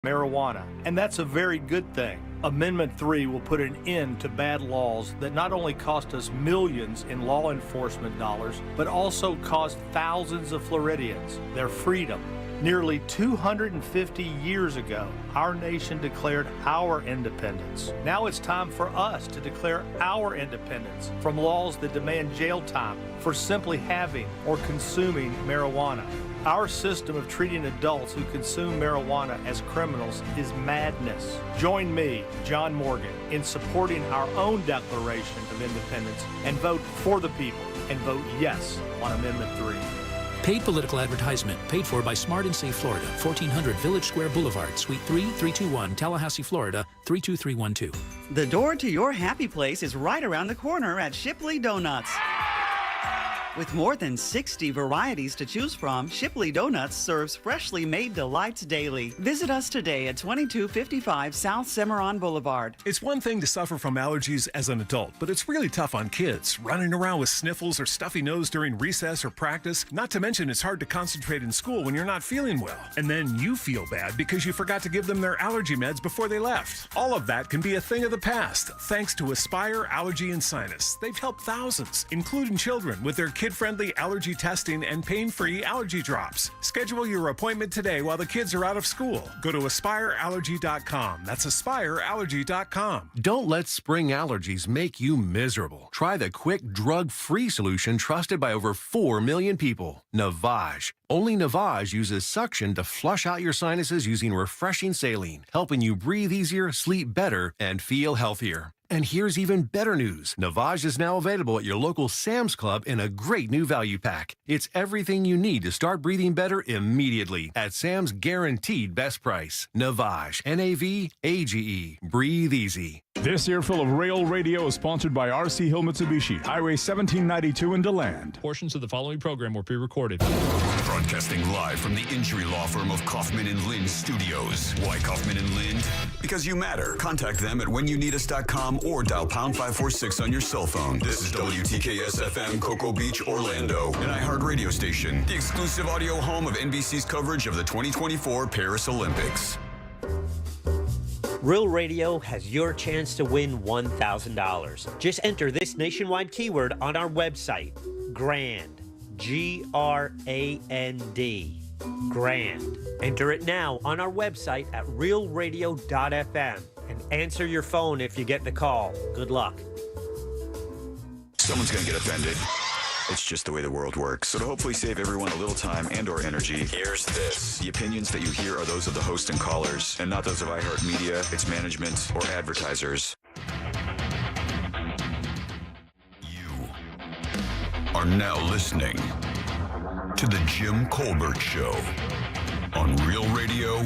marijuana, and that's a very good thing. Amendment 3 will put an end to bad laws that not only cost us millions in law enforcement dollars, but also cost thousands of Floridians their freedom. Nearly 250 years ago, our nation declared our independence. Now it's time for us to declare our independence from laws that demand jail time for simply having or consuming marijuana. Our system of treating adults who consume marijuana as criminals is madness. Join me, John Morgan, in supporting our own Declaration of Independence and vote for the people and vote yes on Amendment 3. Paid political advertisement paid for by Smart and Safe Florida, 1400 Village Square Boulevard, Suite 3, 321, Tallahassee, Florida, 32312. The door to your happy place is right around the corner at Shipley Donuts. With more than 60 varieties to choose from, Shipley Donuts serves freshly made delights daily. Visit us today at 2255 South Cimarron Boulevard. It's one thing to suffer from allergies as an adult, but it's really tough on kids, running around with sniffles or stuffy nose during recess or practice. Not to mention it's hard to concentrate in school when you're not feeling well. And then you feel bad because you forgot to give them their allergy meds before they left. All of that can be a thing of the past, thanks to Aspire Allergy and Sinus. They've helped thousands, including children, with their kid-friendly allergy testing and pain-free allergy drops. Schedule your appointment today while the kids are out of school. Go to aspireallergy.com. That's aspireallergy.com. Don't let spring allergies make you miserable. Try the quick, drug-free solution trusted by over 4 million people, Navage. Only Navage uses suction to flush out your sinuses using refreshing saline, helping you breathe easier, sleep better, and feel healthier. And here's even better news. Navage is now available at your local Sam's Club in a great new value pack. It's everything you need to start breathing better immediately at Sam's guaranteed best price. Navage, N-A-V-A-G-E. Breathe easy. This earful of Rail Radio is sponsored by R.C. Hill Mitsubishi, Highway 1792 in DeLand. Portions of the following program were pre-recorded. Broadcasting live from the injury law firm of Kaufman and Lind Studios. Why Kaufman and Lind? Because you matter. Contact them at whenyounneedus.com or dial pound 546 on your cell phone. This is WTKS FM, Cocoa Beach, Orlando, an iHeart radio station, the exclusive audio home of NBC's coverage of the 2024 Paris Olympics. Real Radio has your chance to win $1,000. Just enter this nationwide keyword on our website, GRAND, G-R-A-N-D, GRAND. Enter it now on our website at realradio.fm and answer your phone if you get the call. Good luck. Someone's going to get offended. It's just the way the world works. So to hopefully save everyone a little time and or energy, here's this. The opinions that you hear are those of the host and callers, and not those of iHeartMedia, its management, or advertisers. You are now listening to The Jim Colbert Show on Real Radio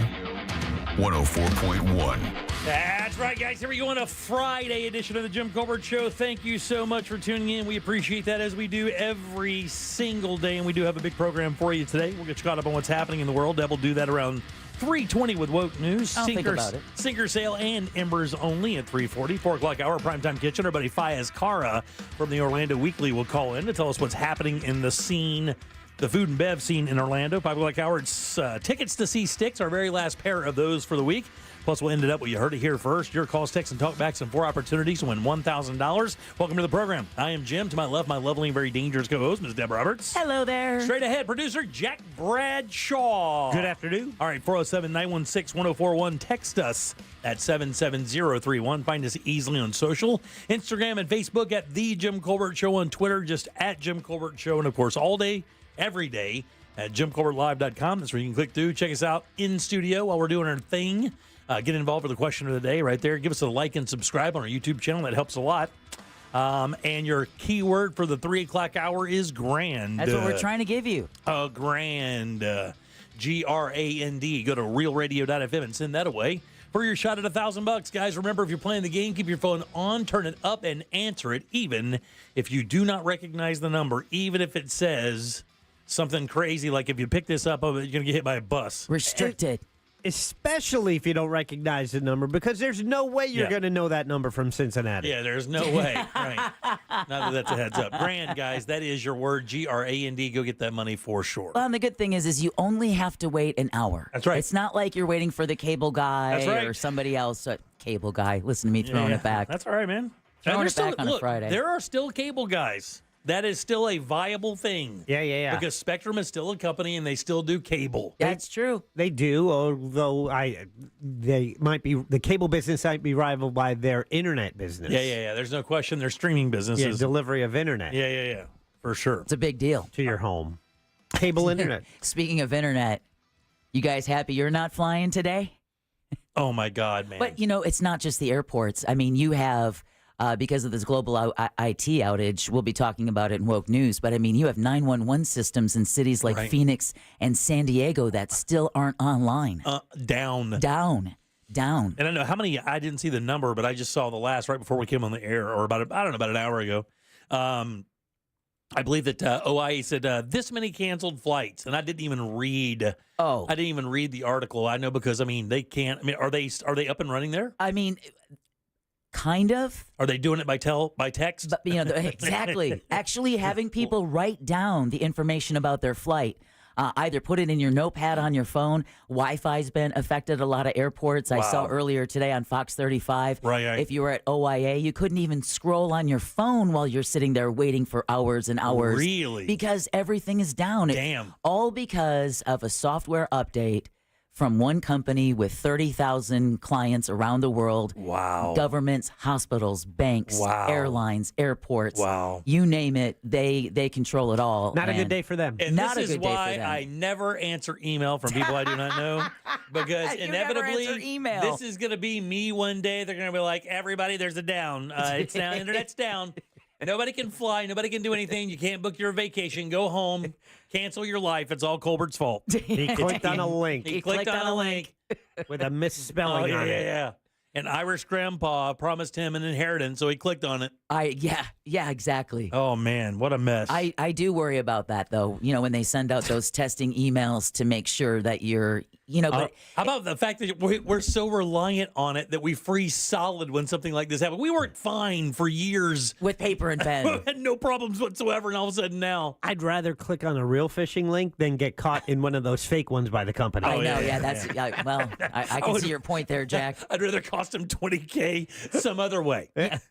104.1. That's right, guys. Here we go on a Friday edition of the Jim Colbert Show. Thank you so much for tuning in. We appreciate that, as we do every single day, and we do have a big program for you today. We'll get you caught up on what's happening in the world. Deb will do that around 3:20 with Woke News. I'll think about it. Sinker Sale and Embers only at 3:40. 4 o'clock hour, Primetime Kitchen. Our buddy Fayez Kara from the Orlando Weekly will call in to tell us what's happening in the scene, the food and bev scene in Orlando. 5 o'clock hour, it's tickets to see Styx, our very last pair of those for the week. Plus, we'll end it up what you heard it here first. Your calls, texts, and talkbacks, and 4 opportunities to win $1,000. Welcome to the program. I am Jim. To my left, my lovely and very dangerous co-host, Ms. Deb Roberts. Hello there. Straight ahead, producer Jack Bradshaw. Good afternoon. All right, 407-916-1041. Text us at 77031. Find us easily on social. Instagram and Facebook at The Jim Colbert Show. On Twitter, just at Jim Colbert Show. And, of course, all day, every day at JimColbertLive.com. That's where you can click through. Check us out in studio while we're doing our thing. Get involved with the question of the day right there. Give us a like and subscribe on our YouTube channel. That helps a lot. And your keyword for the 3 o'clock hour is grand. That's what we're trying to give you. Grand. G-R-A-N-D. Go to realradio.fm and send that away for your shot at $1,000, guys. Remember, if you're playing the game, keep your phone on, turn it up, and answer it, even if you do not recognize the number, even if it says something crazy like if you pick this up, you're going to get hit by a bus. Restricted. especially if you don't recognize the number, because there's no way you're going to know that number from Cincinnati. Yeah, there's no way. Right. Not that that's a heads up. Grand, guys, that is your word, G-R-A-N-D. Go get that money for sure. Well, and the good thing is you only have to wait an hour. That's right. It's not like you're waiting for the cable guy or somebody else. Cable guy, listen to me throwing it back. That's all right, man. Throwing it back on a Friday. There are still cable guys. That is still a viable thing. Yeah. Because Spectrum is still a company and they still do cable. That's true. They do, although the cable business might be rivaled by their internet business. Yeah. There's no question. Their streaming businesses. Yeah, delivery of internet. Yeah. For sure. It's a big deal. To your home. Cable internet. Speaking of internet, you guys happy you're not flying today? Oh, my God, man. But, it's not just the airports. I mean, you have... because of this global IT outage, we'll be talking about it in Woke News. But, you have 911 systems in cities like Phoenix and San Diego that still aren't online. Down. And I don't know how many, I didn't see the number, but I just saw the last right before we came on the air, or about an hour ago. I believe that OIA said this many canceled flights, and I didn't even read. I didn't even read the article. I know because, they can't. Are they up and running there? Kind of. Are they doing it by text? But, exactly. Actually having people write down the information about their flight. Either put it in your notepad on your phone. Wi-Fi's been affected a lot of airports. Wow. I saw earlier today on Fox 35. Right. If you were at OIA, you couldn't even scroll on your phone while you're sitting there waiting for hours and hours. Really? Because everything is down. Damn. All because of a software update from one company with 30,000 clients around the world. Wow. Governments, hospitals, banks, airlines, airports. Wow. You name it, they control it all. Not a good day for them. And Not this a is good day for why them. I never answer email from people I do not know. Because You inevitably, never answer email. this is going to be me one day. They're going to be like, everybody, there's a down. It's down. Internet's down. Nobody can fly. Nobody can do anything. You can't book your vacation. Go home. Cancel your life. It's all Colbert's fault. He clicked on a link. He clicked on a link. With a misspelling on it. Yeah. An Irish grandpa promised him an inheritance, so he clicked on it. Yeah, exactly. Oh, man, what a mess. I do worry about that, though, when they send out those testing emails to make sure that you're, but how about the fact that we're so reliant on it that we freeze solid when something like this happens? We weren't fine for years. With paper and pen. We had no problems whatsoever, and all of a sudden now. I'd rather click on a real phishing link than get caught in one of those fake ones by the company. I know, well, I can see your point there, Jack. I'd rather cost him $20K some other way. But,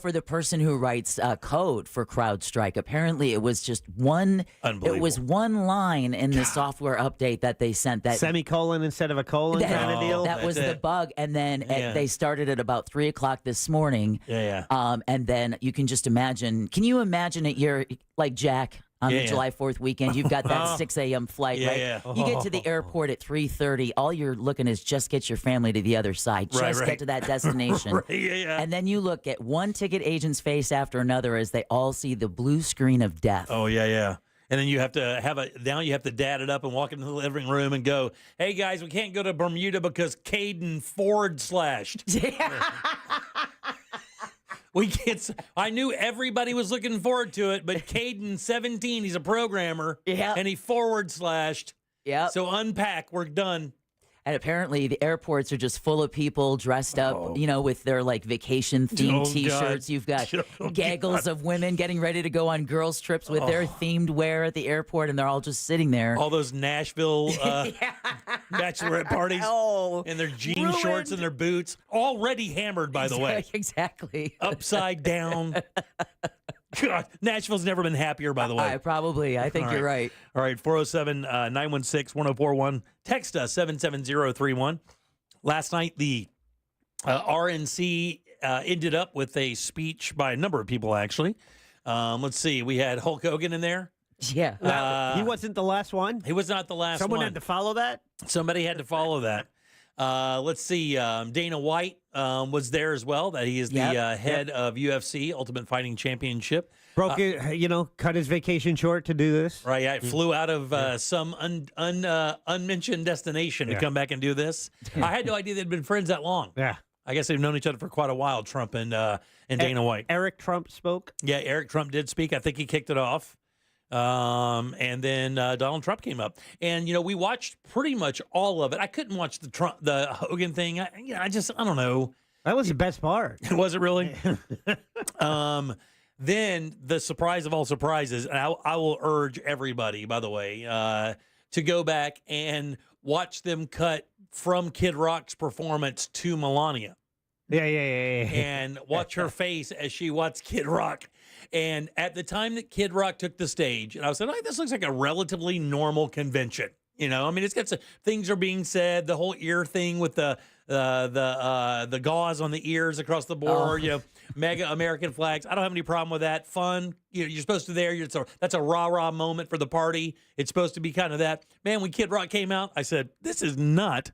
for the person who writes code for CrowdStrike, apparently it was just one line in the software update that they sent that semicolon instead of a colon kind of deal. That was the bug. And then they started at about 3 o'clock this morning. Yeah. And then you can just imagine, can you imagine it? You're like Jack on the July 4th weekend. You've got that 6 a.m. flight, right? Yeah. You get to the airport at 3:30. All you're looking is just get your family to the other side. Just get to that destination. And then you look at one ticket agent's face after another as they all see the blue screen of death. Oh, yeah. And then you have to now you have to dad it up and walk into the living room and go, hey, guys, we can't go to Bermuda because Caden forward-slashed. We can't. I knew everybody was looking forward to it, but Caden, 17, he's a programmer, and he forward-slashed. Yeah. So unpack, we're done. And apparently the airports are just full of people dressed up, with their vacation themed T-shirts. You've got gaggles of women getting ready to go on girls' trips with their themed wear at the airport, and they're all just sitting there. All those Nashville bachelorette parties in their jean shorts and their boots, already hammered, by the way. Exactly. Upside down. God, Nashville's never been happier, by the way. I think you're right. All right, 407-916-1041. Text us, 77031. Last night, the RNC ended up with a speech by a number of people, actually. Let's see. We had Hulk Hogan in there. Yeah. He wasn't the last one? He was not the last one. Someone had to follow that? Somebody had to follow that. Let's see. Dana White was there as well. That he is the head of UFC, Ultimate Fighting Championship. Broke it, cut his vacation short to do this. Right. Yeah, flew out of some unmentioned destination to come back and do this. I had no idea they'd been friends that long. Yeah. I guess they've known each other for quite a while, Trump and Dana White. Eric Trump spoke? Yeah, Eric Trump did speak. I think he kicked it off. And then Donald Trump came up, and we watched pretty much all of it. I couldn't watch the Hogan thing. I don't know. That was the best part. Was it really? Then the surprise of all surprises, and I will urge everybody, by the way, to go back and watch them cut from Kid Rock's performance to Melania. Yeah. And watch her face as she watched Kid Rock. And at the time that Kid Rock took the stage, and I was like, this looks like a relatively normal convention. It's got some things are being said, the whole ear thing with the gauze on the ears across the board, mega American flags. I don't have any problem with that. Fun. You're supposed to that's a rah-rah moment for the party. It's supposed to be kind of that. Man, when Kid Rock came out, I said, this is not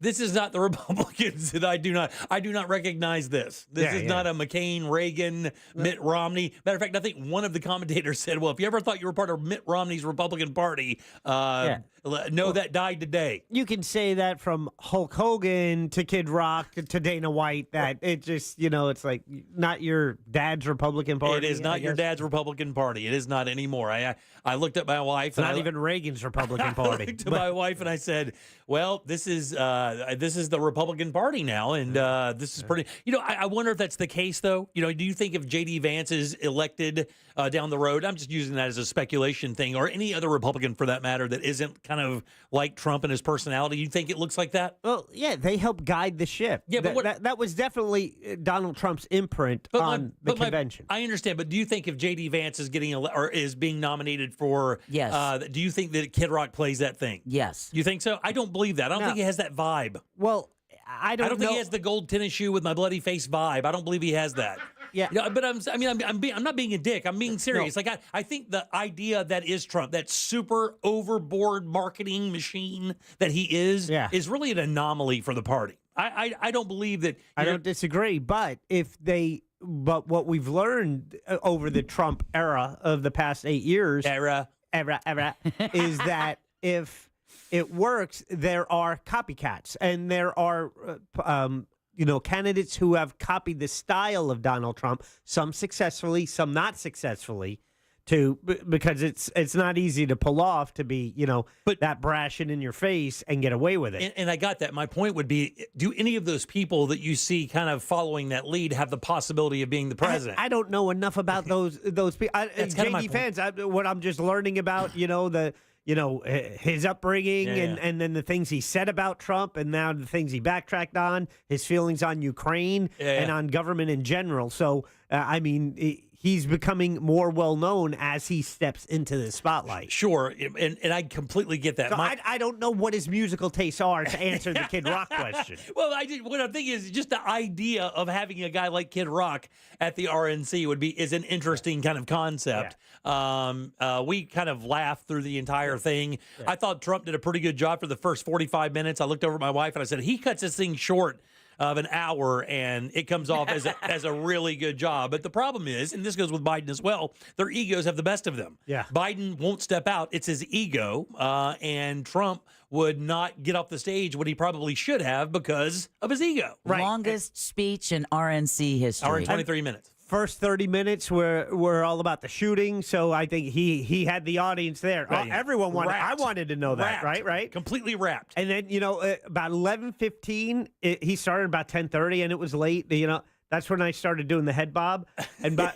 the Republicans that I do not recognize this. This is not a McCain, Reagan, Mitt Romney. Matter of fact, I think one of the commentators said, well, if you ever thought you were part of Mitt Romney's Republican Party, that died today. You can say that from Hulk Hogan to Kid Rock to Dana White, that it just, it's like not your dad's Republican Party. It is not your dad's Republican Party. It is not anymore. I looked at my wife. It's not even Reagan's Republican Party. I looked at my wife and I said, well, this is the Republican Party now, and this is pretty. I wonder if that's the case, though. Do you think if J.D. Vance is elected down the road, I'm just using that as a speculation thing, or any other Republican for that matter that isn't kind of like Trump and his personality, you think it looks like that? Well, yeah, they help guide the ship. Yeah, but that was definitely Donald Trump's imprint on the convention. I understand, but do you think if J.D. Vance is is being nominated for, yes, do you think that Kid Rock plays that thing? Yes. You think so? I don't believe that. I don't think he has that vibe. Well, I don't think he has the gold tennis shoe with my bloody face vibe. I don't believe he has that. Yeah. But I'm not being a dick. I'm being serious. No. Like I think the idea that is Trump, that super overboard marketing machine that he is really an anomaly for the party. I don't believe that. I don't disagree, but what we've learned over the Trump era of the past 8 years is that if it works, there are copycats, and there are candidates who have copied the style of Donald Trump, some successfully, some not successfully, because it's not easy to pull off to be that brash and in your face and get away with it. And I got that. My point would be, do any of those people that you see kind of following that lead have the possibility of being the president? I don't know enough about those people. JD fans, what I'm just learning about, his upbringing and then the things he said about Trump, and now the things he backtracked on, his feelings on Ukraine and on government in general. So, he's becoming more well-known as he steps into the spotlight. Sure, and I completely get that. So I don't know what his musical tastes are to answer the Kid Rock question. Well, what I'm thinking is just the idea of having a guy like Kid Rock at the RNC is an interesting kind of concept. Yeah. We kind of laughed through the entire thing. Yeah. I thought Trump did a pretty good job for the first 45 minutes. I looked over at my wife and I said, he cuts this thing short of an hour, and it comes off as a really good job. But the problem is, and this goes with Biden as well, their egos have the best of them. Yeah. Biden won't step out. It's his ego. And Trump would not get off the stage what he probably should have because of his ego. Right. Longest speech in RNC history. Hour and 23 minutes. First 30 minutes were all about the shooting, so I think he had the audience there. Right. Everyone wanted. Wrapped. I wanted to know that, right? Completely wrapped. And then about 11:15, he started about 10:30, and it was late. That's when I started doing the head bob, and by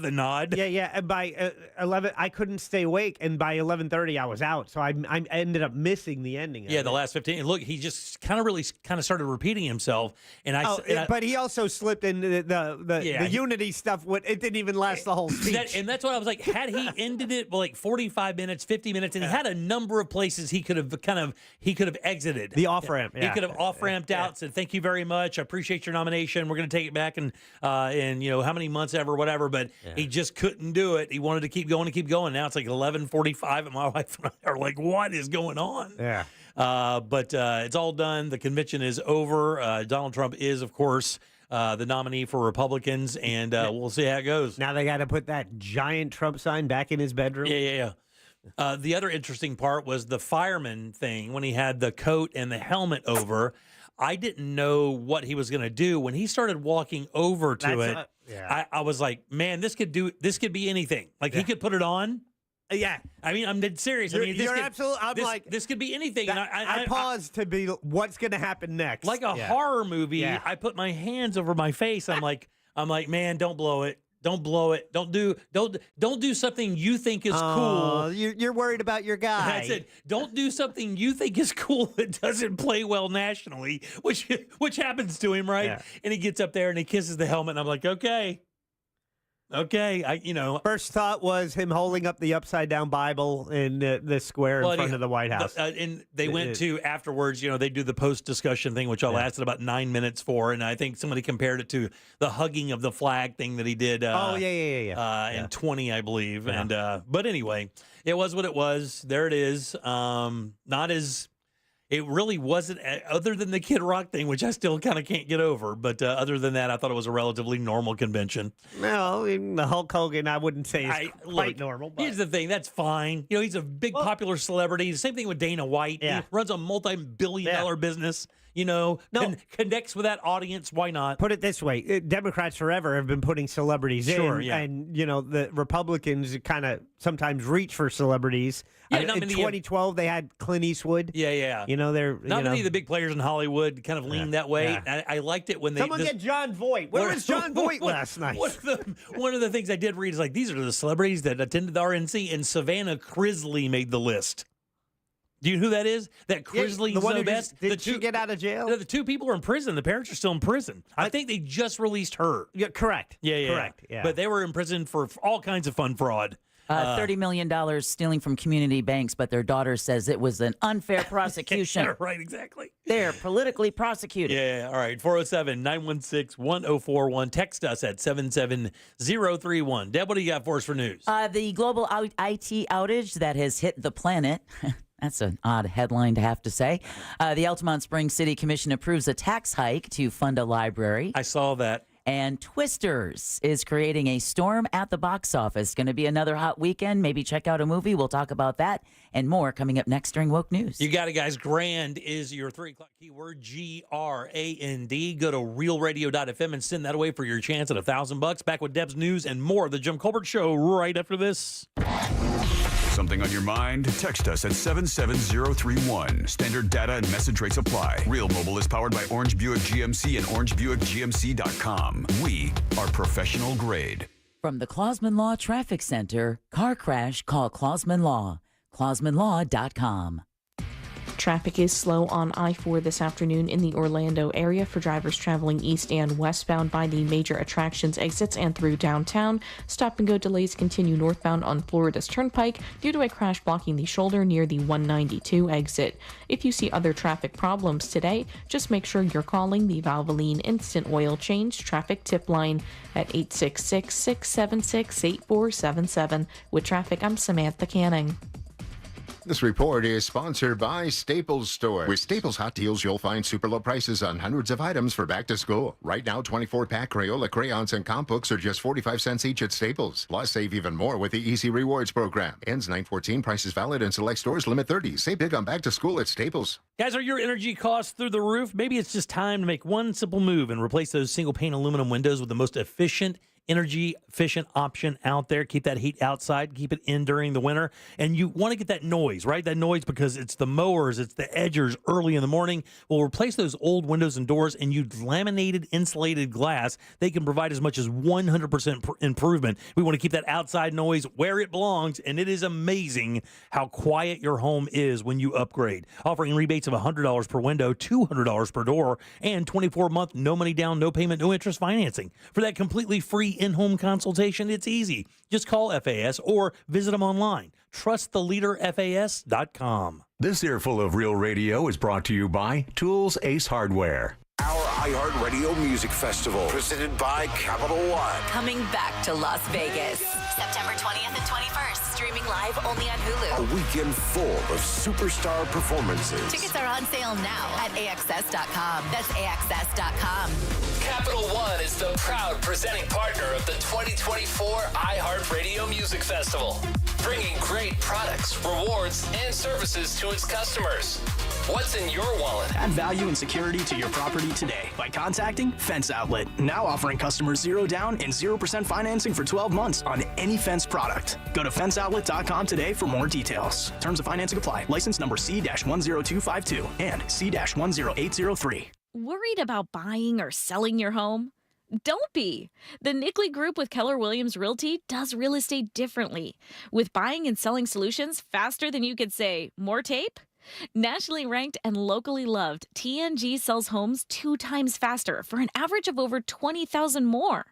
the nod. Yeah. And by 11, I couldn't stay awake, and by 11:30, I was out. So I ended up missing the ending. Yeah, the last 15. Look, he just kind of started repeating himself, but he also slipped in the unity stuff. It didn't even last the whole speech. And that's what I was like. Had he ended it like 45 minutes, 50 minutes, and he had a number of places he could have exited the off ramp. He could have off ramped out, said thank you very much, I appreciate your nomination. We're going to take it back in how many months ever, whatever. But he just couldn't do it. He wanted to keep going. Now it's like 11:45, and my wife and I are like, what is going on? Yeah. But it's all done. The convention is over. Donald Trump is, of course, the nominee for Republicans, and we'll see how it goes. Now they got to put that giant Trump sign back in his bedroom. Yeah. The other interesting part was the fireman thing when he had the coat and the helmet over. I didn't know what he was going to do. When he started walking over to it, I was like, man, this could be anything. Like he could put it on. Yeah. I mean, I'm dead serious. I mean, You're absolutely. I'm this could be anything. And I paused to be what's going to happen next. Like a horror movie. Yeah. I put my hands over my face. I'm like, man, don't blow it. Don't blow it. Don't do something you think is cool. You're worried about your guy. That's it. Don't do something you think is cool that doesn't play well nationally, which happens to him, right? Yeah. And he gets up there and he kisses the helmet, and I'm like, okay. First thought was him holding up the upside down Bible in the square in front of the White House. And they went to afterwards, they do the post discussion thing, which I lasted about 9 minutes for. And I think somebody compared it to the hugging of the flag thing that he did. In 20, I believe. Yeah. And but anyway, it was what it was. There it is. It really wasn't, other than the Kid Rock thing, which I still kind of can't get over. But other than that, I thought it was a relatively normal convention. Well, the Hulk Hogan, I wouldn't say is quite normal. But. Here's the thing. That's fine. He's a big popular celebrity. The same thing with Dana White. Yeah. He runs a multi-billion-dollar business. Connects with that audience. Why not? Put it this way. Democrats forever have been putting celebrities in. Yeah. And, the Republicans kind of sometimes reach for celebrities. Yeah, in 2012, they had Clint Eastwood. Yeah. They're not many of the big players in Hollywood kind of leaned that way. Yeah. I liked it when they... Someone get John Voight. Where was John Voight last night? One of the things I did read is like, these are the celebrities that attended the RNC, and Savannah Crisley made the list. Do you know who that is? That Crisley Zobest? Did she get out of jail? The two people are in prison. The parents are still in prison. I think they just released her. Yeah, correct. Yeah. Correct. Yeah. But they were in prison for all kinds of fun fraud. $30 million stealing from community banks, but their daughter says it was an unfair prosecution. Yeah, right, exactly. They're politically prosecuted. Yeah, all right. 407-916-1041. Text us at 77031. Deb, what do you got for us for news? The global IT outage that has hit the planet. That's an odd headline to have to say. The Altamont Springs City Commission approves a tax hike to fund a library. I saw that. And Twisters is creating a storm at the box office. Going to be another hot weekend. Maybe check out a movie. We'll talk about that and more coming up next during Woke News. You got it, guys. Grand is your 3 o'clock keyword, GRAND. Go to realradio.fm and send that away for your chance at $1,000. Back with Deb's news and more. The Jim Colbert Show right after this. Something on your mind? Text us at 77031. Standard data and message rates apply. Real Mobile is powered by Orange Buick GMC and OrangeBuickGMC.com. We are professional grade. From the Clausman Law Traffic Center, car crash, call Clausman Law. ClausmanLaw.com. Traffic is slow on I-4 this afternoon in the Orlando area for drivers traveling east and westbound by the major attractions exits and through downtown. Stop-and-go delays continue northbound on Florida's Turnpike due to a crash blocking the shoulder near the 192 exit. If you see other traffic problems today, just make sure you're calling the Valvoline Instant Oil Change Traffic Tip Line at 866-676-8477. With traffic, I'm Samantha Canning. This report is sponsored by Staples Store. With Staples Hot Deals, you'll find super low prices on hundreds of items for back to school. Right now, 24-pack Crayola crayons and comp books are just 45 cents each at Staples. Plus, save even more with the Easy Rewards program. Ends 9/14. Prices valid in select stores. Limit 30. Save big on back to school at Staples. Guys, are your energy costs through the roof? Maybe it's just time to make one simple move and replace those single-pane aluminum windows with the most energy efficient option out there. Keep that heat outside, keep it in during the winter. And you want to get that noise, right? That noise because it's the mowers, it's the edgers early in the morning. We'll replace those old windows and doors and use laminated insulated glass. They can provide as much as 100% improvement. We want to keep that outside noise where it belongs, and it is amazing how quiet your home is when you upgrade. Offering rebates of $100 per window, $200 per door, and 24-month no money down, no payment, no interest financing. For that completely free in-home consultation, it's easy. Just call FAS or visit them online. TrustTheLeaderFAS.com. This earful of Real Radio is brought to you by Tools Ace Hardware. Our iHeartRadio Music Festival, presented by Capital One. Coming back to Las Vegas, September 20th and 21st. Streaming live only on Hulu. A weekend full of superstar performances. Tickets are on sale now at AXS.com. That's AXS.com. Capital One is the proud presenting partner of the 2024 iHeartRadio Music Festival, bringing great products, rewards, and services to its customers. What's in your wallet? Add value and security to your property today by contacting Fence Outlet. Now offering customers 0 down and 0% financing for 12 months on any Fence product. Go to fenceoutlet.com today for more details. Terms of financing apply. License number C-10252 and C-10803. Worried about buying or selling your home? Don't be. The Nickley Group with Keller Williams Realty does real estate differently, with buying and selling solutions faster than you could say, more tape? Nationally ranked and locally loved, TNG sells homes 2 times faster for an average of over 20,000 more.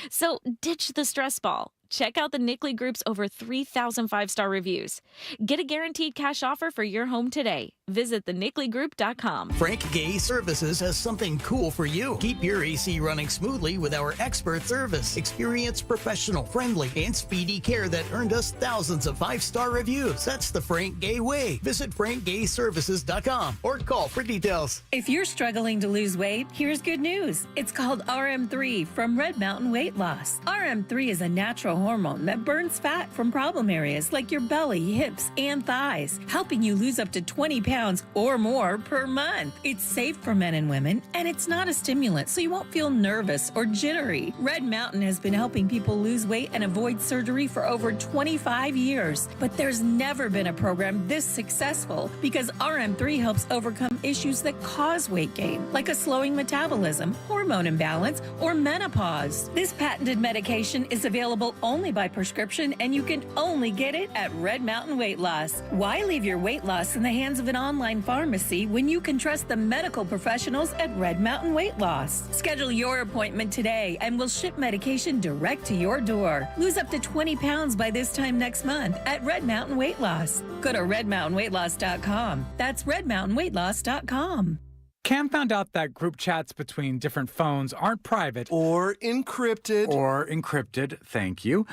So ditch the stress ball. Check out the Nickley Group's over 3,000 5-star reviews. Get a guaranteed cash offer for your home today. Visit thenickley.com. Frank Gay Services has something cool for you. Keep your AC running smoothly with our expert service. Experienced, professional, friendly, and speedy care that earned us thousands of 5-star reviews. That's the Frank Gay way. Visit frankgayservices.com or call for details. If you're struggling to lose weight, here's good news. It's called RM3 from Red Mountain Weight Loss. RM3 is a natural hormone that burns fat from problem areas like your belly, hips, and thighs, helping you lose up to 20 pounds or more per month. It's safe for men and women, and it's not a stimulant, so you won't feel nervous or jittery. Red Mountain has been helping people lose weight and avoid surgery for over 25 years, but there's never been a program this successful because RM3 helps overcome issues that cause weight gain, like a slowing metabolism, hormone imbalance, or menopause. This patented medication is available only by prescription, and you can only get it at Red Mountain Weight Loss. Why leave your weight loss in the hands of an online pharmacy when you can trust the medical professionals at Red Mountain Weight Loss? Schedule your appointment today and we'll ship medication direct to your door. Lose up to 20 pounds by this time next month at Red Mountain Weight Loss. Go to redmountainweightloss.com. That's redmountainweightloss.com. Cam found out that group chats between different phones aren't private. Or encrypted. Thank you.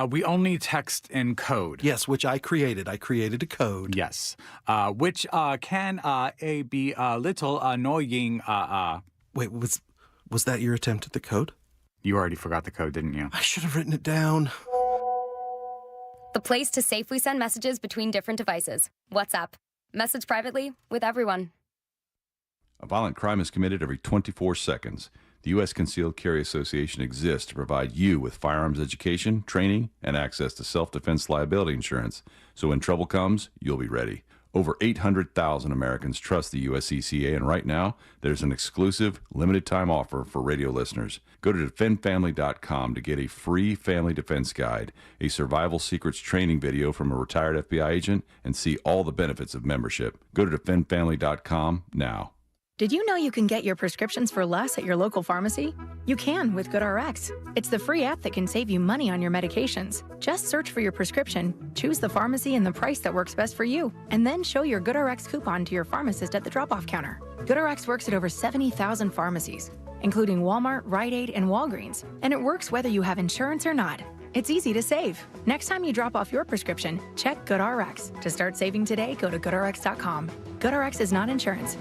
We only text in code. Yes, which I created. I created a code. Yes. Which can be a little annoying. Wait, was that your attempt at the code? You already forgot the code, didn't you? I should have written it down. The place to safely send messages between different devices. WhatsApp. Message privately with everyone. A violent crime is committed every 24 seconds. The U.S. Concealed Carry Association exists to provide you with firearms education, training, and access to self-defense liability insurance. So when trouble comes, you'll be ready. Over 800,000 Americans trust the USCCA, and right now, there's an exclusive, limited-time offer for radio listeners. Go to defendfamily.com to get a free family defense guide, a survival secrets training video from a retired FBI agent, and see all the benefits of membership. Go to defendfamily.com now. Did you know you can get your prescriptions for less at your local pharmacy? You can with GoodRx. It's the free app that can save you money on your medications. Just search for your prescription, choose the pharmacy and the price that works best for you, and then show your GoodRx coupon to your pharmacist at the drop-off counter. GoodRx works at over 70,000 pharmacies, including Walmart, Rite Aid, and Walgreens, and it works whether you have insurance or not. It's easy to save. Next time you drop off your prescription, check GoodRx. To start saving today, go to GoodRx.com. GoodRx is not insurance.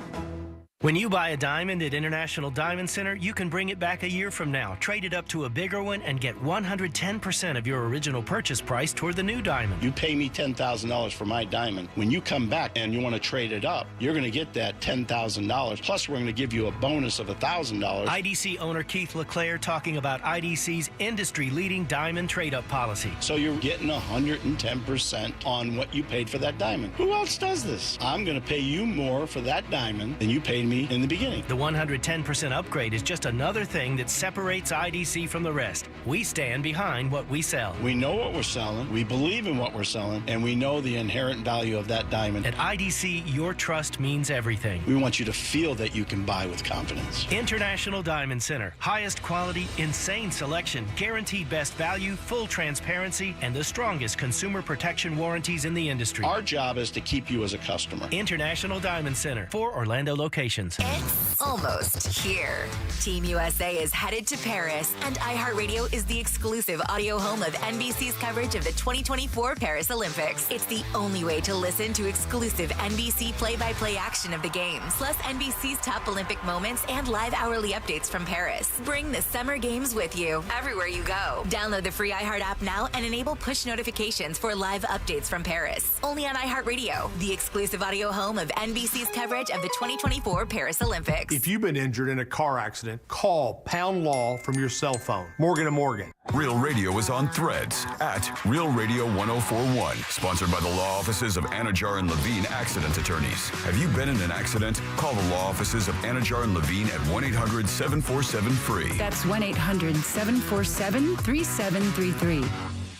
When you buy a diamond at International Diamond Center, you can bring it back a year from now, trade it up to a bigger one, and get 110% of your original purchase price toward the new diamond. You pay me $10,000 for my diamond. When you come back and you want to trade it up, you're going to get that $10,000. Plus, we're going to give you a bonus of $1,000. IDC owner Keith LeClaire talking about IDC's industry-leading diamond trade-up policy. So you're getting 110% on what you paid for that diamond. Who else does this? I'm going to pay you more for that diamond than you paid me in the beginning. The 110% upgrade is just another thing that separates IDC from the rest. We stand behind what we sell. We know what we're selling, we believe in what we're selling, and we know the inherent value of that diamond. At IDC, your trust means everything. We want you to feel that you can buy with confidence. International Diamond Center. Highest quality, insane selection, guaranteed best value, full transparency, and the strongest consumer protection warranties in the industry. Our job is to keep you as a customer. International Diamond Center. 4 Orlando locations. celebrations. It's almost here. Team USA is headed to Paris, and iHeartRadio is the exclusive audio home of NBC's coverage of the 2024 Paris Olympics. It's the only way to listen to exclusive NBC play-by-play action of the games, plus NBC's top Olympic moments and live hourly updates from Paris. Bring the Summer Games with you everywhere you go. Download the free iHeart app now and enable push notifications for live updates from Paris. Only on iHeartRadio, the exclusive audio home of NBC's coverage of the 2024 Paris Olympics. If you've been injured in a car accident, call Pound Law from your cell phone. Morgan & Morgan. Real Radio is on Threads at Real Radio 1041. Sponsored by the law offices of Anajar and Levine Accident Attorneys. Have you been in an accident? Call the law offices of Anajar and Levine at 1-800-747-FREE. That's 1-800-747-3733.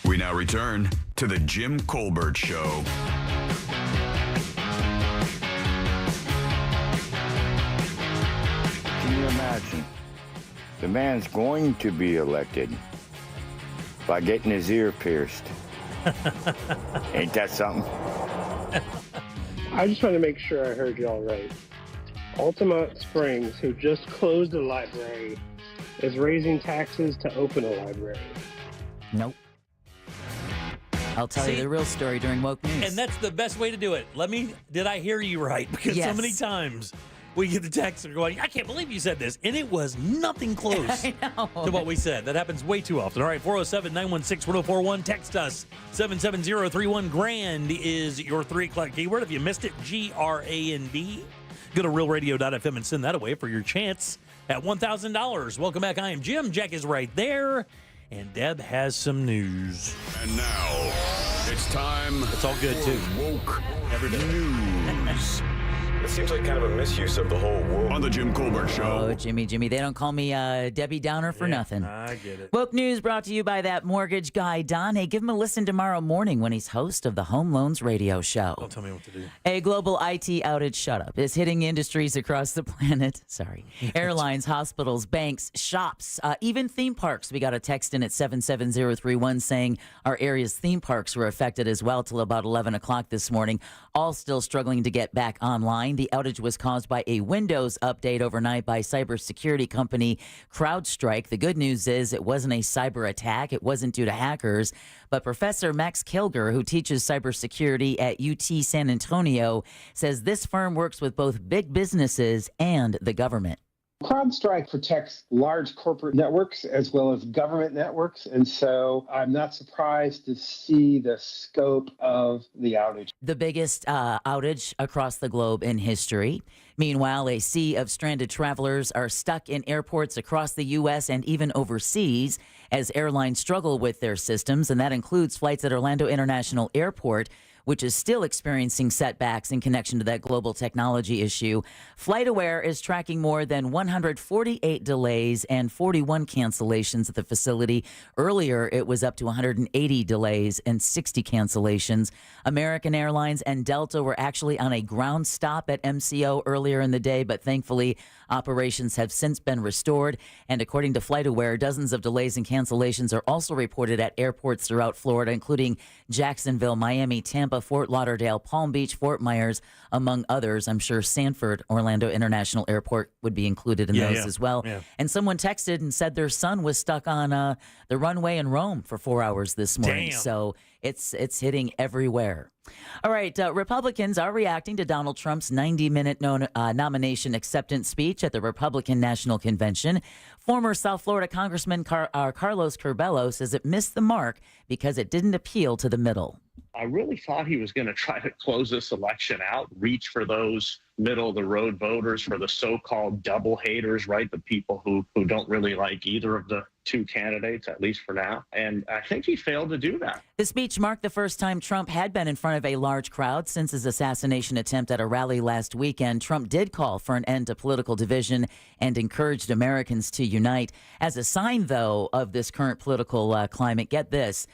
We now return to the Jim Colbert Show. Can you imagine? The man's going to be elected by getting his ear pierced. Ain't that something? I just want to make sure I heard y'all right. Altamont Springs, who just closed a library, is raising taxes to open a library. Nope. I'll tell you the real story during Woke News. And that's the best way to do it. Did I hear you right? Because so many times we get the text and going, I can't believe you said this. And it was nothing close to what we said. That happens way too often. All right, 407-916-1041. Text us. 77031 grand is your 3 o'clock keyword. If you missed it, GRAND. Go to realradio.fm and send that away for your chance at $1,000. Welcome back. I am Jim. Jack is right there. And Deb has some news. And now, it's time. It's all good, too. Woke News. It seems like kind of a misuse of the whole woke. On the Jim Colbert Show. Oh, Jimmy. They don't call me Debbie Downer for nothing. I get it. Woke News brought to you by that mortgage guy, Don. Hey, give him a listen tomorrow morning when he's host of the Home Loans Radio Show. Don't tell me what to do. A global IT outage, shut up, is hitting industries across the planet. Sorry. Airlines, hospitals, banks, shops, even theme parks. We got a text in at 77031 saying our area's theme parks were affected as well till about 11 o'clock this morning. All still struggling to get back online. The outage was caused by a Windows update overnight by cybersecurity company CrowdStrike. The good news is it wasn't a cyber attack. It wasn't due to hackers. But Professor Max Kilger, who teaches cybersecurity at UT San Antonio, says this firm works with both big businesses and the government. CrowdStrike protects large corporate networks as well as government networks, and so I'm not surprised to see the scope of the outage. The biggest outage across the globe in history. Meanwhile, a sea of stranded travelers are stuck in airports across the U.S. and even overseas as airlines struggle with their systems, and that includes flights at Orlando International Airport, which is still experiencing setbacks in connection to that global technology issue. FlightAware is tracking more than 148 delays and 41 cancellations at the facility. Earlier, it was up to 180 delays and 60 cancellations. American Airlines and Delta were actually on a ground stop at MCO earlier in the day, but thankfully, operations have since been restored. And according to FlightAware, dozens of delays and cancellations are also reported at airports throughout Florida, including Jacksonville, Miami, Tampa, Fort Lauderdale, Palm Beach, Fort Myers, among others. I'm sure Sanford, Orlando International Airport would be included in those as well. Yeah. And someone texted and said their son was stuck on the runway in Rome for 4 hours this morning. Damn. So it's hitting everywhere. All right, Republicans are reacting to Donald Trump's 90-minute nomination acceptance speech at the Republican National Convention. Former South Florida Congressman Carlos Curbelo says it missed the mark because it didn't appeal to the middle. I really thought he was going to try to close this election out, reach for those middle-of-the-road voters, for the so-called double haters, right? The people who don't really like either of the two candidates, at least for now. And I think he failed to do that. The speech marked the first time Trump had been in front of a large crowd since his assassination attempt at a rally last weekend. Trump did call for an end to political division and encouraged Americans to unite. As a sign, though, of this current political climate, get this.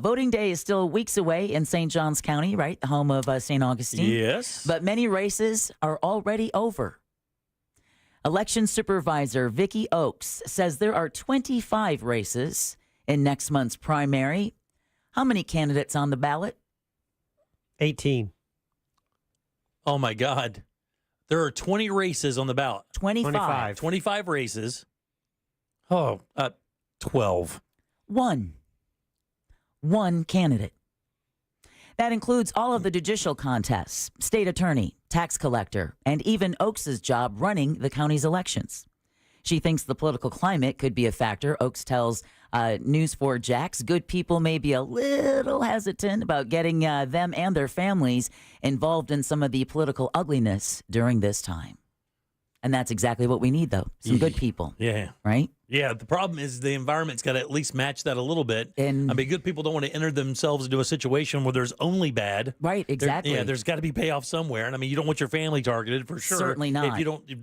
Voting day is still weeks away in St. Johns County, right? The home of St. Augustine. Yes. But many races are already over. Election Supervisor Vicki Oakes says there are 25 races in next month's primary. How many candidates on the ballot? 18. Oh, my God. There are 20 races on the ballot. 25. 25 races. Oh, 12. One candidate. That includes all of the judicial contests, state attorney, tax collector, and even Oaks' job running the county's elections. She thinks the political climate could be a factor. Oaks tells News4Jax good people may be a little hesitant about getting them and their families involved in some of the political ugliness during this time. And that's exactly what we need, though. Some good people. Yeah. Right? Yeah, the problem is the environment's got to at least match that a little bit. And I mean, good people don't want to enter themselves into a situation where there's only bad. Right, exactly. There's got to be payoff somewhere. And I mean, you don't want your family targeted for sure. Certainly not.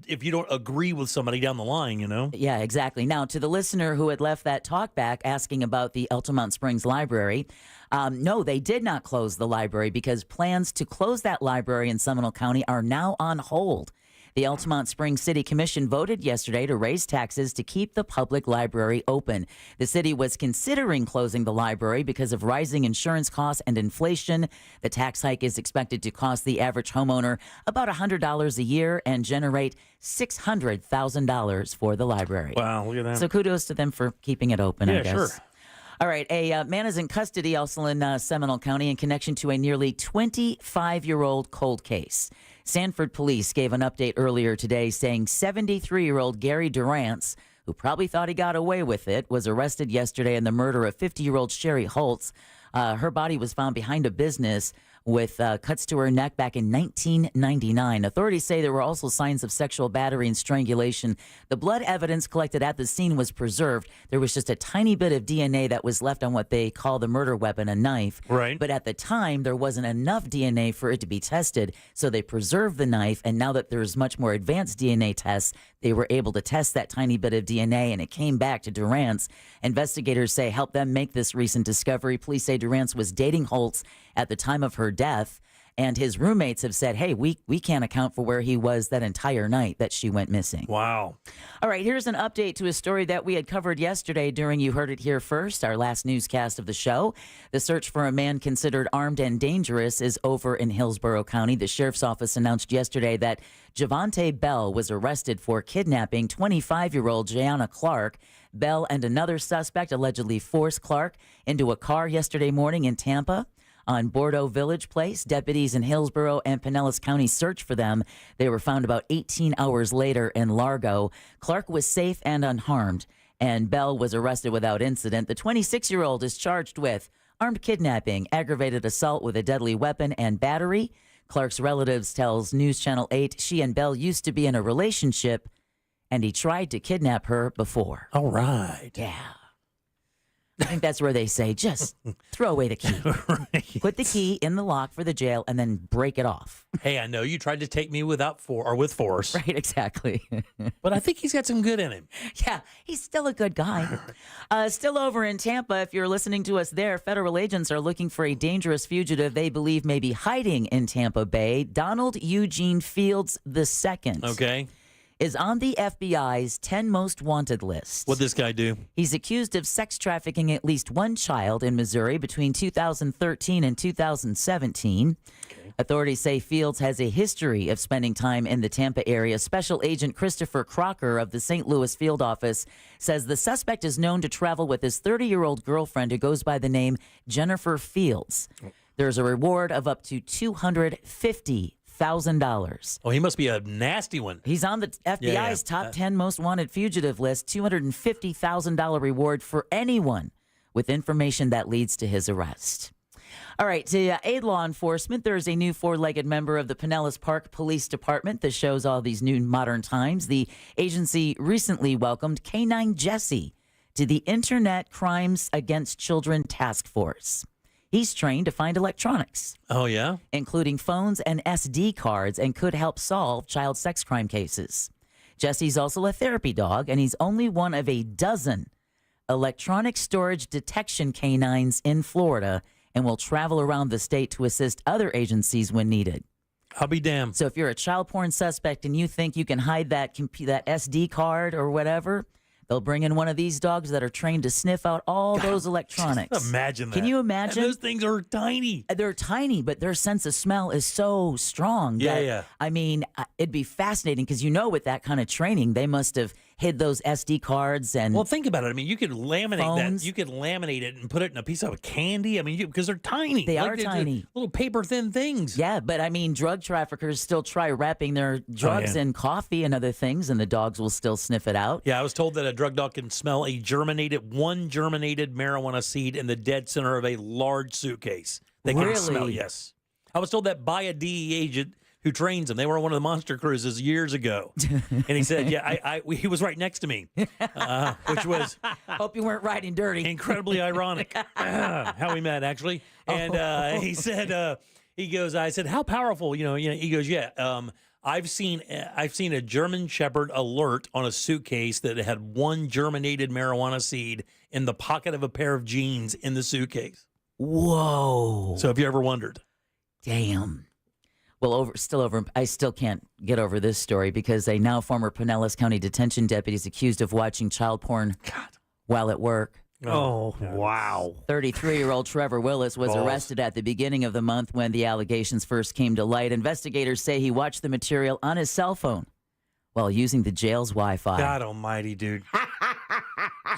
If you don't agree with somebody down the line, you know? Yeah, exactly. Now, to the listener who had left that talk back asking about the Altamont Springs Library, no, they did not close the library because plans to close that library in Seminole County are now on hold. The Altamont Springs City Commission voted yesterday to raise taxes to keep the public library open. The city was considering closing the library because of rising insurance costs and inflation. The tax hike is expected to cost the average homeowner about $100 a year and generate $600,000 for the library. Wow, look at that. So kudos to them for keeping it open, I guess. Sure. All right, a man is in custody also in Seminole County in connection to a nearly 25-year-old cold case. Sanford police gave an update earlier today saying 73-year-old Gary Durance, who probably thought he got away with it, was arrested yesterday in the murder of 50-year-old Sherry Holtz. Her body was found behind a business with cuts to her neck back in 1999. Authorities say there were also signs of sexual battery and strangulation. The blood evidence collected at the scene was preserved. There was just a tiny bit of DNA that was left on what they call the murder weapon, a knife. Right. But at the time, there wasn't enough DNA for it to be tested, so they preserved the knife, and now that there's much more advanced DNA tests, they were able to test that tiny bit of DNA, and it came back to Durance. Investigators say helped them make this recent discovery. Police say Durance was dating Holtz at the time of her death, and his roommates have said, hey, we can't account for where he was that entire night that she went missing. Wow. All right, here's an update to a story that we had covered yesterday during You Heard It Here First, our last newscast of the show. The search for a man considered armed and dangerous is over in Hillsborough County. The sheriff's office announced yesterday that Javante Bell was arrested for kidnapping 25-year-old Jayana Clark. Bell and another suspect allegedly forced Clark into a car yesterday morning in Tampa. On Bordeaux Village Place, deputies in Hillsborough and Pinellas County searched for them. They were found about 18 hours later in Largo. Clark was safe and unharmed, and Bell was arrested without incident. The 26-year-old is charged with armed kidnapping, aggravated assault with a deadly weapon, and battery. Clark's relatives tells News Channel 8 she and Bell used to be in a relationship, and he tried to kidnap her before. All right. Yeah. I think that's where they say, just throw away the key. Right. Put the key in the lock for the jail and then break it off. Hey, I know you tried to take me with force. Right, exactly. But I think he's got some good in him. Yeah, he's still a good guy. Still over in Tampa, if you're listening to us there, federal agents are looking for a dangerous fugitive they believe may be hiding in Tampa Bay. Donald Eugene Fields II. Okay. Is on the FBI's 10 most wanted list. What'd this guy do? He's accused of sex trafficking at least one child in Missouri between 2013 and 2017. Okay. Authorities say Fields has a history of spending time in the Tampa area. Special Agent Christopher Crocker of the St. Louis field office says the suspect is known to travel with his 30-year-old girlfriend who goes by the name Jennifer Fields. There's a reward of up to $250,000. Oh, he must be a nasty one. He's on the FBI's top 10 most wanted fugitive list. $250,000 reward for anyone with information that leads to his arrest. All right, to aid law enforcement, there's a new four-legged member of the Pinellas Park Police Department that shows all these new modern times. The agency recently welcomed K9 Jesse to the Internet Crimes Against Children Task Force. He's trained to find electronics. Oh, yeah? Including phones and SD cards, and could help solve child sex crime cases. Jesse's also a therapy dog, and he's only one of a dozen electronic storage detection canines in Florida and will travel around the state to assist other agencies when needed. I'll be damned. So if you're a child porn suspect and you think you can hide that SD card or whatever, They'll bring in one of these dogs that are trained to sniff out all those electronics. Just imagine that. Can you imagine? And those things are tiny. They're tiny, but their sense of smell is so strong. Yeah. I mean, it'd be fascinating because with that kind of training, they must have hid those SD cards and. Well, think about it. I mean, you could laminate phones. that. You could laminate it and put it in a piece of candy. I mean, because they're tiny. They are they're tiny. Little paper thin things. Yeah, but I mean, drug traffickers still try wrapping their drugs in coffee and other things, and the dogs will still sniff it out. Yeah, I was told that a drug dog can smell one germinated marijuana seed in the dead center of a large suitcase. They can smell, yes. I was told that by a DEA agent who trains them. They were on one of the monster cruises years ago. And he said, he was right next to me, which was... Hope you weren't riding dirty. Incredibly ironic. How we met, actually. And he said, I said, how powerful? He goes, I've seen a German Shepherd alert on a suitcase that had one germinated marijuana seed in the pocket of a pair of jeans in the suitcase. Whoa. So have you ever wondered? Damn. Well, I still can't get over this story because a now former Pinellas County detention deputy is accused of watching child porn while at work. Oh, wow. 33-year-old Trevor Willis was arrested at the beginning of the month when the allegations first came to light. Investigators say he watched the material on his cell phone while using the jail's Wi-Fi. God almighty, dude.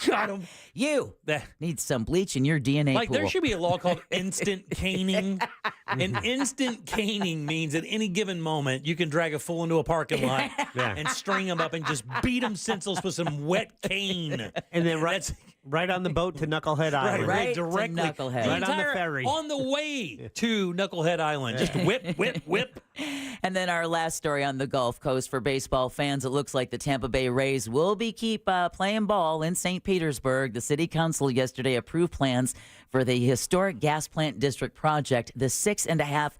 Got him. You need some bleach in your DNA pool. There should be a law called instant caning. And instant caning means at any given moment you can drag a fool into a parking lot and string him up and just beat him senseless with some wet cane. And then right on the boat to Knucklehead Island. Right directly. to Knucklehead. Right on the ferry. On the way to Knucklehead Island. Just whip, whip, whip. And then our last story on the Gulf Coast for baseball fans. It looks like the Tampa Bay Rays will keep playing ball in St. Petersburg. The city council yesterday approved plans for the historic gas plant district project. The $6.5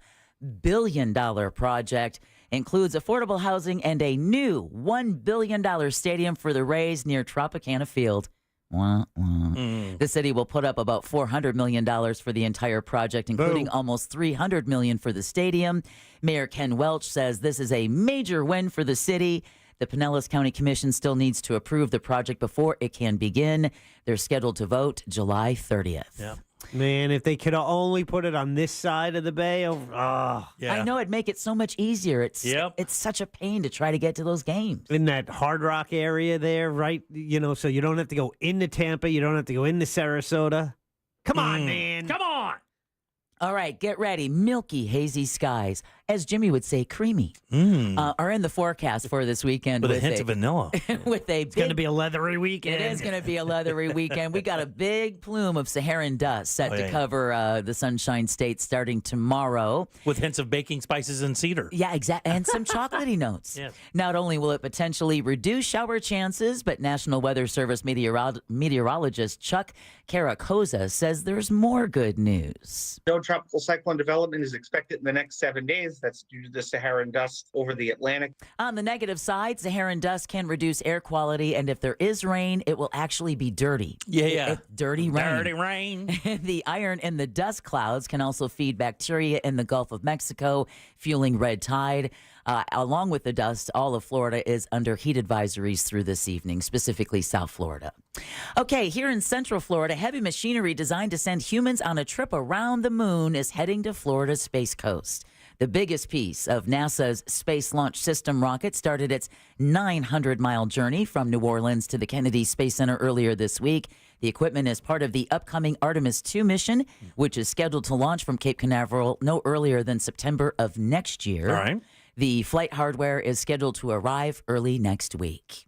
billion project includes affordable housing and a new $1 billion stadium for the Rays near Tropicana Field. The city will put up about $400 million for the entire project, including almost $300 million for the stadium. Mayor Ken Welch says this is a major win for the city. The Pinellas County Commission still needs to approve the project before it can begin. They're scheduled to vote July 30th. Yeah. Man, if they could only put it on this side of the bay. I know it'd make it so much easier. It's such a pain to try to get to those games. In that Hard Rock area there, right? So you don't have to go into Tampa. You don't have to go into Sarasota. Come on, man. Come on. All right, get ready. Milky, hazy skies, as Jimmy would say, creamy, are in the forecast for this weekend. With a hint of vanilla. It's going to be a leathery weekend. It is going to be a leathery weekend. We got a big plume of Saharan dust set to cover the Sunshine State starting tomorrow. With hints of baking spices and cedar. Yeah, exactly. And some chocolatey notes. Yes. Not only will it potentially reduce shower chances, but National Weather Service meteorologist Chuck Caracosa says there's more good news. No tropical cyclone development is expected in the next 7 days. That's due to the Saharan dust over the Atlantic. On the negative side, Saharan dust can reduce air quality, and if there is rain, it will actually be dirty. Yeah. Dirty rain. Dirty rain. The iron in the dust clouds can also feed bacteria in the Gulf of Mexico, fueling red tide. Along with the dust, all of Florida is under heat advisories through this evening, specifically South Florida. Okay, here in Central Florida, heavy machinery designed to send humans on a trip around the moon is heading to Florida's Space Coast. The biggest piece of NASA's Space Launch System rocket started its 900-mile journey from New Orleans to the Kennedy Space Center earlier this week. The equipment is part of the upcoming Artemis 2 mission, which is scheduled to launch from Cape Canaveral no earlier than September of next year. All right. The flight hardware is scheduled to arrive early next week.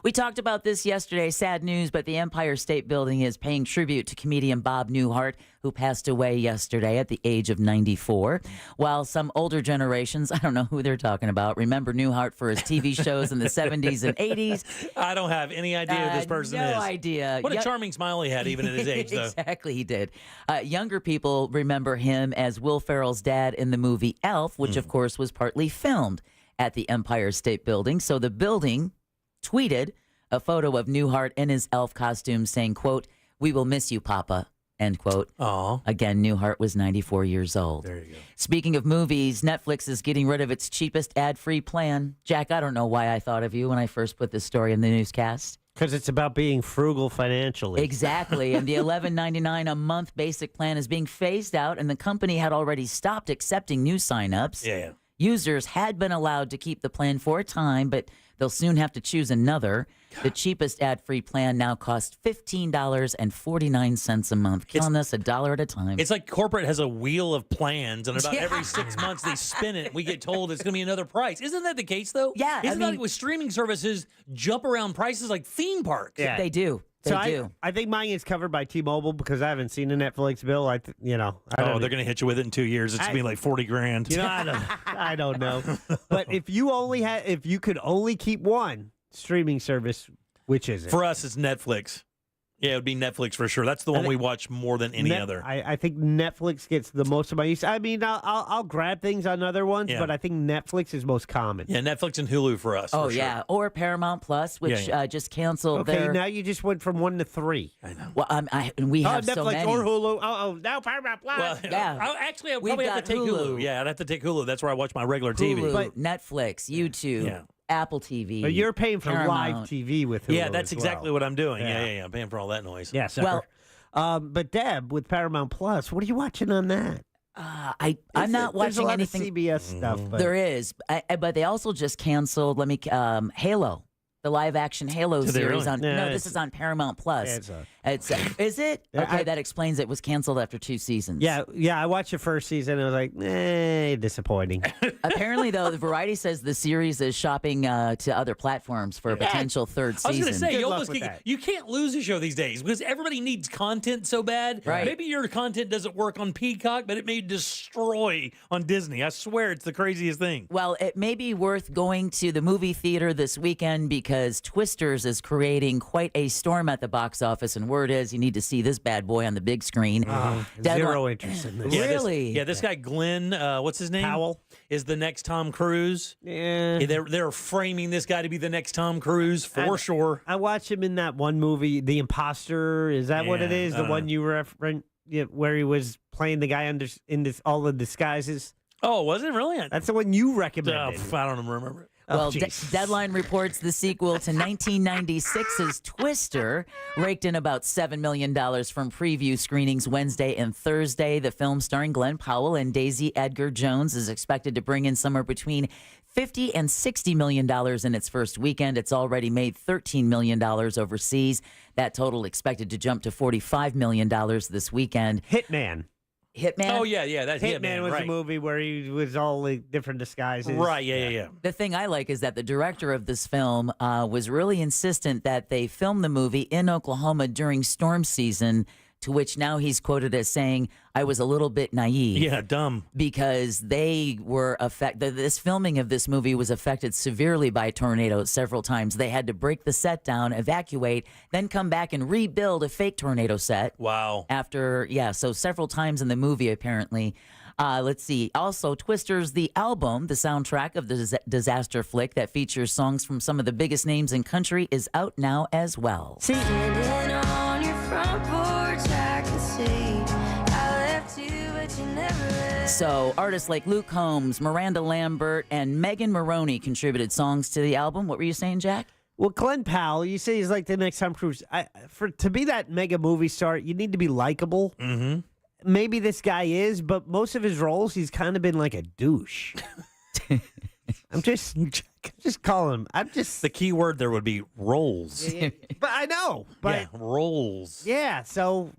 We talked about this yesterday, sad news, but the Empire State Building is paying tribute to comedian Bob Newhart, who passed away yesterday at the age of 94. While some older generations, I don't know who they're talking about, remember Newhart for his TV shows in the 70s and 80s. I don't have any idea who this person is. No idea. What a charming smile he had, even at his age, though. Exactly, he did. Younger people remember him as Will Ferrell's dad in the movie Elf, which, of course, was partly filmed at the Empire State Building. So the building tweeted a photo of Newhart in his elf costume saying, quote, "We will miss you, Papa," end quote. Aww. Again, Newhart was 94 years old. There you go. Speaking of movies, Netflix is getting rid of its cheapest ad-free plan. Jack, I don't know why I thought of you when I first put this story in the newscast. Because it's about being frugal financially. Exactly. And the $11.99 a month basic plan is being phased out, and the company had already stopped accepting new signups. Yeah. Users had been allowed to keep the plan for a time, but they'll soon have to choose another. The cheapest ad-free plan now costs $15.49 a month, killing us $1 at a time. It's like corporate has a wheel of plans, and about every 6 months they spin it, and we get told it's going to be another price. Isn't that the case, though? Yeah. Isn't that like with streaming services jump around prices like theme parks? Yeah. They do. They do. I think mine is covered by T-Mobile because I haven't seen a Netflix bill. They're going to hit you with it in 2 years. It's going to be like $40,000. You know, I don't know. But if you could only keep one streaming service, which is it? For us, it's Netflix. Yeah, it would be Netflix for sure. That's the one we watch more than any other. I think Netflix gets the most of my use. I mean, I'll grab things on other ones, but I think Netflix is most common. Yeah, Netflix and Hulu for us. Oh, for yeah. sure. Or Paramount Plus, which just canceled Okay, their... now you just went from 1 to 3. I know. Well, we have Netflix so many. or Hulu. Now Paramount Plus. Well, Yeah. Actually, I We've probably have got to take Hulu. Hulu. Yeah, I'd have to take Hulu. That's where I watch my regular TV. Hulu, Netflix, YouTube, Apple TV. But you're paying for live Paramount. TV with Hulu. Yeah, that's as exactly well. what I'm doing. Yeah. I'm paying for all that noise. Yeah, sucker. But Deb, with Paramount Plus, what are you watching on that? I'm not There's a watching lot anything. of CBS stuff. But There is, but they also just canceled. Halo, the live-action Halo Did they series really? on. Yeah, No, this is on Paramount Plus. Is it? Yeah, Okay, that explains it was canceled after 2 seasons. Yeah, I watched the first season and I was like, disappointing. Apparently, though, the Variety says the series is shopping to other platforms for a potential third I was season. going to say, Good luck you can't lose a show these days because everybody needs content so bad. Right. Maybe your content doesn't work on Peacock, but it may destroy on Disney. I swear it's the craziest thing. Well, it may be worth going to the movie theater this weekend because Twisters is creating quite a storm at the box office, and word is you need to see this bad boy on the big screen. Zero interest in this. Really? This guy Glenn, what's his name? Powell is the next Tom Cruise. Yeah, they're framing this guy to be the next Tom Cruise for sure. I watched him in that one movie, The Imposter. Is that what it is? The one you referenced, where he was playing the guy in all the disguises. Oh, was it really? That's the one you recommended. I don't remember it. Well, Deadline reports the sequel to 1996's Twister raked in about $7 million from preview screenings Wednesday and Thursday. The film starring Glenn Powell and Daisy Edgar Jones is expected to bring in somewhere between $50 and $60 million in its first weekend. It's already made $13 million overseas. That total expected to jump to $45 million this weekend. Hitman. Hitman? Oh, yeah. That's Hitman was right. a movie where he was all the different disguises. Right, yeah. The thing I like is that the director of this film was really insistent that they film the movie in Oklahoma during storm season, to which now he's quoted as saying, I was a little bit naive. Yeah, dumb. Because they were this filming of this movie was affected severely by tornadoes several times. They had to break the set down, evacuate, then come back and rebuild a fake tornado set. Wow. So several times in the movie, apparently. Let's see. Also, Twisters, the album, the soundtrack of the disaster flick that features songs from some of the biggest names in country, is out now as well. See, on your front porch, I can see I left you, but you never left. So, artists like Luke Combs, Miranda Lambert, and Megan Maroney contributed songs to the album. What were you saying, Jack? Well, Glenn Powell, you say he's like the next Tom Cruise. To be that mega movie star, you need to be likable. Mm-hmm. Maybe this guy is, but most of his roles, he's kind of been like a douche. I'm just calling him. The key word there would be roles. But I know. But yeah, roles. Yeah, so,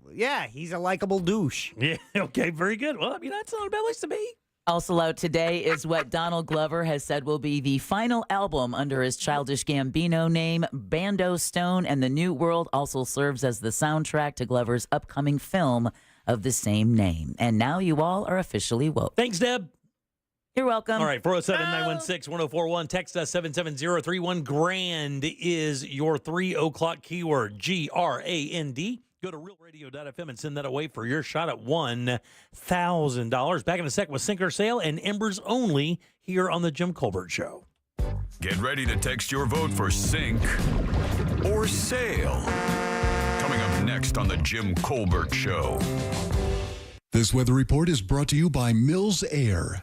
he's a likable douche. Yeah, okay, very good. Well, I mean, that's not a bad place to be. Also out today is what Donald Glover has said will be the final album under his Childish Gambino name, Bando Stone, and The New World also serves as the soundtrack to Glover's upcoming film of the same name. And now you all are officially woke. Thanks, Deb. You're welcome. All right, 407-916-1041. Text us 77031. Grand is your 3 o'clock keyword, GRAND. Go to realradio.fm and send that away for your shot at $1,000. Back in a sec with Sink or Sail and Embers only here on the Jim Colbert Show. Get ready to text your vote for Sink or Sail. Coming up next on the Jim Colbert Show. This weather report is brought to you by Mills Air.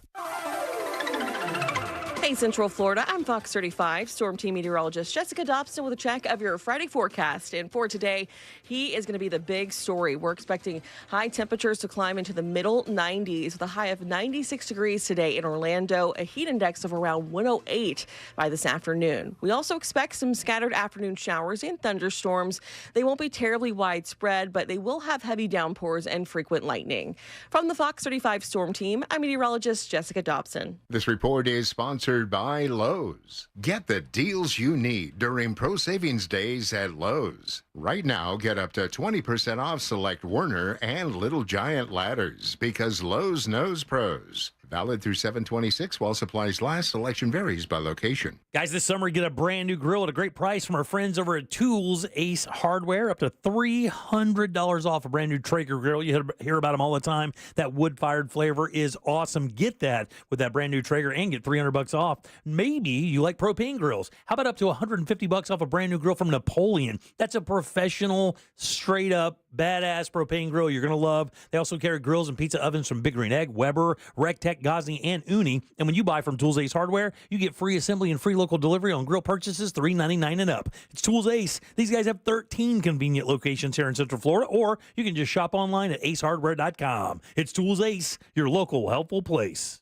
Hey, Central Florida, I'm Fox 35 Storm Team meteorologist Jessica Dobson with a check of your Friday forecast. And for today, he is going to be the big story. We're expecting high temperatures to climb into the middle 90s with a high of 96 degrees today in Orlando, a heat index of around 108 by this afternoon. We also expect some scattered afternoon showers and thunderstorms. They won't be terribly widespread, but they will have heavy downpours and frequent lightning. From the Fox 35 Storm Team, I'm meteorologist Jessica Dobson. This report is sponsored by Lowe's. Get the deals you need during Pro Savings Days at Lowe's. Right now, get up to 20% off select Werner and Little Giant ladders because Lowe's knows pros. Valid through 7/26 while supplies last. Selection varies by location. Guys, this summer, get a brand new grill at a great price from our friends over at Tools Ace Hardware. Up to $300 off a brand new Traeger grill. You hear about them all the time. That wood-fired flavor is awesome. Get that with that brand new Traeger and get $300 off. Maybe you like propane grills. How about up to $150 off a brand new grill from Napoleon? That's a professional, straight-up, badass propane grill you're going to love. They also carry grills and pizza ovens from Big Green Egg, Weber, Rectech, Gosney, and Uni. And when you buy from Tools Ace Hardware, you get free assembly and free local delivery on grill purchases $3.99 and up. It's Tools Ace. These guys have 13 convenient locations here in Central Florida, or you can just shop online at acehardware.com. It's Tools Ace, your local helpful place.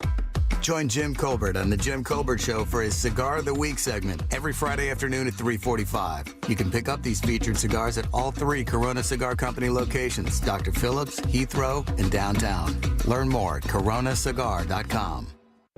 Join Jim Colbert on The Jim Colbert Show for his Cigar of the Week segment every Friday afternoon at 3:45. You can pick up these featured cigars at all 3 Corona Cigar Company locations, Dr. Phillips, Heathrow, and downtown. Learn more at coronacigar.com.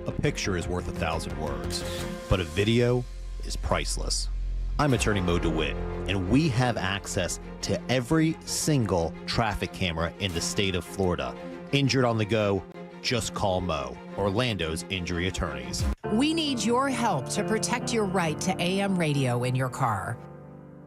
A picture is worth 1,000 words, but a video is priceless. I'm Attorney Mo DeWitt, and we have access to every single traffic camera in the state of Florida. Injured on the go, just call Mo, Orlando's injury attorneys. We need your help to protect your right to AM radio in your car.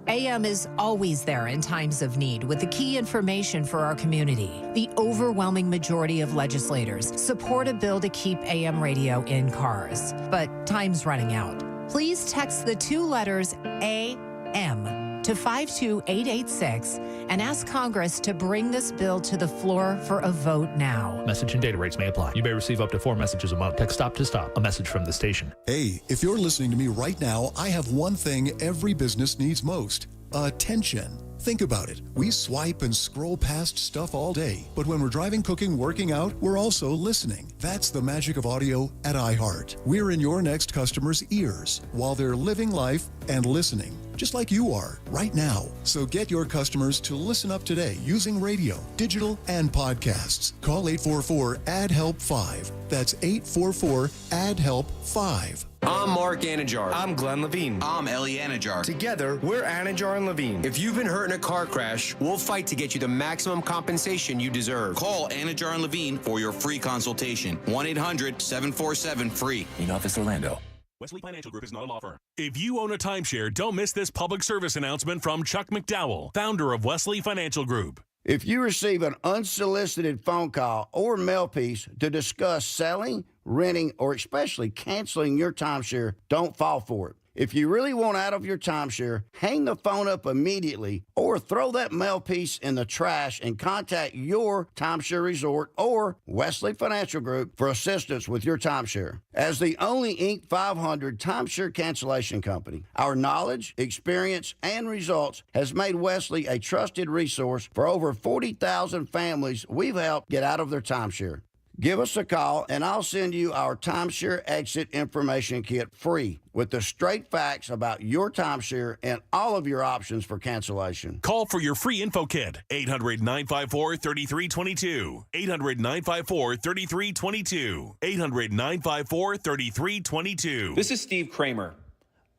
AM is always there in times of need with the key information for our community. The overwhelming majority of legislators support a bill to keep AM radio in cars, but time's running out. Please text the 2 letters AM to 52886 and ask Congress to bring this bill to the floor for a vote now. Message and data rates may apply. You may receive up to 4 messages a month. Text stop to stop. A message from the station. Hey, if you're listening to me right now, I have one thing every business needs most: attention. Think about it. We swipe and scroll past stuff all day, but when we're driving, cooking, working out, we're also listening. That's the magic of audio at iHeart. We're in your next customer's ears while they're living life and listening, just like you are right now. So get your customers to listen up today using radio, digital, and podcasts. Call 844-ADD-HELP-5. That's 844-ADD-HELP-5. I'm Mark Anajar. I'm Glenn Levine. I'm Ellie Anajar. Together, we're Anajar and Levine. If you've been hurt in a car crash, we'll fight to get you the maximum compensation you deserve. Call Anajar and Levine for your free consultation. 1-800-747-FREE. In Office Orlando. Wesley Financial Group is not a law firm. If you own a timeshare, don't miss this public service announcement from Chuck McDowell, founder of Wesley Financial Group. If you receive an unsolicited phone call or mail piece to discuss selling, renting, or especially canceling your timeshare, don't fall for it. If you really want out of your timeshare, hang the phone up immediately or throw that mail piece in the trash and contact your timeshare resort or Wesley Financial Group for assistance with your timeshare. As the only Inc. 500 timeshare cancellation company, our knowledge, experience, and results has made Wesley a trusted resource for over 40,000 families we've helped get out of their timeshare. Give us a call, and I'll send you our timeshare exit information kit free with the straight facts about your timeshare and all of your options for cancellation. Call for your free info kit. 800-954-3322. 800-954-3322. 800-954-3322. This is Steve Kramer.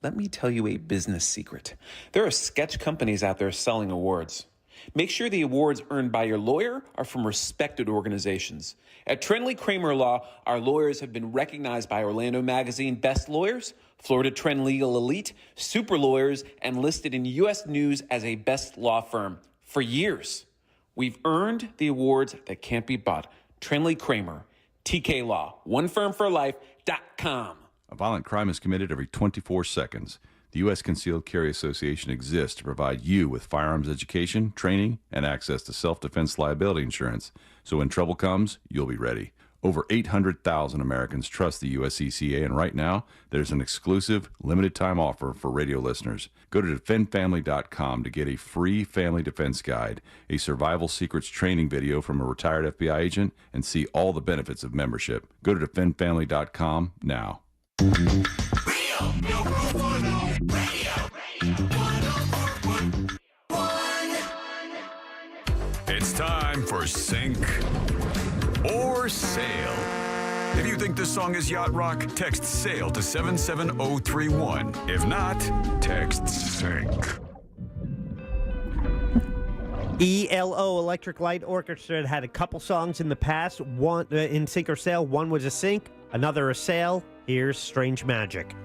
Let me tell you a business secret. There are sketch companies out there selling awards. Make sure the awards earned by your lawyer are from respected organizations. At Trenley Kramer Law, our lawyers have been recognized by Orlando Magazine Best Lawyers, Florida Trend Legal Elite, Super Lawyers, and listed in U.S. News as a best law firm for years. We've earned the awards that can't be bought. Trenley Kramer, TK Law, onefirmforlife.com. A violent crime is committed every 24 seconds. The U.S. Concealed Carry Association exists to provide you with firearms education, training, and access to self-defense liability insurance. So when trouble comes, you'll be ready. Over 800,000 Americans trust the USCCA, and right now, there's an exclusive, limited-time offer for radio listeners. Go to defendfamily.com to get a free family defense guide, a survival secrets training video from a retired FBI agent, and see all the benefits of membership. Go to defendfamily.com now. It's time for Sink or Sail. If you think this song is yacht rock, text SAIL to 77031. If not, text SINK. ELO, Electric Light Orchestra, had a couple songs in the past. One in Sink or Sail. One was a sink, another a sail. Here's Strange Magic.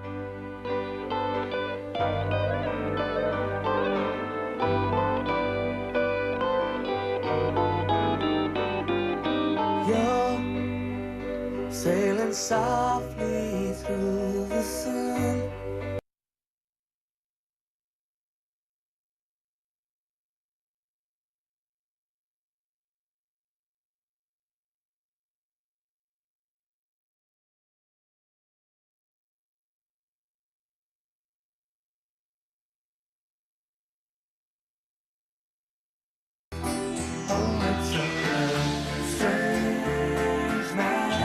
You're sailing softly through the sun.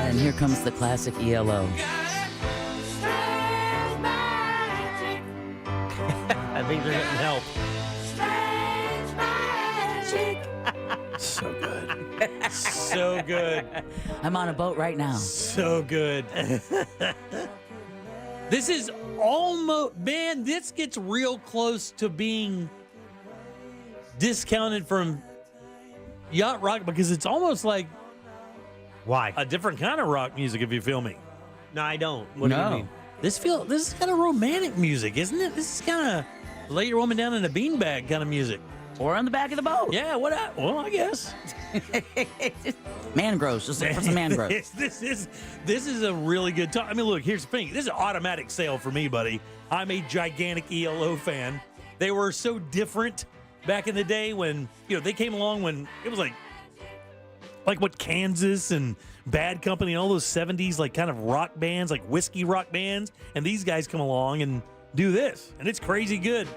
And here comes the classic ELO. I think they're getting help. So good. So good. I'm on a boat right now. So good. This is almost, man, this gets real close to being discounted from yacht rock because it's almost like Why? a different kind of rock music, if you feel me. No, I don't. What do you mean? This is kind of romantic music, isn't it? This is kind of lay your woman down in a beanbag kind of music. Or on the back of the boat. Yeah, well, I guess. Mangroves, just look for some mangroves. This is a really good time. I mean, look, here's the thing. This is an automatic sale for me, buddy. I'm a gigantic ELO fan. They were so different back in the day when, they came along when it was like what Kansas and Bad Company and all those 70s like kind of rock bands, like whiskey rock bands, and these guys come along and do this, and it's crazy good.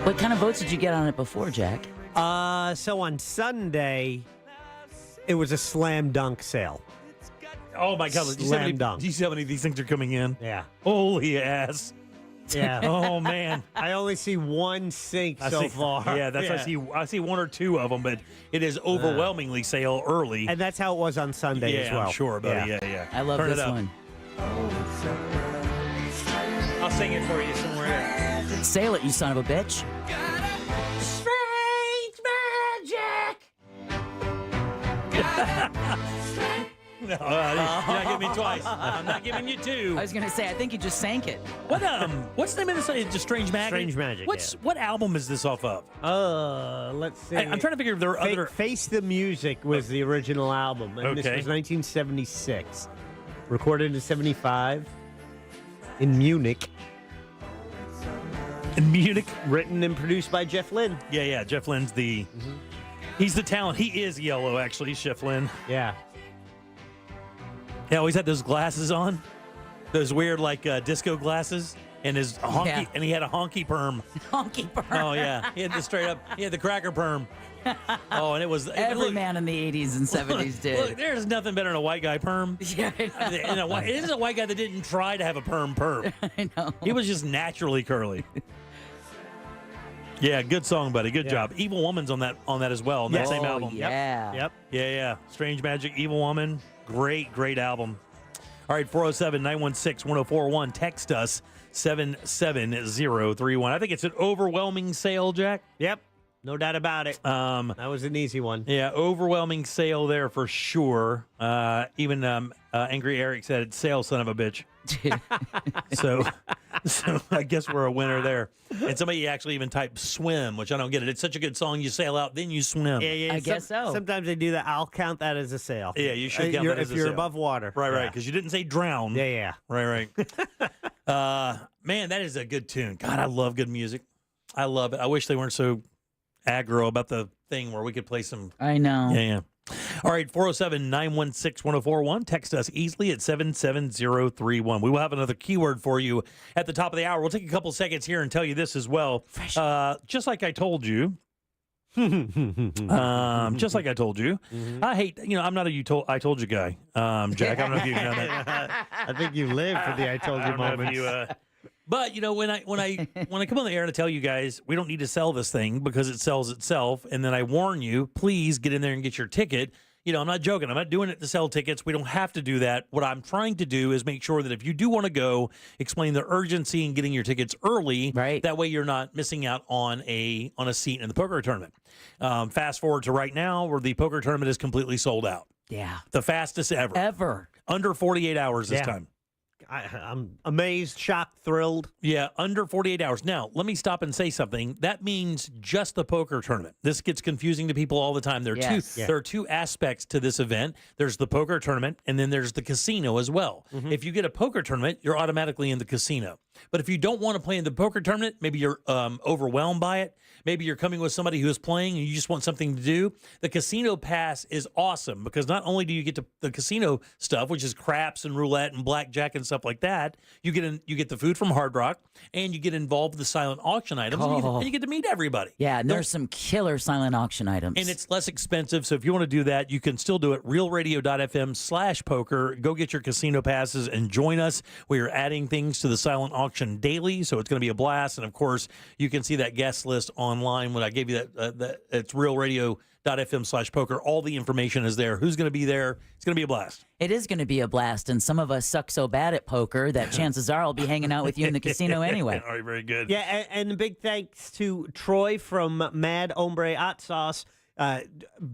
What kind of boats did you get on it before, Jack? So on Sunday, it was a slam dunk sale. Oh my God! Do you see how many of these things are coming in? Yeah. Holy ass! Yeah. Oh man! I only see one sink so far. Yeah, that's I see one or two of them, but it is overwhelmingly sale early. And that's how it was on Sunday as well. I'm sure, buddy. Yeah. I love Turn this it up. one. I'll sing it for you somewhere. Sail it, you son of a bitch. Strange magic. No, you're not giving me twice. I'm not giving you two. I was gonna say, I think you just sank it. What's the name of this? It's just Strange Magic. Strange Magic. What album is this off of? Let's see. I'm trying to figure if there are other. Face the Music was the original album, and this Okay. was 1976. Recorded in 75 in Munich. In Munich. Written and produced by Jeff Lynne. Yeah. Jeff Lynne's he's the talent. He is yellow, actually, Jeff Lynne. Yeah. He always had those glasses on, those weird disco glasses, and his honky, and he had a honky perm. Honky perm. Oh yeah, he had the cracker perm. Oh, and it was every man in the 80s and 70s did. Look, there's nothing better than a white guy perm. Yeah, I know. It is a white guy that didn't try to have a perm. I know. He was just naturally curly. Yeah, good song, buddy. Good job. Evil Woman's on that as well, on that same album. Yeah. Yep. Yeah. Strange Magic, Evil Woman. Great album. All right, 407-916-1041. Text us 77031. I think it's an overwhelming sale, Jack. Yep. No doubt about it. That was an easy one. Yeah, overwhelming sale there for sure. Even Angry Eric said it's sale, son of a bitch. So I guess we're a winner there. And somebody actually even typed swim, which I don't get it. It's such a good song. You sail out, then you swim. Yeah. I guess so. Sometimes they do that. I'll count that as a sale. Yeah, you should count that as a if you're sale. above water. Right, because you didn't say drown. Yeah. Right. Man, that is a good tune. God, I love good music. I love it. I wish they weren't so aggro about the thing where we could play some. I know. Yeah. All right, 407-916-1041. Text us easily at 77031. We will have another keyword for you at the top of the hour. We'll take a couple seconds here and tell you this as well. Just like I told you. Just like I told you. I hate, I'm not a I told you guy. Jack, I don't know if you've done that. I think you live for the I told you moments. But when I come on the air to tell you guys we don't need to sell this thing because it sells itself, and then I warn you, please get in there and get your ticket. I'm not joking. I'm not doing it to sell tickets. We don't have to do that. What I'm trying to do is make sure that if you do want to go, explain the urgency in getting your tickets early. Right. That way you're not missing out on a seat in the poker tournament. Fast forward to right now where the poker tournament is completely sold out. Yeah. The fastest ever. Under 48 hours this time. I'm amazed, shocked, thrilled. Yeah, under 48 hours. Now, let me stop and say something. That means just the poker tournament. This gets confusing to people all the time. There are two aspects to this event. There's the poker tournament, and then there's the casino as well. If you get a poker tournament, you're automatically in the casino. But if you don't want to play in the poker tournament, maybe you're overwhelmed by it. Maybe you're coming with somebody who is playing and you just want something to do. The casino pass is awesome because not only do you get to the casino stuff, which is craps and roulette and blackjack and stuff like that, you get the food from Hard Rock and you get involved with the silent auction items and you get to meet everybody. Yeah, and there's some killer silent auction items. And it's less expensive. So if you want to do that, you can still do it. realradio.fm/poker. Go get your casino passes and join us. We are adding things to the silent auction daily, so it's going to be a blast. And of course, you can see that guest list online when I gave you that it's realradio.fm/poker. All the information is there. Who's going to be there? It's going to be a blast. It is going to be a blast, and some of us suck so bad at poker that chances are I'll be hanging out with you in the casino anyway. All right, very good. Yeah, and a big thanks to Troy from Mad Hombre Hot Sauce.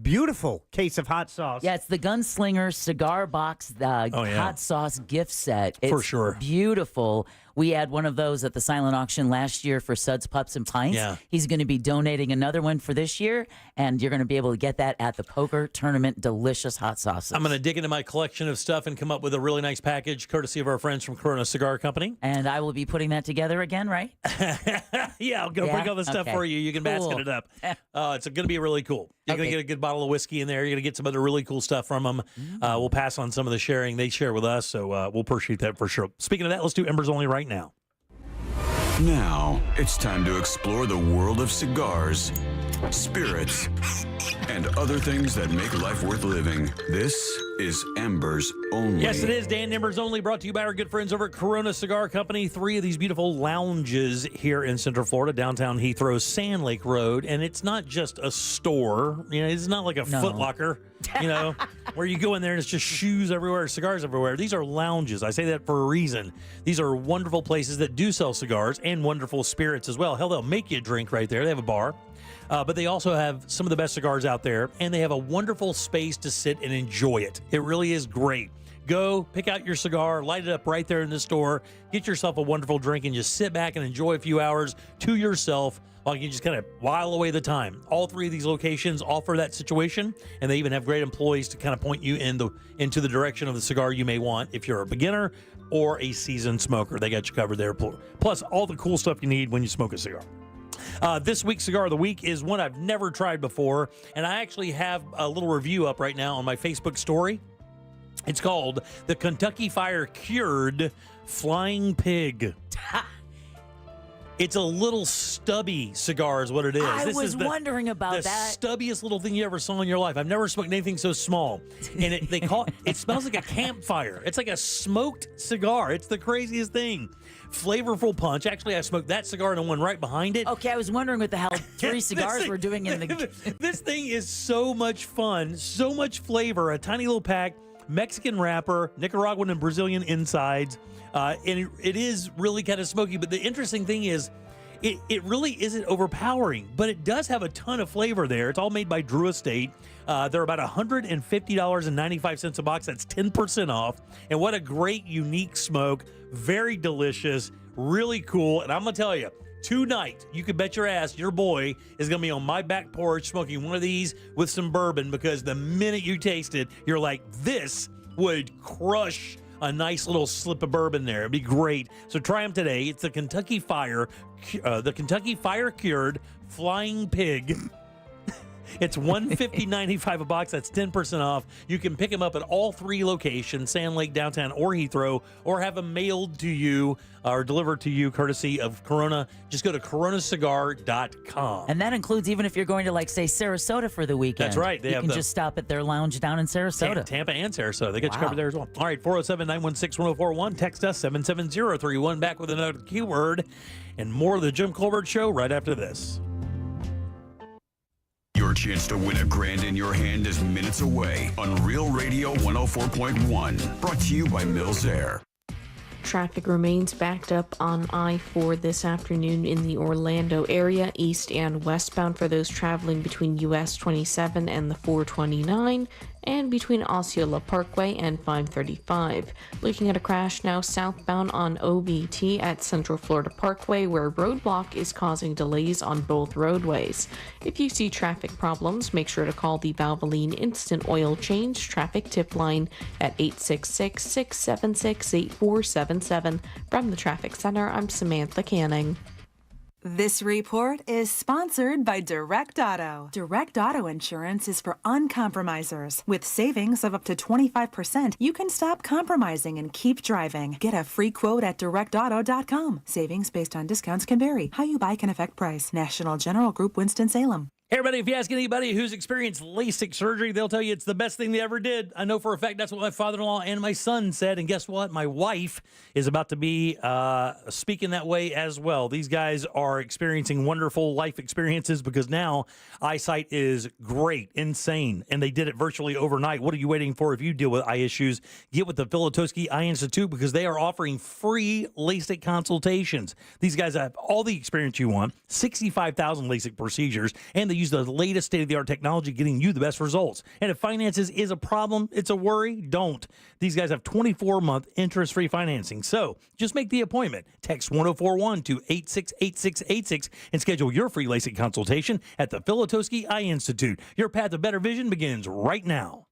Beautiful case of hot sauce. Yeah, it's the Gunslinger cigar box hot sauce gift set. It's For sure. Beautiful. We had one of those at the silent auction last year for Suds, Pups, and Pints. Yeah. He's going to be donating another one for this year, and you're going to be able to get that at the poker tournament. Delicious hot sauces. I'm going to dig into my collection of stuff and come up with a really nice package, courtesy of our friends from Corona Cigar Company. And I will be putting that together again, right? Yeah, I'll go bring all the stuff for you. You can basket it up. It's going to be really cool. You're going to get a good bottle of whiskey in there. You're going to get some other really cool stuff from them. We'll pass on some of the sharing they share with us, so we'll appreciate that for sure. Speaking of that, let's do Embers Only right now. Now, it's time to explore the world of cigars, spirits, and other things that make life worth living. This is Embers Only. Yes, it is. Dan Embers Only, brought to you by our good friends over at Corona Cigar Company. 3 of these beautiful lounges here in Central Florida, downtown Heathrow, Sand Lake Road. And it's not just a store. It's not like a Foot Locker, where you go in there and it's just shoes everywhere, cigars everywhere. These are lounges. I say that for a reason. These are wonderful places that do sell cigars and wonderful spirits as well. Hell, they'll make you a drink right there. They have a bar. But they also have some of the best cigars out there, and they have a wonderful space to sit and enjoy it. It really is great. Go, pick out your cigar, light it up right there in the store, get yourself a wonderful drink, and just sit back and enjoy a few hours to yourself while you can just kind of while away the time. All 3 of these locations offer that situation, and they even have great employees to kind of point you into the direction of the cigar you may want if you're a beginner or a seasoned smoker. They got you covered there. Plus, all the cool stuff you need when you smoke a cigar. This week's Cigar of the Week is one I've never tried before, and I actually have a little review up right now on my Facebook story. It's called the Kentucky Fire Cured Flying Pig. It's a little stubby cigar is what it is. I was wondering about that. The stubbiest little thing you ever saw in your life. I've never smoked anything so small. And it smells like a campfire. It's like a smoked cigar. It's the craziest thing. Flavorful punch. Actually, I smoked that cigar and the one right behind it. Okay, I was wondering what the hell 3 cigars were doing in the... This thing is so much fun, so much flavor, a tiny little pack, Mexican wrapper, Nicaraguan and Brazilian insides, and it is really kind of smoky. But the interesting thing is, it really isn't overpowering, but it does have a ton of flavor there. It's all made by Drew Estate. They're about $150.95 a box. That's 10% off. And what a great, unique smoke. Very delicious, really cool. And I'm going to tell you, tonight, you can bet your ass your boy is going to be on my back porch smoking one of these with some bourbon, because the minute you taste it, you're like, this would crush a nice little slip of bourbon there. It'd be great. So try them today. It's the Kentucky Fire Cured Flying Pig. It's $150.95 a box. That's 10% off. You can pick them up at all 3 locations, Sand Lake, downtown, or Heathrow, or have them mailed to you or delivered to you courtesy of Corona. Just go to coronacigar.com. And that includes even if you're going to, like, say, Sarasota for the weekend. That's right. You can just stop at their lounge down in Sarasota. Tampa and Sarasota. They got you covered there as well. All right, 407-916-1041. Text us 77031. Back with another keyword and more of the Jim Colbert Show right after this. Your chance to win a grand in your hand is minutes away on Real Radio 104.1. Brought to you by Mills Air. Traffic remains backed up on I-4 this afternoon in the Orlando area, east and westbound for those traveling between US 27 and the 429, and between Osceola Parkway and 535. Looking at a crash now southbound on OBT at Central Florida Parkway, where roadblock is causing delays on both roadways. If you see traffic problems, make sure to call the Valvoline Instant Oil Change traffic tip line at 866-676-8477. From the Traffic Center, I'm Samantha Canning. This report is sponsored by Direct Auto. Direct Auto Insurance is for uncompromisers. With savings of up to 25%, you can stop compromising and keep driving. Get a free quote at directauto.com. Savings based on discounts can vary. How you buy can affect price. National General Group, Winston-Salem. Hey, everybody, if you ask anybody who's experienced LASIK surgery, they'll tell you it's the best thing they ever did. I know for a fact that's what my father-in-law and my son said. And guess what? My wife is about to be speaking that way as well. These guys are experiencing wonderful life experiences because now eyesight is great, insane. And they did it virtually overnight. What are you waiting for if you deal with eye issues? Get with the Filatowski Eye Institute because they are offering free LASIK consultations. These guys have all the experience you want, 65,000 LASIK procedures, and they use the latest state-of-the-art technology getting you the best results. And if finances is a problem, it's a worry, don't. These guys have 24-month interest-free financing. So just make the appointment. Text 1041 to 868686 and schedule your free LASIK consultation at the Filatowski Eye Institute. Your path to better vision begins right now.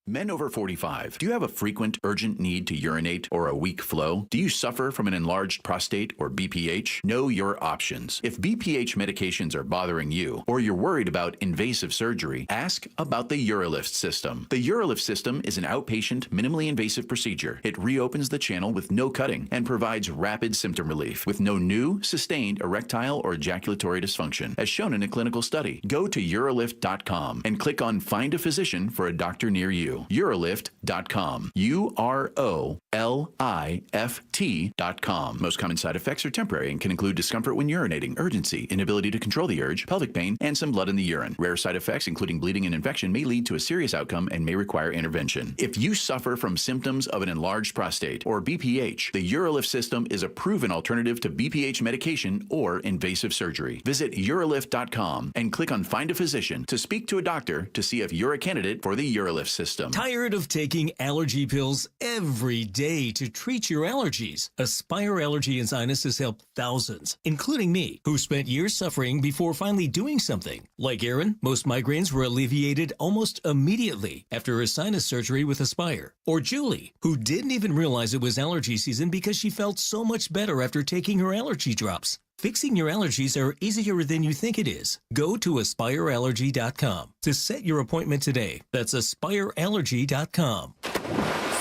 Men over 45, do you have a frequent, urgent need to urinate or a weak flow? Do you suffer from an enlarged prostate or BPH? Know your options. If BPH medications are bothering you or you're worried about invasive surgery, ask about the UroLift system. The UroLift system is an outpatient, minimally invasive procedure. It reopens the channel with no cutting and provides rapid symptom relief with no new, sustained erectile or ejaculatory dysfunction, as shown in a clinical study. Go to urolift.com and click on Find a Physician for a doctor near you. Urolift.com. UROLIFT.com. Most common side effects are temporary and can include discomfort when urinating, urgency, inability to control the urge, pelvic pain, and some blood in the urine. Rare side effects, including bleeding and infection, may lead to a serious outcome and may require intervention. If you suffer from symptoms of an enlarged prostate or BPH, the UroLift system is a proven alternative to BPH medication or invasive surgery. Visit urolift.com and click on Find a Physician to speak to a doctor to see if you're a candidate for the UroLift system. Tired of taking allergy pills every day to treat your allergies? Aspire Allergy and Sinus has helped thousands, including me, who spent years suffering before finally doing something. Like Aaron, most migraines were alleviated almost immediately after a sinus surgery with Aspire. Or Julie, who didn't even realize it was allergy season because she felt so much better after taking her allergy drops. Fixing your allergies are easier than you think it is. Go to AspireAllergy.com to set your appointment today. That's AspireAllergy.com.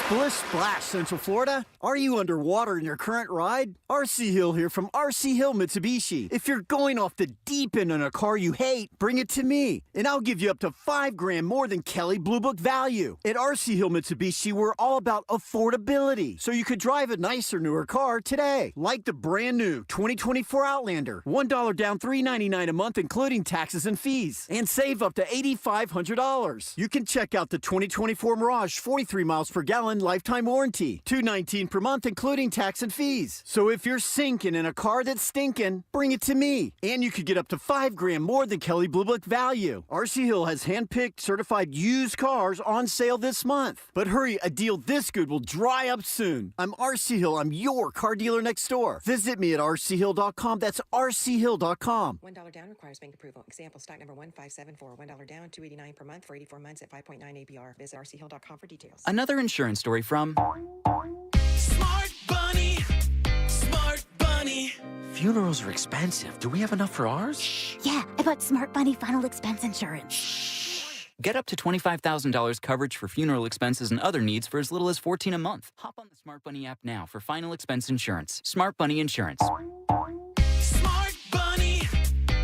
Splish Splash, Central Florida. Are you underwater in your current ride? RC Hill here from RC Hill Mitsubishi. If you're going off the deep end in a car you hate, bring it to me, and I'll give you up to $5,000 more than Kelly Blue Book value. At RC Hill Mitsubishi, we're all about affordability, so you could drive a nicer, newer car today, like the brand new 2024 Outlander. $1 down, $399 a month, including taxes and fees, and save up to $8,500. You can check out the 2024 Mirage, 43 miles per gallon, lifetime warranty, $219 per month, including tax and fees. So if you're sinking in a car that's stinking, bring it to me. And you could get up to $5,000 more than Kelly Blue Book value. RC Hill has hand-picked certified used cars on sale this month. But hurry, a deal this good will dry up soon. I'm RC Hill. I'm your car dealer next door. Visit me at rchill.com. That's rchill.com. $1 down requires bank approval. Example, stock number 1574. $1 down, $289 per month for 84 months at 5.9 APR. Visit rchill.com for details. Another insurance story from Smart Bunny. Smart Smart Bunny. Funerals are expensive. Do we have enough for ours? Yeah, I bought Smart Bunny final expense insurance. Get up to $25,000 coverage for funeral expenses and other needs for as little as $14 a month. Hop on the Smart Bunny app now for final expense insurance. Smart Bunny Insurance. Smart Bunny.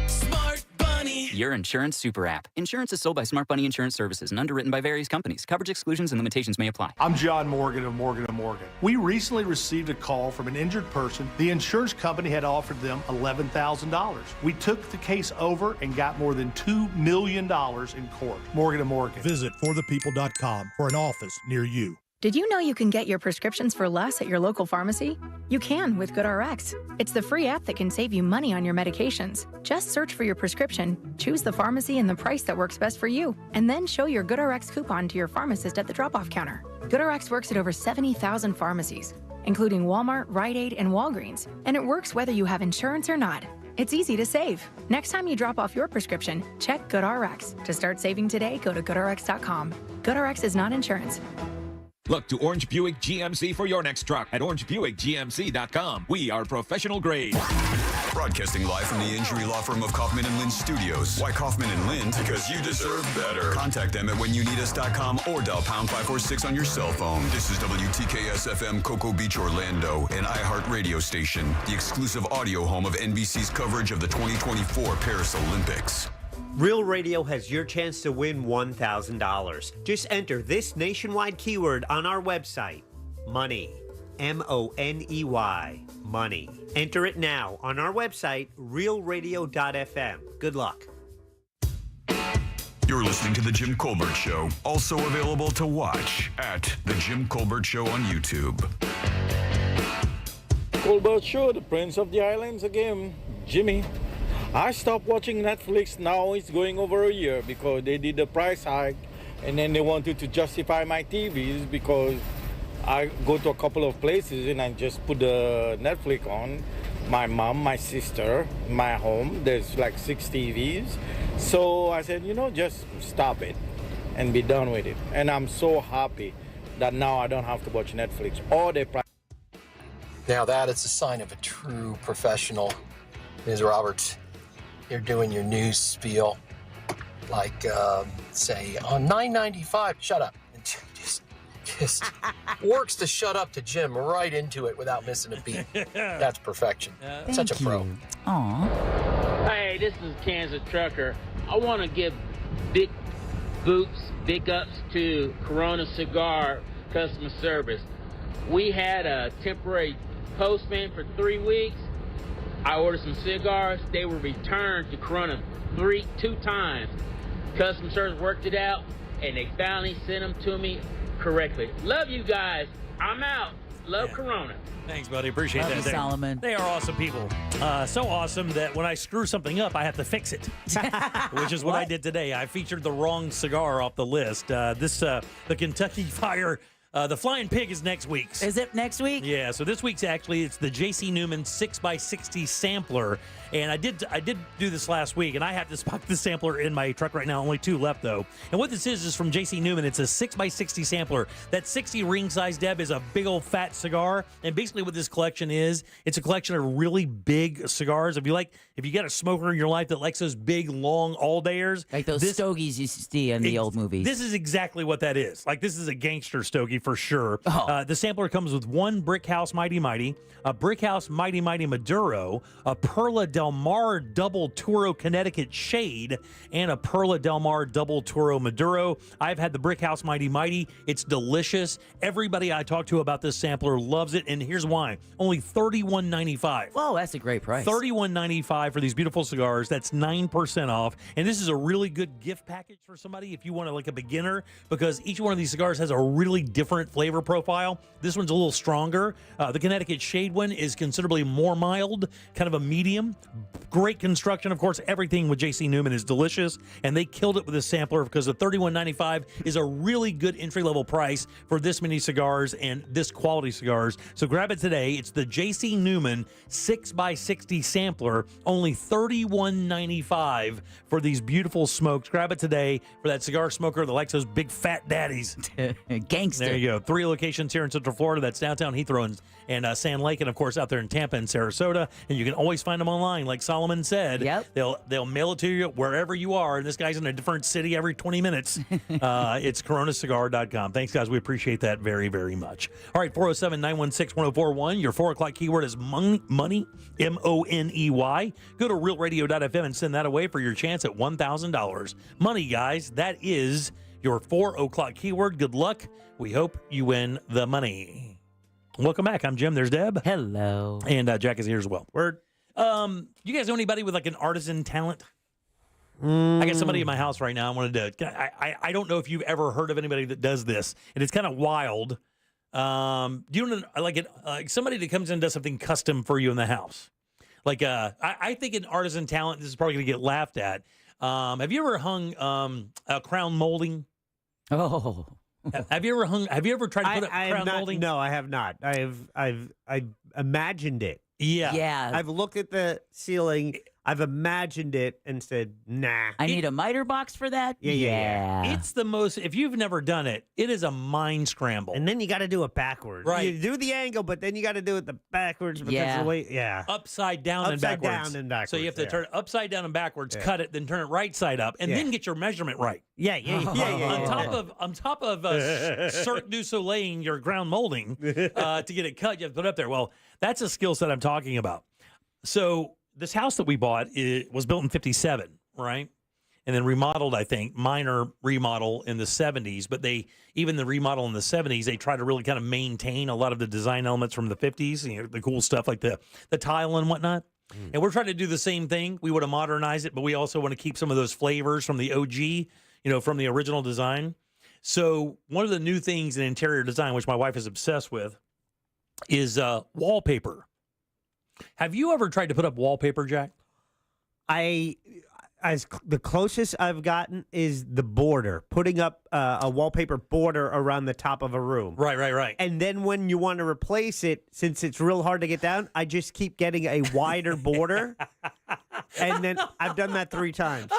Smart Bunny. Your insurance super app. Insurance is sold by Smart Bunny Insurance Services and underwritten by various companies. Coverage exclusions and limitations may apply. I'm John Morgan of Morgan & Morgan. We recently received a call from an injured person. The insurance company had offered them $11,000. We took the case over and got more than $2 million in court. Morgan & Morgan. Visit forthepeople.com for an office near you. Did you know you can get your prescriptions for less at your local pharmacy? You can with GoodRx. It's the free app that can save you money on your medications. Just search for your prescription, choose the pharmacy and the price that works best for you, and then show your GoodRx coupon to your pharmacist at the drop-off counter. GoodRx works at over 70,000 pharmacies, including Walmart, Rite Aid, and Walgreens, and it works whether you have insurance or not. It's easy to save. Next time you drop off your prescription, check GoodRx. To start saving today, go to GoodRx.com. GoodRx is not insurance. Look to Orange Buick GMC for your next truck at orangebuickgmc.com. We are professional grade. Broadcasting live from the injury law firm of Kaufman & Lind Studios. Why Kaufman & Lind? Because you deserve better. Contact them at whenyouneedus.com or dial pound 546 on your cell phone. This is WTKS FM Cocoa Beach, Orlando, an iHeart radio station, the exclusive audio home of NBC's coverage of the 2024 Paris Olympics. Real Radio has your chance to win $1,000. Just enter this nationwide keyword on our website, money, M-O-N-E-Y, money. Enter it now on our website, realradio.fm. Good luck. You're listening to The Jim Colbert Show, also available to watch at The Jim Colbert Show on YouTube. Colbert Show, the Prince of the Islands again, Jimmy. I stopped watching Netflix, now it's going over a year because they did the price hike and then they wanted to justify my TVs because I go to a couple of places and I just put the Netflix on. My mom, my sister, my home, there's like 6 TVs. So I said, just stop it and be done with it. And I'm so happy that now I don't have to watch Netflix or they price. Now that is a sign of a true professional, Ms. Roberts. You're doing your news spiel, like, say, on 995, shut up. Just works to shut up to Jim right into it without missing a beat. That's perfection. Such a pro. Aw. Hey, this is Kansas Trucker. I want to give big boots, big ups to Corona Cigar customer service. We had a temporary postman for 3 weeks. I ordered some cigars. They were returned to Corona 2 times. Customer service worked it out, and they finally sent them to me correctly. Love you guys. I'm out. Love Corona. Thanks, buddy. Appreciate Love that. you, Solomon. They are awesome people. So awesome that when I screw something up, I have to fix it, which is what I did today. I featured the wrong cigar off the list. The Kentucky Fire. The Flying Pig is next week's. Is it next week? Yeah, so this week's it's the J.C. Newman 6x60 sampler. And I did do this last week, and I have this sampler in my truck right now. Only 2 left, though. And what this is from J.C. Newman. It's a 6x60 sampler. That 60 ring size, Deb, is a big old fat cigar. And basically what this collection is, it's a collection of really big cigars. If you got a smoker in your life that likes those big, long all-dayers. Like those stogies you see in the old movies. This is exactly what that is. Like, this is a gangster stogie for sure. Oh. The sampler comes with 1 Brick House Mighty Mighty, a Brick House Mighty Mighty Maduro, a Perla Del Mar Double Toro Connecticut Shade, and a Perla Del Mar Double Toro Maduro. I've had the Brick House Mighty Mighty. It's delicious. Everybody I talk to about this sampler loves it, and here's why. Only $31.95. Whoa, that's a great price. $31.95 for these beautiful cigars. That's 9% off, and this is a really good gift package for somebody if you want to, like, a beginner, because each one of these cigars has a really different flavor profile. This one's a little stronger. The Connecticut Shade one is considerably more mild, kind of a medium. Great construction. Of course, everything with J.C. Newman is delicious, and they killed it with this sampler because the $31.95 is a really good entry-level price for this many cigars and this quality cigars. So grab it today. It's the J.C. Newman 6x60 sampler, only $31.95 for these beautiful smokes. Grab it today for that cigar smoker that likes those big fat daddies. Gangster. There you go. 3 locations here in Central Florida. That's downtown Heathrow and Sand Lake, and of course out there in Tampa and Sarasota. And you can always find them online, like Solomon said. Yep. They'll mail it to you wherever you are. And this guy's in a different city every 20 minutes. It's coronacigar.com. Thanks, guys. We appreciate that very, very much. All right, 407-916-1041. Your 4 o'clock keyword is money, M-O-N-E-Y. Go to realradio.fm and send that away for your chance at $1,000. Money, guys. That is your 4 o'clock keyword. Good luck. We hope you win the money. Welcome back. I'm Jim. There's Deb. Hello. And Jack is here as well. Word. You guys know anybody with like an artisan talent? I got somebody in my house right now. I wanted to. I don't know if you've ever heard of anybody that does this, and it's kind of wild. Do you know like somebody that comes in and does something custom for you in the house? Like I think an artisan talent. This is probably going to get laughed at. Have you ever hung a crown molding? Oh. Have you ever tried to put up crown molding? No, I have not. I've imagined it. Yeah. I've looked at the ceiling. I've imagined it and said, nah. I need a miter box for that? Yeah. It's the most, if you've never done it, it is a mind scramble. And then you got to do it backwards. Right. You do the angle, but then you got to do it the backwards because the way, upside down and backwards. Upside down and backwards. So you have to turn it upside down and backwards, cut it, then turn it right side up, and then get your measurement right. Yeah. On top of Cirque du Soleil your ground molding to get it cut, you have to put it up there. Well, that's a skill set I'm talking about. So this house that we bought was built in 57, right? And then remodeled, I think, minor remodel in the 70s. But even the remodel in the 70s, they try to really kind of maintain a lot of the design elements from the 50s, the cool stuff like the tile and whatnot. And we're trying to do the same thing. We want to modernize it, but we also want to keep some of those flavors from the OG, from the original design. So one of the new things in interior design, which my wife is obsessed with, is wallpaper. Have you ever tried to put up wallpaper, Jack? The closest I've gotten is the border, putting up a wallpaper border around the top of a room. Right. And then when you want to replace it, since it's real hard to get down, I just keep getting a wider border. And then I've done that 3 times.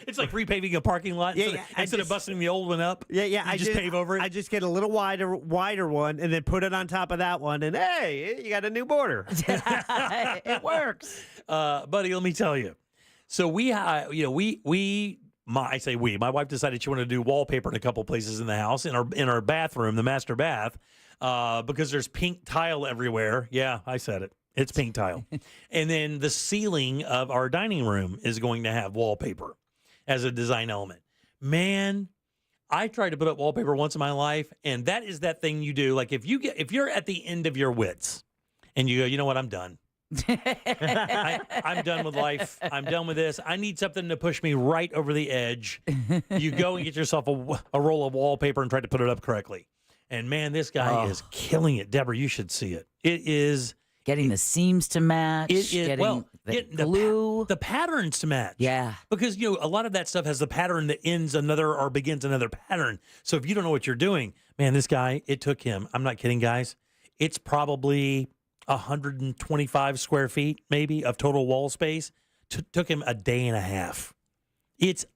It's like repaving a parking lot instead of busting the old one up. Yeah. I just pave over it. I just get a little wider one and then put it on top of that one, and hey, you got a new border. It works, buddy. Let me tell you. So my wife decided she wanted to do wallpaper in a couple places in the house, in our bathroom, the master bath, because there's pink tile everywhere. Yeah, I said it. It's pink tile. And then the ceiling of our dining room is going to have wallpaper as a design element. Man, I tried to put up wallpaper once in my life, and that is that thing you do. Like if you're at the end of your wits and you go, you know what, I'm done. I'm done with life. I'm done with this. I need something to push me right over the edge. You go and get yourself a roll of wallpaper and try to put it up correctly. And man, this guy is killing it. Deborah, you should see it. It is getting the seams to match. Getting glue, the patterns to match. Yeah, because a lot of that stuff has the pattern that ends another or begins another pattern. So if you don't know what you're doing, man, this guy, it took him. I'm not kidding, guys. It's probably 125 square feet, maybe, of total wall space. Took him a day and a half. It's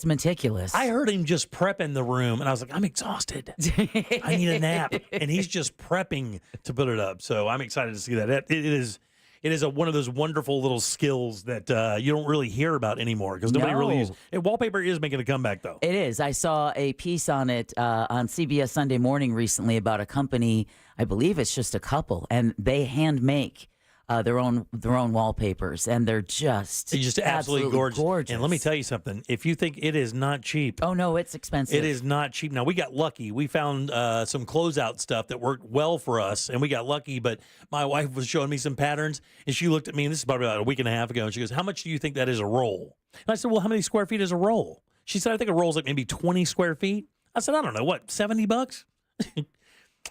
meticulous. I heard him just prepping the room, and I was like, I'm exhausted. I need a nap. And he's just prepping to put it up. So I'm excited to see that. It is one of those wonderful little skills that you don't really hear about anymore because nobody really uses. Wallpaper is making a comeback, though. It is. I saw a piece on it on CBS Sunday Morning recently about a company. I believe it's just a couple, and they hand make their own wallpapers, and they're just absolutely gorgeous. And let me tell you something: if you think it is not cheap, oh no, it's expensive. It is not cheap. Now we got lucky; we found some closeout stuff that worked well for us, and we got lucky. But my wife was showing me some patterns, and she looked at me, and this is probably about a week and a half ago, and she goes, "How much do you think that is a roll?" And I said, "Well, how many square feet is a roll?" She said, "I think a roll's like maybe 20 square feet." I said, "I don't know, what, $70?"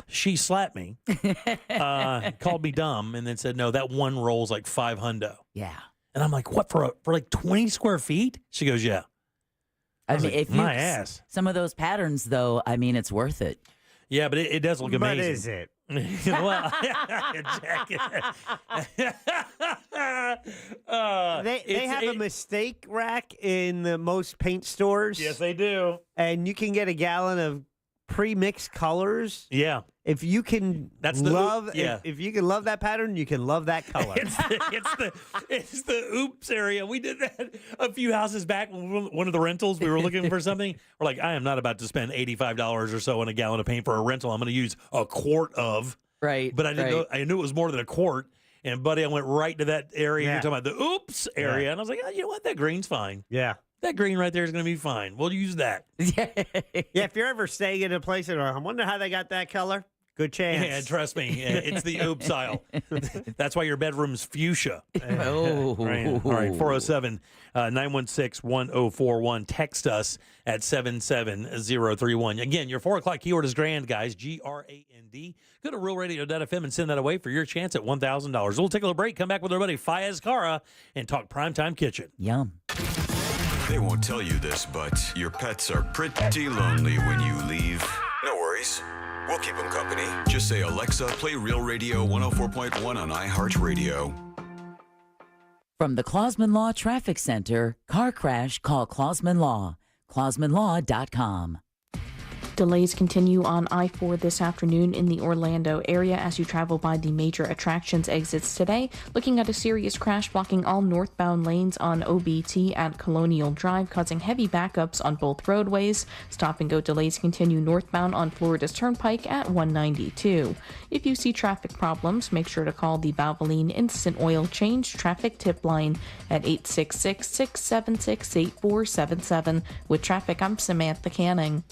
She slapped me, called me dumb, and then said, "No, that one roll's like $500." Yeah. And I'm like, "What, for like 20 square feet?" She goes, "Yeah." I mean, like, my ass. Some of those patterns, though, I mean, it's worth it. Yeah, but it does look amazing. But is it? Well, they have a mistake rack in the most paint stores. Yes, they do. And you can get a gallon of pre-mixed colors. Yeah. If you can That's if you can love that pattern, you can love that color. It's the oops area. We did that a few houses back. One of the rentals, we were looking for something. We're like, I am not about to spend $85 or so on a gallon of paint for a rental. I'm going to use a quart of. Right. But I didn't know. I knew it was more than a quart. And buddy, I went right to that area. You're talking about the oops area, and I was like, oh, you know what? That green's fine. Yeah. That green right there is going to be fine. We'll use that. Yeah. If you're ever staying in a place and I wonder how they got that color. Good chance. Yeah, trust me. It's the oops aisle. That's why your bedroom's fuchsia. Oh. Right. All right. 407-916-1041. Text us at 77031. Again, your 4 o'clock keyword is grand, guys. GRAND. Go to realradio.fm and send that away for your chance at $1,000. We'll take a little break. Come back with our buddy Fayez Cara and talk Primetime Kitchen. Yum. They won't tell you this, but your pets are pretty lonely when you leave. No worries. We'll keep them company. Just say, Alexa, play Real Radio 104.1 on iHeartRadio. From the Clausman Law Traffic Center, car crash, call Clausman Law. ClausmanLaw.com. Delays continue on I-4 this afternoon in the Orlando area as you travel by the major attractions exits today. Looking at a serious crash blocking all northbound lanes on OBT at Colonial Drive, causing heavy backups on both roadways. Stop-and-go delays continue northbound on Florida's Turnpike at 192. If you see traffic problems, make sure to call the Valvoline Instant Oil Change Traffic Tip Line at 866-676-8477. With traffic, I'm Samantha Canning.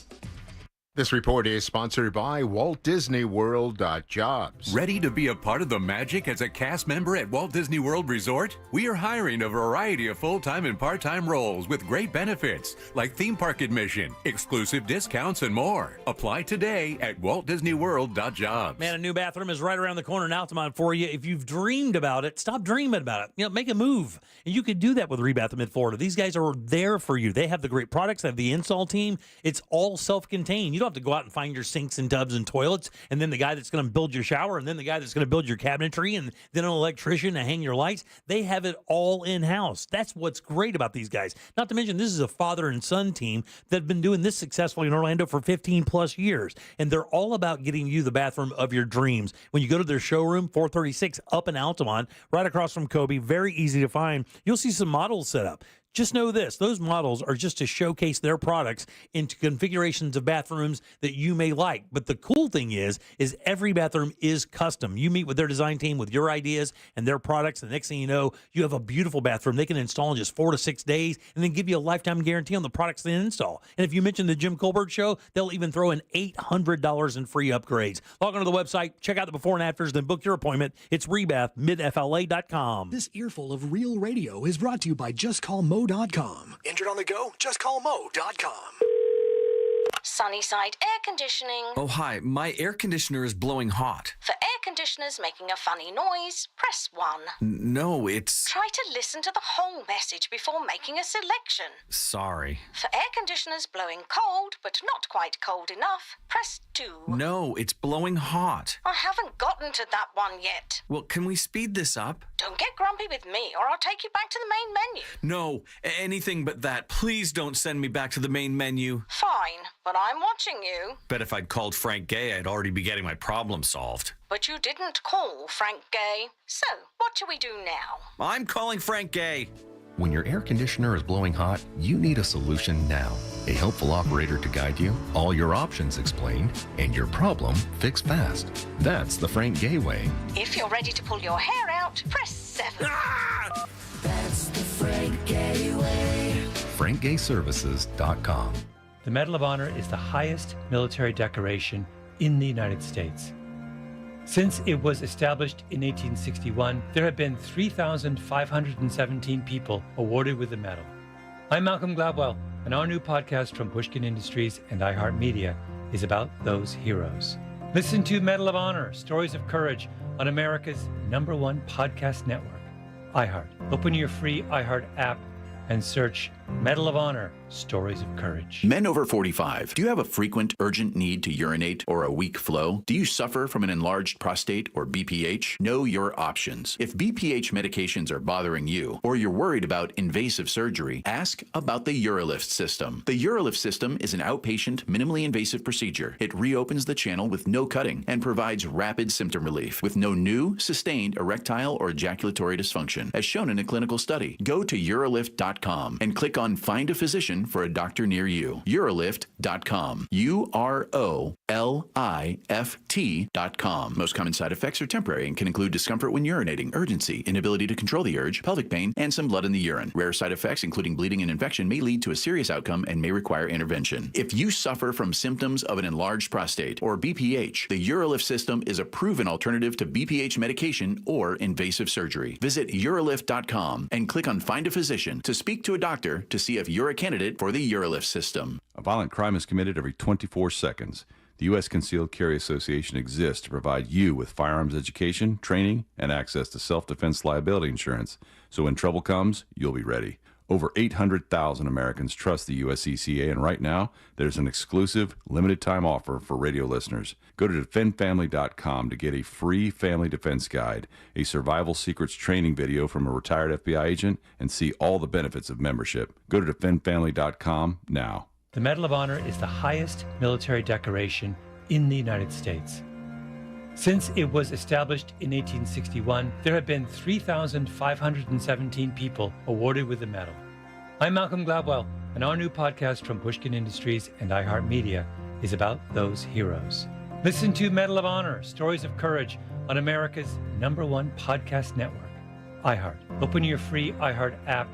This report is sponsored by Walt Disney World Jobs. Ready to be a part of the magic as a cast member at Walt Disney World Resort? We are hiring a variety of full-time and part-time roles with great benefits like theme park admission, exclusive discounts, and more. Apply today at waltdisneyworld.jobs. Man, a new bathroom is right around the corner in Altamont for you. If you've dreamed about it, stop dreaming about it. Make a move. And you can do that with Rebath of Mid-Florida. These guys are there for you. They have the great products. They have the install team. It's all self-contained. You don't have to go out and find your sinks and tubs and toilets, and then the guy that's going to build your shower, and then the guy that's going to build your cabinetry, and then an electrician to hang your lights. They have it all in-house. That's what's great about these guys. Not to mention, this is a father and son team that have been doing this successfully in Orlando for 15 plus years, and they're all about getting you the bathroom of your dreams. When you go to their showroom, 436 up in Altamont, right across from Kobe, very easy to find, you'll see some models set up. Just know this, those models are just to showcase their products into configurations of bathrooms that you may like. But the cool thing is every bathroom is custom. You meet with their design team with your ideas and their products. The next thing you know, you have a beautiful bathroom they can install in just 4 to 6 days and then give you a lifetime guarantee on the products they install. And if you mention the Jim Colbert Show, they'll even throw in $800 in free upgrades. Log on to the website, check out the before and afters, then book your appointment. It's rebathmidfla.com. This earful of Real Radio is brought to you by JustCallMo.com. Injured on the go? JustCallMo.com. Sunnyside Air Conditioning. Oh, hi. My air conditioner is blowing hot. For air conditioners making a funny noise, press 1. No, it's... Try to listen to the whole message before making a selection. Sorry. For air conditioners blowing cold, but not quite cold enough, press 2. No, it's blowing hot. I haven't gotten to that one yet. Well, can we speed this up? Don't get grumpy with me, or I'll take you back to the main menu. No, anything but that. Please don't send me back to the main menu. Fine, but I'm watching you. Bet if I'd called Frank Gay, I'd already be getting my problem solved. But you didn't call Frank Gay. So, what do we do now? I'm calling Frank Gay. When your air conditioner is blowing hot, you need a solution now. A helpful operator to guide you, all your options explained, and your problem fixed fast. That's the Frank Gay way. If you're ready to pull your hair out, press 7. Ah! That's the Frank Gay way. FrankGayServices.com. The Medal of Honor is the highest military decoration in the United States. Since it was established in 1861, there have been 3,517 people awarded with the medal. I'm Malcolm Gladwell, and our new podcast from Pushkin Industries and iHeartMedia is about those heroes. Listen to Medal of Honor, Stories of Courage on America's #1 podcast network, iHeart. Open your free iHeart app and search Medal of Honor, Stories of Courage. Men over 45, do you have a frequent, urgent need to urinate or a weak flow? Do you suffer from an enlarged prostate or BPH? Know your options. If BPH medications are bothering you, or you're worried about invasive surgery, ask about the UroLift system. The UroLift system is an outpatient, minimally invasive procedure. It reopens the channel with no cutting and provides rapid symptom relief with no new, sustained erectile or ejaculatory dysfunction, as shown in a clinical study. Go to urolift.com and click on Find a Physician for a doctor near you. Urolift.com. UROLIFT.com. Most common side effects are temporary and can include discomfort when urinating, urgency, inability to control the urge, pelvic pain, and some blood in the urine. Rare side effects, including bleeding and infection, may lead to a serious outcome and may require intervention. If you suffer from symptoms of an enlarged prostate or BPH, the UroLift system is a proven alternative to BPH medication or invasive surgery. Visit urolift.com and click on Find a Physician to speak to a doctor to see if you're a candidate for the UroLift system. A violent crime is committed every 24 seconds. The U.S. Concealed Carry Association exists to provide you with firearms education, training, and access to self-defense liability insurance. So when trouble comes, you'll be ready. Over 800,000 Americans trust the USCCA, and right now, there's an exclusive, limited-time offer for radio listeners. Go to defendfamily.com to get a free family defense guide, a survival secrets training video from a retired FBI agent, and see all the benefits of membership. Go to defendfamily.com now. The Medal of Honor is the highest military decoration in the United States. Since it was established in 1861, there have been 3,517 people awarded with the medal. I'm Malcolm Gladwell, and our new podcast from Pushkin Industries and iHeartMedia is about those heroes. Listen to Medal of Honor, Stories of Courage on America's #1 podcast network, iHeart. Open your free iHeart app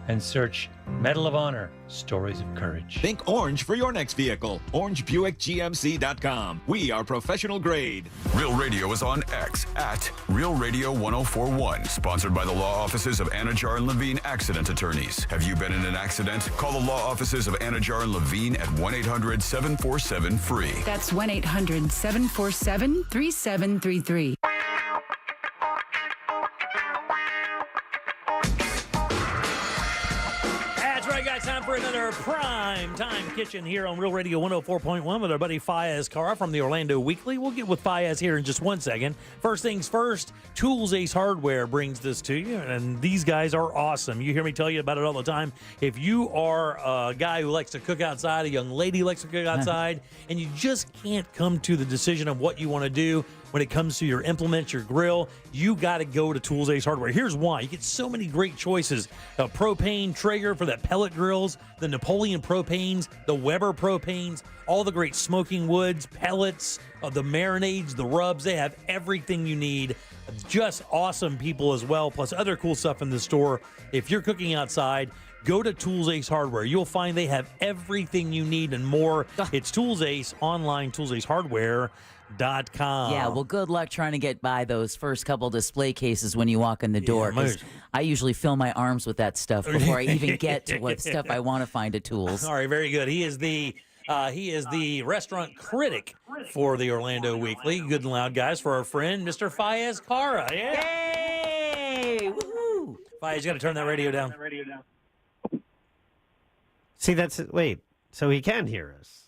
and search Medal of Honor, Stories of Courage. Think orange for your next vehicle. OrangeBuickGMC.com. We are professional grade. Real Radio is on X at Real Radio 1041. Sponsored by the law offices of Anajar and Levine Accident Attorneys. Have you been in an accident? Call the law offices of Anajar and Levine at 1-800-747-FREE. That's 1-800-747-3733. Time for another Prime Time Kitchen here on Real Radio 104.1 with our buddy Fayez Kara from the Orlando Weekly. We'll get with Fayez here in just 1 second. First things first, Tools Ace Hardware brings this to you, and these guys are awesome. You hear me tell you about it all the time. If you are a guy who likes to cook outside, a young lady who likes to cook outside, and you just can't come to the decision of what you want to do when it comes to your implements, your grill, you got to go to Tools Ace Hardware. Here's why. You get so many great choices. A propane Traeger for that pellet grills, the Napoleon propanes, the Weber propanes, all the great smoking woods, pellets, the marinades, the rubs. They have everything you need. Just awesome people as well, plus other cool stuff in the store. If you're cooking outside, go to Tools Ace Hardware. You'll find they have everything you need and more. It's Tools Ace online, toolsacehardware.com. Yeah, well, good luck trying to get by those first couple display cases when you walk in the door. Because I usually fill my arms with that stuff before I even get to what stuff I want to find at Tools. All right, very good. He is the restaurant critic for the Orlando Weekly. Good and loud, guys, for our friend, Mr. Fayez Kara. Yeah. Yay! Woohoo! Fayez, you got to turn that radio down. See, wait, so he can hear us.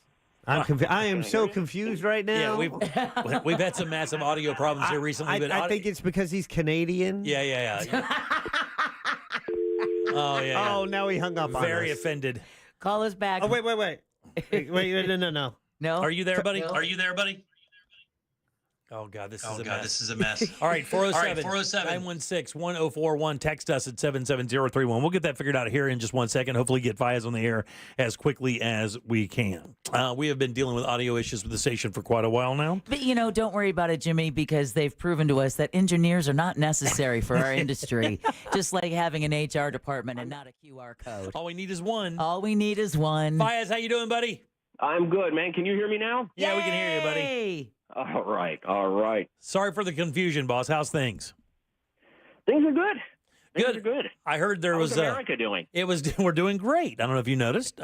I am so confused right now. Yeah, we've had some massive audio problems here recently. I think it's because he's Canadian. Yeah. Oh, yeah. Oh, now he hung up on us. Very offended. Call us back. Oh, wait. Wait, no. No? Are you there, buddy? No. Are you there, buddy? Oh, God, this is a mess. All right, 407-916-1041. Text us at 77031. We'll get that figured out here in just 1 second. Hopefully get Fayez on the air as quickly as we can. We have been dealing with audio issues with the station for quite a while now. But, don't worry about it, Jimmy, because they've proven to us that engineers are not necessary for our industry. Just like having an HR department and not a QR code. All we need is one. Fayez, how you doing, buddy? I'm good, man. Can you hear me now? Yeah, we can hear you, buddy. All right. Sorry for the confusion, boss. How's things? Things are good. Things are good. I heard there was America doing? We're doing great. I don't know if you noticed.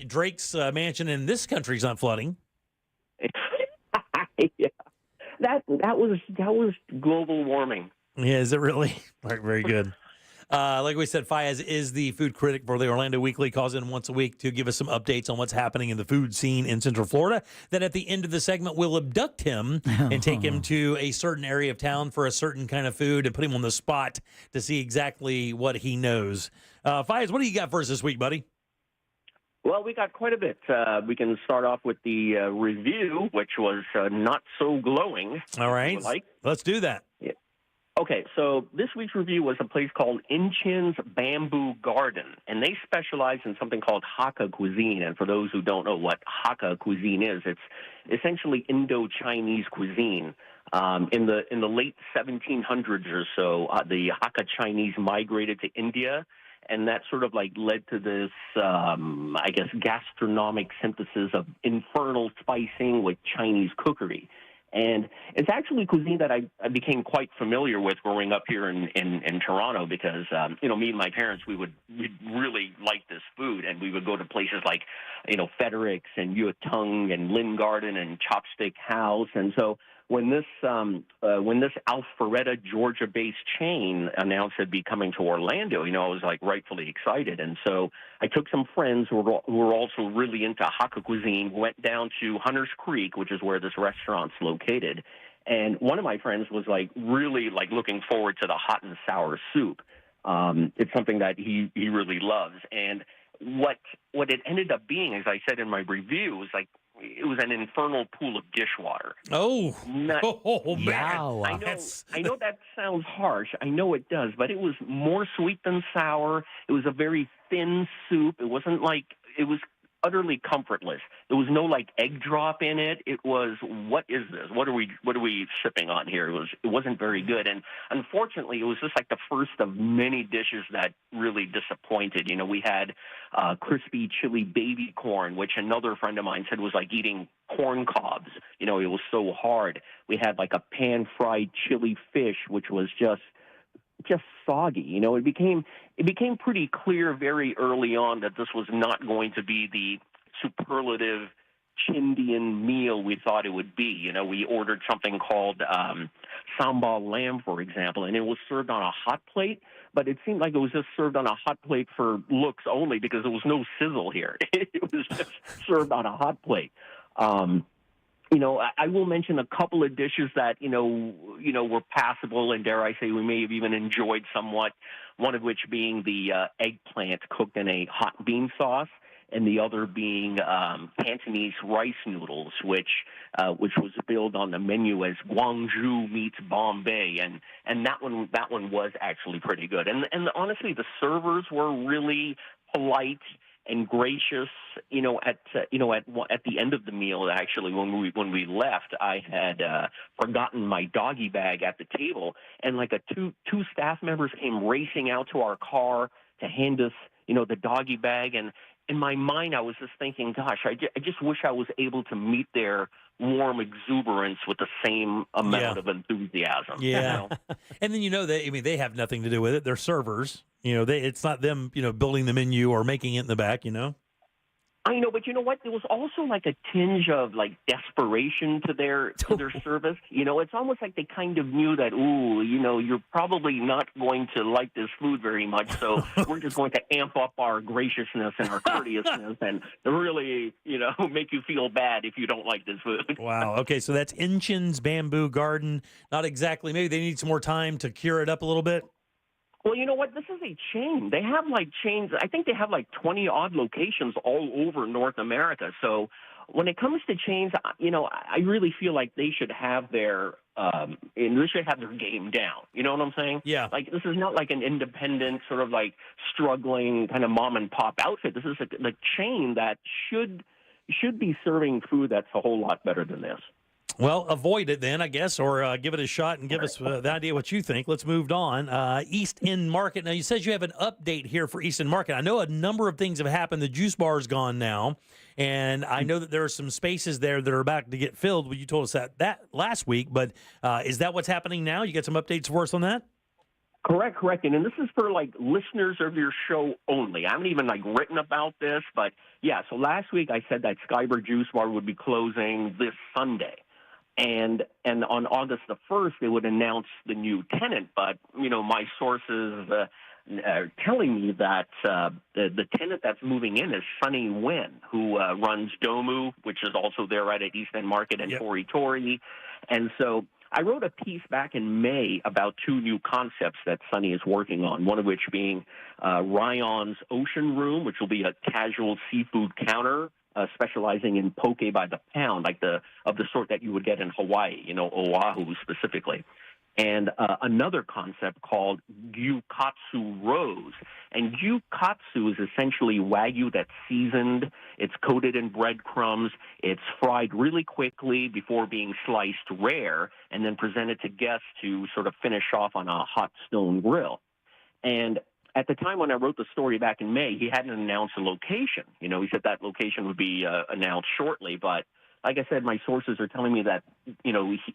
Drake's mansion in this country's not flooding. Yeah. That was global warming. Yeah, is it really? All right, very good. Like we said, Fayez is the food critic for the Orlando Weekly, calls in once a week to give us some updates on what's happening in the food scene in Central Florida. Then at the end of the segment, we'll abduct him and take him to a certain area of town for a certain kind of food and put him on the spot to see exactly what he knows. Fayez, what do you got for us this week, buddy? Well, we got quite a bit. We can start off with the review, which was not so glowing. All right. Let's do that. Yeah. Okay, so this week's review was a place called Inchin's Bamboo Garden, and they specialize in something called Hakka cuisine. And for those who don't know what Hakka cuisine is, it's essentially Indo-Chinese cuisine. In the late 1700s or so, the Hakka Chinese migrated to India, and that sort of like led to this, I guess, gastronomic synthesis of infernal spicing with Chinese cookery. And it's actually cuisine that I became quite familiar with growing up here in Toronto because, me and my parents, we'd really like this food. And we would go to places like, Federick's and Yue Tung and Lynn Garden and Chopstick House. And so when this Alpharetta, Georgia-based chain announced it'd be coming to Orlando, I was like rightfully excited. And so I took some friends who were also really into Hakka cuisine, went down to Hunter's Creek, which is where this restaurant's located. And one of my friends was like really like looking forward to the hot and sour soup. It's something that he really loves. And what it ended up being, as I said in my review, was like, it was an infernal pool of dishwater. Oh, man. I know that sounds harsh. I know it does, but it was more sweet than sour. It was a very thin soup. It wasn't like, it was utterly comfortless. There was no like egg drop in it. It was, what is this? What are we sipping on here? It wasn't very good. And unfortunately, it was just like the first of many dishes that really disappointed. We had crispy chili baby corn, which another friend of mine said was like eating corn cobs. It was so hard. We had like a pan-fried chili fish, which was just soggy. It became pretty clear very early on that this was not going to be the superlative Chindian meal we thought it would be. We ordered something called sambal lamb, for example, and it was served on a hot plate, but it seemed like it was just served on a hot plate for looks only because there was no sizzle here. It was just served on a hot plate. I will mention a couple of dishes that, were passable, and dare I say we may have even enjoyed somewhat, one of which being the eggplant cooked in a hot bean sauce, and the other being Cantonese rice noodles, which was billed on the menu as Guangzhou meets Bombay, and that one was actually pretty good. And honestly, the servers were really polite and gracious, at the end of the meal. Actually, when we left, I had forgotten my doggy bag at the table, and like two staff members came racing out to our car to hand us, the doggy bag. And in my mind, I was just thinking, gosh, I just wish I was able to meet their warm exuberance with the same amount of enthusiasm. Yeah. And then, they have nothing to do with it. They're servers. It's not them, building the menu or making it in the back, I know, but you know what? There was also like a tinge of like desperation to their service. It's almost like they kind of knew that, you're probably not going to like this food very much, so we're just going to amp up our graciousness and our courteousness and really, make you feel bad if you don't like this food. Wow. Okay, so that's Inchin's Bamboo Garden. Not exactly. Maybe they need some more time to cure it up a little bit. Well, you know what? This is a chain. They have like chains. I think they have like 20-odd locations all over North America. So when it comes to chains, I really feel like they should have their game down. You know what I'm saying? Yeah. Like this is not like an independent sort of like struggling kind of mom and pop outfit. This is the chain that should be serving food that's a whole lot better than this. Well, avoid it then, I guess, or give it a shot and give us the idea what you think. Let's move on. East End Market. Now, you said you have an update here for East End Market. I know a number of things have happened. The juice bar is gone now, and I know that there are some spaces there that are about to get filled. Well, you told us that last week, but is that what's happening now? You got some updates for us on that? Correct. And this is for like listeners of your show only. I haven't even like written about this, but yeah. So last week I said that Skyber Juice Bar would be closing this Sunday. And on August the 1st, they would announce the new tenant. But, my sources telling me that the tenant that's moving in is Sunny Nguyen, who runs Domu, which is also there right at East End Market and Tori Tori. And so I wrote a piece back in May about two new concepts that Sunny is working on, one of which being Ryan's Ocean Room, which will be a casual seafood counter specializing in poke by the pound, like the sort that you would get in Hawaii, Oahu specifically. And another concept called Gyukatsu Rose. And Gyukatsu is essentially Wagyu that's seasoned. It's coated in breadcrumbs. It's fried really quickly before being sliced rare and then presented to guests to sort of finish off on a hot stone grill. And at the time when I wrote the story back in May, he hadn't announced a location. He said that location would be announced shortly, but like I said, my sources are telling me that,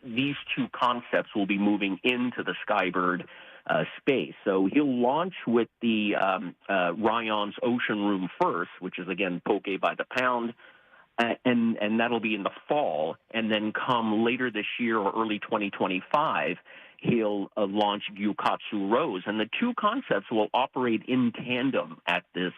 these two concepts will be moving into the Skybird space. So he'll launch with the Ryan's Ocean Room first, which is, again, poke by the pound, and that'll be in the fall. And then come later this year or early 2025, he'll launch Gyukatsu Rose. And the two concepts will operate in tandem at this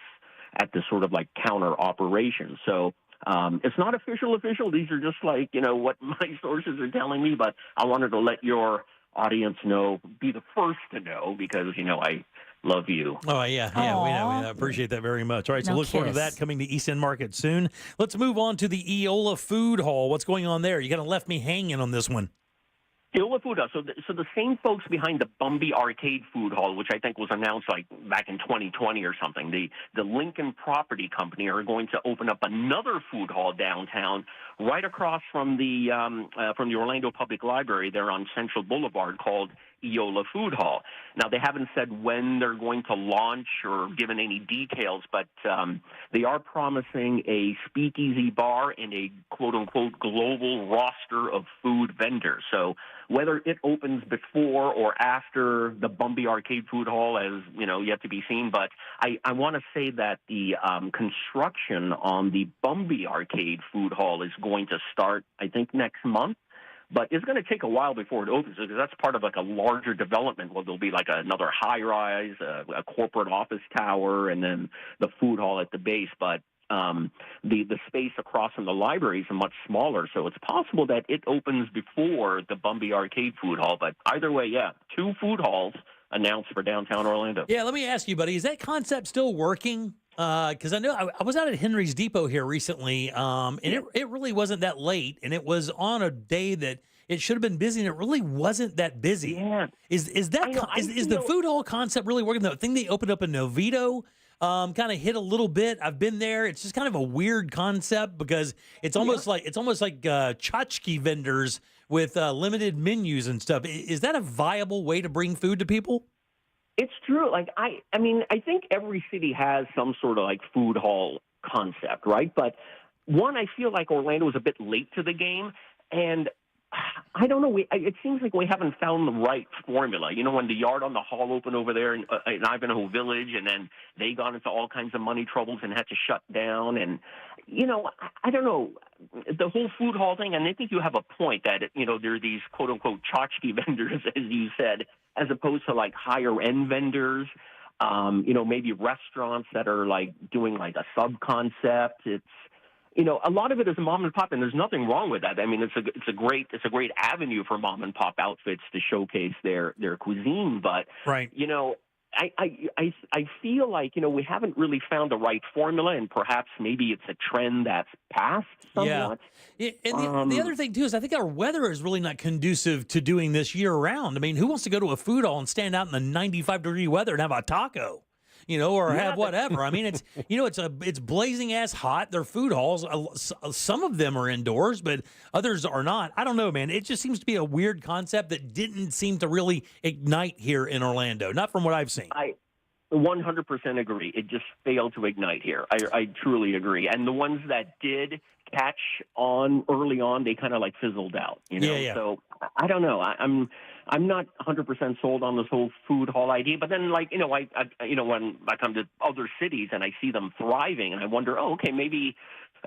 sort of like counter operation. So it's not official. These are just like, what my sources are telling me, but I wanted to let your audience know, be the first to know, because, I love you. Oh, yeah, we know. I appreciate that very much. All right, so look forward to that coming to East End Market soon. Let's move on to the Eola Food Hall. What's going on there? You kind of left me hanging on this one. Eola Food Hall. So the same folks behind the Bumby Arcade Food Hall, which I think was announced like back in 2020 or something, the Lincoln Property Company are going to open up another food hall downtown, right across from the Orlando Public Library there on Central Boulevard, called Eola Food Hall. Now, they haven't said when they're going to launch or given any details, but they are promising a speakeasy bar and a quote-unquote global roster of food vendors. So whether it opens before or after the Bumby Arcade Food Hall is, yet to be seen. But I want to say that the construction on the Bumby Arcade Food Hall is going to start, I think, next month. But it's going to take a while before it opens, because that's part of like a larger development where there'll be like another high-rise, a corporate office tower, and then the food hall at the base. But the space across from the library is much smaller, so it's possible that it opens before the Bumby Arcade Food Hall. But either way, two food halls announced for downtown Orlando. Yeah, let me ask you, buddy, is that concept still working? Because I know I was out at Henry's Depot here recently, and it really wasn't that late, and it was on a day that it should have been busy, and it really wasn't that busy. Yeah. Is the food hall concept really working? The thing they opened up in Novito kind of hit a little bit. I've been there. It's just kind of a weird concept, because it's almost like tchotchke vendors with limited menus and stuff. Is that a viable way to bring food to people? It's true. Like, I think every city has some sort of like food hall concept, right? But one, I feel like Orlando was a bit late to the game, and I don't know. It seems like we haven't found the right formula. When the Yard on the Hall opened over there in Ivanhoe Village, and then they got into all kinds of money troubles and had to shut down. And, I don't know, the whole food hall thing, and I think you have a point that, there are these quote-unquote tchotchke vendors, as you said, as opposed to like higher-end vendors, maybe restaurants that are like doing like a sub-concept. It's, a lot of it is mom and pop, and there's nothing wrong with that. I mean, it's a great avenue for mom and pop outfits to showcase their cuisine. But right, I feel like we haven't really found the right formula, and perhaps maybe it's a trend that's passed somewhat. Yeah, and the other thing too is I think our weather is really not conducive to doing this year round. I mean, who wants to go to a food hall and stand out in the 95-degree weather and have a taco? Or have whatever. I mean, it's it's blazing ass hot. Their food halls, some of them are indoors, but others are not. I don't know, man. It just seems to be a weird concept that didn't seem to really ignite here in Orlando. Not from what I've seen. I 100% agree. It just failed to ignite here. I truly agree. And the ones that did catch on early on, they kind of like fizzled out. Yeah. So I don't know. I'm not 100% sold on this whole food hall idea, but then when I come to other cities and I see them thriving, and I wonder, maybe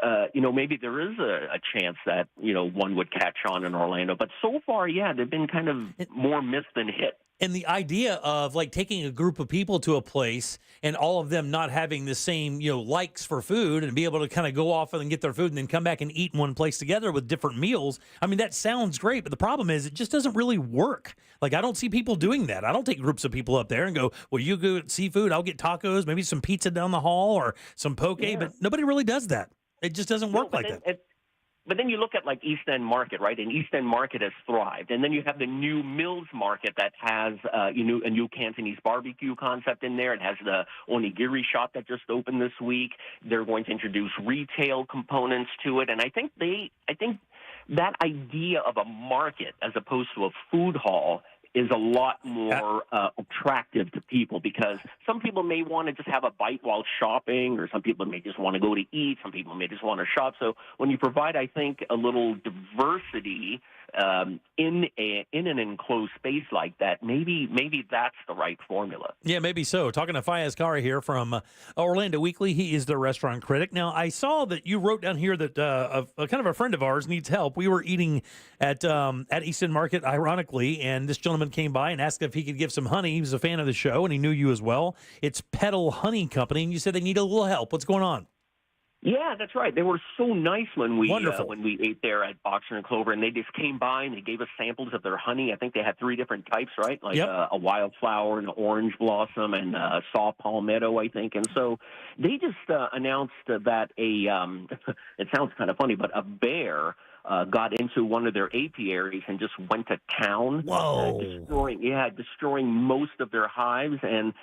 there is a chance that one would catch on in Orlando. But so far, they've been kind of more miss than hit. And the idea of like taking a group of people to a place and all of them not having the same, likes for food and be able to kind of go off and get their food and then come back and eat in one place together with different meals. I mean, that sounds great, but the problem is it just doesn't really work. Like, I don't see people doing that. I don't take groups of people up there and go, well, you go get seafood, I'll get tacos, maybe some pizza down the hall or some poke, but nobody really does that. It just doesn't work like that. But then you look at like East End Market, right? And East End Market has thrived. And then you have the new Mills Market that has a new Cantonese barbecue concept in there. It has the onigiri shop that just opened this week. They're going to introduce retail components to it. And I think that idea of a market as opposed to a food hall is a lot more attractive to people, because some people may want to just have a bite while shopping, or some people may just want to go to eat. Some people may just want to shop. So when you provide, I think, a little diversity in an enclosed space like that, maybe that's the right formula. Yeah, maybe so. Talking to Fayez Kari here from Orlando Weekly. He is the restaurant critic. Now, I saw that you wrote down here that a kind of a friend of ours needs help. We were eating at Easton Market, ironically, and this gentleman came by and asked if he could give some honey. He was a fan of the show, and he knew you as well. It's Petal Honey Company, and you said they need a little help. What's going on? Yeah, that's right. They were so nice when we ate there at Boxer and Clover, and they just came by and they gave us samples of their honey. I think they had 3 different types, right? Like a wildflower, an orange blossom, and a saw palmetto, I think. And so they just announced that it sounds kind of funny, but a bear got into one of their apiaries and just went to town. Whoa. Destroying most of their hives. And,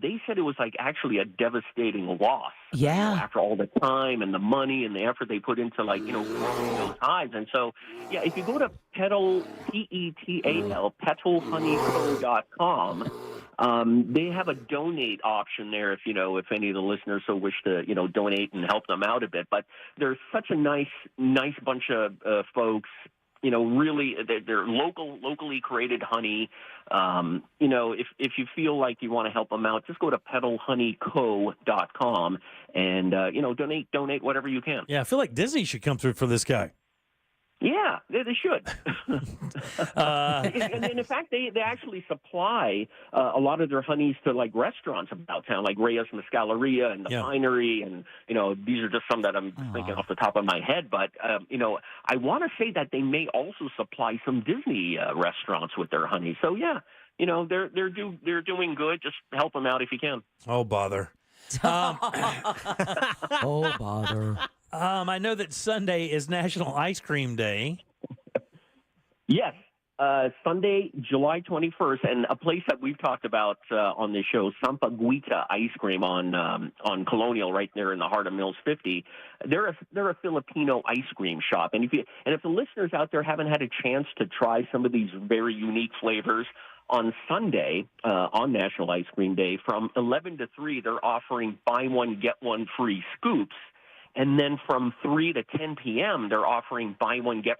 they said it was like actually a devastating loss. Yeah. After all the time and the money and the effort they put into growing those hives. And so, if you go to Petal, P-E-T-A-L, petalhoneyco.com, they have a donate option there if any of the listeners so wish to, donate and help them out a bit. But they're such a nice bunch of folks. Really, they're locally created honey. If you feel like you want to help them out, just go to petalhoneyco.com and, donate whatever you can. Yeah, I feel like Disney should come through for this guy. Yeah, they should. And in fact, they actually supply a lot of their honeys to restaurants about town, like Reyes Mescaleria and the Finery, and these are just some that I'm thinking off the top of my head. But I want to say that they may also supply some Disney restaurants with their honey. So they're doing good. Just help them out if you can. Oh bother. Oh bother. I know that Sunday is National Ice Cream Day. Yes, Sunday, July 21st, and a place that we've talked about on this show, Sampaguita Ice Cream on Colonial, right there in the heart of Mills 50. They're a Filipino ice cream shop, and if the listeners out there haven't had a chance to try some of these very unique flavors, on Sunday, on National Ice Cream Day, from 11 to 3, they're offering buy one, get one free scoops. And then from 3 to 10 p.m., they're offering buy one, get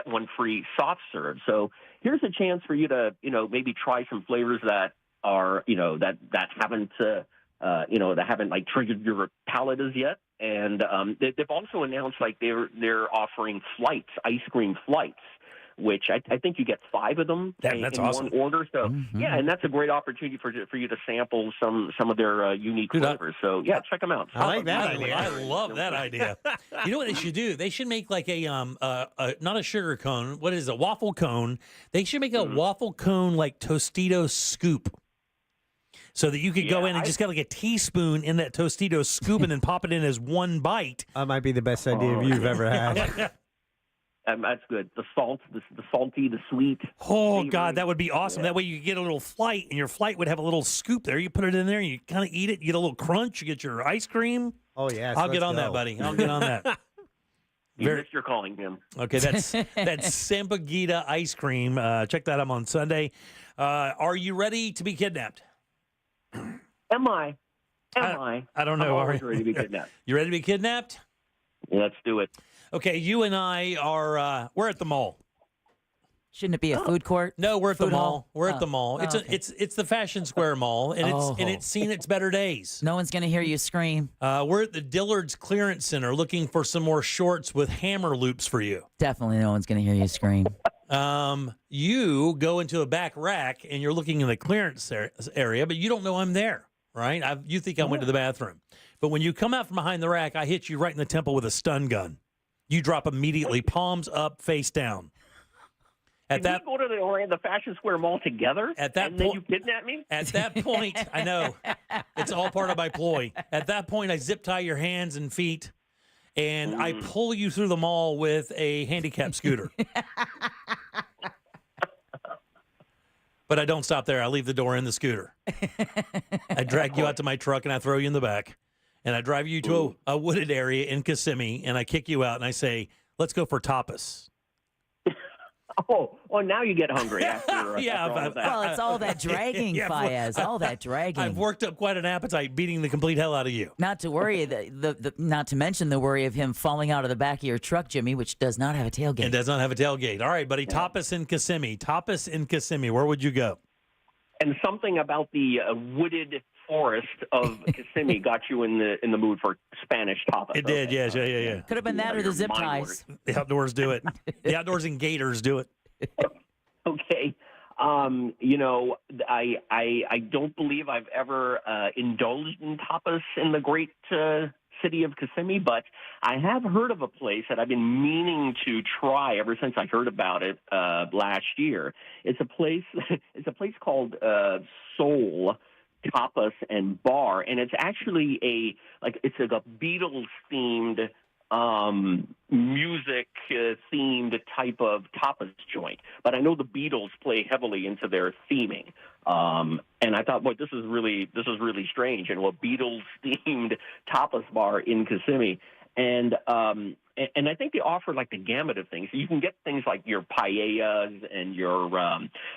one free soft serve. So here's a chance for you to, maybe try some flavors that are, that haven't triggered your palate as yet. And they've also announced they're offering flights, ice cream flights, which I think you get 5 of them in awesome. one order. So, and that's a great opportunity for you to sample some of their unique flavors. So, check them out. I like that idea. I love that idea. You know what they should do? They should make like not a sugar cone. What is it? A waffle cone. They should make a waffle cone like Tostito scoop. So that you could go in and just get like a teaspoon in that Tostito scoop and then pop it in as one bite. That might be the best idea you've ever had. That's good. The salt, the salty, the sweet. Oh, savory. God, that would be awesome. That way you could get a little flight, and your flight would have a little scoop there. You put it in there, and you kind of eat it. You get a little crunch. You get your ice cream. Oh, yes. I'll get on that, buddy. I'll get on that. You're calling him. Okay, that's Sampaguita ice cream. Check that out on Sunday. Are you ready to be kidnapped? Am I? I don't know. I'm always ready to be kidnapped. You ready to be kidnapped? Let's do it. Okay, you and I are we're at the mall. Shouldn't it be a food court? No, we're at the Food mall. hall? We're at the mall. It's it's the Fashion Square Mall, and it's seen its better days. No one's gonna hear you scream. We're at the Dillard's Clearance Center looking for some more shorts with hammer loops for you. Definitely, no one's gonna hear you scream. You go into a back rack and you're looking in the clearance area, but you don't know I'm there, right? You think I went to the bathroom. But when you come out from behind the rack, I hit you right in the temple with a stun gun. You drop immediately, palms up, face down. Did we go to the Fashion Square Mall together? Then you kidnap me? At that point, I know. It's all part of my ploy. At that point, I zip tie your hands and feet, and I pull you through the mall with a handicap scooter. But I don't stop there. I leave the door in the scooter. I drag you out to my truck, and I throw you in the back. And I drive you to a wooded area in Kissimmee, and I kick you out, and I say, let's go for tapas. Oh, now you get hungry after, yeah, after all of that. Well, it's all that dragging, Fayez. All that dragging. I've worked up quite an appetite beating the complete hell out of you. Not to worry, not to mention the worry of him falling out of the back of your truck, Jimmy, which does not have a tailgate. It does not have a tailgate. All right, buddy. Tapas in Kissimmee. Tapas in Kissimmee. Where would you go? And something about the wooded forest of Kissimmee got you in the mood for Spanish tapas. It did, yes, yeah. Could have been that or the zip ties. The outdoors do it. The outdoors and gators do it. Okay. I don't believe I've ever indulged in tapas in the great city of Kissimmee, but I have heard of a place that I've been meaning to try ever since I heard about it last year. It's a place called Soul Tapas and Bar, and it's actually a Beatles themed music themed type of tapas joint. But I know the Beatles play heavily into their theming. And I thought, boy, this is really strange. And a Beatles themed tapas bar in Kissimmee. And I think they offer like the gamut of things. You can get things like your paellas and your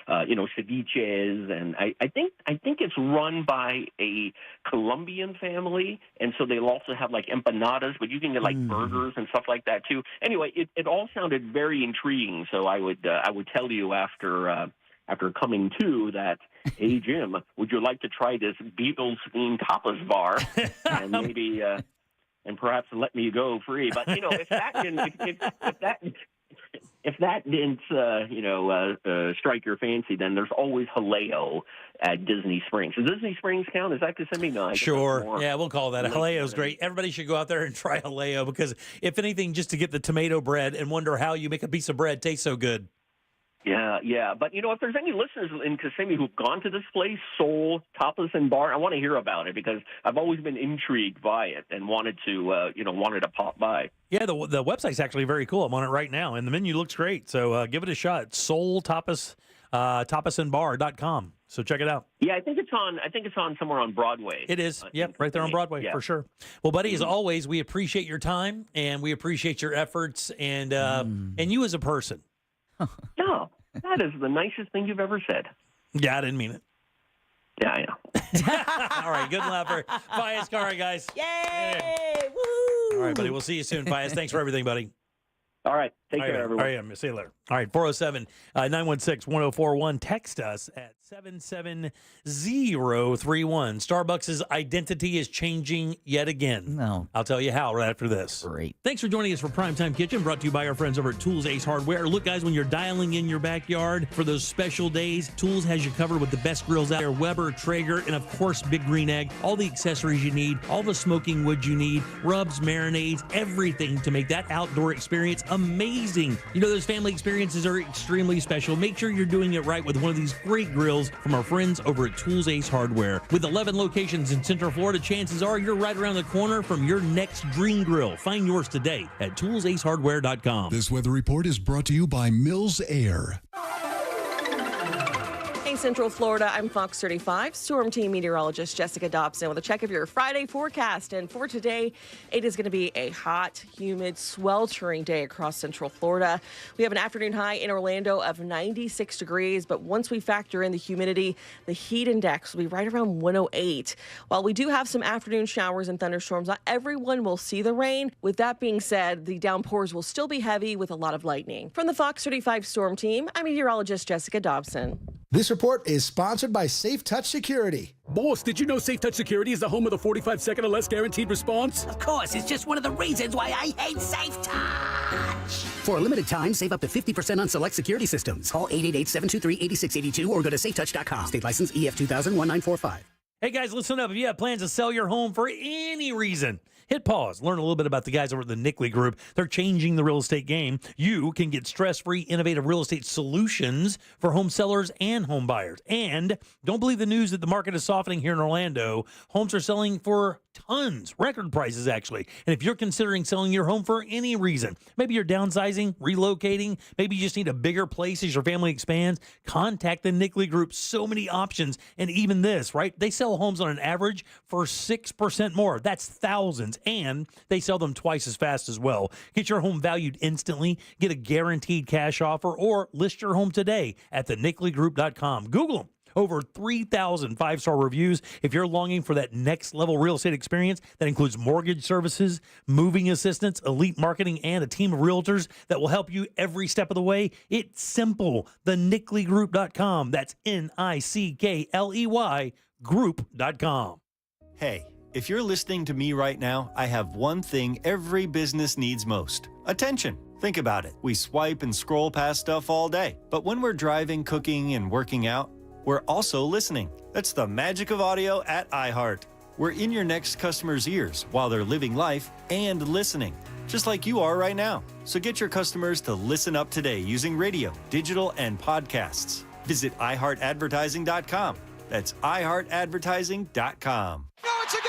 ceviches, and I think it's run by a Colombian family, and so they'll also have like empanadas, but you can get like burgers and stuff like that too. Anyway, it all sounded very intriguing. So I would tell you after coming to that, hey Jim, would you like to try this Beatles themed tapas bar and maybe. And perhaps let me go free. But if that didn't strike your fancy, then there's always Jaleo at Disney Springs. Does Disney Springs count? Is that Kissimmee? No, sure. Yeah, we'll call that. Jaleo's great. Everybody should go out there and try Jaleo because, if anything, just to get the tomato bread and wonder how you make a piece of bread taste so good. Yeah. But, if there's any listeners in Kissimmee who've gone to this place, Soul Tapas and Bar, I want to hear about it because I've always been intrigued by it and wanted to pop by. Yeah, the website's actually very cool. I'm on it right now, and the menu looks great. So give it a shot. Soul Tapas, tapasandbar.com. So check it out. Yeah, I think it's on somewhere on Broadway. It is. Yep, right there on Broadway for sure. Well, buddy, as always, we appreciate your time and we appreciate your efforts and you as a person. No, that is the nicest thing you've ever said. Yeah, I didn't mean it. Yeah, I know. All right, good luck for Fayez Kara, guys. Yay! Woo! All right, buddy. We'll see you soon, Fayez. Thanks for everything, buddy. All right. Take care, everyone. All right, see you later. All right, 407-916-1041. Text us at 77031. Starbucks' identity is changing yet again. No. I'll tell you how right after this. Great. Thanks for joining us for Primetime Kitchen, brought to you by our friends over at Tools Ace Hardware. Look, guys, when you're dialing in your backyard for those special days, Tools has you covered with the best grills out there, Weber, Traeger, and, of course, Big Green Egg. All the accessories you need, all the smoking wood you need, rubs, marinades, everything to make that outdoor experience amazing. Those family experiences are extremely special. Make sure you're doing it right with one of these great grills from our friends over at Tools Ace Hardware. With 11 locations in Central Florida, chances are you're right around the corner from your next dream grill. Find yours today at toolsacehardware.com. This weather report is brought to you by Mills Air. Hey, Central Florida, I'm Fox 35 Storm Team Meteorologist Jessica Dobson with a check of your Friday forecast. And for today, it is going to be a hot, humid, sweltering day across Central Florida. We have an afternoon high in Orlando of 96 degrees, but once we factor in the humidity, the heat index will be right around 108. While we do have some afternoon showers and thunderstorms, not everyone will see the rain. With that being said, the downpours will still be heavy with a lot of lightning. From the Fox 35 Storm Team, I'm meteorologist Jessica Dobson. This report is sponsored by Safe Touch Security. Boss, did you know Safe Touch Security is the home of the 45-second or less guaranteed response? Of course, it's just one of the reasons why I hate Safe Touch. For a limited time, save up to 50% on select security systems. Call 888-723-8682 or go to safetouch.com. State license EF 2000-1945. Hey guys, listen up. If you have plans to sell your home for any reason, hit pause. Learn a little bit about the guys over at the Nickley Group. They're changing the real estate game. You can get stress-free, innovative real estate solutions for home sellers and home buyers. And don't believe the news that the market is softening here in Orlando. Homes are selling for tons, record prices actually. And if you're considering selling your home for any reason, maybe you're downsizing, relocating, maybe you just need a bigger place as your family expands, contact the Nickley Group. So many options. And even this, right? They sell homes on an average for 6% more. That's thousands. And they sell them twice as fast as well. Get your home valued instantly, get a guaranteed cash offer, or list your home today at thenickley.com. Google them. Over 3,000 five-star reviews. If you're longing for that next-level real estate experience that includes mortgage services, moving assistance, elite marketing, and a team of realtors that will help you every step of the way, it's simple. thenickley.com. That's Nickleey group.com. Hey, if you're listening to me right now, I have one thing every business needs most: attention. Think about it. We swipe and scroll past stuff all day. But when we're driving, cooking, and working out, we're also listening. That's the magic of audio at iHeart. We're in your next customer's ears while they're living life and listening, just like you are right now. So get your customers to listen up today using radio, digital, and podcasts. Visit iHeartAdvertising.com. That's iHeartAdvertising.com. No, it's a goal!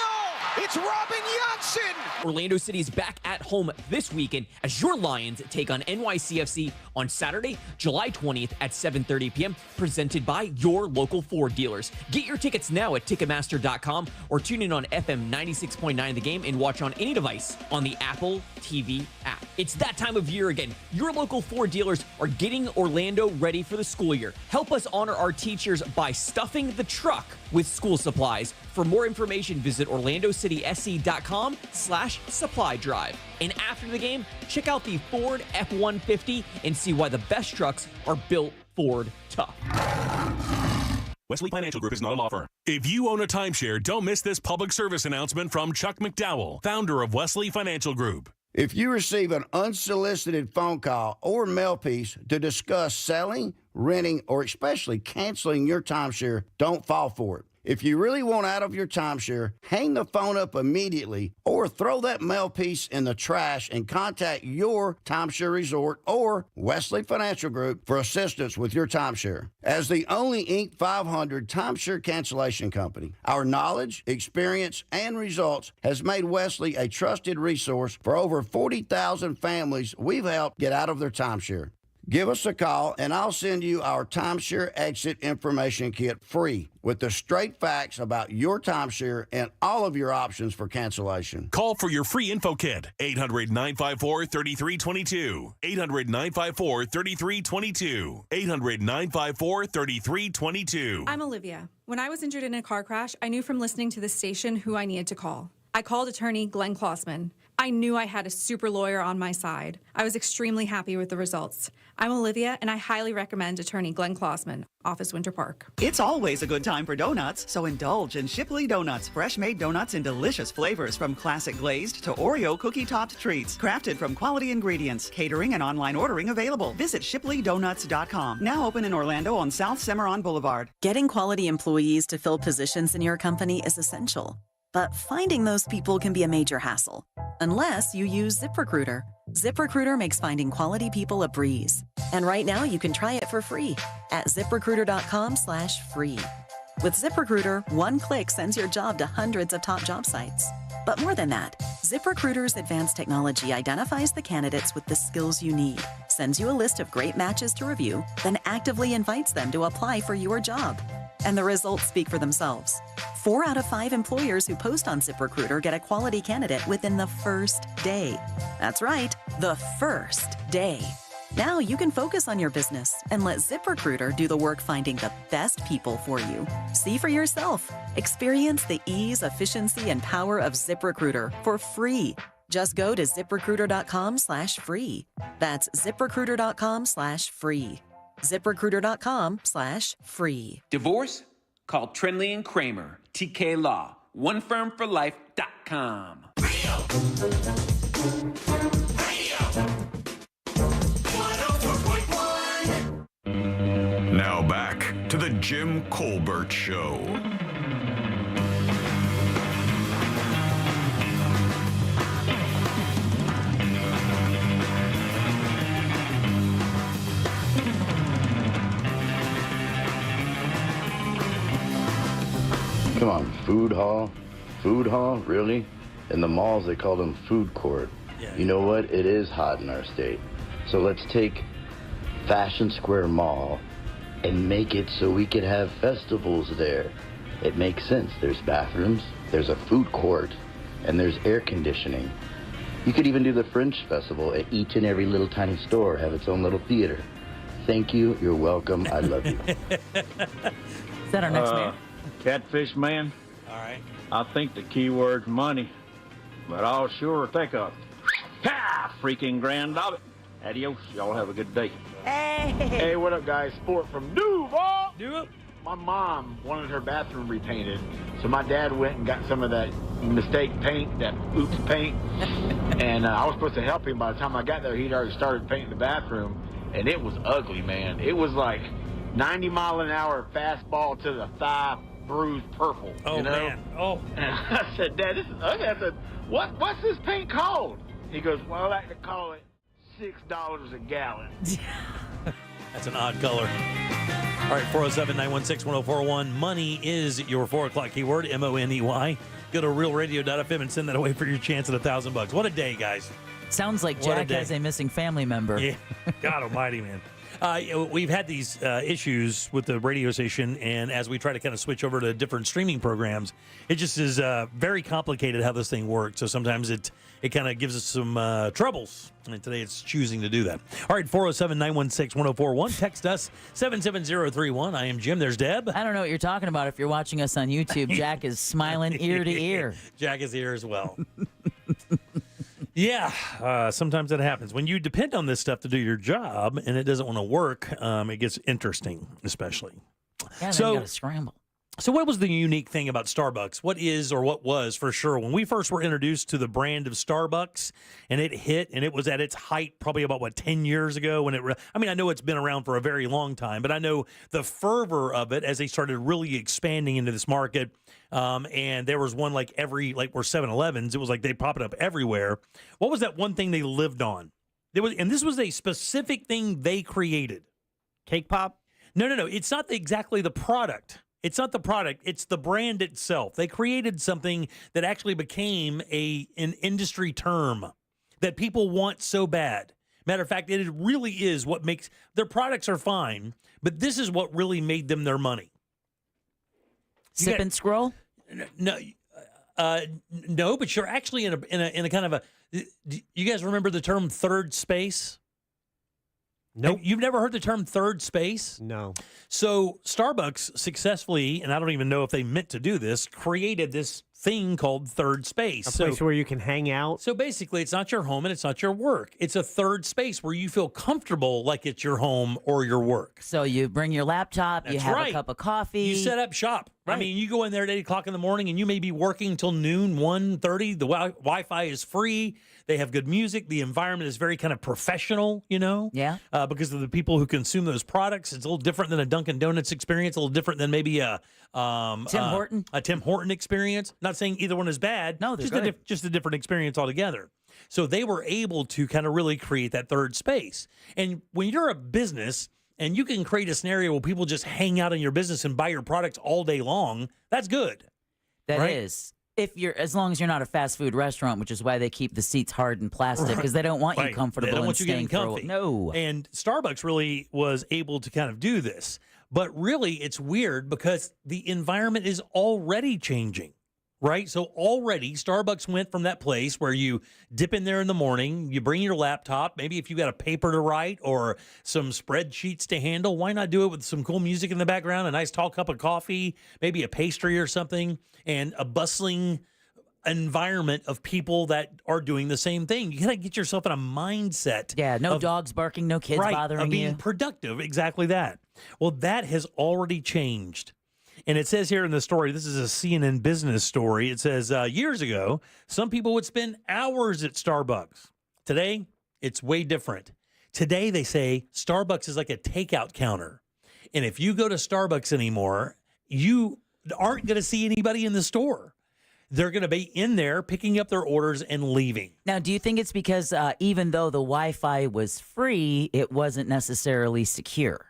It's Robin Johnson! Orlando City is back at home this weekend as your Lions take on NYCFC on Saturday, July 20th at 7:30 p.m., presented by your local Ford dealers. Get your tickets now at Ticketmaster.com or tune in on FM 96.9 The Game and watch on any device on the Apple TV app. It's that time of year again. Your local Ford dealers are getting Orlando ready for the school year. Help us honor our teachers by stuffing the truck with school supplies. For more information, visit orlandocitysc.com/supply drive. And after the game, check out the Ford F-150 and see why the best trucks are built Ford tough. Wesley Financial Group is not a law firm. If you own a timeshare, don't miss this public service announcement from Chuck McDowell, founder of Wesley Financial Group. If you receive an unsolicited phone call or mail piece to discuss selling, renting, or especially canceling your timeshare, don't fall for it. If you really want out of your timeshare, hang the phone up immediately or throw that mail piece in the trash and contact your timeshare resort or Wesley Financial Group for assistance with your timeshare. As the only Inc. 500 timeshare cancellation company, our knowledge, experience, and results has made Wesley a trusted resource for over 40,000 families we've helped get out of their timeshare. Give us a call, and I'll send you our timeshare exit information kit free with the straight facts about your timeshare and all of your options for cancellation. Call for your free info kit, 800-954-3322, 800-954-3322, 800-954-3322. I'm Olivia. When I was injured in a car crash, I knew from listening to this station who I needed to call. I called attorney Glenn Klossman. I knew I had a super lawyer on my side. I was extremely happy with the results. I'm Olivia, and I highly recommend attorney Glenn Klossman, Office Winter Park. It's always a good time for donuts, so indulge in Shipley Donuts. Fresh-made donuts in delicious flavors, from classic glazed to Oreo cookie-topped treats. Crafted from quality ingredients. Catering and online ordering available. Visit ShipleyDonuts.com. Now open in Orlando on South Cimarron Boulevard. Getting quality employees to fill positions in your company is essential. But finding those people can be a major hassle, unless you use ZipRecruiter. ZipRecruiter makes finding quality people a breeze. And right now you can try it for free at ZipRecruiter.com/free. With ZipRecruiter, one click sends your job to hundreds of top job sites. But more than that, ZipRecruiter's advanced technology identifies the candidates with the skills you need, sends you a list of great matches to review, then actively invites them to apply for your job. And the results speak for themselves. 4 out of 5 employers who post on ZipRecruiter get a quality candidate within the first day. That's right, the first day. Now you can focus on your business and let ZipRecruiter do the work finding the best people for you. See for yourself. Experience the ease, efficiency, and power of ZipRecruiter for free. Just go to ZipRecruiter.com/free. That's ZipRecruiter.com/free. ZipRecruiter.com/free. Divorce? Call Trenley and Kramer, TK Law, onefirmforlife.com. Now back to the Jim Colbert Show. Come on, food hall? Food hall? Really? In the malls, they call them food court. Yeah. You know what? It is hot in our state. So let's take Fashion Square Mall and make it so we could have festivals there. It makes sense. There's bathrooms, there's a food court, and there's air conditioning. You could even do the Fringe Festival at each and every little tiny store, have its own little theater. Thank you. You're welcome. I love you. Is that our next man? Catfish man. All right. I think the key word's money, but I'll sure take a freaking grand of it. Adios. Y'all have a good day. Hey, what up, guys? Sport from Duval. Do it. My mom wanted her bathroom repainted, so my dad went and got some of that mistake paint, that oops paint, and I was supposed to help him. By the time I got there, he'd already started painting the bathroom, and it was ugly, man. It was like 90-mile-an-hour fastball to the thigh, bruised purple. Oh, you know? man. Oh. And I said, Dad, this is ugly. I said, what's this paint called? He goes, well, I like to call it $6 a gallon. That's an odd color. All right, 407-916-1041. Money is your 4 o'clock keyword, M-O-N-E-Y. Go to realradio.fm and send that away for your chance at $1,000. What a day, guys. Sounds like Jack has a missing family member. Yeah, God almighty, man. We've had these issues with the radio station, and as we try to kind of switch over to different streaming programs, it just is very complicated how this thing works. So sometimes it kind of gives us some troubles, and today it's choosing to do that. All right, 407-916-1041. Text us, 77031. I am Jim. There's Deb. I don't know what you're talking about. If you're watching us on YouTube, Jack is smiling ear to ear. Jack is here as well. Yeah, sometimes that happens. When you depend on this stuff to do your job and it doesn't want to work, it gets interesting, especially. Yeah, so you got to scramble. So what was the unique thing about Starbucks? What is or what was for sure? When we first were introduced to the brand of Starbucks and it hit and it was at its height probably about, 10 years ago when I know it's been around for a very long time, but I know the fervor of it as they started really expanding into this market. And there was one like where 7-Elevens, it was like they popped up everywhere. What was that one thing they lived on? And this was a specific thing they created. Cake Pop? No. It's not exactly the product. It's not the product. It's the brand itself. They created something that actually became an industry term that people want so bad. Matter of fact, it really is what makes their products are fine, but this is what really made them their money. Sip and scroll? No, but you're actually in a kind of a. You guys remember the term third space? Nope. You've never heard the term third space? No. So Starbucks successfully, and I don't even know if they meant to do this, created this thing called third space. A place where you can hang out. So basically, it's not your home and it's not your work. It's a third space where you feel comfortable like it's your home or your work. So you bring your laptop, you have a cup of coffee. You set up shop. Right. I mean, you go in there at 8 o'clock in the morning and you may be working till noon, 1:30. The Wi-Fi is free. They have good music. The environment is very kind of professional, Yeah. Because of the people who consume those products. It's a little different than a Dunkin' Donuts experience, a little different than maybe a Tim Horton. A Tim Horton experience. Not saying either one is bad. No, they're just a different experience altogether. So they were able to kind of really create that third space. And when you're a business and you can create a scenario where people just hang out in your business and buy your products all day long, that's good. That is. As long as you're not a fast food restaurant, which is why they keep the seats hard and plastic, because they don't want you comfortable they don't and want you getting staying comfy. No. And Starbucks really was able to kind of do this. But really, it's weird because the environment is already changing, right? So already, Starbucks went from that place where you dip in there in the morning, you bring your laptop, maybe if you got a paper to write or some spreadsheets to handle, why not do it with some cool music in the background, a nice tall cup of coffee, maybe a pastry or something, and a bustling environment of people that are doing the same thing. You got to get yourself in a mindset. Yeah, no dogs barking, no kids bothering of being you. productive. Exactly that. Well, that has already changed. And it says here in the story, this is a CNN business story. It says years ago, some people would spend hours at Starbucks. Today, it's way different. Today, they say Starbucks is like a takeout counter. And if you go to Starbucks anymore, you aren't going to see anybody in the store. They're going to be in there picking up their orders and leaving. Now, do you think it's because even though the Wi-Fi was free, it wasn't necessarily secure?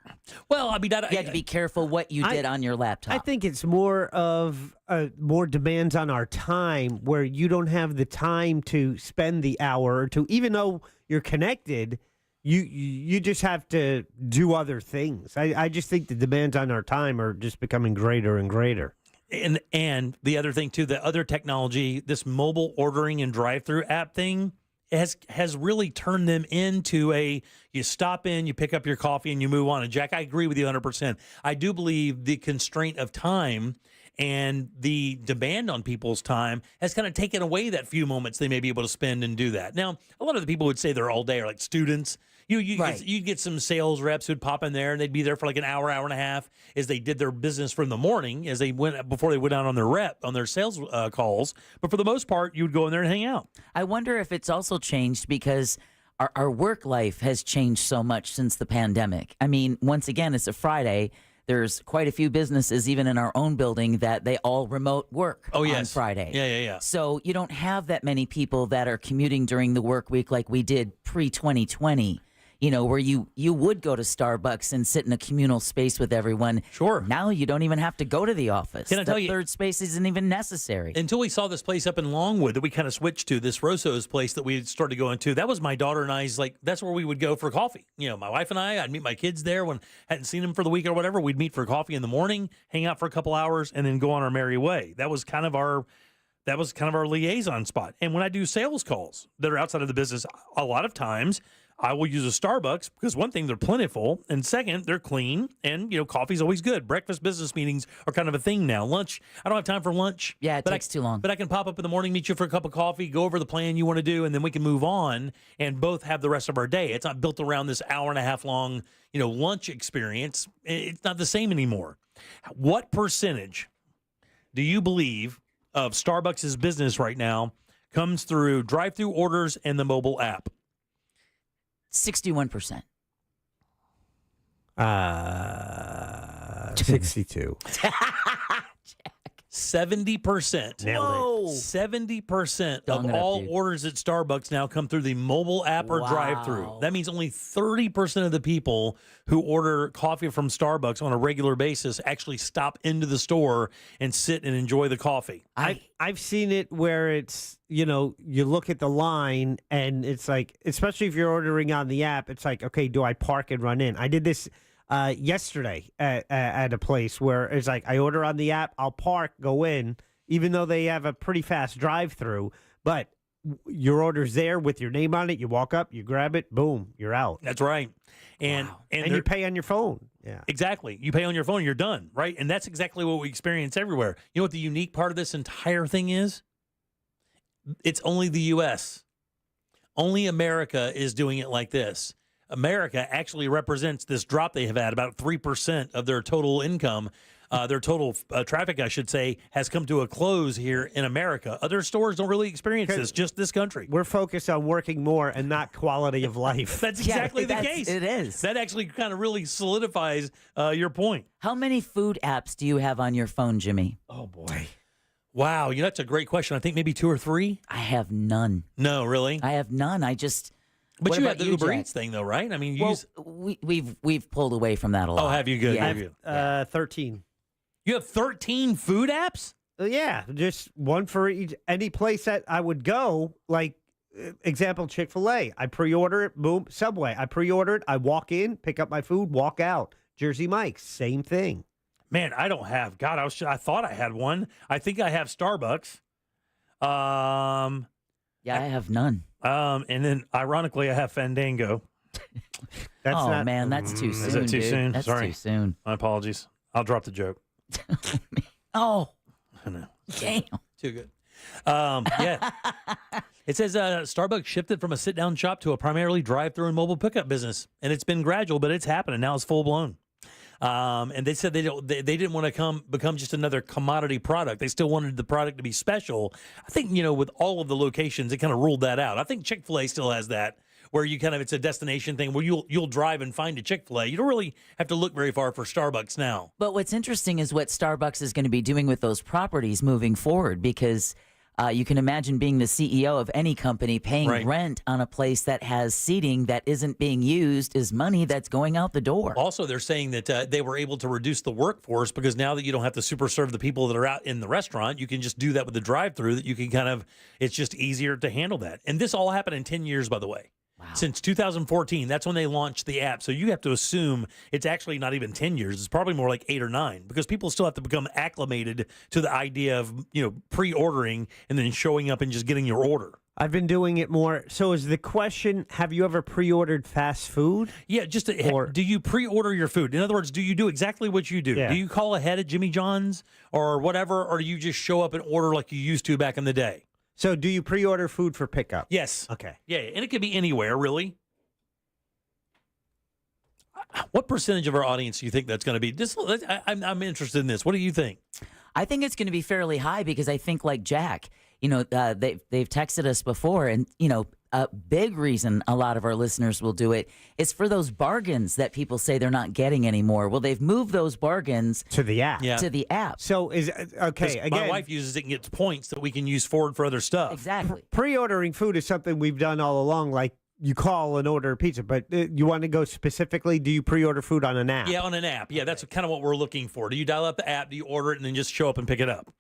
Well, I mean, you had to be careful what you did on your laptop. I think it's more of more demands on our time, where you don't have the time to spend the hour or two, even though you're connected. You just have to do other things. I just think the demands on our time are just becoming greater and greater. And the other thing too, the other technology, this mobile ordering and drive-through app thing has really turned them into you stop in, you pick up your coffee, and you move on. And Jack, I agree with you 100%. I do believe the constraint of time and the demand on people's time has kind of taken away that few moments they may be able to spend and do that. Now, a lot of the people would say they're all day, are like students. You'd get some sales reps who'd pop in there, and they'd be there for like an hour, hour and a half as they did their business from the morning before they went out on their sales calls. But for the most part, you would go in there and hang out. I wonder if it's also changed because our work life has changed so much since the pandemic. I mean, once again, it's a Friday. There's quite a few businesses, even in our own building, that they all remote work on Friday. Yeah. So you don't have that many people that are commuting during the work week like we did pre-2020. Where you would go to Starbucks and sit in a communal space with everyone. Sure. Now you don't even have to go to the office. Can I tell you, third space isn't even necessary. Until we saw this place up in Longwood that we kind of switched to, this Rosso's place that we started going to. That was my daughter and I's, that's where we would go for coffee. My wife and I'd meet my kids there when I hadn't seen them for the week or whatever. We'd meet for coffee in the morning, hang out for a couple hours, and then go on our merry way. That was kind of our liaison spot. And when I do sales calls that are outside of the business, a lot of times I will use a Starbucks because, one thing, they're plentiful, and second, they're clean, and, coffee's always good. Breakfast business meetings are kind of a thing now. Lunch, I don't have time for lunch. Yeah, it takes too long. But I can pop up in the morning, meet you for a cup of coffee, go over the plan you want to do, and then we can move on and both have the rest of our day. It's not built around this hour and a half long, lunch experience. It's not the same anymore. What percentage do you believe of Starbucks' business right now comes through drive-through orders and the mobile app? 61%. 62. 70%. Nailed it. 70% of all orders at Starbucks now come through the mobile app or drive-through. That means only 30% of the people who order coffee from Starbucks on a regular basis actually stop into the store and sit and enjoy the coffee. I've seen it where it's, you look at the line and it's like, especially if you're ordering on the app, it's like, okay, do I park and run in? I did this yesterday at a place where it's like I order on the app, I'll park, go in, even though they have a pretty fast drive-through, but your order's there with your name on it. You walk up, you grab it, boom, you're out. That's right. And you pay on your phone. Yeah, exactly. You pay on your phone, you're done, right? And that's exactly what we experience everywhere. You know what the unique part of this entire thing is? It's only the U.S. Only America is doing it like this. America actually represents this drop they have had. About 3% of their total income, their total traffic, I should say, has come to a close here in America. Other stores don't really experience this, just this country. We're focused on working more and not quality of life. That's exactly the case. It is. That actually kind of really solidifies your point. How many food apps do you have on your phone, Jimmy? Oh, boy. Wow, that's a great question. I think maybe 2 or 3. I have none. No, really? I have none. But you have the Uber Eats thing, though, right? I mean, we've pulled away from that a lot. Oh, have you? Good. Yeah. Have you? 13. You have 13 food apps? Yeah, just one for any place that I would go. Like, example, Chick-fil-A. I pre-order it, boom. Subway. I pre-order it. I walk in, pick up my food, walk out. Jersey Mike's, same thing. Man, I don't have. God, I thought I had one. I think I have Starbucks. Yeah, I have none. And then, ironically, I have Fandango. That's too soon. Is that too soon? That's Sorry. too soon. My apologies. I'll drop the joke. Oh. I know. Damn. Too good. Yeah. It says Starbucks shifted from a sit-down shop to a primarily drive-through and mobile pickup business, and it's been gradual, but it's happening now. It's full blown. And they said they didn't want to become just another commodity product. They still wanted the product to be special. I think with all of the locations, it kind of ruled that out. I think Chick-fil-A still has that, where it's a destination thing where you'll drive and find a Chick-fil-A. You don't really have to look very far for Starbucks now. But what's interesting is what Starbucks is going to be doing with those properties moving forward, because you can imagine being the CEO of any company paying rent on a place that has seating that isn't being used is money that's going out the door. Also, they're saying that they were able to reduce the workforce because now that you don't have to super serve the people that are out in the restaurant, you can just do that with the drive-through. That you can it's just easier to handle that. And this all happened in 10 years, by the way. Wow. Since 2014, that's when they launched the app. So you have to assume it's actually not even 10 years. It's probably more like 8 or 9 because people still have to become acclimated to the idea of, pre-ordering and then showing up and just getting your order. I've been doing it more. So is the question, have you ever pre-ordered fast food? Yeah, do you pre-order your food? In other words, do you do exactly what you do? Yeah. Do you call ahead at Jimmy John's or whatever, or do you just show up and order like you used to back in the day? So do you pre-order food for pickup? Yes. Okay. Yeah, and it could be anywhere, really. What percentage of our audience do you think that's going to be? I'm interested in this. What do you think? I think it's going to be fairly high because I think like Jack, they've texted us before, and a big reason a lot of our listeners will do it is for those bargains that people say they're not getting anymore. Well, they've moved those bargains to the app. Yeah. To the app. So again, my wife uses it and gets points that we can use forward for other stuff. Exactly. Pre-ordering food is something we've done all along. Like you call and order a pizza, but you want to go specifically? Do you pre-order food on an app? Yeah, on an app. Yeah, that's kind of what we're looking for. Do you dial up the app? Do you order it and then just show up and pick it up?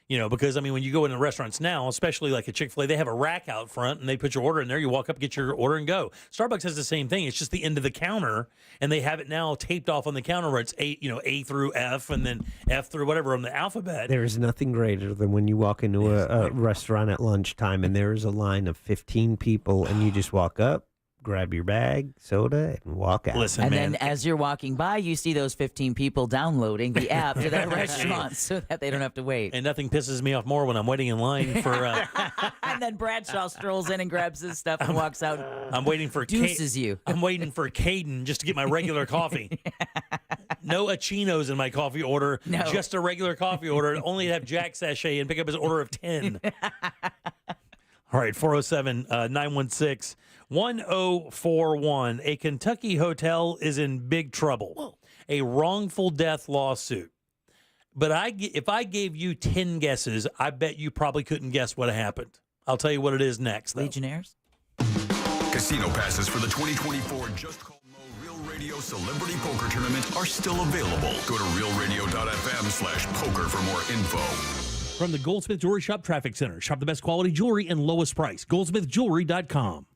Because, when you go into restaurants now, especially like a Chick-fil-A, they have a rack out front, and they put your order in there. You walk up, get your order, and go. Starbucks has the same thing. It's just the end of the counter, and they have it now taped off on the counter where it's A through F, and then F through whatever on the alphabet. There is nothing greater than when you walk into a restaurant at lunchtime, and there is a line of 15 people, and you just walk up, grab your bag, soda, and walk out. Listen, then as you're walking by, you see those 15 people downloading the app to that restaurant so that they don't have to wait. And nothing pisses me off more when I'm waiting in line for... And then Bradshaw strolls in and grabs his stuff and walks out. I'm waiting for... you. I'm waiting for Caden just to get my regular coffee. No Achinos in my coffee order. No. Just a regular coffee order. Only have Jack sachet and pick up his order of 10. All right, 407-916-1041. A Kentucky hotel is in big trouble. Whoa. A wrongful death lawsuit. But if I gave you 10 guesses, I bet you probably couldn't guess what happened. I'll tell you what it is next, though. Legionnaires? Casino passes for the 2024 Just Call Mo Real Radio Celebrity Poker Tournament are still available. Go to realradio.fm/poker for more info. From the Goldsmith Jewelry Shop Traffic Center. Shop the best quality jewelry and lowest price. GoldsmithJewelry.com.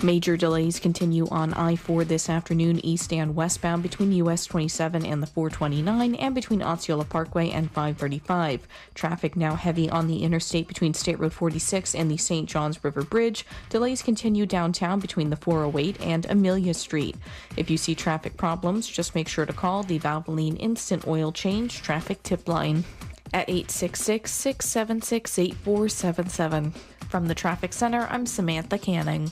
Major delays continue on I-4 this afternoon, east and westbound between US 27 and the 429 and between Osceola Parkway and 535. Traffic now heavy on the interstate between State Road 46 and the St. Johns River Bridge. Delays continue downtown between the 408 and Amelia Street. If you see traffic problems, just make sure to call the Valvoline Instant Oil Change Traffic Tip Line at 866-676-8477. From the Traffic Center, I'm Samantha Canning.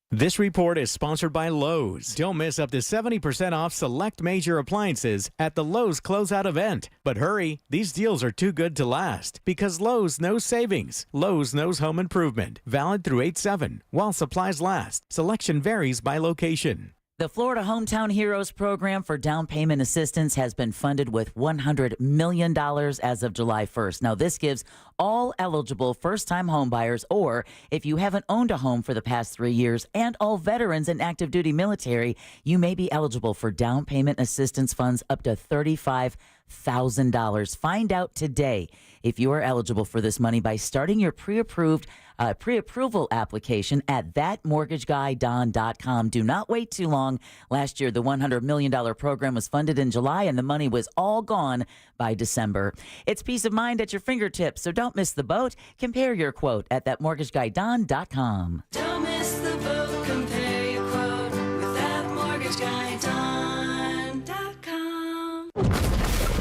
This report is sponsored by Lowe's. Don't miss up to 70% off select major appliances at the Lowe's Closeout event. But hurry, these deals are too good to last because Lowe's knows savings. Lowe's knows home improvement. Valid through 8/7 while supplies last. Selection varies by location. The Florida Hometown Heroes program for down payment assistance has been funded with $100 million as of July 1st. Now, this gives all eligible first-time homebuyers, or if you haven't owned a home for the past 3 years, and all veterans and active duty military, you may be eligible for down payment assistance funds up to $35,000. Find out today if you are eligible for this money by starting your pre-approval application at thatmortgageguydon.com. Do not wait too long. Last year, the $100 million program was funded in July, and the money was all gone by December. It's peace of mind at your fingertips, so don't miss the boat. Compare your quote at thatmortgageguydon.com. Don't miss the boat. Compare your quote with thatmortgageguydon.com.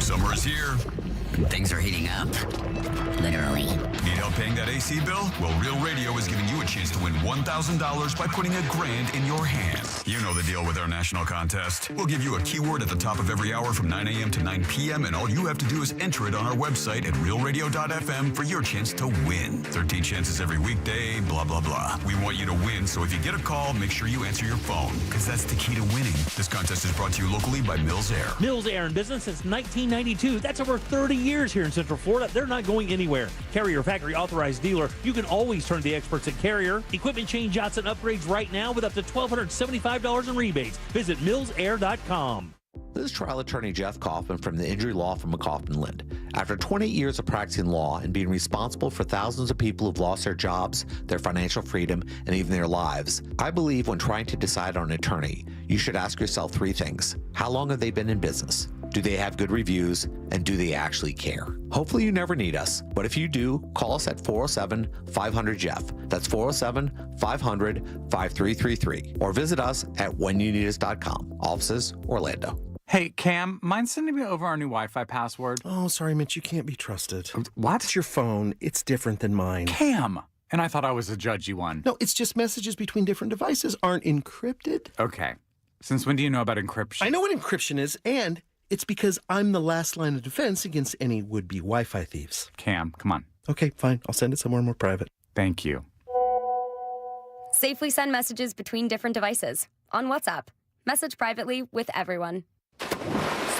Summer is here, Things are heating up. Literally. Need help paying that AC bill? Well, Real Radio is giving you a chance to win $1,000 by putting $1,000 in your hand. You know the deal with our national contest. We'll give you a keyword at the top of every hour from 9 a.m. to 9 p.m., and all you have to do is enter it on our website at realradio.fm for your chance to win. 13 chances every weekday, blah, blah, blah. We want you to win, so if you get a call, make sure you answer your phone, because that's the key to winning. This contest is brought to you locally by Mills Air. Mills Air in business since 1992. That's over 30 years here in Central Florida. They're not going anywhere. Carrier factory authorized dealer. You can always turn to the experts at Carrier. Equipment change outs and upgrades right now with up to $1,275 in rebates. Visit millsair.com. This is trial attorney Jeff Kaufman from the injury law firm of Kaufman Lind. After 28 years of practicing law and being responsible for thousands of people who've lost their jobs, their financial freedom, and even their lives, I believe when trying to decide on an attorney, you should ask yourself 3 things. How long have they been in business? Do they have good reviews? And do they actually care? Hopefully you never need us, but if you do, call us at 407-500-JEFF. That's 407-500-5333. Or visit us at whenyouneedus.com. Offices, Orlando. Hey, Cam, mind sending me over our new Wi-Fi password? Oh, sorry, Mitch, you can't be trusted. What? It's your phone. It's different than mine. Cam! And I thought I was a judgy one. No, it's just messages between different devices aren't encrypted. Okay. Since when do you know about encryption? I know what encryption is, and it's because I'm the last line of defense against any would-be Wi-Fi thieves. Cam, come on. Okay, fine. I'll send it somewhere more private. Thank you. Safely send messages between different devices. On WhatsApp. Message privately with everyone.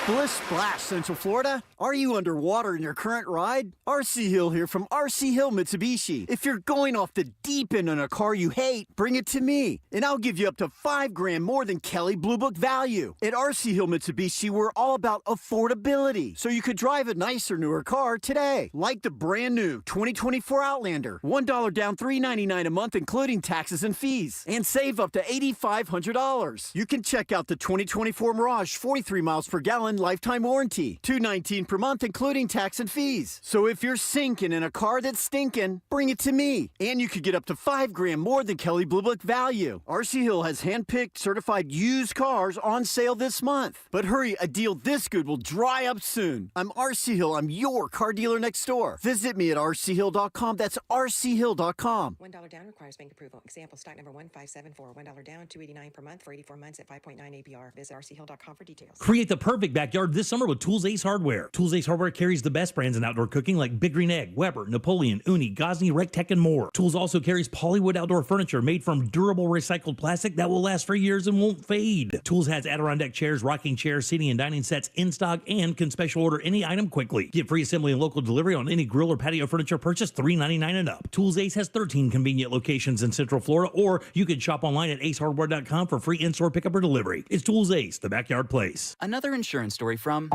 Splish Splash, Central Florida. Are you underwater in your current ride? RC Hill here from RC Hill Mitsubishi. If you're going off the deep end on a car you hate, bring it to me, and I'll give you up to $5,000 more than Kelley Blue Book value. At RC Hill Mitsubishi, we're all about affordability, so you could drive a nicer, newer car today, like the brand new 2024 Outlander. $1 down, $399 a month, including taxes and fees, and save up to $8,500. You can check out the 2024 Mirage, 43 miles per gallon. Lifetime warranty, $219 per month, including tax and fees. So if you're sinking in a car that's stinking, bring it to me. And you could get up to $5,000 more than Kelley Blue Book value. RC Hill has hand-picked certified used cars on sale this month. But hurry, a deal this good will dry up soon. I'm RC Hill. I'm your car dealer next door. Visit me at rchill.com. That's rchill.com. $1 down requires bank approval. Example, stock number 1574. $1 down, $289 per month for 84 months at 5.9 APR. Visit rchill.com for details. Create the perfect backyard this summer with Tools Ace Hardware. Tools Ace Hardware carries the best brands in outdoor cooking like Big Green Egg, Weber, Napoleon, Uni, Gosney, Rectech, and more. Tools also carries Polywood outdoor furniture made from durable recycled plastic that will last for years and won't fade. Tools has Adirondack chairs, rocking chairs, seating, and dining sets in stock and can special order any item quickly. Get free assembly and local delivery on any grill or patio furniture purchase $399 and up. Tools Ace has 13 convenient locations in Central Florida, or you can shop online at acehardware.com for free in-store pickup or delivery. It's Tools Ace, the backyard place. Another insurance story from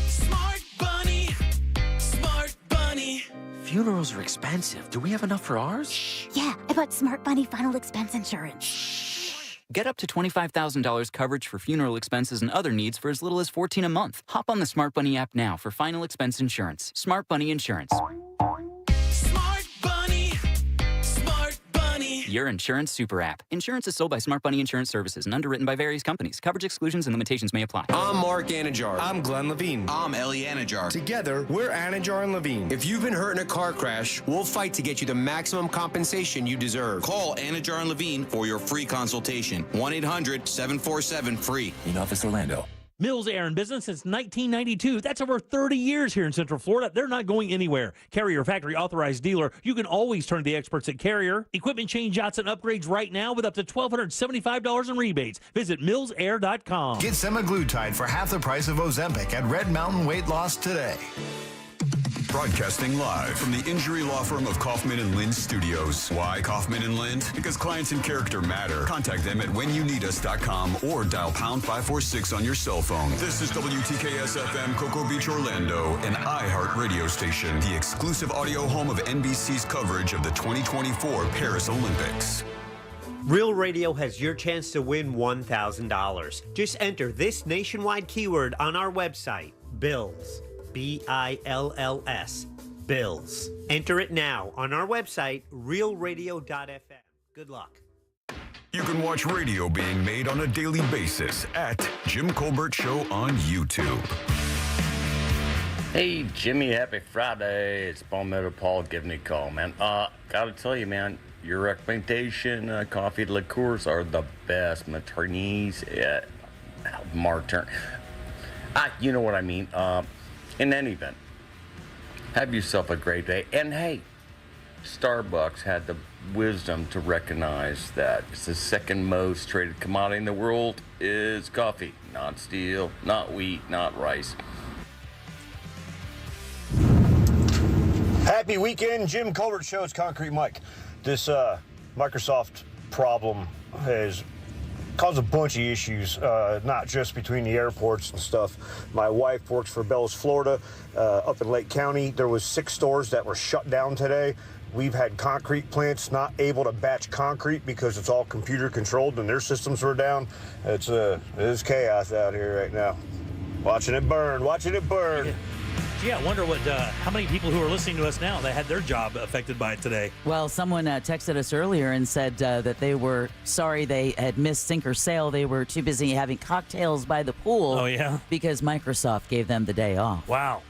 Smart Bunny. Smart Bunny. Funerals are expensive. Do we have enough for ours? Yeah, I bought Smart Bunny final expense insurance. Get up to $25,000 coverage for funeral expenses and other needs for as little as $14 a month. Hop on the Smart Bunny app now for final expense insurance. Smart Bunny Insurance. Smart Bunny. Smart Bunny. Your insurance super app. Insurance is sold by Smart Bunny Insurance Services and underwritten by various companies. Coverage exclusions and limitations may apply. I'm Mark Anajar. I'm Glenn Levine. I'm Ellie Anajar. Together, we're Anajar and Levine. If you've been hurt in a car crash, we'll fight to get you the maximum compensation you deserve. Call Anajar and Levine for your free consultation. 1-800-747-FREE. In Office, Orlando. Mills Air in business since 1992. That's over 30 years here in Central Florida. They're not going anywhere. Carrier factory authorized dealer. You can always turn to the experts at Carrier. Equipment change outs and upgrades right now with up to $1,275 in rebates. Visit millsair.com. Get semaglutide for half the price of Ozempic at Red Mountain Weight Loss today. Broadcasting live from the injury law firm of Kaufman and Lind Studios. Why Kaufman and Lind? Because clients and character matter. Contact them at whenyouneedus.com or dial pound 546 on your cell phone. This is WTKS FM Cocoa Beach, Orlando, an iHeart radio station, the exclusive audio home of NBC's coverage of the 2024 Paris Olympics. Real Radio has your chance to win $1,000. Just enter this nationwide keyword on our website, BILLS. BILLS. Bills. Enter it now on our website, realradio.fm. Good luck. You can watch radio being made on a daily basis at Jim Colbert Show on YouTube. Hey, Jimmy, happy Friday. It's Palmetto Paul giving me a call, man. Gotta tell you, man, your recommendation, coffee liqueurs are the best. Martinis, Martin. You know what I mean. In any event, have yourself a great day. And hey, Starbucks had the wisdom to recognize that it's the second most traded commodity in the world is coffee, not steel, not wheat, not rice. Happy weekend, Jim Colbert Show's Concrete Mike. This Microsoft problem has caused a bunch of issues, not just between the airports and stuff. My wife works for Bells, Florida, up in Lake County. There was 6 stores that were shut down today. We've had concrete plants not able to batch concrete because it's all computer controlled and their systems were down. It's chaos out here right now. Watching it burn. Yeah, I wonder how many people who are listening to us now that had their job affected by it today. Well, someone texted us earlier and said that they were sorry they had missed Sink or Sail. They were too busy having cocktails by the pool. Oh, yeah? Because Microsoft gave them the day off. Wow.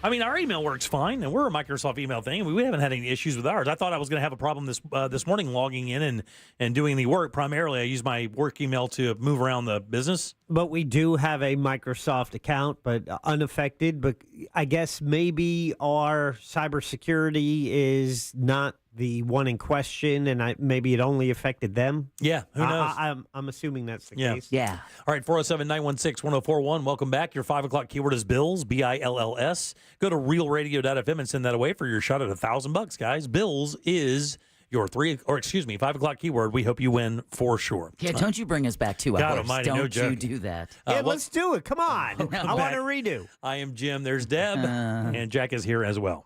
I mean, our email works fine, and we're a Microsoft email thing. We haven't had any issues with ours. I thought I was going to have a problem this morning logging in and doing the work. Primarily, I use my work email to move around the business. But we do have a Microsoft account, but unaffected. But I guess maybe our cybersecurity is not the one in question, and maybe it only affected them. Yeah, who knows? I'm assuming that's the Yeah. case. Yeah. All right, 407-916-1041. Welcome back. Your 5 o'clock keyword is Bills, BILLS. Go to realradio.fm and send that away for your shot at $1,000, guys. Bills is your 5 o'clock keyword. We hope you win for sure. Yeah, don't you bring us back 2 hours. God almighty, no don't joke. you do that. Yeah, let's do it. Come on. I want to redo. I am Jim. There's Deb. And Jack is here as well.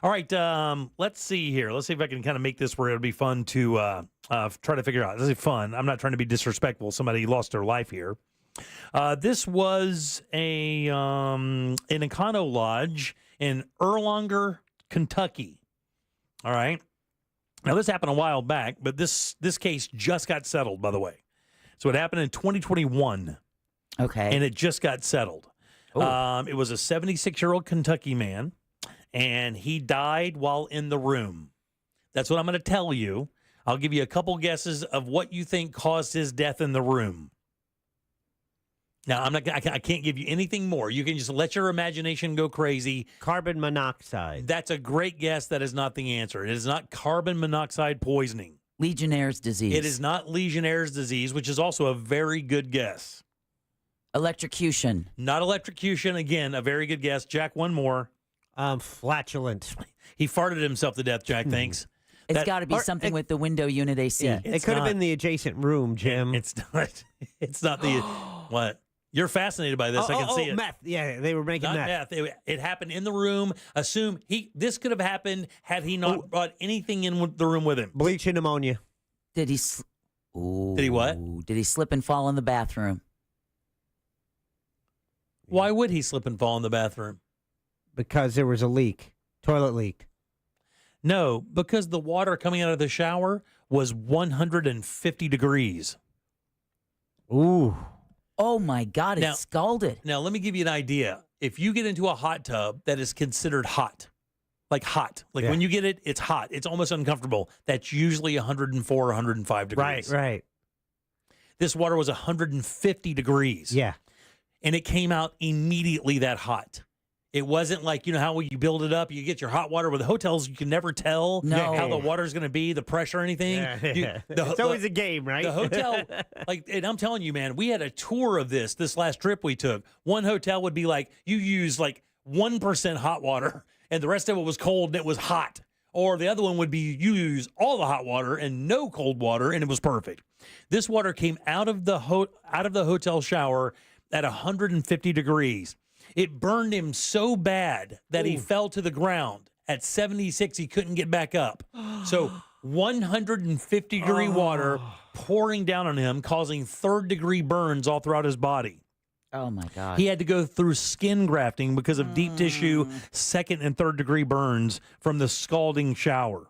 All right, let's see here. Let's see if I can kind of make this where it'll be fun to try to figure out. This is fun. I'm not trying to be disrespectful. Somebody lost their life here. This was an Econo Lodge in Erlanger, Kentucky. All right. Now, this happened a while back, but this case just got settled, by the way. So it happened in 2021. Okay. And it just got settled. It was a 76-year-old Kentucky man, and he died while in the room. That's what I'm going to tell you. I'll give you a couple guesses of what you think caused his death in the room. Now, I can't give you anything more. You can just let your imagination go crazy. Carbon monoxide. That's a great guess. That is not the answer. It is not carbon monoxide poisoning. Legionnaire's disease. It is not Legionnaire's disease, which is also a very good guess. Electrocution. Not electrocution. Again, a very good guess. Jack, one more. Flatulent. He farted himself to death, Jack, thanks. It's got to be something with the window unit AC. Yeah, it could have been the adjacent room, Jim. It's not. It's not the what? You're fascinated by this. I can see it. Meth. Yeah, they were making Not meth. It happened in the room. Assume this could have happened had he not brought anything in the room with him. Bleach and ammonia. Did he? Did he what? Did he slip and fall in the bathroom? Why would he slip and fall in the bathroom? Because there was a leak. Toilet leak. No, because the water coming out of the shower was 150 degrees. Ooh. Oh, my God, it's scalded. Now, let me give you an idea. If you get into a hot tub that is considered hot, when you get it, it's hot. It's almost uncomfortable. That's usually 104, 105 degrees. Right. This water was 150 degrees. Yeah. And it came out immediately that hot. It wasn't like, how when you build it up, you get your hot water with the hotels, you can never tell how the water's going to be, the pressure or anything. Yeah. It's always a game, right? The hotel, and I'm telling you, man, we had a tour of this last trip we took. One hotel would be like, you use 1% hot water, and the rest of it was cold and it was hot. Or the other one would be you use all the hot water and no cold water, and it was perfect. This water came out of the hotel shower at 150 degrees. It burned him so bad that he fell to the ground. At 76, he couldn't get back up. So 150-degree water pouring down on him, causing third-degree burns all throughout his body. Oh, my God. He had to go through skin grafting because of deep tissue, second- and third-degree burns from the scalding shower.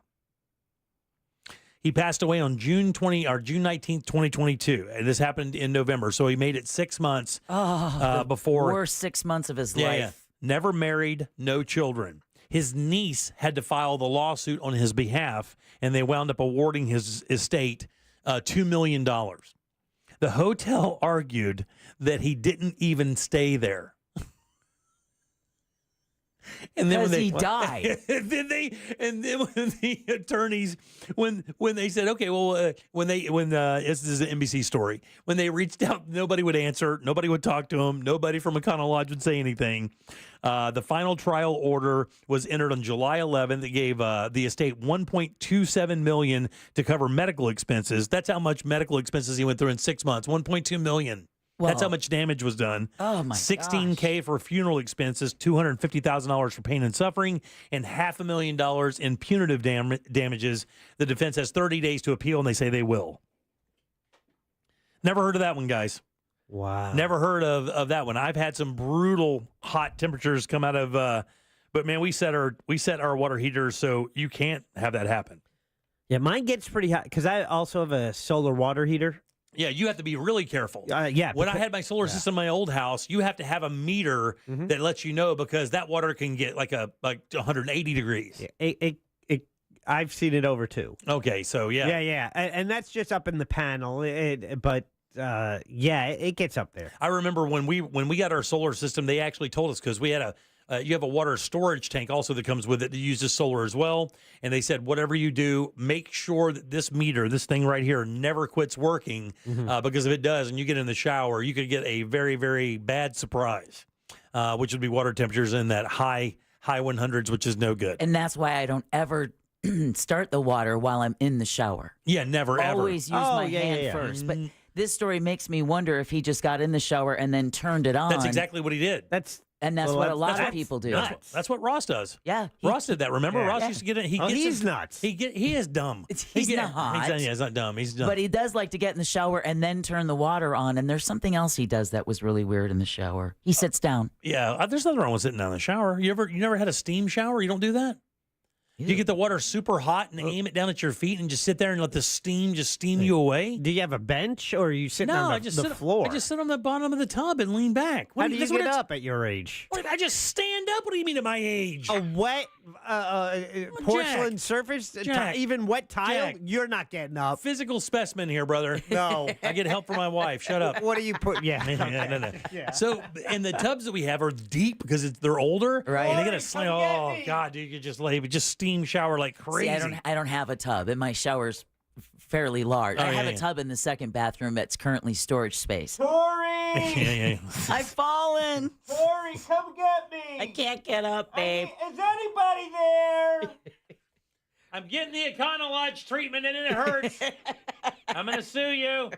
He passed away on June 19th, 2022. And this happened in November. So he made it 6 months before. Worst 6 months of his life. Yeah. never married, no children. His niece had to file the lawsuit on his behalf, and they wound up awarding his estate $2 million. The hotel argued that he didn't even stay there. And then because he died. and then when the attorneys, when they said, okay, well, when this is an NBC story, when they reached out, nobody would answer, nobody would talk to him, nobody from Econo Lodge would say anything. The final trial order was entered on July 11th. It gave the estate $1.27 million to cover medical expenses. That's how much medical expenses he went through in 6 months. $1.2 million. Well, that's how much damage was done. Oh my $16K for funeral expenses, $250,000 for pain and suffering, and $500,000 in punitive damages. The defense has 30 days to appeal, and they say they will. Never heard of that one, guys. Wow. Never heard of that one. I've had some brutal hot temperatures come out of, but man, we set our water heaters so you can't have that happen. Yeah, mine gets pretty hot because I also have a solar water heater. Yeah, you have to be really careful. Yeah. When I had my solar system in my old house, you have to have a meter that lets you know because that water can get like 180 degrees. Yeah, I've seen it over too. Okay, so yeah. Yeah. And that's just up in the panel. But it gets up there. I remember when we got our solar system, they actually told us because we had you have a water storage tank also that comes with it that uses solar as well. And they said, whatever you do, make sure that this meter, this thing right here, never quits working because if it does and you get in the shower, you could get a very, very bad surprise, which would be water temperatures in that high 100s, which is no good. And that's why I don't ever start the water while I'm in the shower. Yeah, never, ever. Always use my hand first. But this story makes me wonder if he just got in the shower and then turned it on. That's exactly what he did. And that's what a lot of people do. That's what Ross does. Yeah. Ross did that. Remember? Yeah. Ross used to get it. He's nuts. He is dumb. He's not. He's not dumb. He's dumb. But he does like to get in the shower and then turn the water on. And there's something else he does that was really weird in the shower. He sits down. Yeah. There's nothing wrong with sitting down in the shower. You never had a steam shower? You don't do that? Ew. You get the water super hot and aim it down at your feet and just sit there and let the steam just steam you away? Do you have a bench or are you sitting on the floor? I just sit on the bottom of the tub and lean back. How do you get up at your age? I just stand up. What do you mean at my age? A wet porcelain surface? Even wet tile? Jack. You're not getting up. Physical specimen here, brother. No. I get help from my wife. Shut up. What do you put? Yeah. No. Yeah. So, and the tubs that we have are deep because they're older. Right. And they got to slam. Oh, God, dude, you just steam shower like crazy. See, I don't have a tub, and my shower's fairly large. I have a tub in the second bathroom that's currently storage space. Tori! I've fallen. Tori, come get me. I can't get up, babe. Is anybody there? I'm getting the Econo Lodge treatment and it hurts. I'm going to sue you.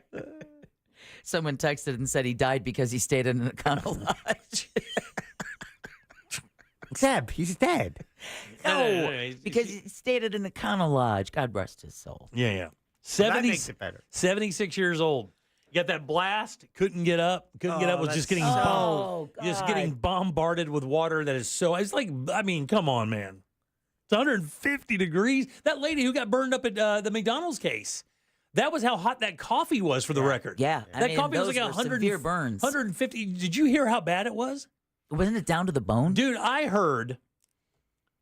Someone texted and said he died because he stayed in an Econo Lodge. Zeb, he's dead. No, because he stayed at an Econo Lodge. God rest his soul. Yeah. That makes it better. 76 years old. You got that blast. Couldn't get up. Was just getting getting bombarded with water that is so. It's like, I mean, come on, man. It's 150 degrees. That lady who got burned up at the McDonald's case. That was how hot that coffee was, for the record. Yeah, that coffee was like 100 severe burns. 150. Did you hear how bad it was? Wasn't it down to the bone? Dude, I heard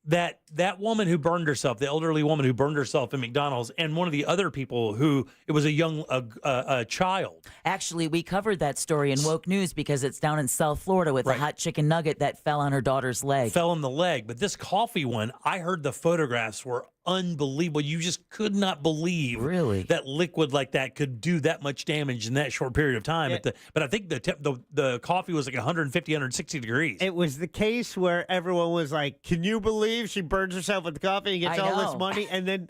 that woman who burned herself, the elderly woman who burned herself in McDonald's, and one of the other people who, it was a young a child. Actually, we covered that story in Woke News because it's down in South Florida with a hot chicken nugget that fell on her daughter's leg. Fell on the leg. But this coffee one, I heard the photographs were unbelievable. You just could not believe that liquid like that could do that much damage in that short period of time. Yeah. But I think the coffee was like 150, 160 degrees. It was the case where everyone was like, can you believe she burns herself with the coffee and gets all this money? And then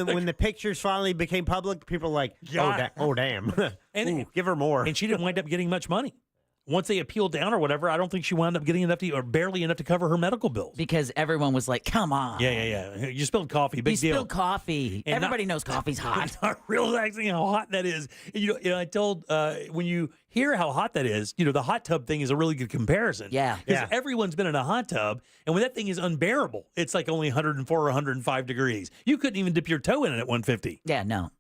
when the pictures finally became public, people were like, oh, damn. And give her more. And she didn't wind up getting much money. Once they appealed down or whatever, I don't think she wound up getting enough or barely enough to cover her medical bills. Because everyone was like, come on. Yeah. You spilled coffee. Big deal. You spilled coffee. And everybody knows coffee's hot. Not realizing how hot that is. You know, I told, when you hear how hot that is, the hot tub thing is a really good comparison. Yeah. Because everyone's been in a hot tub, and when that thing is unbearable, it's like only 104 or 105 degrees. You couldn't even dip your toe in it at 150. Yeah, no.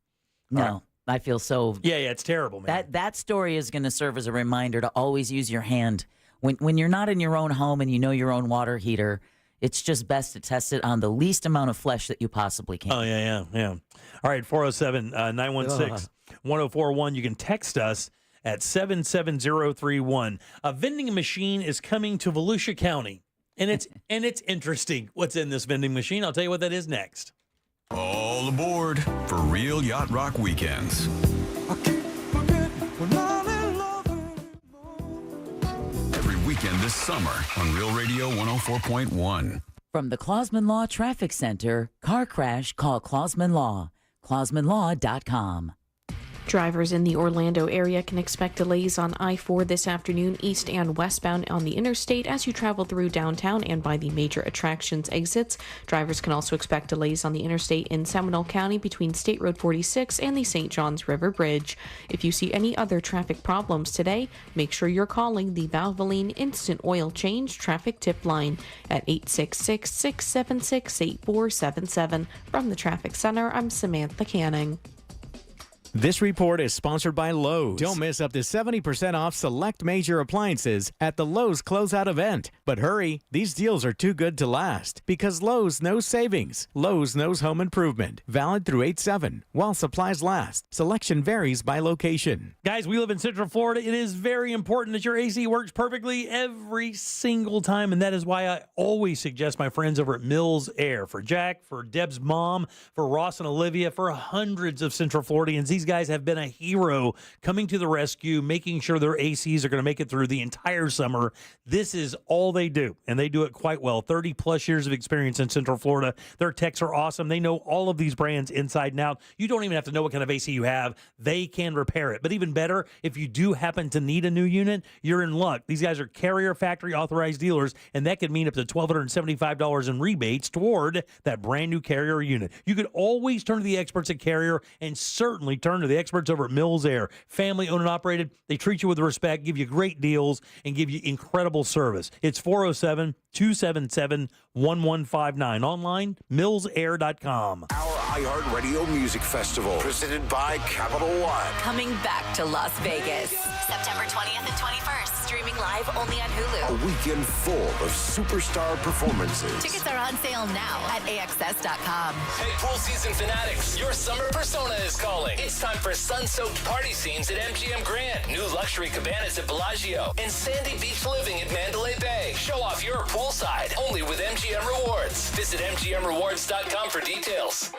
I feel so. Yeah, it's terrible, man. That story is going to serve as a reminder to always use your hand when you're not in your own home and you know your own water heater, it's just best to test it on the least amount of flesh that you possibly can. Oh, yeah. All right, 407-916-1041. You can text us at 77031. A vending machine is coming to Volusia County, and it's interesting what's in this vending machine. I'll tell you what that is next. All aboard for Real Yacht Rock Weekends. Every weekend this summer on Real Radio 104.1. From the Clausman Law Traffic Center, car crash, call Clausman Law. ClausmanLaw.com. Drivers in the Orlando area can expect delays on I-4 this afternoon, east and westbound on the interstate as you travel through downtown and by the major attractions exits. Drivers can also expect delays on the interstate in Seminole County between State Road 46 and the St. Johns River Bridge. If you see any other traffic problems today, make sure you're calling the Valvoline Instant Oil Change Traffic Tip Line at 866-676-8477. From the Traffic Center, I'm Samantha Canning. This report is sponsored by Lowe's. Don't miss up to 70% off select major appliances at the Lowe's Closeout event. But hurry, these deals are too good to last because Lowe's knows savings. Lowe's knows home improvement. Valid through 8/7 while supplies last. Selection varies by location. Guys, we live in Central Florida. It is very important that your AC works perfectly every single time, and that is why I always suggest my friends over at Mills Air. For Jack, for Deb's mom, for Ross and Olivia, for hundreds of Central Floridians, these guys have been a hero coming to the rescue, making sure their ACs are going to make it through the entire summer. This is all they do, and they do it quite well. 30-plus years of experience in Central Florida. Their techs are awesome. They know all of these brands inside and out. You don't even have to know what kind of AC you have. They can repair it. But even better, if you do happen to need a new unit, you're in luck. These guys are Carrier Factory authorized dealers, and that could mean up to $1,275 in rebates toward that brand new Carrier unit. You could always turn to the experts at Carrier, and certainly turn to the experts over at Mills Air. Family owned and operated. They treat you with respect, give you great deals, and give you incredible service. It's 407-277-1159. Online, millsair.com. Our iHeartRadio Music Festival, presented by Capital One. Coming back to Las Vegas, September 20th and 21st. Streaming live only on Hulu. A weekend full of superstar performances. Tickets are on sale now at AXS.com. Hey, pool season fanatics, your summer persona is calling. It's time for sun-soaked party scenes at MGM Grand, new luxury cabanas at Bellagio, and sandy beach living at Mandalay Bay. Show off your poolside only with MGM Rewards. Visit MGMRewards.com for details.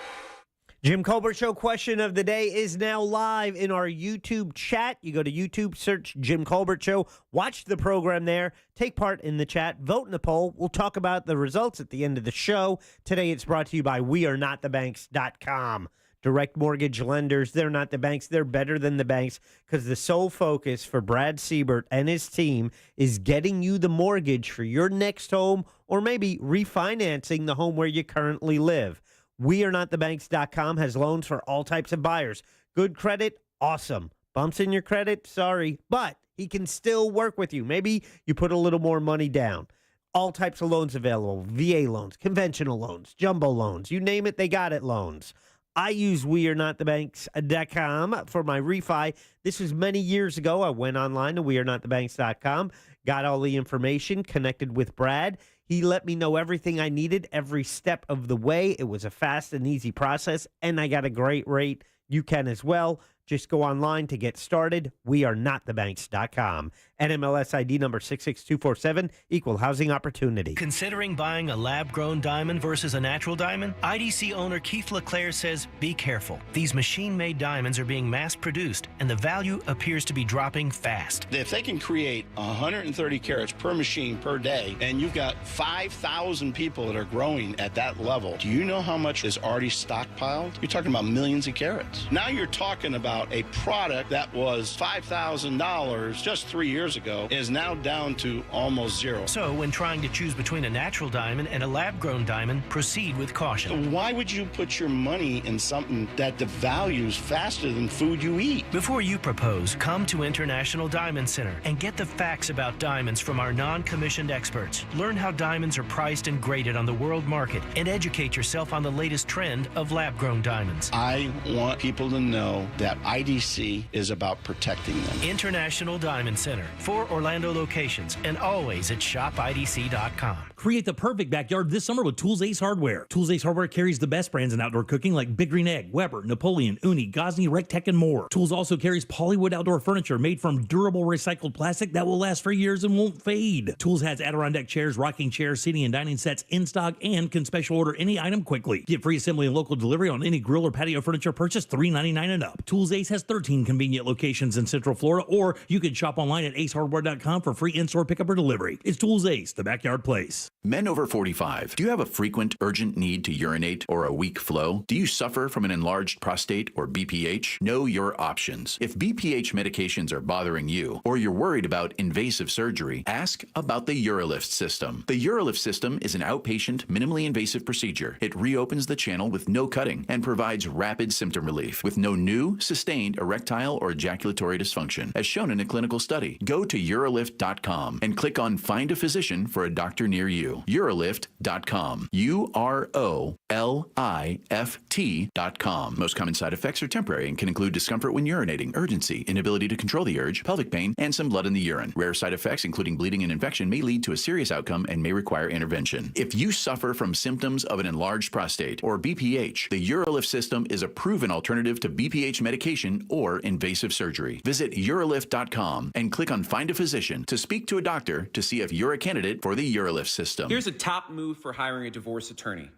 Jim Colbert Show question of the day is now live in our YouTube chat. You go to YouTube, search Jim Colbert Show, watch the program there, take part in the chat, vote in the poll. We'll talk about the results at the end of the show. Today it's brought to you by WeAreNotTheBanks.com. Direct mortgage lenders, they're not the banks. They're better than the banks because the sole focus for Brad Siebert and his team is getting you the mortgage for your next home or maybe refinancing the home where you currently live. WeAreNotTheBanks.com has loans for all types of buyers. Good credit, awesome. Bumps in your credit, sorry. But he can still work with you. Maybe you put a little more money down. All types of loans available. VA loans, conventional loans, jumbo loans. You name it, they got it loans. I use WeAreNotTheBanks.com for my refi. This was many years ago. I went online to WeAreNotTheBanks.com, got all the information, connected with Brad. He let me know everything I needed every step of the way. It was a fast and easy process, and I got a great rate. You can as well. Just go online to get started. WeAreNotTheBanks.com. NMLS ID number 66247, equal housing opportunity. Considering buying a lab-grown diamond versus a natural diamond? IDC owner Keith LeClaire says, be careful. These machine-made diamonds are being mass-produced, and the value appears to be dropping fast. If they can create 130 carats per machine per day, and you've got 5,000 people that are growing at that level, do you know how much is already stockpiled? You're talking about millions of carats. Now you're talking about a product that was $5,000 just 3 years ago is now down to almost zero. So when trying to choose between a natural diamond and a lab-grown diamond, proceed with caution. Why would you put your money in something that devalues faster than food you eat? Before you propose, come to International Diamond Center and get the facts about diamonds from our non-commissioned experts. Learn how diamonds are priced and graded on the world market and educate yourself on the latest trend of lab-grown diamonds. I want people people to know that IDC is about protecting them. International Diamond Center. 4 Orlando locations and always at shopidc.com. Create the perfect backyard this summer with Tools Ace Hardware. Tools Ace Hardware carries the best brands in outdoor cooking like Big Green Egg, Weber, Napoleon, Uni, Gosney, Rectech, and more. Tools also carries Polywood outdoor furniture made from durable recycled plastic that will last for years and won't fade. Tools has Adirondack chairs, rocking chairs, seating, and dining sets in stock and can special order any item quickly. Get free assembly and local delivery on any grill or patio furniture purchase $3.99 and up. Tools Ace has 13 convenient locations in Central Florida, or you can shop online at acehardware.com for free in-store pickup or delivery. It's Tools Ace, the backyard place. Men over 45, do you have a frequent, urgent need to urinate or a weak flow? Do you suffer from an enlarged prostate or BPH? Know your options. If BPH medications are bothering you, or you're worried about invasive surgery, ask about the UroLift system. The UroLift system is an outpatient, minimally invasive procedure. It reopens the channel with no cutting and provides rapid symptom relief with no new, sustained erectile or ejaculatory dysfunction, as shown in a clinical study. Go to urolift.com and click on Find a Physician for a doctor near you. Urolift.com. UROLIFT.com. Most common side effects are temporary and can include discomfort when urinating, urgency, inability to control the urge, pelvic pain, and some blood in the urine. Rare side effects, including bleeding and infection, may lead to a serious outcome and may require intervention. If you suffer from symptoms of an enlarged prostate or BPH, the UroLift system is a proven alternative to BPH medication or invasive surgery. Visit urolift.com and click on Find a Physician to speak to a doctor to see if you're a candidate for the UroLift system. Here's a top move for hiring a divorce attorney.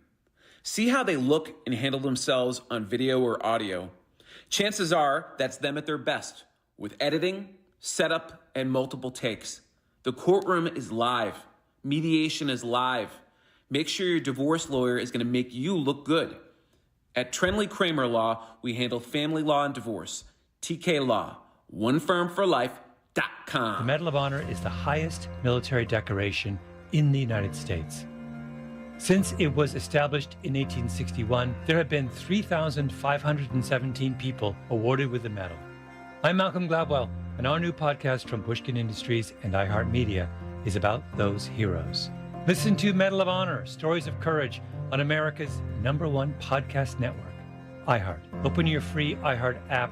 See how they look and handle themselves on video or audio. Chances are that's them at their best, with editing, setup, and multiple takes. The courtroom is live. Mediation is live. Make sure your divorce lawyer is going to make you look good. At Trenley Kramer Law, we handle family law and divorce. TK Law, onefirmforlife.com. The Medal of Honor is the highest military decoration in the United States. Since it was established in 1861, there have been 3,517 people awarded with the medal. I'm Malcolm Gladwell, and our new podcast from Pushkin Industries and iHeartMedia is about those heroes. Listen to Medal of Honor, Stories of Courage on America's #1 podcast network, iHeart. Open your free iHeart app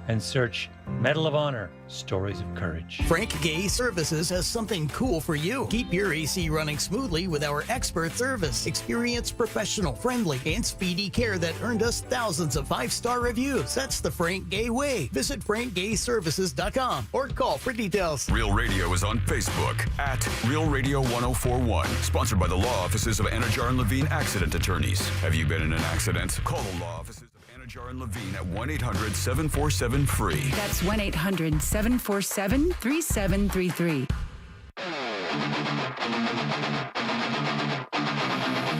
and search Medal of Honor, Stories of Courage. Frank Gay Services has something cool for you. Keep your AC running smoothly with our expert service. Experienced, professional, friendly, and speedy care that earned us thousands of 5-star reviews. That's the Frank Gay way. Visit frankgayservices.com or call for details. Real Radio is on Facebook at Real Radio 1041. Sponsored by the law offices of Anajar and Levine Accident Attorneys. Have you been in an accident? Call the law offices of Anajar and Levine at 1-800-747-FREE. That's 1-800-747-3733.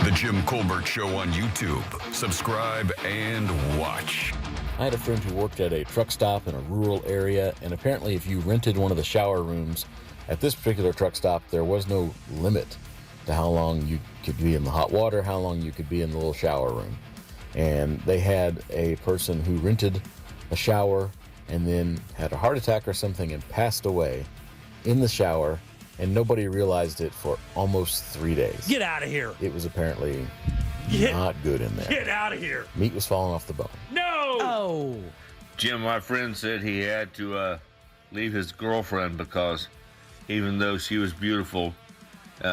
The Jim Colbert Show on YouTube. Subscribe and watch. I had a friend who worked at a truck stop in a rural area, and apparently if you rented one of the shower rooms at this particular truck stop, there was no limit to how long you could be in the hot water, how long you could be in the little shower room. And they had a person who rented a shower and then had a heart attack or something and passed away in the shower, and nobody realized it for almost 3 days. Get out of here. It was apparently not good in there. Get out of here. Meat was falling off the bone. No. Oh. Jim, my friend said he had to leave his girlfriend because even though she was beautiful,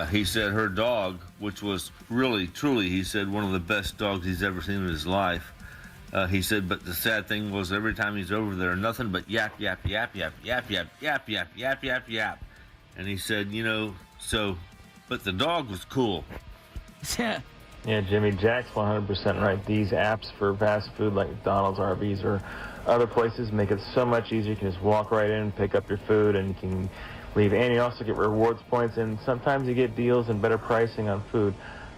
he said her dog, which was really, truly, he said, one of the best dogs he's ever seen in his life. He said, but the sad thing was every time he's over there, nothing but yap, yap, yap, yap, yap, yap, yap, yap, yap, yap, yap. And he said, but the dog was cool. Yeah, Jimmy, Jack's 100% right. These apps for fast food like McDonald's, Arby's, or other places make it so much easier. You can just walk right in, pick up your food, and you can leave. And you also get rewards points, and sometimes you get deals and better pricing on food.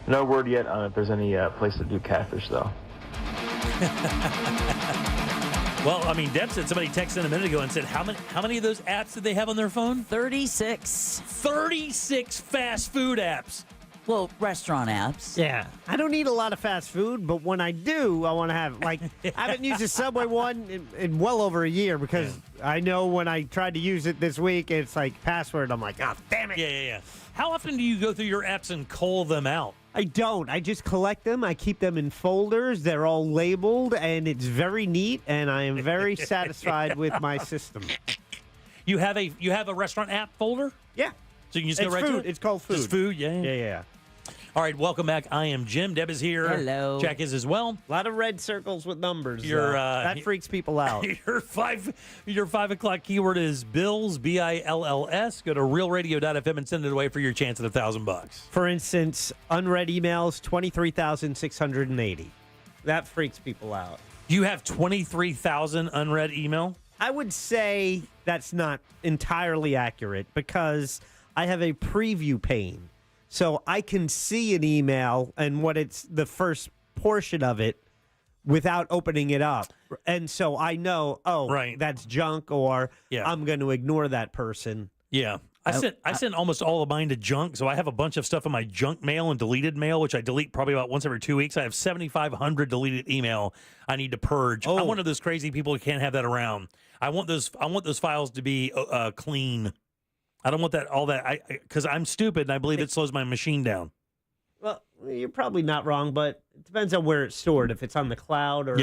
No word yet on if there's any place to do catfish, though. Well, I mean, Deb said somebody texted in a minute ago and said, how many of those apps did they have on their phone? 36. 36 fast food apps. Well, restaurant apps. Yeah. I don't eat a lot of fast food, but when I do, I want to have, I haven't used the Subway one in well over a year because I know when I tried to use it this week, it's like password. I'm like, oh, damn it. Yeah. How often do you go through your apps and cull them out? I don't. I just collect them. I keep them in folders. They're all labeled, and it's very neat, and I am very satisfied with my system. You have a restaurant app folder? Yeah. So you can just go right food. to it? It's called food. Just food, yeah. Yeah. All right, welcome back. I am Jim. Deb is here. Hello. Jack is as well. A lot of red circles with numbers. That freaks people out. Your 5 o'clock keyword is bills, BILLS. Go to realradio.fm and send it away for your chance at $1,000. For instance, unread emails, 23,680. That freaks people out. You have 23,000 unread email? I would say that's not entirely accurate because I have a preview pane. So I can see an email and what it's the first portion of it without opening it up. And so I know, that's junk, or I'm going to ignore that person. Yeah. I sent almost all of mine to junk, so I have a bunch of stuff in my junk mail and deleted mail, which I delete probably about once every 2 weeks. I have 7,500 deleted email I need to purge. I'm one of those crazy people who can't have that around. I want those files to be clean. I don't want because I'm stupid and I believe it slows my machine down. Well, you're probably not wrong, but it depends on where it's stored. If it's on the cloud or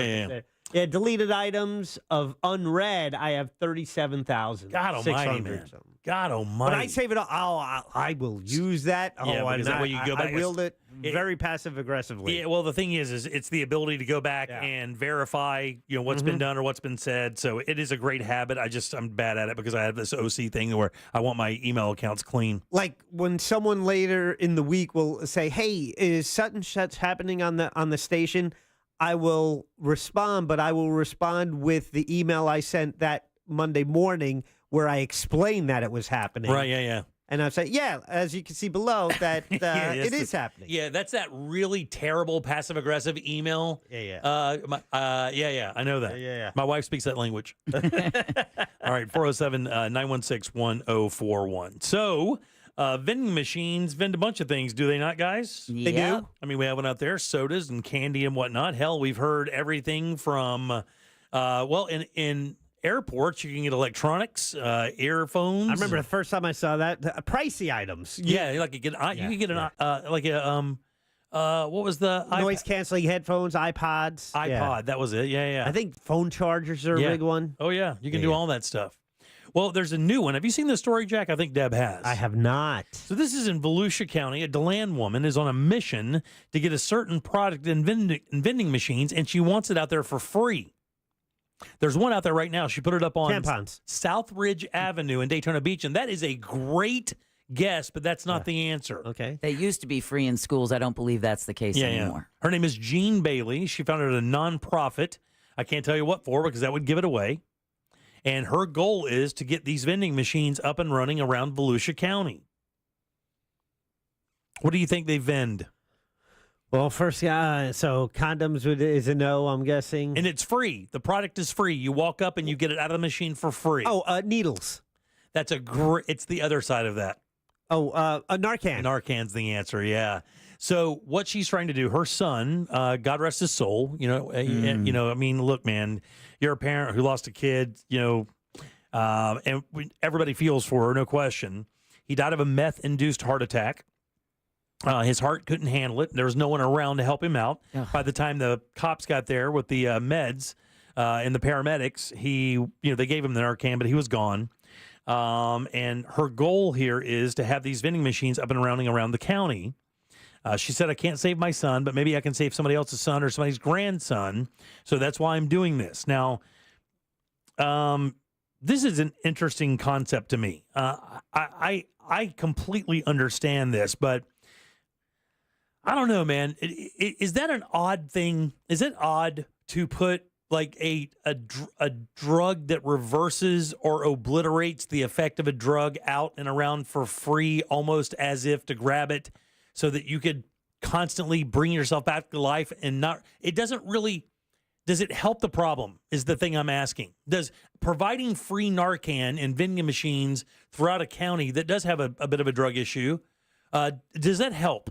deleted items of unread, I have 37,000. God almighty, man. God almighty. But I save it all. I will use that. Because that way you go back. I wield it very passive aggressively. Yeah, well, the thing is it's the ability to go back and verify, what's been done or what's been said. So it is a great habit. I'm bad at it because I have this OC thing where I want my email accounts clean. Like when someone later in the week will say, "Hey, is such and such happening on the station?" I will respond, but I will respond with the email I sent that Monday morning where I explained that it was happening. Right, yeah. And I say, as you can see below, that it is happening. Yeah, that's that really terrible passive-aggressive email. Yeah. I know that. Yeah. My wife speaks that language. All right, 407-916-1041. So, vending machines vend a bunch of things, do they not, guys? They do. I mean, we have one out there, sodas and candy and whatnot. Hell, we've heard everything from, in airports, you can get electronics, earphones. I remember the first time I saw that, pricey items. Yeah, like you can get what was the noise canceling headphones, iPods. iPod, that was it. Yeah. I think phone chargers are a big one. Oh yeah, you can do all that stuff. Well, there's a new one. Have you seen this story, Jack? I think Deb has. I have not. So this is in Volusia County. A DeLand woman is on a mission to get a certain product in vending machines, and she wants it out there for free. There's one out there right now. She put it up on tampons. Southridge Avenue in Daytona Beach, and that is a great guess, but that's not the answer. Okay. They used to be free in schools. I don't believe that's the case anymore. Her name is Jean Bailey. She founded a nonprofit. I can't tell you what for because that would give it away. And her goal is to get these vending machines up and running around Volusia County. What do you think they vend? Well, first, so condoms is a no, I'm guessing. And it's free. The product is free. You walk up and you get it out of the machine for free. Oh, needles. That's it's the other side of that. Oh, a Narcan. Narcan's the answer, yeah. So what she's trying to do, her son, God rest his soul, I mean, look, man, you're a parent who lost a kid, and everybody feels for her, no question. He died of a meth-induced heart attack. His heart couldn't handle it. There was no one around to help him out. Ugh. By the time the cops got there with the meds and the paramedics, they gave him the Narcan, but he was gone. And her goal here is to have these vending machines up and running around the county. She said, I can't save my son, but maybe I can save somebody else's son or somebody's grandson. So that's why I'm doing this. Now, this is an interesting concept to me. I completely understand this, but I don't know, man. Is that an odd thing? Is it odd to put like a drug that reverses or obliterates the effect of a drug out and around for free, almost as if to grab it so that you could constantly bring yourself back to life and not, it doesn't really, does it help the problem is the thing I'm asking. Does providing free Narcan in vending machines throughout a county that does have a bit of a drug issue, does that help?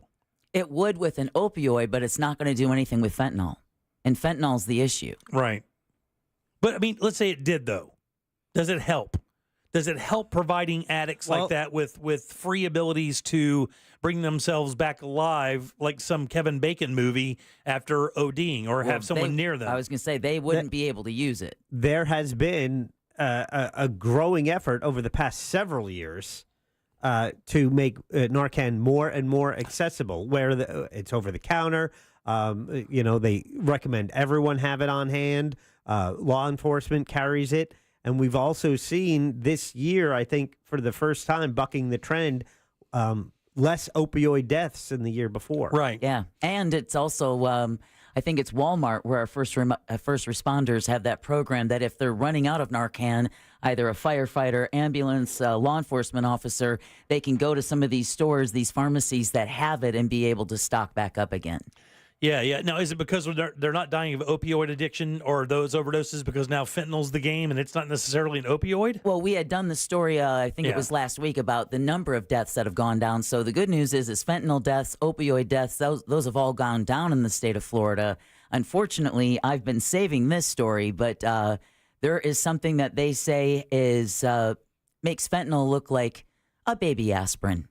It would with an opioid, but it's not going to do anything with fentanyl. And fentanyl's the issue. Right. But, I mean, let's say it did, though. Does it help? Does it help providing addicts like that with free abilities to bring themselves back alive, like some Kevin Bacon movie after ODing, or have someone near them? I was going to say they wouldn't be able to use it. There has been a growing effort over the past several years to make Narcan more and more accessible, where it's over the counter. They recommend everyone have it on hand. Law enforcement carries it. And we've also seen this year, I think, for the first time, bucking the trend, less opioid deaths than the year before. Right. Yeah. And it's also, I think it's Walmart where our first responders have that program that if they're running out of Narcan, either a firefighter, ambulance, law enforcement officer, they can go to some of these stores, these pharmacies that have it and be able to stock back up again. Yeah. Now, is it because they're not dying of opioid addiction or those overdoses because now fentanyl's the game and it's not necessarily an opioid? Well, we had done the story, I think it was last week, about the number of deaths that have gone down. So the good news is fentanyl deaths, opioid deaths, those have all gone down in the state of Florida. Unfortunately, I've been saving this story, but there is something that they say is makes fentanyl look like a baby aspirin.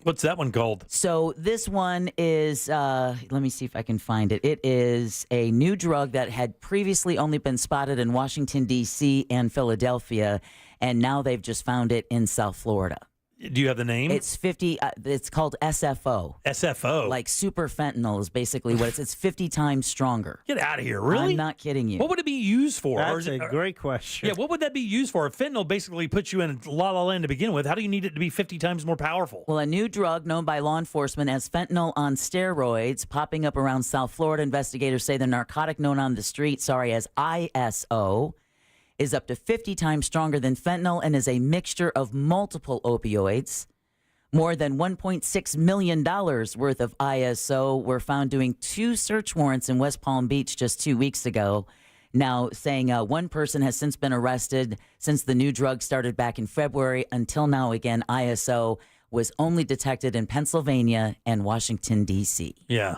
What's that one called? So this one is, let me see if I can find it. It is a new drug that had previously only been spotted in Washington, D.C. and Philadelphia, and now they've just found it in South Florida. Do you have the name? It's 50. It's called SFO. SFO? Like super fentanyl is basically what it's 50 times stronger. Get out of here. Really? I'm not kidding you. What would it be used for? That's a great question. Yeah, what would that be used for? If fentanyl basically puts you in la la land to begin with, how do you need it to be 50 times more powerful? Well, a new drug known by law enforcement as fentanyl on steroids popping up around South Florida. Investigators say the narcotic known on the street, as ISO, is up to 50 times stronger than fentanyl and is a mixture of multiple opioids. More than $1.6 million worth of ISO were found doing 2 search warrants in West Palm Beach just 2 weeks ago. Now, saying one person has since been arrested since the new drug started back in February. Until now, again, ISO was only detected in Pennsylvania and Washington, D.C. Yeah.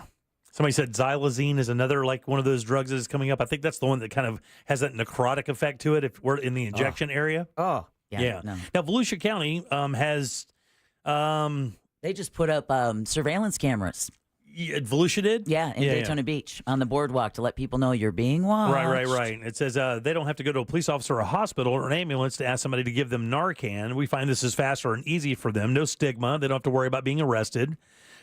Somebody said xylazine is another, like, one of those drugs that is coming up. I think that's the one that kind of has that necrotic effect to it if we're in the injection area. Oh, yeah. No. Now, Volusia County has... they just put up surveillance cameras. Volusia did? Yeah, in Daytona Beach on the boardwalk to let people know you're being watched. Right. It says they don't have to go to a police officer or a hospital or an ambulance to ask somebody to give them Narcan. We find this is faster and easy for them. No stigma. They don't have to worry about being arrested.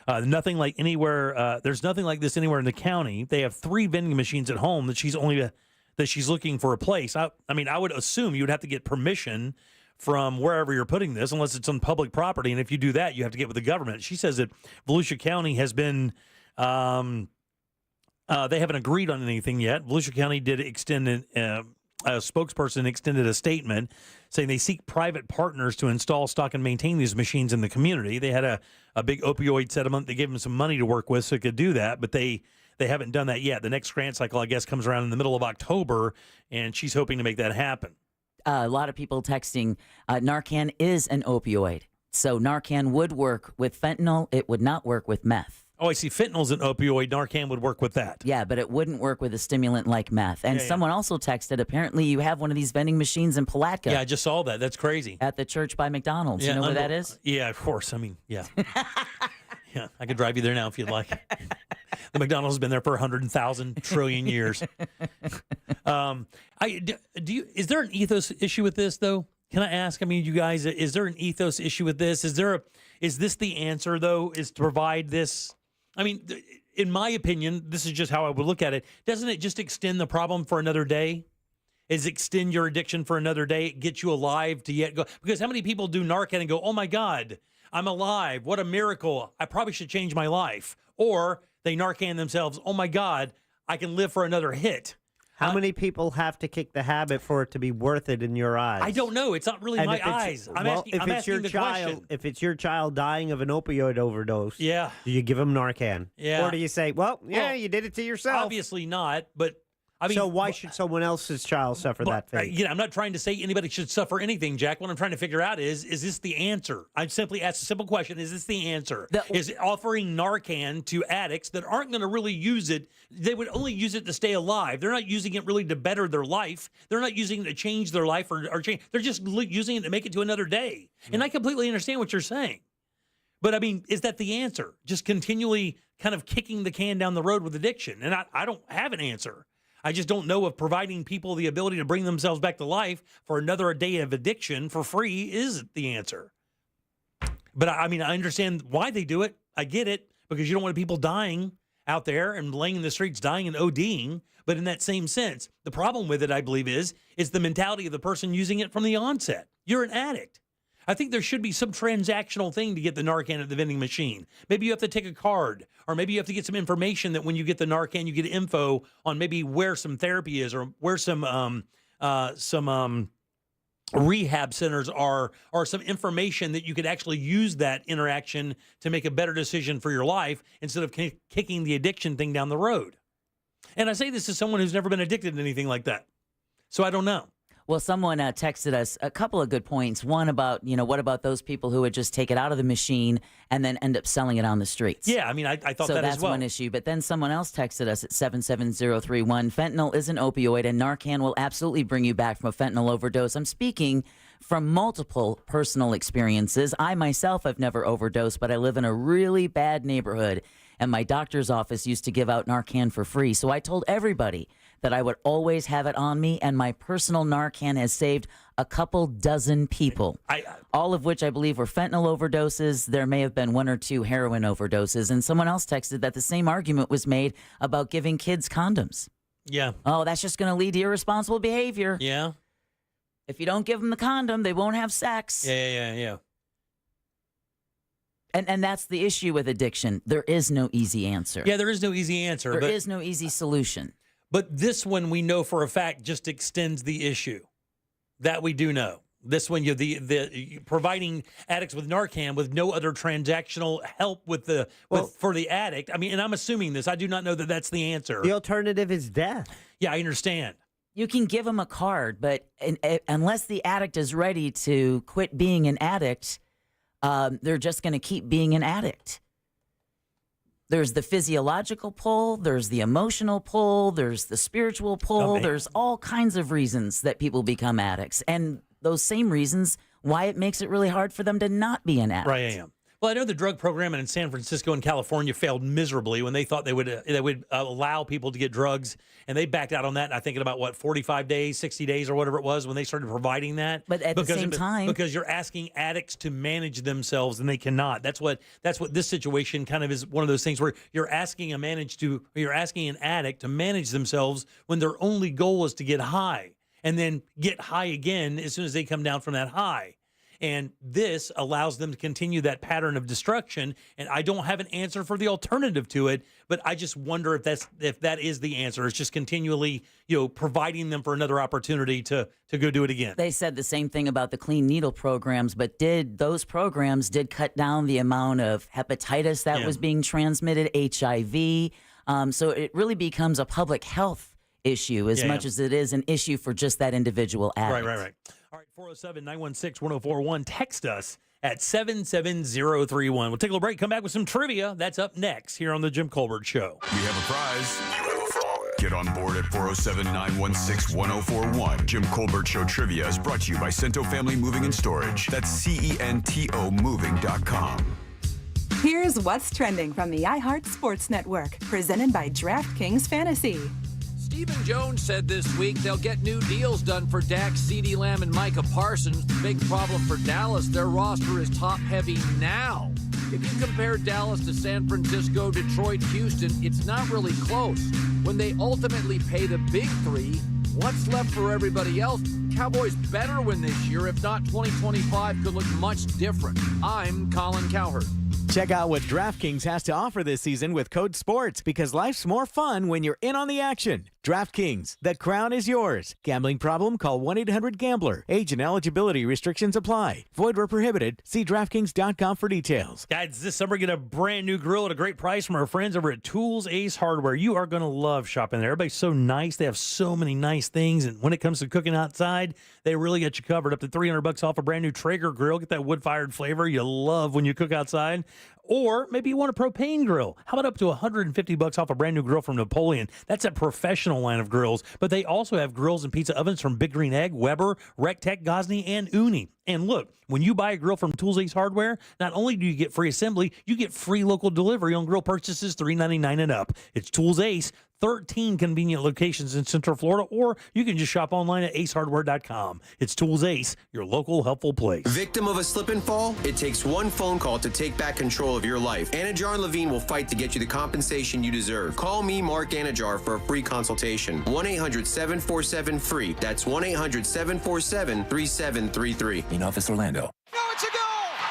There's nothing like this anywhere in the county. They have 3 vending machines at home that she's looking for a place. I would assume you would have to get permission from wherever you're putting this, unless it's on public property. And if you do that, you have to get with the government. She says that Volusia County has been, they haven't agreed on anything yet. Volusia County did extend a spokesperson extended a statement saying they seek private partners to install, stock, and maintain these machines in the community. They had a big opioid settlement. They gave them some money to work with so they could do that, but they haven't done that yet. The next grant cycle, I guess, comes around in the middle of October, and she's hoping to make that happen. A lot of people texting, Narcan is an opioid. So Narcan would work with fentanyl. It would not work with meth. Oh, I see. Fentanyl's an opioid. Narcan would work with that. Yeah, but it wouldn't work with a stimulant like meth. And someone also texted, apparently you have one of these vending machines in Palatka. Yeah, I just saw that. That's crazy. At the church by McDonald's. You know where that is? Yeah, of course. Yeah. Yeah, I could drive you there now if you'd like. The McDonald's has been there for 100,000 trillion years. Is there an ethos issue with this, though? Can I ask? I mean, you guys, is there an ethos issue with this? Is this the answer, though, is to provide this? I mean, in my opinion, this is just how I would look at it. Doesn't it just extend the problem for another day? Is extend your addiction for another day? It gets you alive to yet go. Because how many people do Narcan and go, oh, my God, I'm alive. What a miracle. I probably should change my life. Or they Narcan themselves, oh, my God, I can live for another hit. How many people have to kick the habit for it to be worth it in your eyes? I don't know. It's not really my eyes. I'm asking the question. If it's your child dying of an opioid overdose, do you give him Narcan? Yeah. Or do you say, well, you did it to yourself? Obviously not, but So why should someone else's child suffer that fate? I'm not trying to say anybody should suffer anything, Jack. What I'm trying to figure out is this the answer? I simply asked a simple question. Is this the answer? Is offering Narcan to addicts that aren't going to really use it, they would only use it to stay alive. They're not using it really to better their life. They're not using it to change their life or change. They're just using it to make it to another day. And I completely understand what you're saying. But, I mean, is that the answer? Just continually kind of kicking the can down the road with addiction? And I don't have an answer. I just don't know if providing people the ability to bring themselves back to life for another day of addiction for free is the answer. But, I mean, I understand why they do it. I get it, because you don't want people dying out there and laying in the streets, dying and ODing. But in that same sense, the problem with it, I believe, is the mentality of the person using it from the onset. You're an addict. I think there should be some transactional thing to get the Narcan at the vending machine. Maybe you have to take a card, or maybe you have to get some information that when you get the Narcan, you get info on maybe where some therapy is, or where some rehab centers are, or some information that you could actually use that interaction to make a better decision for your life instead of kicking the addiction thing down the road. And I say this as someone who's never been addicted to anything like that. So I don't know. Well, someone texted us a couple of good points. One about, what about those people who would just take it out of the machine and then end up selling it on the streets? Yeah, I mean, I thought that as well. So that's one issue. But then someone else texted us at 77031. Fentanyl is an opioid, and Narcan will absolutely bring you back from a fentanyl overdose. I'm speaking from multiple personal experiences. I myself have never overdosed, but I live in a really bad neighborhood, and my doctor's office used to give out Narcan for free. So I told everybody that I would always have it on me, and my personal Narcan has saved a couple dozen people, all of which I believe were fentanyl overdoses. There may have been one or two heroin overdoses, and someone else texted that the same argument was made about giving kids condoms. Yeah. Oh, that's just going to lead to irresponsible behavior. Yeah. If you don't give them the condom, they won't have sex. Yeah. And that's the issue with addiction. There is no easy answer. Yeah, there is no easy answer. There is no easy solution. But this one we know for a fact just extends the issue. That we do know. This one, the providing addicts with Narcan with no other transactional help for the addict. I mean, and I'm assuming this. I do not know that that's the answer. The alternative is death. Yeah, I understand. You can give them a card, but unless the addict is ready to quit being an addict, they're just going to keep being an addict. There's the physiological pull, there's the emotional pull, there's the spiritual pull, there's all kinds of reasons that people become addicts. And those same reasons why it makes it really hard for them to not be an addict. Right, I am. Well, I know the drug program in San Francisco and California failed miserably when they thought they would allow people to get drugs, and they backed out on that. I think in about 45 days, 60 days, or whatever it was when they started providing that. But at the same time, because you're asking addicts to manage themselves, and they cannot. That's what this situation kind of is. One of those things where you're asking an addict to manage themselves when their only goal is to get high, and then get high again as soon as they come down from that high. And this allows them to continue that pattern of destruction. And I don't have an answer for the alternative to it, but I just wonder if that is the answer. It's just continually, providing them for another opportunity to go do it again. They said the same thing about the clean needle programs, but those programs did cut down the amount of hepatitis that was being transmitted, HIV. So it really becomes a public health issue as much as it is an issue for just that individual addict. Right. All right, 407-916-1041. Text us at 77031. We'll take a little break, come back with some trivia. That's up next here on The Jim Colbert Show. We have a prize. You have a phone. Get on board at 407-916-1041. Jim Colbert Show Trivia is brought to you by Cento Family Moving and Storage. That's CENTO moving.com. Here's what's trending from the iHeart Sports Network, presented by DraftKings Fantasy. Stephen Jones said this week they'll get new deals done for Dak, CeeDee Lamb, and Micah Parsons. The big problem for Dallas, their roster is top-heavy now. If you compare Dallas to San Francisco, Detroit, Houston, it's not really close. When they ultimately pay the big three, what's left for everybody else? Cowboys better win this year. If not, 2025 could look much different. I'm Colin Cowherd. Check out what DraftKings has to offer this season with code SPORTS, because life's more fun when you're in on the action. DraftKings, the crown is yours. Gambling problem? Call 1-800-GAMBLER. Age and eligibility restrictions apply. Void where prohibited. See DraftKings.com for details. Guys, this summer, get a brand new grill at a great price from our friends over at Tools Ace Hardware. You are going to love shopping there. Everybody's so nice. They have so many nice things. And when it comes to cooking outside, they really get you covered. Up to $300 off a brand new Traeger grill. Get that wood-fired flavor you love when you cook outside. Or maybe you want a propane grill. How about up to $150 off a brand new grill from Napoleon? That's a professional line of grills. But they also have grills and pizza ovens from Big Green Egg, Weber, Rectech, Gosney, and Uni. And look, when you buy a grill from Tools Ace Hardware, not only do you get free assembly, you get free local delivery on grill purchases $3.99 and up. It's Tools Ace, 13 convenient locations in Central Florida, or you can just shop online at acehardware.com. It's Tools Ace, your local helpful place. Victim of a slip and fall? It takes one phone call to take back control of your life. Anajar and Levine will fight to get you the compensation you deserve. Call me, Mark Anajar, for a free consultation. 1-800-747-FREE. That's 1-800-747-3733. In Office Orlando. No, it's a goal!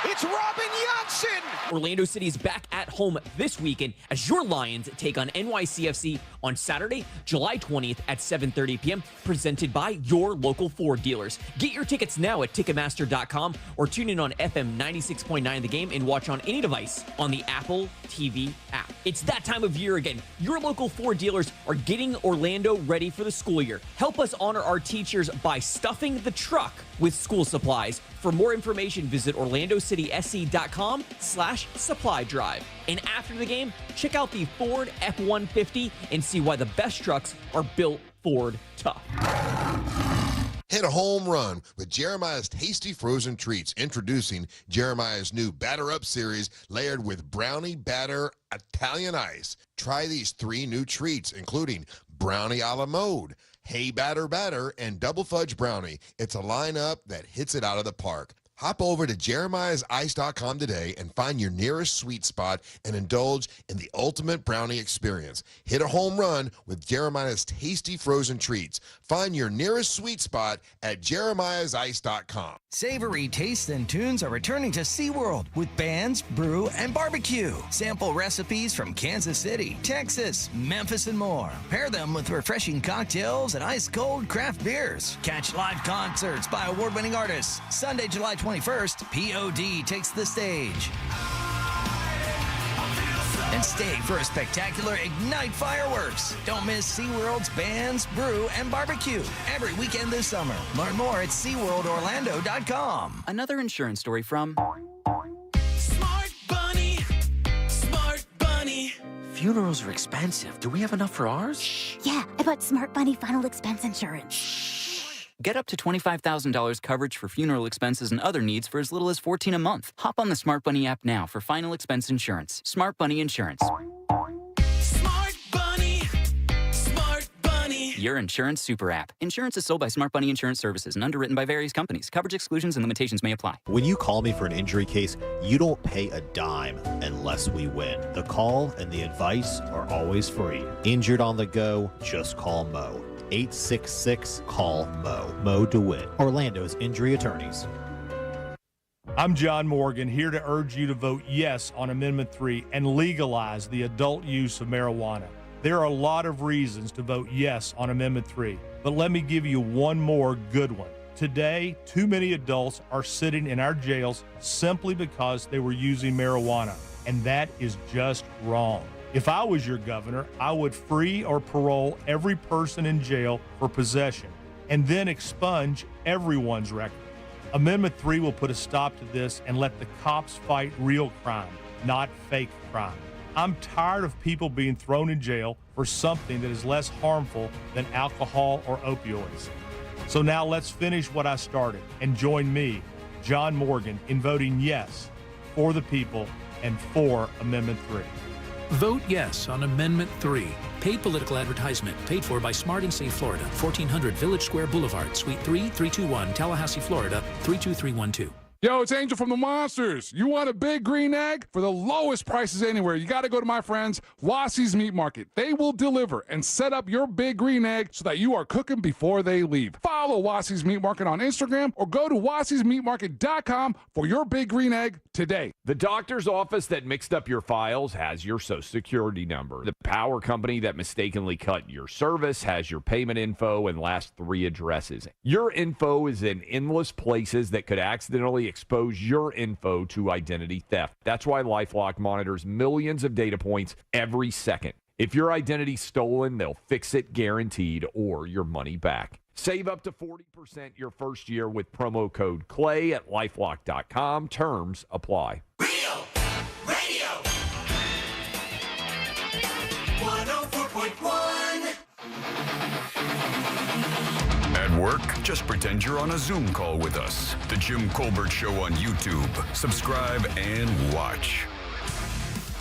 It's Robin Johnson! Orlando City is back at home this weekend as your Lions take on NYCFC on Saturday, July 20th at 7:30 p.m., presented by your local Ford dealers. Get your tickets now at Ticketmaster.com or tune in on FM 96.9 The Game and watch on any device on the Apple TV app. It's that time of year again. Your local Ford dealers are getting Orlando ready for the school year. Help us honor our teachers by stuffing the truck with school supplies. For more information, visit orlandocitysc.com/supply drive. And after the game, check out the Ford F-150 and see why the best trucks are built Ford tough. Hit a home run with Jeremiah's Tasty Frozen Treats. Introducing Jeremiah's new Batter Up series layered with brownie batter Italian ice. Try these 3 new treats, including brownie a la mode, hay batter, and double fudge brownie. It's a lineup that hits it out of the park. Hop over to jeremiahsice.com today and find your nearest sweet spot and indulge in the ultimate brownie experience. Hit a home run with Jeremiah's Tasty Frozen Treats. Find your nearest sweet spot at jeremiahsice.com. Savory tastes and tunes are returning to SeaWorld with bands, brew, and barbecue. Sample recipes from Kansas City, Texas, Memphis, and more. Pair them with refreshing cocktails and ice-cold craft beers. Catch live concerts by award-winning artists. Sunday, July 21st, POD takes the stage. And stay for a spectacular Ignite fireworks. Don't miss SeaWorld's bands, brew, and barbecue every weekend this summer. Learn more at SeaWorldOrlando.com. Another insurance story from Smart Bunny. Smart Bunny. Funerals are expensive. Do we have enough for ours? Yeah, I bought Smart Bunny final expense insurance. Get up to $25,000 coverage for funeral expenses and other needs for as little as $14 a month. Hop on the Smart Bunny app now for final expense insurance. Smart Bunny Insurance. Smart Bunny. Smart Bunny. Your insurance super app. Insurance is sold by Smart Bunny Insurance Services and underwritten by various companies. Coverage exclusions and limitations may apply. When you call me for an injury case, you don't pay a dime unless we win. The call and the advice are always free. Injured on the go, just call Mo. 866-CALL-MO. Mo DeWitt, Orlando's injury attorneys. I'm John Morgan, here to urge you to vote yes on Amendment 3 and legalize the adult use of marijuana. There are a lot of reasons to vote yes on Amendment 3, but let me give you one more good one. Today, too many adults are sitting in our jails simply because they were using marijuana, and that is just wrong. If I was your governor, I would free or parole every person in jail for possession and then expunge everyone's record. Amendment 3 will put a stop to this and let the cops fight real crime, not fake crime. I'm tired of people being thrown in jail for something that is less harmful than alcohol or opioids. So now let's finish what I started and join me, John Morgan, in voting yes for the people and for Amendment 3. Vote yes on Amendment 3. Paid political advertisement paid for by Smart and Safe Florida, 1400 Village Square Boulevard, Suite 3, 321, Tallahassee, Florida, 32312. Yo, it's Angel from the Monsters. You want a big green egg? For the lowest prices anywhere, you got to go to my friends, Wassie's Meat Market. They will deliver and set up your big green egg so that you are cooking before they leave. Follow Wassie's Meat Market on Instagram or go to wassiesmeatmarket.com for your big green egg today. The doctor's office that mixed up your files has your Social Security number. The power company that mistakenly cut your service has your payment info and last 3 addresses. Your info is in endless places that could accidentally expose your info to identity theft. That's why LifeLock monitors millions of data points every second. If your identity's stolen, they'll fix it guaranteed or your money back. Save up to 40% your first year with promo code CLAY at LifeLock.com. Terms apply. Real Radio 104.1. At work, just pretend you're on a Zoom call with us. The Jim Colbert Show on YouTube. Subscribe and watch.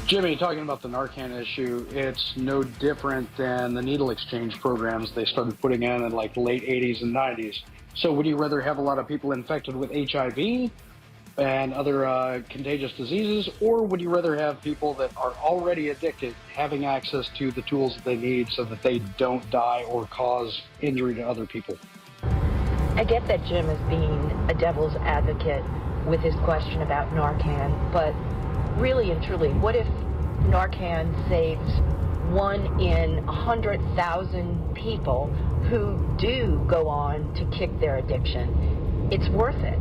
Jimmy, talking about the Narcan issue, it's no different than the needle exchange programs they started putting in like the late 80s and 90s. So would you rather have a lot of people infected with HIV and other contagious diseases, or would you rather have people that are already addicted having access to the tools that they need so that they don't die or cause injury to other people? I get that Jim is being a devil's advocate with his question about Narcan, but really and truly, what if Narcan saves 1 in 100,000 people who do go on to kick their addiction? It's worth it.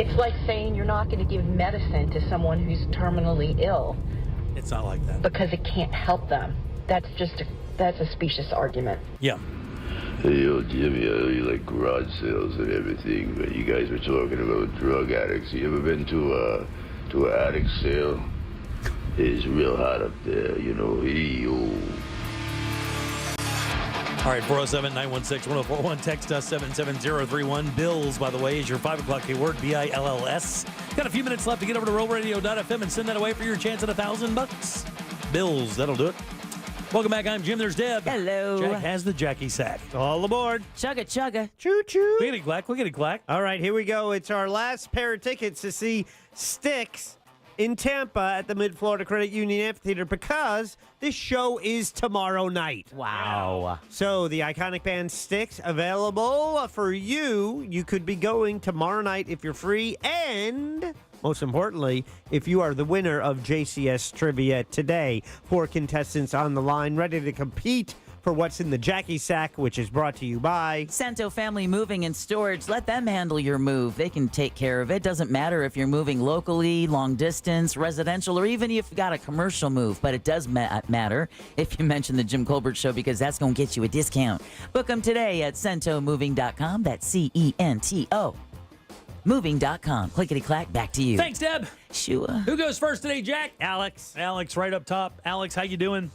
It's like saying you're not going to give medicine to someone who's terminally ill. It's not like that. Because it can't help them. That's a specious argument. Yeah. Hey, yo, Jimmy, I know you like garage sales and everything, but you guys were talking about drug addicts. You ever been to an addict sale? It's real hot up there, you know. Yo. All right, 407-916-1041. Text us 77031. Bills, by the way, is your 5 o'clock keyword, B-I-L-L-S. Got a few minutes left to get over to RealRadio.fm and send that away for your chance at $1,000. Bills, that'll do it. Welcome back. I'm Jim. There's Deb. Hello. Jack has the Jackie Sack. All aboard. Chugga, chugga. Choo-choo. Clickety-clack, clickety-clack. All right, here we go. It's our last pair of tickets to see Styx in Tampa at the Mid-Florida Credit Union Amphitheater because this show is tomorrow night. Wow. So the iconic band Styx available for you. You could be going tomorrow night if you're free, and most importantly, if you are the winner of JCS Trivia today. 4 contestants on the line ready to compete for what's in the Jackie Sack, which is brought to you by Santo Family Moving and Storage. Let them handle your move. They can take care of it. Doesn't matter if you're moving locally, long distance, residential, or even if you've got a commercial move. But it does matter if you mention the Jim Colbert Show, because that's going to get you a discount. Book them today at centomoving.com. That's C-E-N-T-O. Moving.com. Clickety-clack, back to you. Thanks, Deb. Sure. Who goes first today, Jack? Alex. Alex, right up top. Alex, how you doing?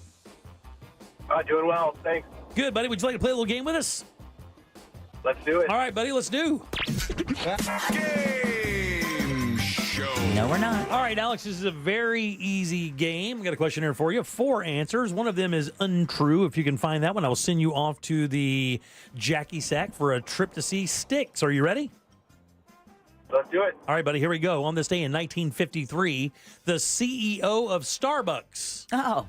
Doing well, thanks. Good, buddy. Would you like to play a little game with us? Let's do it. All right, buddy, let's do. Game show. No, we're not. All right, Alex, this is a very easy game. I got a question here for you. 4 answers. One of them is untrue. If you can find that one, I will send you off to the Jackie Sack for a trip to see Styx. Are you ready? Let's do it. All right, buddy, here we go. On this day in 1953, the CEO of Starbucks. Oh.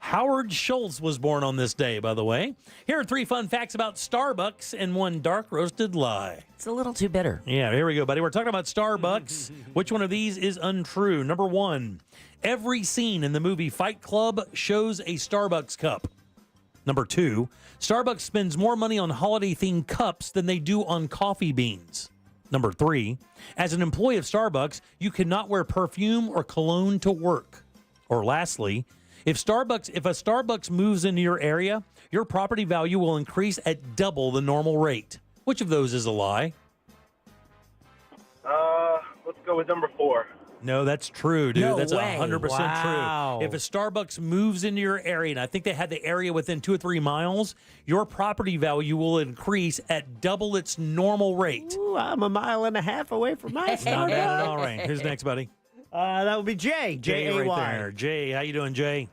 Howard Schultz was born on this day, by the way. Here are 3 fun facts about Starbucks and 1 dark roasted lie. It's a little too bitter. Yeah, here we go, buddy. We're talking about Starbucks. Which one of these is untrue? Number 1, every scene in the movie Fight Club shows a Starbucks cup. Number 2, Starbucks spends more money on holiday-themed cups than they do on coffee beans. Number 3, as an employee of Starbucks, you cannot wear perfume or cologne to work. Or lastly, if a Starbucks moves into your area, your property value will increase at double the normal rate. Which of those is a lie? Let's go with number 4. No, that's true, dude. No That's way. 100% Wow. true. If a Starbucks moves into your area, and I think they had the area within 2 or 3 miles, your property value will increase at double its normal rate. Ooh, I'm 1.5 miles away from my Not Starbucks. bad at all, right. Who's next, buddy? That would be Jay. Jay right J-A-Y. there. Jay, how you doing, Jay?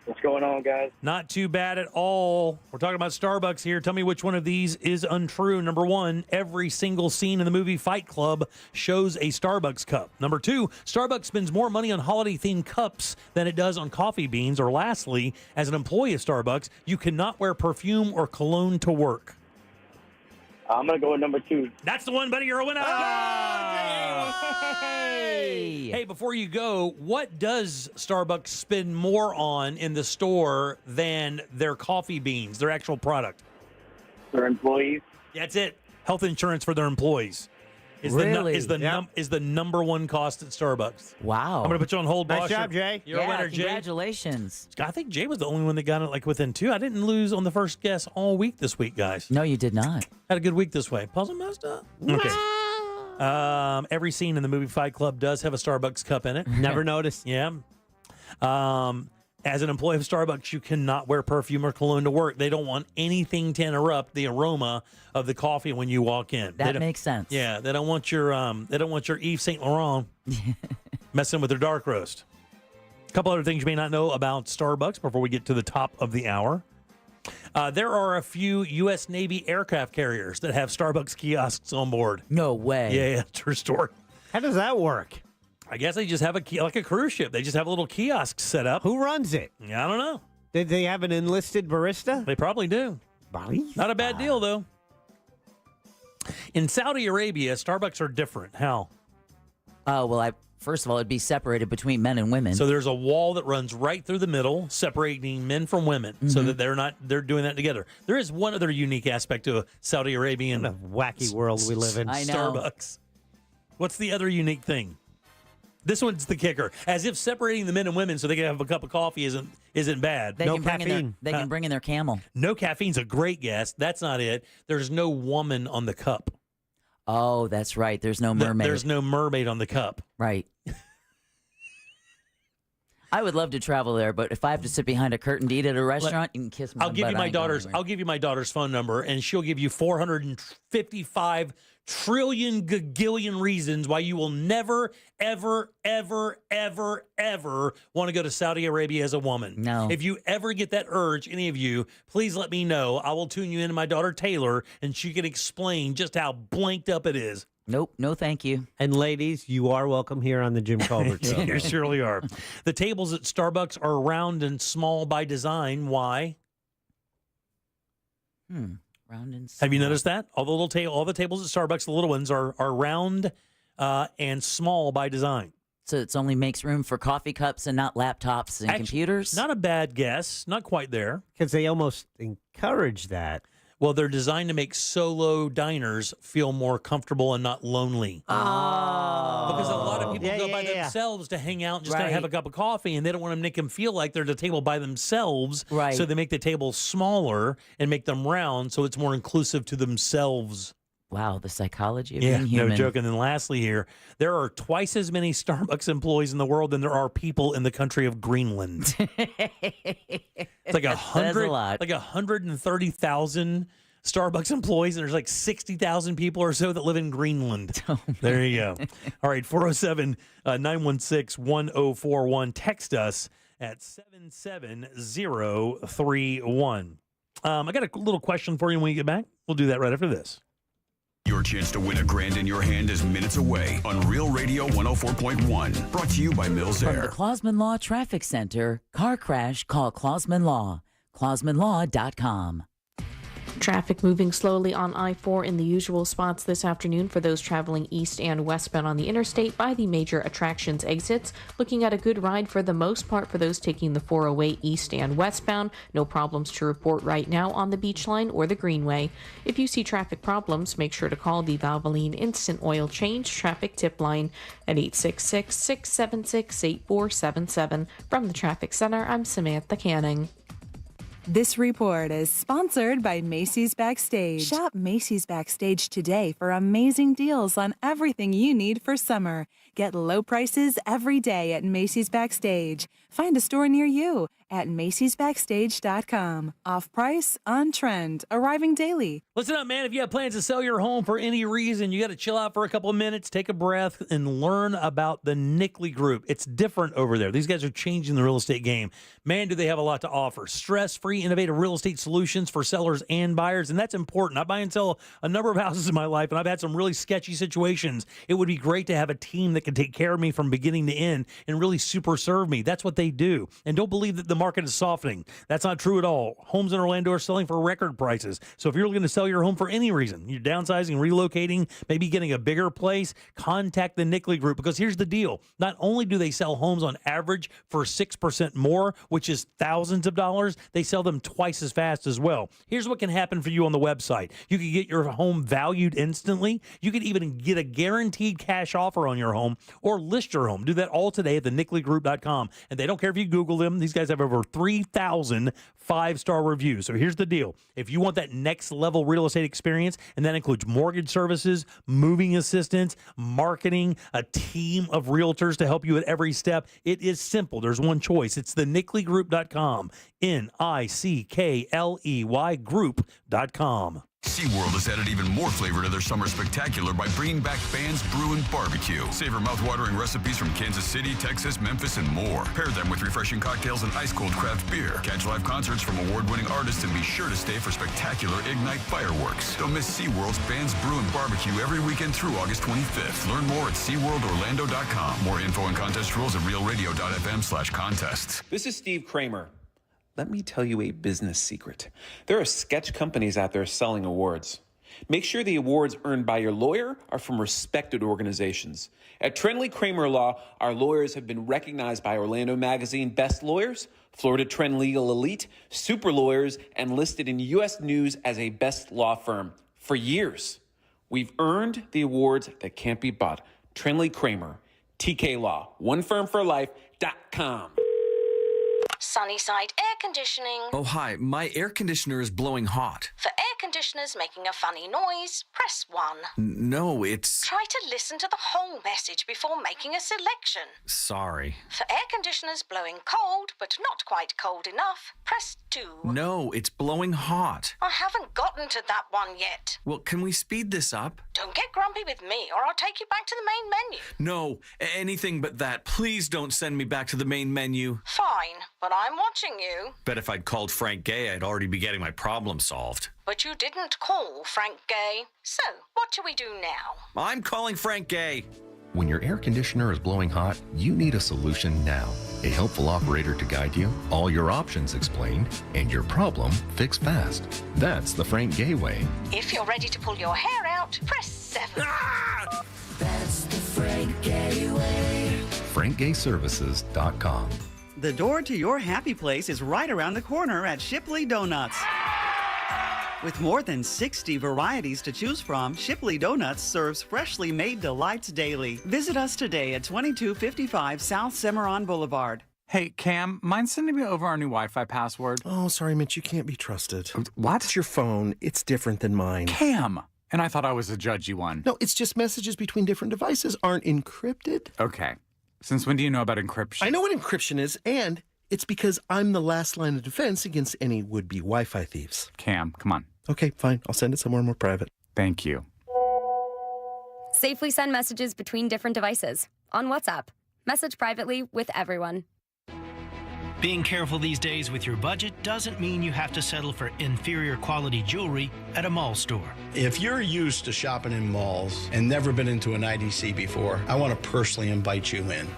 What's going on, guys? Not too bad at all. We're talking about Starbucks here. Tell me which one of these is untrue. Number one, every single scene in the movie Fight Club shows a Starbucks cup. Number two, Starbucks spends more money on holiday-themed cups than it does on coffee beans. Or lastly, as an employee of Starbucks, you cannot wear perfume or cologne to work. I'm going to go with number two. That's the one, buddy. You're a winner. Hey, before you go, what does Starbucks spend more on in the store than their coffee beans, their actual product? Their employees. That's it. Health insurance for their employees is the number one cost at Starbucks. Wow. I'm going to put you on hold, boss. Nice job, Jay. You're a winner, Jay. Congratulations. I think Jay was the only one that got it like within two. I didn't lose on the first guess all week this week, guys. No, you did not. Had a good week this way. Puzzle messed up. Okay. Every scene in the movie Fight Club does have a Starbucks cup in it. Never noticed. Yeah. As an employee of Starbucks, you cannot wear perfume or cologne to work. They don't want anything to interrupt the aroma of the coffee when you walk in. That makes sense. Yeah, they don't want your Yves Saint Laurent messing with their dark roast. A couple other things you may not know about Starbucks before we get to the top of the hour. There are a few U.S. Navy aircraft carriers that have Starbucks kiosks on board. No way. Yeah, true story. How does that work? I guess they just have like a cruise ship. They just have a little kiosk set up. Who runs it? I don't know. Did they have an enlisted barista? They probably do. Not a bad deal, though. In Saudi Arabia, Starbucks are different. How? Oh, well, first of all, it'd be separated between men and women. So there's a wall that runs right through the middle, separating men from women, so that they're doing that together. There is one other unique aspect to a Saudi Arabian wacky world we live in. I know. Starbucks. What's the other unique thing? This one's the kicker. As if separating the men and women so they can have a cup of coffee isn't bad. They can bring in their camel. No caffeine's a great guess. That's not it. There's no woman on the cup. Oh, that's right. There's no mermaid. There's no mermaid on the cup. Right. I would love to travel there, but if I have to sit behind a curtain to eat at a restaurant, you can kiss my butt. I'll give you my daughter's phone number, and she'll give you 455 trillion gagillion reasons why you will never, ever, ever, ever, ever want to go to Saudi Arabia as a woman. No. If you ever get that urge, any of you, please let me know. I will tune you into my daughter Taylor, and she can explain just how blanked up it is. Nope, no thank you. And ladies, you are welcome here on the Jim Colbert Show. You surely are. The tables at Starbucks are round and small by design. Why? Round and small. Have you noticed that? All the tables at Starbucks, the little ones are round and small by design. So it only makes room for coffee cups and not laptops and computers? Not a bad guess. Not quite there. Because they almost encourage that. Well, they're designed to make solo diners feel more comfortable and not lonely. Oh. Because a lot of people go by themselves to hang out and just have a cup of coffee, and they don't want to make them feel like they're at a table by themselves. Right. So they make the table smaller and make them round so it's more inclusive to themselves. Wow, the psychology of being human. No joke. And then lastly here, there are twice as many Starbucks employees in the world than there are people in the country of Greenland. It's like 130,000 Starbucks employees, and there's like 60,000 people or so that live in Greenland. Oh, there you go. All right, 407-916-1041. Text us at 77031. I got a little question for you when we get back. We'll do that right after this. Your chance to win $1,000 in your hand is minutes away on Real Radio 104.1. Brought to you by Mills From Air. the Clausman Law Traffic Center, car crash, call Clausman Law. ClausmanLaw.com. Traffic moving slowly on I-4 in the usual spots this afternoon for those traveling east and westbound on the interstate by the major attractions exits. Looking at a good ride for the most part for those taking the 408 east and westbound. No problems to report right now on the Beach Line or the Greenway. If you see traffic problems, make sure to call the Valvoline Instant Oil Change Traffic Tip Line at 866-676-8477. From the Traffic Center, I'm Samantha Canning. This report is sponsored by Macy's Backstage. Shop Macy's Backstage today for amazing deals on everything you need for summer. Get low prices every day at Macy's Backstage. Find a store near you at Macy'sBackstage.com. Off price, on trend, arriving daily. Listen up, man. If you have plans to sell your home for any reason, you got to chill out for a couple of minutes, take a breath, and learn about the Nickley Group. It's different over there. These guys are changing the real estate game. Man, do they have a lot to offer. Stress-free, innovative real estate solutions for sellers and buyers, and that's important. I buy and sell a number of houses in my life, and I've had some really sketchy situations. It would be great to have a team that can take care of me from beginning to end and really super serve me. That's what they do. And don't believe that the market is softening. That's not true at all. Homes in Orlando are selling for record prices. So if you're looking to sell your home for any reason, you're downsizing, relocating, maybe getting a bigger place, contact the Nickley Group, because here's the deal. Not only do they sell homes on average for 6% more, which is thousands of dollars, they sell them twice as fast as well. Here's what can happen for you on the website. You can get your home valued instantly. You can even get a guaranteed cash offer on your home or list your home. Do that all today at thenickley.com. And they don't care if you Google them. These guys have over 3,000 five-star reviews. So here's the deal. If you want that next level real estate experience, and that includes mortgage services, moving assistance, marketing, a team of realtors to help you at every step, it is simple. There's one choice. It's thenickley.com. NICKLEY group.com. SeaWorld has added even more flavor to their summer spectacular by bringing back Band's Brew and Barbecue. Savor mouth-watering recipes from Kansas City, Texas, Memphis, and more. Pair them with refreshing cocktails and ice-cold craft beer. Catch live concerts from award-winning artists and be sure to stay for spectacular Ignite fireworks. Don't miss SeaWorld's Band's Brew and Barbecue every weekend through August 25th. Learn more at SeaWorldOrlando.com. More info and contest rules at realradio.fm/contests. This is Steve Kramer. Let me tell you a business secret. There are sketch companies out there selling awards. Make sure the awards earned by your lawyer are from respected organizations. At Trendley Kramer Law, our lawyers have been recognized by Orlando Magazine Best Lawyers, Florida Trend Legal Elite, Super Lawyers, and listed in U.S. News as a best law firm for years. We've earned the awards that can't be bought. Trendley Kramer, TK Law, oneFirmForLife.com. Sunnyside Air Conditioning. Oh, hi. My air conditioner is blowing hot. For air conditioners making a funny noise, press 1. No, it's... Try to listen to the whole message before making a selection. Sorry. For air conditioners blowing cold, but not quite cold enough, press 2. No, it's blowing hot. I haven't gotten to that one yet. Well, can we speed this up? Don't get grumpy with me, or I'll take you back to the main menu. No, anything but that. Please don't send me back to the main menu. Fine, but I'm watching you. Bet if I'd called Frank Gay, I'd already be getting my problem solved. But you didn't call Frank Gay. So, what do we do now? I'm calling Frank Gay. When your air conditioner is blowing hot, you need a solution now. A helpful operator to guide you, all your options explained, and your problem fixed fast. That's the Frank Gay way. If you're ready to pull your hair out, press 7. Ah! That's the Frank Gay way. FrankGayServices.com. The door to your happy place is right around the corner at Shipley Donuts. With more than 60 varieties to choose from, Shipley Donuts serves freshly made delights daily. Visit us today at 2255 South Cimarron Boulevard. Hey, Cam, mind sending me over our new Wi-Fi password? Oh, sorry, Mitch, you can't be trusted. What? It's your phone. It's different than mine. Cam! And I thought I was a judgy one. No, it's just messages between different devices aren't encrypted. Okay. Since when do you know about encryption? I know what encryption is, and it's because I'm the last line of defense against any would-be Wi-Fi thieves. Cam, come on. Okay, fine. I'll send it somewhere more private. Thank you. Safely send messages between different devices. On WhatsApp. Message privately with everyone. Being careful these days with your budget doesn't mean you have to settle for inferior quality jewelry at a mall store. If you're used to shopping in malls and never been into an IDC before, I want to personally invite you in.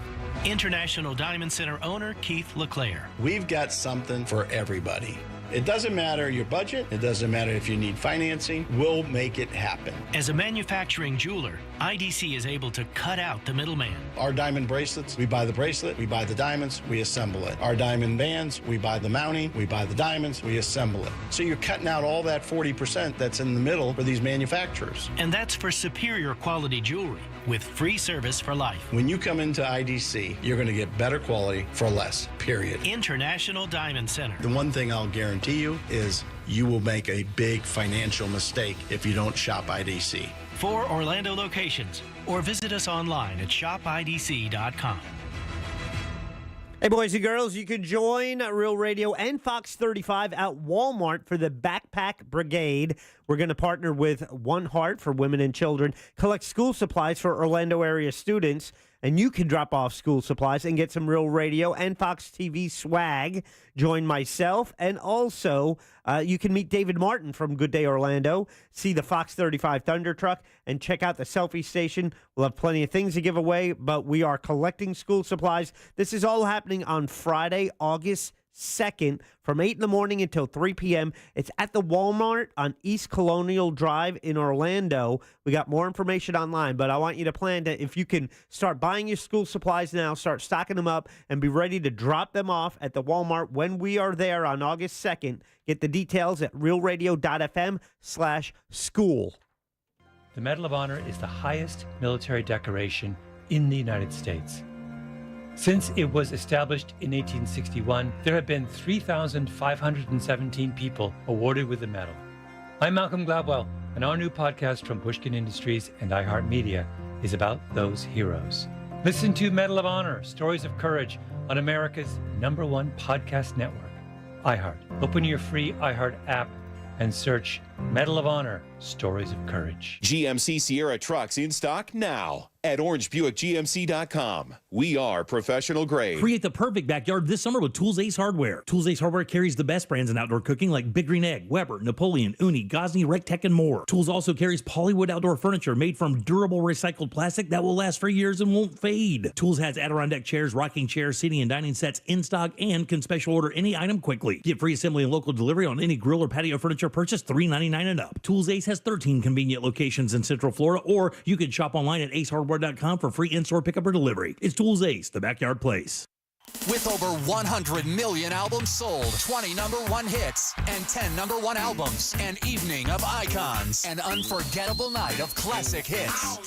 International Diamond Center owner Keith LeClaire. We've got something for everybody. It doesn't matter your budget. It doesn't matter if you need financing. We'll make it happen. As a manufacturing jeweler, IDC is able to cut out the middleman. Our diamond bracelets, we buy the bracelet, we buy the diamonds, we assemble it. Our diamond bands, we buy the mounting, we buy the diamonds, we assemble it. So you're cutting out all that 40% that's in the middle for these manufacturers. And that's for superior quality jewelry with free service for life. When you come into IDC, you're going to get better quality for less, period. International Diamond Center. The one thing I'll guarantee you is you will make a big financial mistake if you don't shop IDC. 4 Orlando locations, or visit us online at shopidc.com. Hey, boys and girls, you can join Real Radio and Fox 35 at Walmart for the Backpack Brigade. We're going to partner with One Heart for women and children, collect school supplies for Orlando area students, and you can drop off school supplies and get some Real Radio and Fox TV swag. Join myself, and also you can meet David Martin from Good Day Orlando, see the Fox 35 Thunder Truck, and check out the selfie station. We'll have plenty of things to give away, but we are collecting school supplies. This is all happening on Friday, August 2nd from 8 in the morning until 3 p.m. It's at the Walmart on East Colonial Drive in Orlando. We got more information online, but I want you to plan to, if you can start buying your school supplies now, start stocking them up, and be ready to drop them off at the Walmart when we are there on August 2nd. Get the details at realradio.fm/school. The Medal of Honor is the highest military decoration in the United States. Since it was established in 1861, there have been 3,517 people awarded with the medal. I'm Malcolm Gladwell, and our new podcast from Pushkin Industries and iHeartMedia is about those heroes. Listen to Medal of Honor, Stories of Courage on America's #1 podcast network, iHeart. Open your free iHeart app and search Medal of Honor, Stories of Courage. GMC Sierra trucks in stock now at orangebuickgmc.com. We are professional grade. Create the perfect backyard this summer with Tools Ace Hardware. Tools Ace Hardware carries the best brands in outdoor cooking like Big Green Egg, Weber, Napoleon, Uni, Gosney, Rectech, and more. Tools also carries Polywood outdoor furniture made from durable recycled plastic that will last for years and won't fade. Tools has Adirondack chairs, rocking chairs, seating, and dining sets in stock and can special order any item quickly. Get free assembly and local delivery on any grill or patio furniture purchase $3.99 and up. Tools Ace has 13 convenient locations in Central Florida, or you can shop online at acehardware.com for free in-store pickup or delivery. It's Tools Ace, the backyard place. With over 100 million albums sold, 20 #1 hits, and 10 #1 albums, an evening of icons, an unforgettable night of classic hits.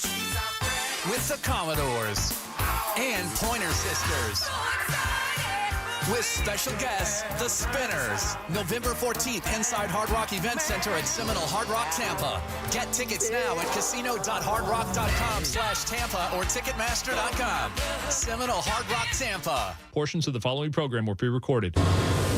With the Commodores and Pointer Sisters. With special guests, the Spinners. November 14th, inside Hard Rock Event Center at Seminole Hard Rock, Tampa. Get tickets now at casino.hardrock.com/Tampa or Ticketmaster.com. Seminole Hard Rock, Tampa. Portions of the following program were pre-recorded.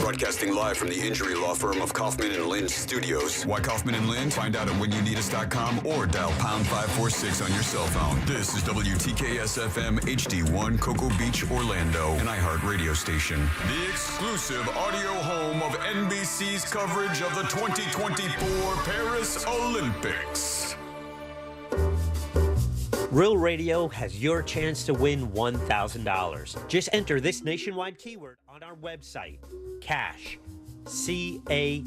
Broadcasting live from the injury law firm of Kaufman and Lind Studios. Why Kaufman and Lind? Find out at whenyouneedus.com or dial #546 on your cell phone. This is WTKS-FM HD1 Cocoa Beach, Orlando, an iHeart radio station. The exclusive audio home of NBC's coverage of the 2024 Paris Olympics. Real Radio has your chance to win $1,000. Just enter this nationwide keyword on our website, CASH, C-A-S-H,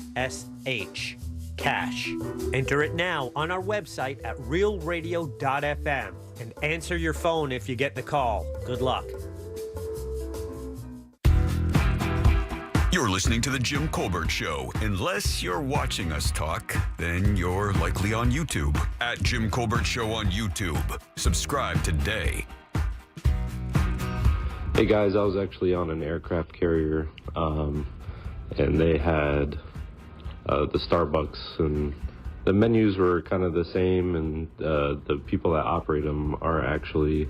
CASH. Enter it now on our website at realradio.fm and answer your phone if you get the call. Good luck. You're listening to The Jim Colbert Show. Unless you're watching us talk, then you're likely on YouTube. At Jim Colbert Show on YouTube. Subscribe today. Hey guys, I was actually on an aircraft carrier, and they had the Starbucks, and the menus were kind of the same, and the people that operate them are actually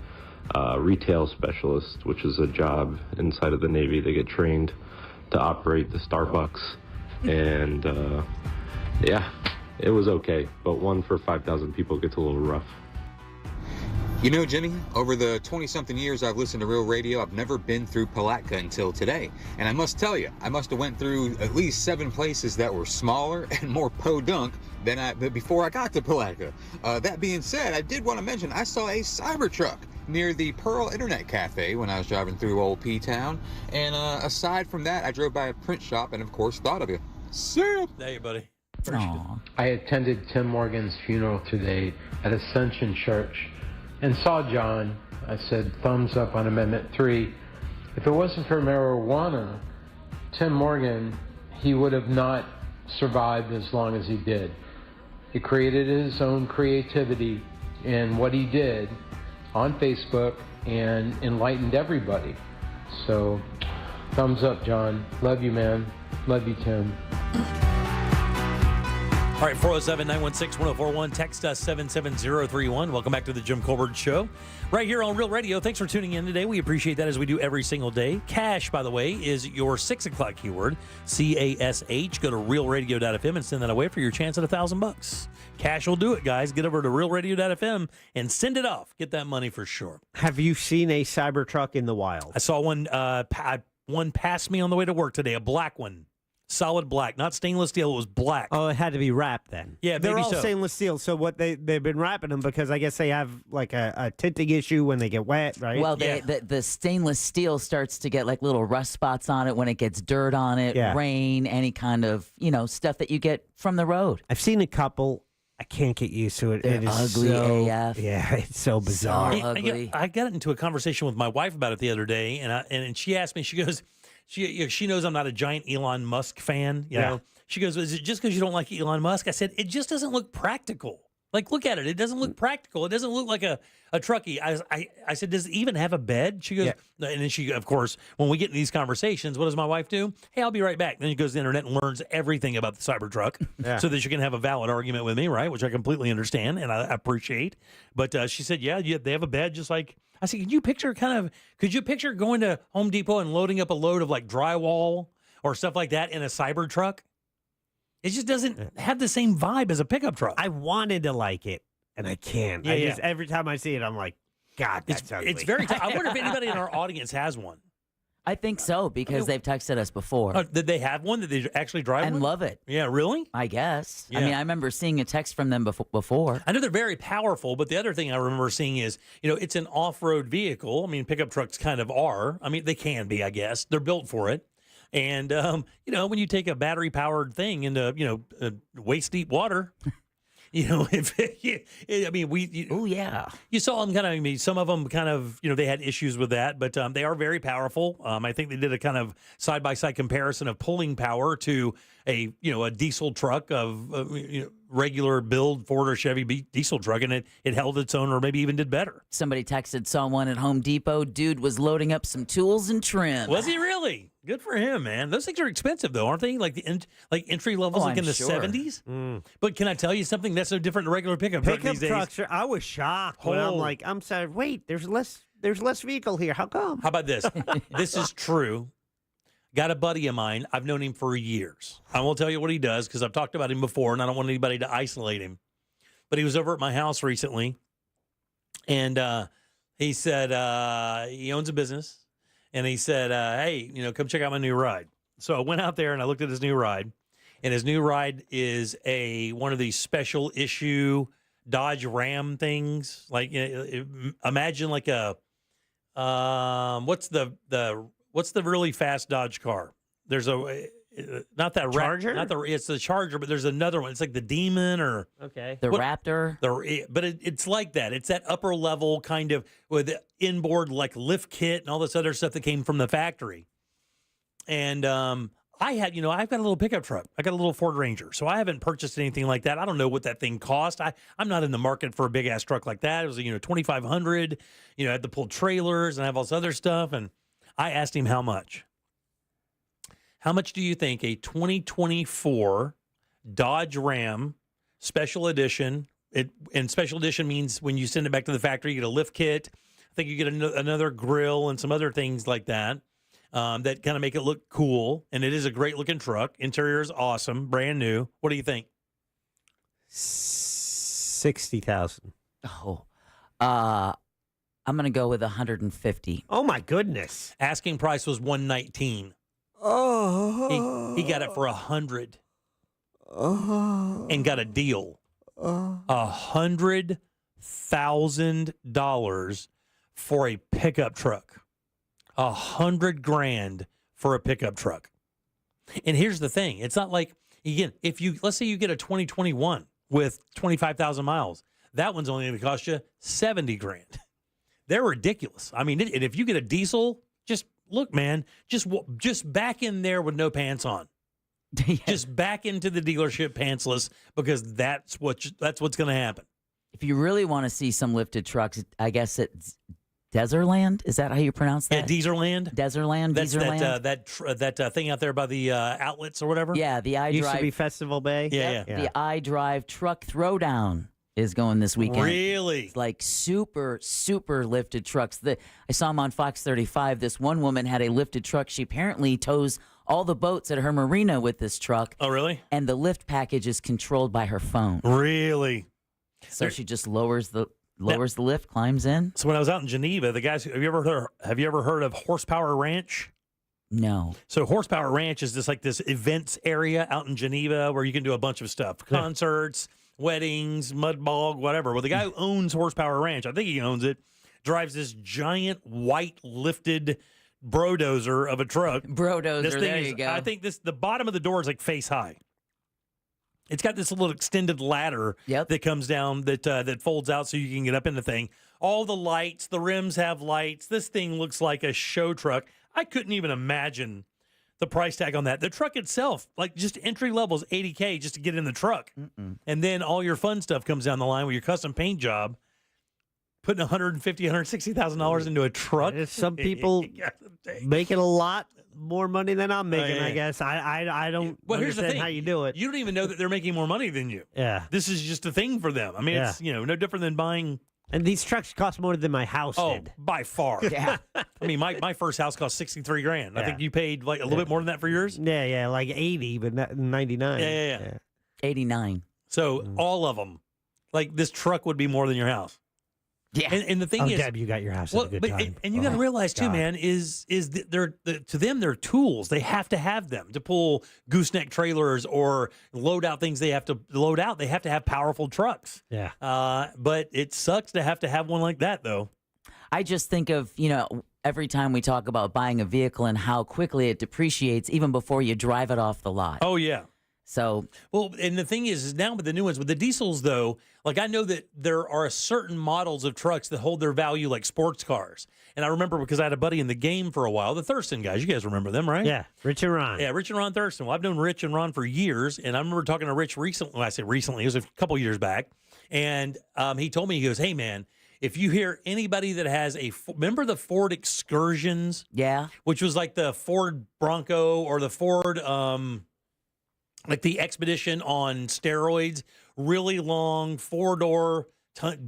retail specialists, which is a job inside of the Navy. They get trained to operate the Starbucks, and yeah, it was okay, but one for 5,000 people gets a little rough. You know, Jimmy, over the 20-something years I've listened to Real Radio, I've never been through Palatka until today. And I must tell you, I must have went through at least 7 places that were smaller and more podunk than before I got to Palatka. That being said, I did want to mention I saw a Cybertruck near the Pearl Internet Cafe when I was driving through Old P-Town. And aside from that, I drove by a print shop and, of course, thought of you. See ya! There you, buddy. I attended Tim Morgan's funeral today at Ascension Church and saw John. I said, thumbs up on Amendment 3. If it wasn't for marijuana, Tim Morgan, he would have not survived as long as he did. He created his own creativity in what he did on Facebook and enlightened everybody. So, thumbs up, John. Love you, man. Love you, Tim. All right, 407-916-1041. Text us 77031. Welcome back to the Jim Colbert Show. Right here on Real Radio. Thanks for tuning in today. We appreciate that as we do every single day. Cash, by the way, is your 6 o'clock keyword. CASH. Go to realradio.fm and send that away for your chance at $1,000. Cash will do it, guys. Get over to realradio.fm and send it off. Get that money for sure. Have you seen a Cybertruck in the wild? I saw one pass me on the way to work today, a black one. Solid black, not stainless steel. It was black. Oh, it had to be wrapped then. Yeah, they're maybe all so. stainless steel. So what they've been wrapping them because I guess they have like a tinting issue when they get wet, right? Well, the stainless steel starts to get like little rust spots on it when it gets dirt on it, rain, any kind of stuff that you get from the road. I've seen a couple. I can't get used to it. They're it is ugly so, AF. Yeah, it's so bizarre. I got into a conversation with my wife about it the other day, and she asked me. She goes. She knows I'm not a giant Elon Musk fan. You know? She goes, is it just because you don't like Elon Musk? I said, it just doesn't look practical. Like, look at it. It doesn't look practical. It doesn't look like a truckie. I said, does it even have a bed? She goes, and then she, of course, when we get in these conversations, what does my wife do? Hey, I'll be right back. Then she goes to the internet and learns everything about the Cybertruck so that she can have a valid argument with me, right? Which I completely understand and I appreciate. But she said, yeah, they have a bed just like, I said, could you picture going to Home Depot and loading up a load of like drywall or stuff like that in a Cybertruck? It just doesn't have the same vibe as a pickup truck. I wanted to like it, and I can't. Every time I see it, I'm like, God, that's ugly. It's very I wonder if anybody in our audience has one. I think so, because they've texted us before. Did they have one? Did they actually drive one? And love it. Yeah, really? I guess. Yeah. I mean, I remember seeing a text from them before. I know they're very powerful, but the other thing I remember seeing is, it's an off-road vehicle. I mean, pickup trucks kind of are. I mean, they can be, I guess. They're built for it. And, when you take a battery-powered thing into, waist-deep water... You saw them some of them kind of, they had issues with that, but they are very powerful. I think they did a kind of side-by-side comparison of pulling power to a diesel truck of regular build Ford or Chevy diesel truck, and it held its own or maybe even did better. Somebody texted, saw one at Home Depot. Dude was loading up some tools and trim. Was he really? Good for him, man. Those things are expensive, though, aren't they? Like entry levels, in the 70s. But can I tell you something? That's no different than a regular pickup truck these days. Trucks I was shocked. When I'm like, I'm sorry. Wait, there's less vehicle here. How come? How about this? This is true. Got a buddy of mine. I've known him for years. I won't tell you what he does because I've talked about him before, and I don't want anybody to isolate him. But he was over at my house recently, and he said he owns a business. And he said, hey, come check out my new ride. So I went out there and I looked at his new ride. And his new ride is one of these special issue Dodge Ram things. Like, imagine like a what's the really fast Dodge car? There's not that Charger? It's the Charger, but there's another one. It's like the Demon or the Raptor. But it's like that. It's that upper level kind of with the inboard like lift kit and all this other stuff that came from the factory. And I've got a little pickup truck. I got a little Ford Ranger, so I haven't purchased anything like that. I don't know what that thing cost. I'm not in the market for a big ass truck like that. It was $2,500. I had to pull trailers and have all this other stuff. And I asked him how much. How much do you think a 2024 Dodge Ram Special Edition, and Special Edition means when you send it back to the factory, you get a lift kit. I think you get another grill and some other things like that that kind of make it look cool. And it is a great-looking truck. Interior is awesome, brand new. What do you think? 60,000. Oh, I'm going to go with 150. Oh, my goodness. Asking price was 119. Oh, he got it for 100, and got a deal. $100,000 for a pickup truck. $100,000 for a pickup truck. And here's the thing: it's not like, again, let's say you get a 2021 with 25,000 miles, that one's only going to cost you $70,000. They're ridiculous. I mean, and if you get a diesel, look, man, just back in there with no pants on. Just back into the dealership pantsless, because that's what's going to happen. If you really want to see some lifted trucks, I guess it's Desertland? Is that how you pronounce that? Yeah, Desertland. Desertland. That's Desertland. that thing out there by the outlets or whatever. Yeah, the iDrive. Used to be Festival Bay. Yeah. The iDrive Truck Throwdown is going this weekend. Really? It's like super, super lifted trucks. I saw them on Fox 35. This one woman had a lifted truck. She apparently tows all the boats at her marina with this truck. Oh, really? And the lift package is controlled by her phone. Really? So she just lowers the lift, climbs in. So when I was out in Geneva, the guys, have you ever heard of Horsepower Ranch? No. So Horsepower Ranch is just like this events area out in Geneva where you can do a bunch of stuff. Concerts, weddings, mud bog, whatever. Well, the guy who owns Horsepower Ranch, I think he owns it, drives this giant white lifted brodozer of a truck. Brodozer, This thing there is, you go. I think the bottom of the door is like face high. It's got this little extended ladder that comes down that folds out so you can get up in the thing. All the lights, the rims have lights. This thing looks like a show truck. I couldn't even imagine the price tag on that. The truck itself, like just entry level is $80K just to get in the truck. And then all your fun stuff comes down the line with your custom paint job. Putting $150,000, $160,000 into a truck. Some people making a lot more money than I'm making, I guess. I don't here's the understand thing. how you do it. You don't even know that they're making more money than you. Yeah. This is just a thing for them. I mean, it's no different than buying. And these trucks cost more than my house did. By far. Yeah. I mean, my first house cost $63,000. I think you paid like a little bit more than that for yours. Yeah, like 80, but not 99. Yeah. 89. So all of them, like this truck would be more than your house. Yeah. And the thing is, Deb, you got your house at a good time. And you got to realize too, man, is to them they're tools. They have to have them to pull gooseneck trailers or load out things they have to load out. They have to have powerful trucks. Yeah. But it sucks to have one like that, though. I just think of, every time we talk about buying a vehicle and how quickly it depreciates even before you drive it off the lot. Oh, yeah. So, well, and the thing is now with the new ones, with the diesels, though, like I know that there are certain models of trucks that hold their value like sports cars. And I remember because I had a buddy in the game for a while, the Thurston guys. You guys remember them, right? Yeah, Rich and Ron. Yeah, Rich and Ron Thurston. Well, I've known Rich and Ron for years, and I remember talking to Rich recently. Well, I say recently, it was a couple years back. And he told me, he goes, hey, man, if you hear anybody that has remember the Ford Excursions? Yeah. Which was like the Ford Bronco or the Ford, like the Expedition on steroids, really long, four-door,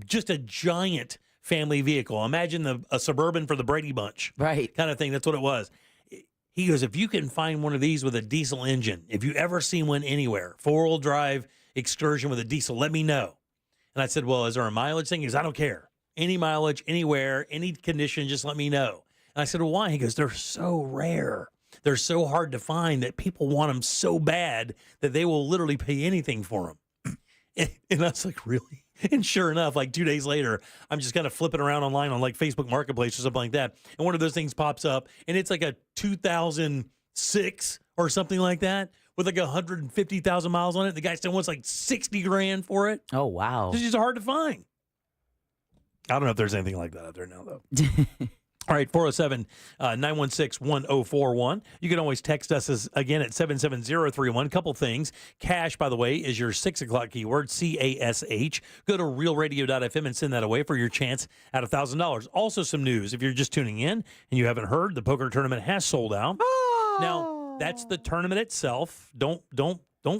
just a giant family vehicle. Imagine a Suburban for the Brady Bunch. Right. Kind of thing. That's what it was. He goes, if you can find one of these with a diesel engine, if you ever seen one anywhere, four-wheel drive Excursion with a diesel, let me know. And I said, well, is there a mileage thing? He goes, I don't care. Any mileage, anywhere, any condition, just let me know. And I said, well, why? He goes, they're so rare. They're so hard to find that people want them so bad that they will literally pay anything for them. And I was like, really? And sure enough, like 2 days later, I'm just kind of flipping around online on like Facebook Marketplace or something like that. And one of those things pops up and it's like a 2006 or something like that with like 150,000 miles on it. The guy still wants like $60,000 for it. Oh, wow. It's just hard to find. I don't know if there's anything like that out there now, though. All right, 407-916-1041. You can always text us again at 77031. Couple things. Cash, by the way, is your 6 o'clock keyword, CASH. Go to realradio.fm and send that away for your chance at $1,000. Also some news. If you're just tuning in and you haven't heard, the poker tournament has sold out. Oh. Now, that's the tournament itself. Don't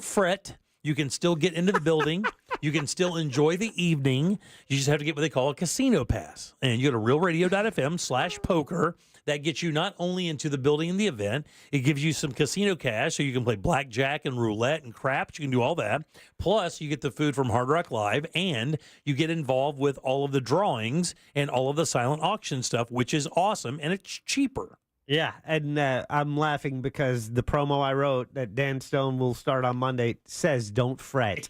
fret. You can still get into the building. You can still enjoy the evening. You just have to get what they call a casino pass. And you go to realradio.fm/poker. That gets you not only into the building and the event, it gives you some casino cash so you can play blackjack and roulette and craps. You can do all that. Plus, you get the food from Hard Rock Live, and you get involved with all of the drawings and all of the silent auction stuff, which is awesome, and it's cheaper. Yeah, and I'm laughing because the promo I wrote that Dan Stone will start on Monday says don't fret.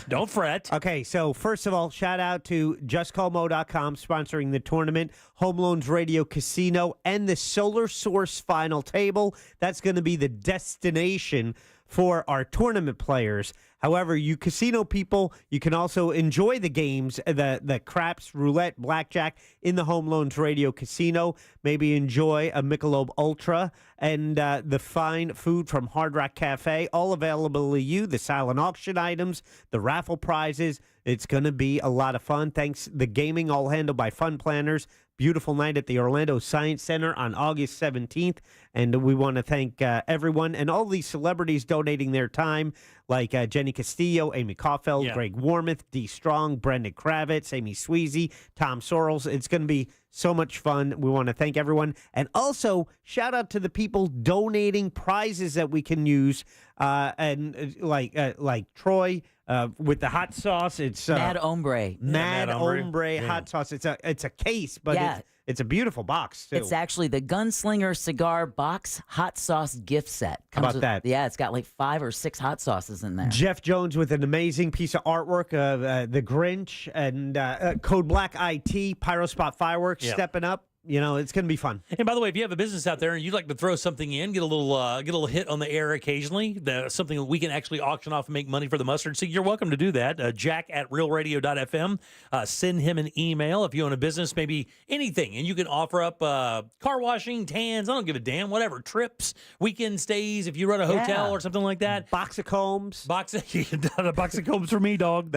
Don't fret. Okay, so first of all, shout out to JustCallMo.com sponsoring the tournament, Home Loans Radio Casino, and the Solar Source Final Table. That's going to be the destination for our tournament players. However, you casino people, you can also enjoy the games, the craps, roulette, blackjack in the Home Loans Radio Casino. Maybe enjoy a Michelob Ultra and the fine food from Hard Rock Cafe, all available to you, the silent auction items, the raffle prizes. It's going to be a lot of fun. Thanks. The gaming all handled by Fun Planners, beautiful night at the Orlando Science Center on August 17th. And we want to thank everyone and all these celebrities donating their time, like Jenny Castillo, Amy Caulfield, Greg Warmouth, Dee Strong, Brendan Kravitz, Amy Sweezy, Tom Sorrells. It's going to be so much fun. We want to thank everyone. And also, shout out to the people donating prizes that we can use. Like Troy with the hot sauce. It's Mad Ombre. Mad Ombre hot sauce. It's a case, but it's a beautiful box, too. It's actually the Gunslinger Cigar Box Hot Sauce Gift Set. How about that? Yeah, it's got like 5 or 6 hot sauces in there. Jeff Jones with an amazing piece of artwork of The Grinch and Code Black IT, Pyrospot Fireworks stepping up. You know, it's going to be fun. And by the way, if you have a business out there and you'd like to throw something in, get a little hit on the air occasionally, something that we can actually auction off and make money for the mustard seed, you're welcome to do that. Jack at realradio.fm. Send him an email if you own a business, maybe anything, and you can offer up car washing, tans, I don't give a damn, whatever, trips, weekend stays, if you run a hotel or something like that. Box of combs. A box of combs for me, dog.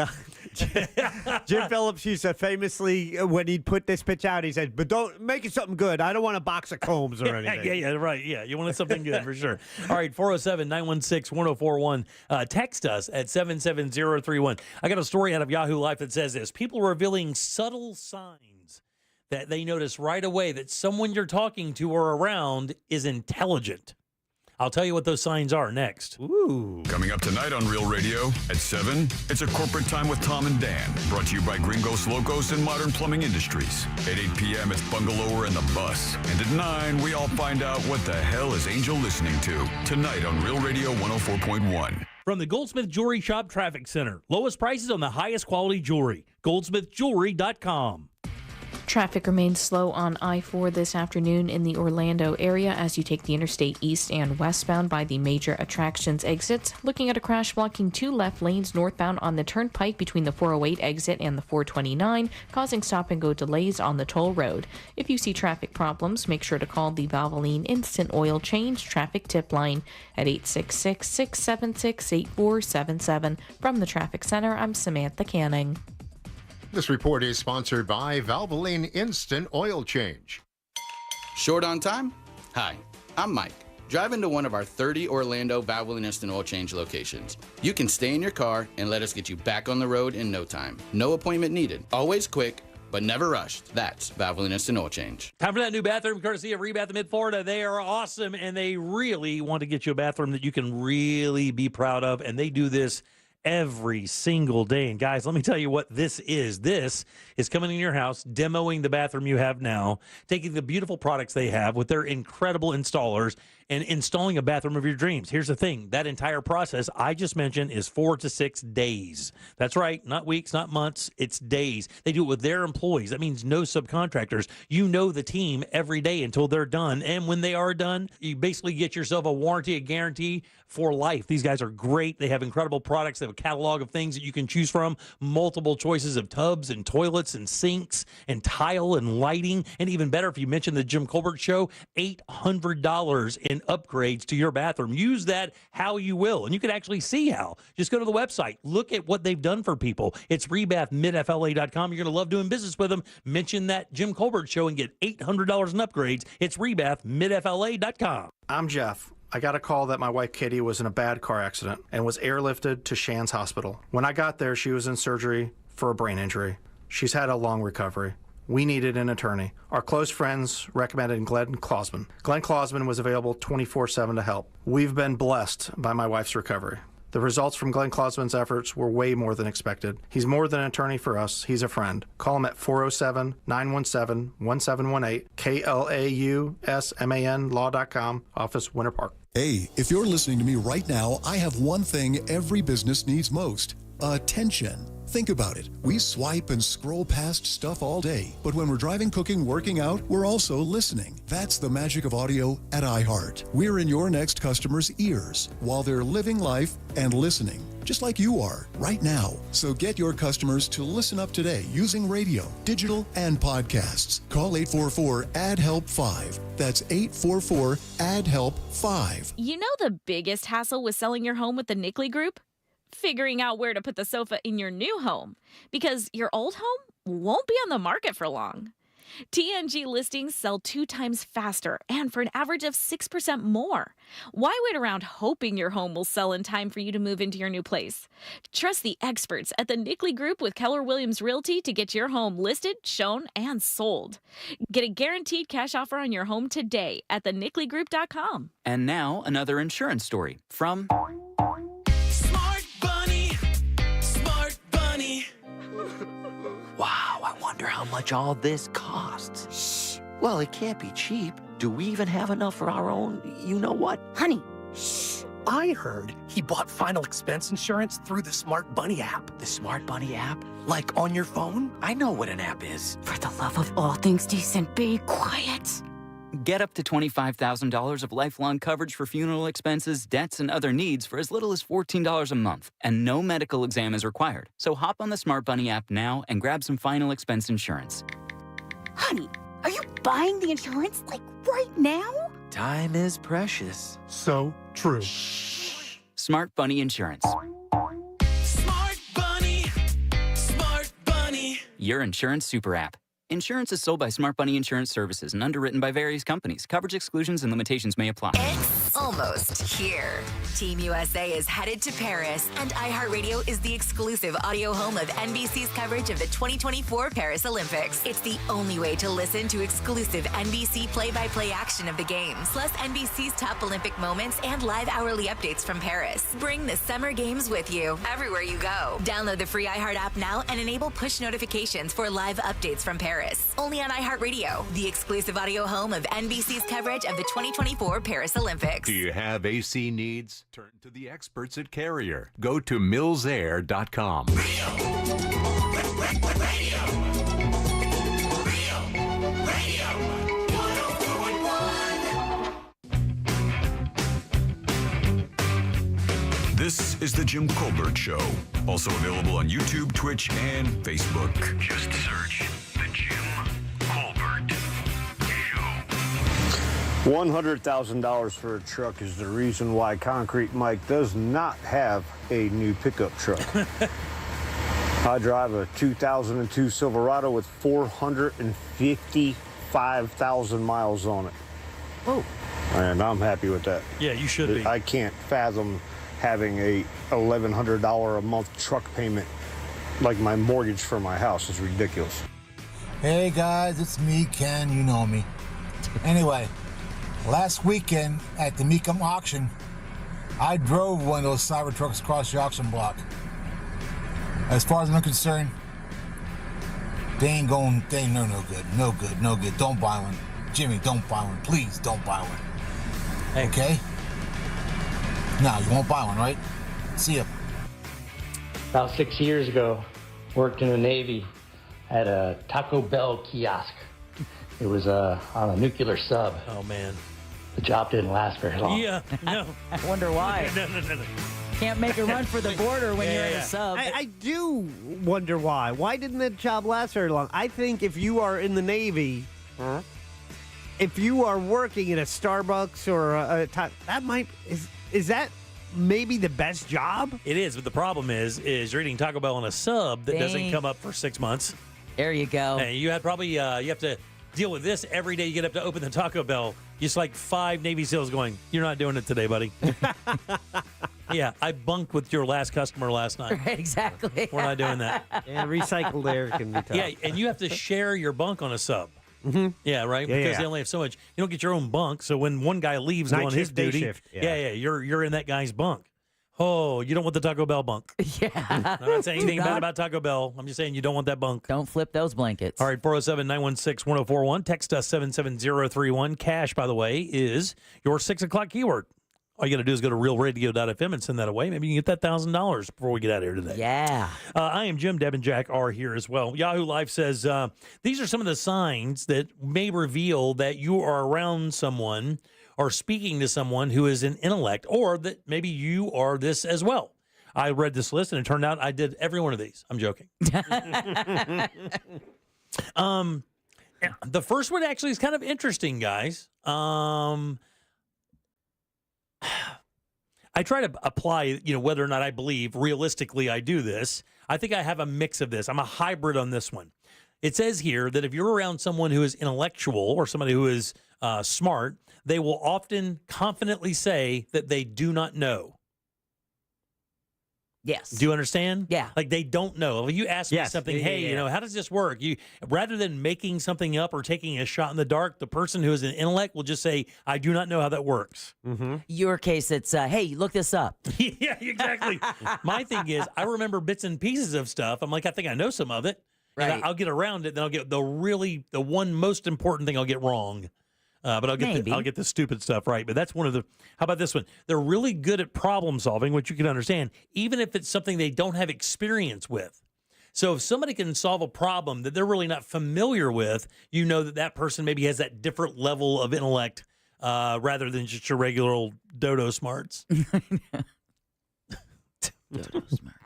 Jim Phillips used to famously, when he'd put this pitch out, he said, but don't make it something good. I don't want a box of combs or anything. Right. Yeah, you wanted something good for sure. All right, 407-916-1041. Text us at 77031. I got a story out of Yahoo Life that says this. People revealing subtle signs that they notice right away that someone you're talking to or around is intelligent. I'll tell you what those signs are next. Ooh. Coming up tonight on Real Radio at 7, it's a corporate time with Tom and Dan, brought to you by Gringos Locos and Modern Plumbing Industries. At 8 p.m., it's Bungalower and the Bus. And at 9, we all find out what the hell is Angel listening to. Tonight on Real Radio 104.1. From the Goldsmith Jewelry Shop Traffic Center. Lowest prices on the highest quality jewelry. GoldsmithJewelry.com. Traffic remains slow on I-4 this afternoon in the Orlando area as you take the interstate east and westbound by the major attractions exits. Looking at a crash blocking 2 left lanes northbound on the turnpike between the 408 exit and the 429, causing stop-and-go delays on the toll road. If you see traffic problems, make sure to call the Valvoline Instant Oil Change Traffic Tip Line at 866-676-8477. From the Traffic Center, I'm Samantha Canning. This report is sponsored by Valvoline Instant Oil Change. Short on time? Hi, I'm Mike, driving to one of our 30 Orlando Valvoline Instant Oil Change locations. You can stay in your car and let us get you back on the road in no time. No appointment needed. Always quick, but never rushed. That's Valvoline Instant Oil Change. Time for that new bathroom, courtesy of Rebath in Mid-Florida. They are awesome, and they really want to get you a bathroom that you can really be proud of, and they do this every single day. And guys, let me tell you what this is. This is coming in your house, demoing the bathroom you have now, taking the beautiful products they have with their incredible installers and installing a bathroom of your dreams. Here's the thing. That entire process I just mentioned is 4 to 6 days. That's right. Not weeks, not months. It's days. They do it with their employees. That means no subcontractors. You know the team every day until they're done. And when they are done, you basically get yourself a warranty, a guarantee for life. These guys are great. They have incredible products. They have a catalog of things that you can choose from, multiple choices of tubs and toilets and sinks and tile and lighting. And even better, if you mention the Jim Colbert Show, $800 in upgrades to your bathroom. Use that how you will. And you can actually see how. Just go to the website. Look at what they've done for people. It's rebathmidfla.com. You're going to love doing business with them. Mention that Jim Colbert Show and get $800 in upgrades. It's rebathmidfla.com. I'm Jeff. I got a call that my wife Kitty was in a bad car accident and was airlifted to Shands Hospital. When I got there, she was in surgery for a brain injury. She's had a long recovery. We needed an attorney. Our close friends recommended Glenn Klausman. Glenn Klausman was available 24/7 to help. We've been blessed by my wife's recovery. The results from Glenn Klausman's efforts were way more than expected. He's more than an attorney for us. He's a friend. Call him at 407-917-1718, KLAUSMAN law.com, office Winter Park. Hey, if you're listening to me right now, I have one thing every business needs most: attention. Think about it. We swipe and scroll past stuff all day, but when we're driving, cooking, working out, we're also listening. That's the magic of audio at iHeart. We're in your next customer's ears while they're living life and listening, just like you are right now. So get your customers to listen up today using radio, digital, and podcasts. Call 844-ADD-HELP-5. That's 844-ADD-HELP-5. You know the biggest hassle with selling your home with the Nickley Group? Figuring out where to put the sofa in your new home, because your old home won't be on the market for long. TNG listings sell 2 times faster and for an average of 6% more. Why wait around hoping your home will sell in time for you to move into your new place? Trust the experts at the Nickley Group with Keller Williams Realty to get your home listed, shown, and sold. Get a guaranteed cash offer on your home today at thenickley.com. And now, another insurance story from Smart Bunny. Smart Bunny. Wow, I wonder how much all this costs. Shh. Well, it can't be cheap. Do we even have enough for our own you-know-what? Honey, shh. I heard he bought final expense insurance through the Smart Bunny app. The Smart Bunny app? Like on your phone? I know what an app is. For the love of all things decent, be quiet. Get up to $25,000 of lifelong coverage for funeral expenses, debts, and other needs for as little as $14 a month. And no medical exam is required. So hop on the Smart Bunny app now and grab some final expense insurance. Honey, are you buying the insurance, like, right now? Time is precious. So true. Smart Bunny Insurance. Smart Bunny. Smart Bunny. Your insurance super app. Insurance is sold by Smart Bunny Insurance Services and underwritten by various companies. Coverage exclusions and limitations may apply. It's almost here. Team USA is headed to Paris, and iHeartRadio is the exclusive audio home of NBC's coverage of the 2024 Paris Olympics. It's the only way to listen to exclusive NBC play-by-play action of the games, plus NBC's top Olympic moments and live hourly updates from Paris. Bring the Summer Games with you everywhere you go. Download the free iHeart app now and enable push notifications for live updates from Paris. Only on iHeartRadio, the exclusive audio home of NBC's coverage of the 2024 Paris Olympics. Do you have AC needs? Turn to the experts at Carrier. Go to millsair.com. This is The Jim Colbert Show. Also available on YouTube, Twitch, and Facebook. Just search The Jim Colbert Show. $100,000 for a truck is the reason why Concrete Mike does not have a new pickup truck. I drive a 2002 Silverado with 455,000 miles on it. Oh. And I'm happy with that. Yeah, you should be. I can't fathom having a $1,100 a month truck payment like my mortgage for my house is ridiculous. Hey guys, it's me, Ken. You know me. Anyway, last weekend at the Mecum auction, I drove one of those Cybertrucks across the auction block. As far as I'm concerned, they ain't no good. Don't buy one. Jimmy, don't buy one. Please don't buy one. Hey. Okay? No, you won't buy one, right? See ya. About 6 years ago, worked in the Navy at a Taco Bell kiosk. It was on a nuclear sub. Oh, man. The job didn't last very long. Yeah, no. I wonder why. No. Can't make a run for the border when you're in a sub. I do wonder why. Why didn't that job last very long? I think if you are in the Navy, if you are working in a Starbucks or that might is that maybe the best job? It is, but the problem is you're eating Taco Bell on a sub that doesn't come up for 6 months. There you go. And you had probably you have to deal with this every day you get up to open the Taco Bell. Just like 5 Navy SEALs going, "You're not doing it today, buddy." Yeah, I bunked with your last customer last night. Right, exactly. We're not doing that. Yeah, recycled air can be tough. Yeah, and you have to share your bunk on a sub. Mm-hmm. Yeah, right. Yeah, because yeah. they only have so much. You don't get your own bunk, so when one guy leaves Night on his shift, day duty, shift. you're in that guy's bunk. Oh, you don't want the Taco Bell bunk. Yeah. I'm not saying anything bad about Taco Bell. I'm just saying you don't want that bunk. Don't flip those blankets. All right, 407-916-1041. Text us 77031. Cash, by the way, is your 6 o'clock keyword. All you got to do is go to realradio.fm and send that away. Maybe you can get that $1,000 before we get out of here today. Yeah. I am Jim. Deb and Jack are here as well. Yahoo Life says, these are some of the signs that may reveal that you are around someone or speaking to someone who is an intellect, or that maybe you are this as well. I read this list, and it turned out I did every one of these. I'm joking. The first one actually is kind of interesting, guys. I try to apply, whether or not I believe realistically I do this. I think I have a mix of this. I'm a hybrid on this one. It says here that if you're around someone who is intellectual or somebody who is smart, they will often confidently say that they do not know. Yes. Do you understand? Yeah. Like they don't know. If you ask me something, hey, you know, how does this work? You rather than making something up or taking a shot in the dark, the person who is an intellect will just say, I do not know how that works. Mm-hmm. Your case, it's, hey, look this up. Yeah, exactly. My thing is, I remember bits and pieces of stuff. I'm like, I think I know some of it. Right. And I'll get around it, then I'll get the one most important thing I'll get wrong. But I'll get the stupid stuff right. But that's one of the. How about this one? They're really good at problem solving, which you can understand, even if it's something they don't have experience with. So if somebody can solve a problem that they're really not familiar with, you know that person maybe has that different level of intellect rather than just your regular old dodo smarts. Dodo smarts.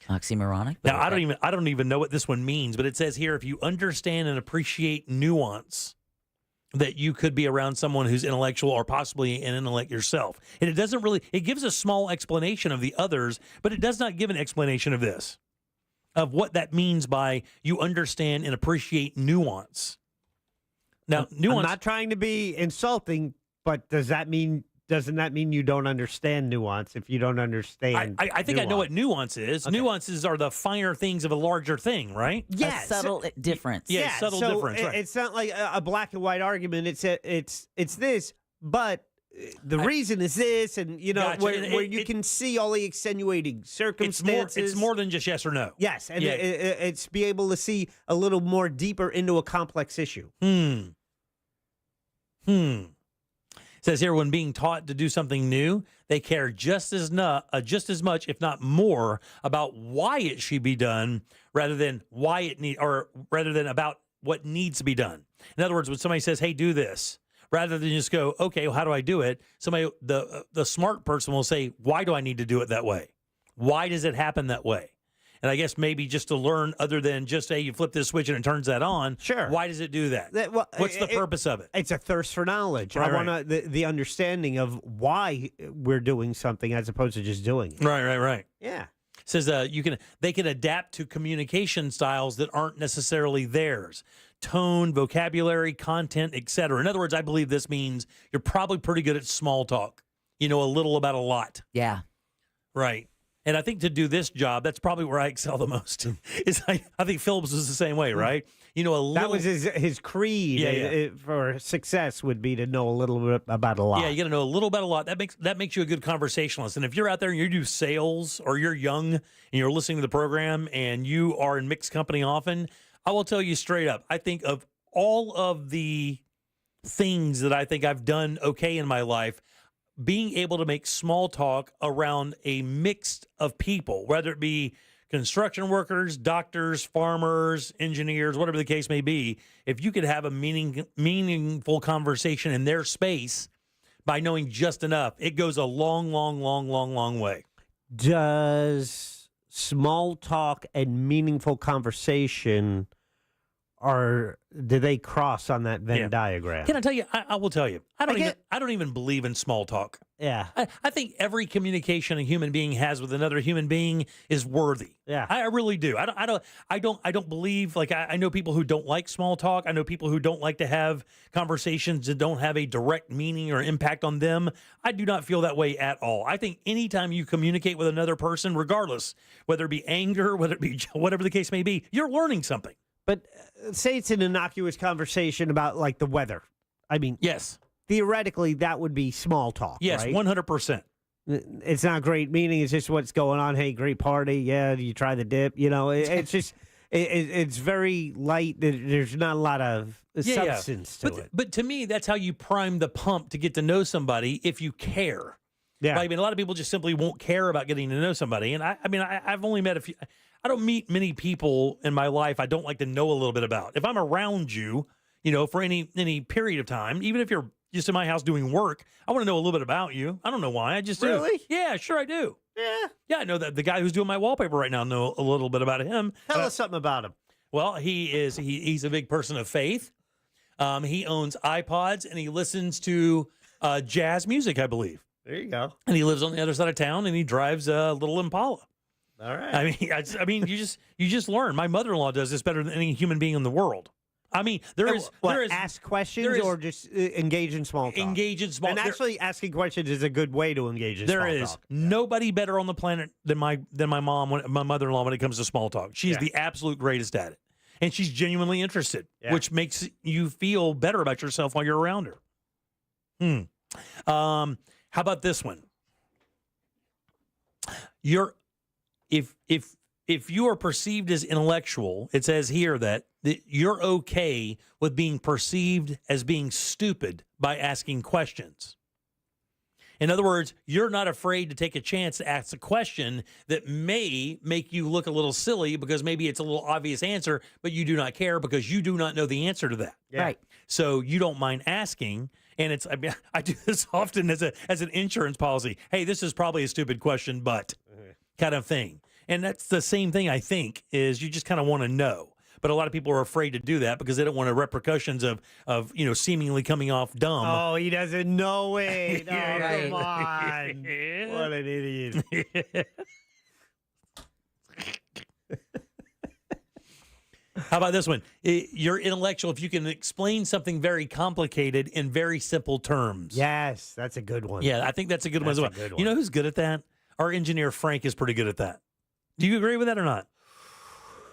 Oxymoronic. Now I don't even know what this one means, but it says here if you understand and appreciate nuance, that you could be around someone who's intellectual or possibly an intellect yourself. And it doesn't really, it gives a small explanation of the others, but it does not give an explanation of this, of what that means by you understand and appreciate nuance. Now, nuance. I'm not trying to be insulting, but doesn't that mean you don't understand nuance if you don't understand I think nuance? I know what nuance is. Okay. Nuances are the finer things of a larger thing, right? Yes. A subtle difference. Yeah, subtle difference. Right. It's not like a black and white argument. It's this, but the reason is this, and you know, gotcha. where you can see all the extenuating circumstances. It's more than just yes or no. Yes, and it's be able to see a little more deeper into a complex issue. It says here, when being taught to do something new, they care just as much, if not more, about why it should be done, rather than about what needs to be done. In other words, when somebody says, "Hey, do this," rather than just go, "Okay, well, how do I do it?" Somebody, the smart person will say, "Why do I need to do it that way? Why does it happen that way?" And I guess maybe just to learn, other than just, hey, you flip this switch and it turns that on. Sure. Why does it do that? What's the purpose of it? It's a thirst for knowledge. Right, I want the understanding of why we're doing something as opposed to just doing it. Right. Yeah. It says they can adapt to communication styles that aren't necessarily theirs. Tone, vocabulary, content, etc. In other words, I believe this means you're probably pretty good at small talk. You know a little about a lot. Yeah. Right. And I think to do this job, that's probably where I excel the most. I think Phillips was the same way, right? You know, a little. That was his creed for success would be to know a little bit about a lot. Yeah, you got to know a little about a lot. That makes you a good conversationalist. And if you're out there and you do sales, or you're young and you're listening to the program and you are in mixed company often, I will tell you straight up, I think of all of the things that I think I've done okay in my life, being able to make small talk around a mix of people, whether it be construction workers, doctors, farmers, engineers, whatever the case may be, if you could have a meaningful conversation in their space by knowing just enough, it goes a long way. Does small talk and meaningful conversation, do they cross on that Venn diagram? Can I tell you? I will tell you. I don't even believe in small talk. Yeah. I think every communication a human being has with another human being is worthy. Yeah. I really do. I don't believe, like, I know people who don't like small talk. I know people who don't like to have conversations that don't have a direct meaning or impact on them. I do not feel that way at all. I think anytime you communicate with another person, regardless, whether it be anger, whether it be whatever the case may be, you're learning something. But say it's an innocuous conversation about, like, the weather. I mean, yes, theoretically, that would be small talk. Yes, right? 100%. It's not great meaning. It's just what's going on. Hey, great party. Yeah, you try the dip. You know, it's just it's very light. There's not a lot of substance to it. But to me, that's how you prime the pump to get to know somebody if you care. Yeah. Right? I mean, a lot of people just simply won't care about getting to know somebody. And I've only met a few. I don't meet many people in my life I don't like to know a little bit about. If I'm around you, for any period of time, even if you're just in my house doing work, I want to know a little bit about you. I don't know why. I just do. Really? Yeah, sure I do. Yeah. Yeah, I know that the guy who's doing my wallpaper right now know a little bit about him. Tell us something about him. Well, he's a big person of faith. He owns iPods and he listens to jazz music, I believe. There you go. And he lives on the other side of town and he drives a little Impala. All right. I mean, you just learn. My mother-in-law does this better than any human being in the world. I mean, there is ask questions or just engage in small talk. Engage in small. And actually, asking questions is a good way to engage in small talk. There is nobody better on the planet than my mom, my mother-in-law, when it comes to small talk. She's the absolute greatest at it, and she's genuinely interested, which makes you feel better about yourself while you're around her. How about this one? If you are perceived as intellectual, it says here that you're okay with being perceived as being stupid by asking questions. In other words, you're not afraid to take a chance to ask a question that may make you look a little silly because maybe it's a little obvious answer, but you do not care because you do not know the answer to that. Yeah. Right. So you don't mind asking. And I do this often as an insurance policy. Hey, this is probably a stupid question, but kind of thing. And that's the same thing, I think, is you just kind of want to know. But a lot of people are afraid to do that because they don't want the repercussions of seemingly coming off dumb. Oh, he doesn't know it. Oh, come on. What an idiot. How about this one? You're intellectual if you can explain something very complicated in very simple terms. Yes, that's a good one. Yeah, I think that's a good one as well. You know who's good at that? Our engineer, Frank, is pretty good at that. Do you agree with that or not?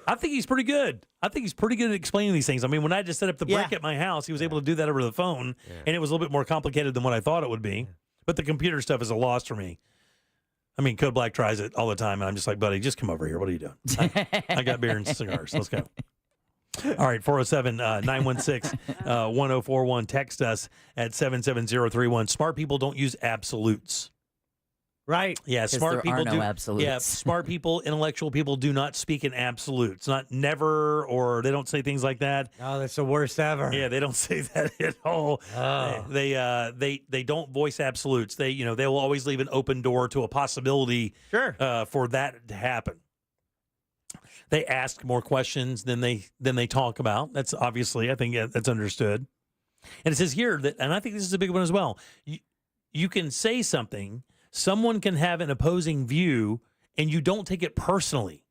I think he's pretty good. I think he's pretty good at explaining these things. I mean, when I just set up the brick at my house, he was able to do that over the phone, and it was a little bit more complicated than what I thought it would be. But the computer stuff is a loss for me. I mean, Code Black tries it all the time, and I'm just like, buddy, just come over here. What are you doing? I got beer and cigars. Let's go. All right, 407-916-1041. Text us at 77031. Smart people don't use absolutes. Right. Yeah, smart people do. Absolutes. Yeah, smart people, intellectual people do not speak in absolutes. Not never, or they don't say things like that. Oh, that's the worst ever. Yeah, they don't say that at all. Oh. They don't voice absolutes. They will always leave an open door to a possibility for that to happen. They ask more questions than they talk about. That's obviously, I think that's understood. And it says here that, and I think this is a big one as well. You can say something. Someone can have an opposing view, and you don't take it personally.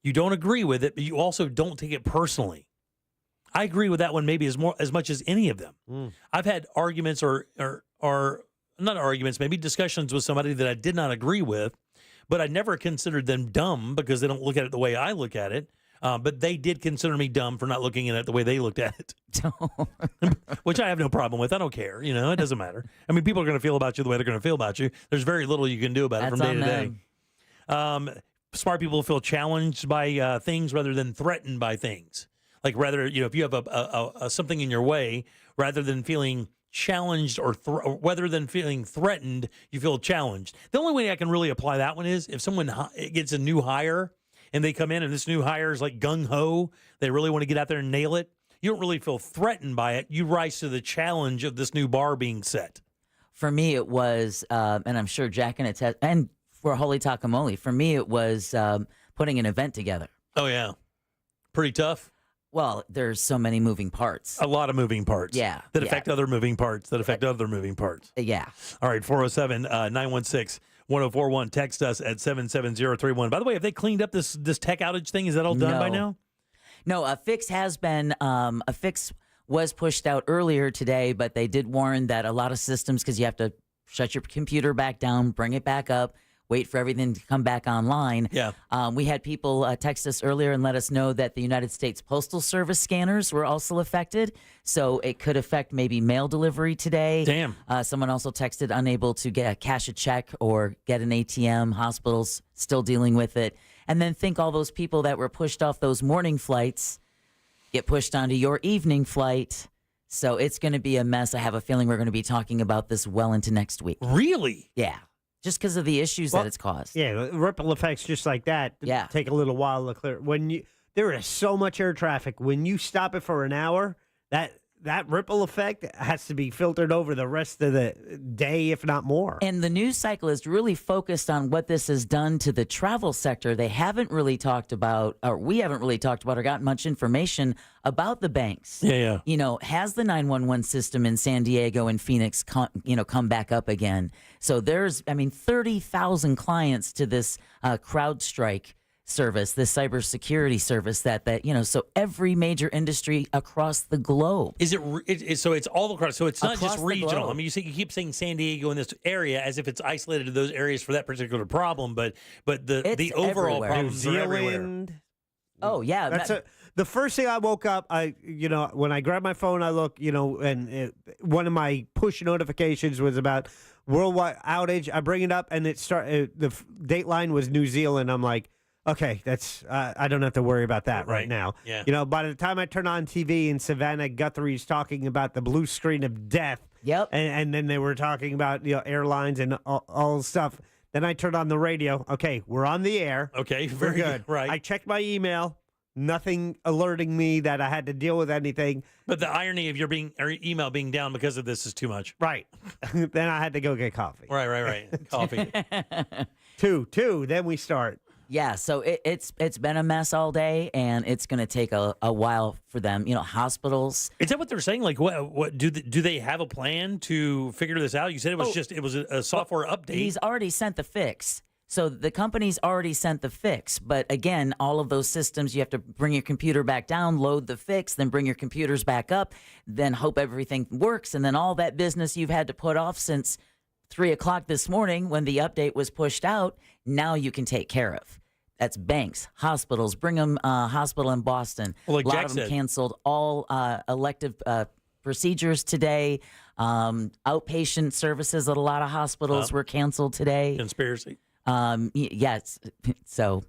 You don't agree with it, but you also don't take it personally. I agree with that one maybe as much as any of them. I've had arguments or not arguments, maybe discussions with somebody that I did not agree with, but I never considered them dumb because they don't look at it the way I look at it. But they did consider me dumb for not looking at it the way they looked at it, which I have no problem with. I don't care. It doesn't matter. I mean, people are going to feel about you the way they're going to feel about you. There's very little you can do about it from day to day. Smart people feel challenged by things rather than threatened by things. Like rather, if you have a something in your way, rather than feeling challenged or rather than feeling threatened, you feel challenged. The only way I can really apply that one is if someone gets a new hire and they come in and this new hire is like gung-ho, they really want to get out there and nail it, you don't really feel threatened by it. You rise to the challenge of this new bar being set. For me, it was, and I'm sure Jack and and for Holy Takamoli, for me, it was putting an event together. Oh, yeah. Pretty tough. Well, there's so many moving parts. A lot of moving parts. Yeah. That affect other moving parts, that affect other moving parts. Yeah. All right, 407-916-1041. Text us at 77031. By the way, have they cleaned up this tech outage thing? Is that all done by now? No, a fix has been, a fix was pushed out earlier today, but they did warn that a lot of systems, because you have to shut your computer back down, bring it back up, wait for everything to come back online. Yeah. We had people text us earlier and let us know that the United States Postal Service scanners were also affected. So it could affect maybe mail delivery today. Damn. Someone also texted unable to cash a check or get an ATM. Hospitals still dealing with it. And then think all those people that were pushed off those morning flights get pushed onto your evening flight. So it's going to be a mess. I have a feeling we're going to be talking about this well into next week. Really? Yeah. Just because of the issues that it's caused. Yeah, ripple effects just like that. Yeah. Take a little while to clear. There is so much air traffic. When you stop it for an hour, that that ripple effect has to be filtered over the rest of the day, if not more. And the news cycle is really focused on what this has done to the travel sector. They haven't really talked about, or we haven't really talked about or gotten much information about the banks. Yeah. Has the 911 system in San Diego and Phoenix come back up again? So there's, 30,000 clients to this CrowdStrike service, this cybersecurity service that so every major industry across the globe. Is it so it's all across, so it's not Across just the regional. globe. I mean, you keep saying San Diego in this area as if it's isolated to those areas for that particular problem, but the overall everywhere. problems are everywhere. Zealand. Oh yeah, The first thing I woke up, when I grabbed my phone, I look, one of my push notifications was about worldwide outage. I bring it up, and the dateline was New Zealand. I'm like, okay, that's I don't have to worry about that right now. Yeah. By the time I turn on TV and Savannah Guthrie's talking about the blue screen of death. Yep. And then they were talking about airlines and all stuff. Then I turned on the radio. Okay, we're on the air. Okay, We're very good. Right. I checked my email. Nothing alerting me that I had to deal with anything. But the irony of your email being down because of this is too much. Right. Then I had to go get coffee. Right. Coffee. Two. Then we start. Yeah, so it's been a mess all day, and it's going to take a while for them. Hospitals. Is that what they're saying? Like, what do they have a plan to figure this out? You said it was a software update. He's already sent the fix. So the company's already sent the fix. But again, all of those systems, you have to bring your computer back down, load the fix, then bring your computers back up, then hope everything works. And then all that business you've had to put off since 3 o'clock this morning when the update was pushed out, now you can take care of. That's banks, hospitals. Brigham Hospital in Boston. Well, like a lot Jack of them said. canceled all elective procedures today. Outpatient services at a lot of hospitals were canceled today. Conspiracy. Yes. So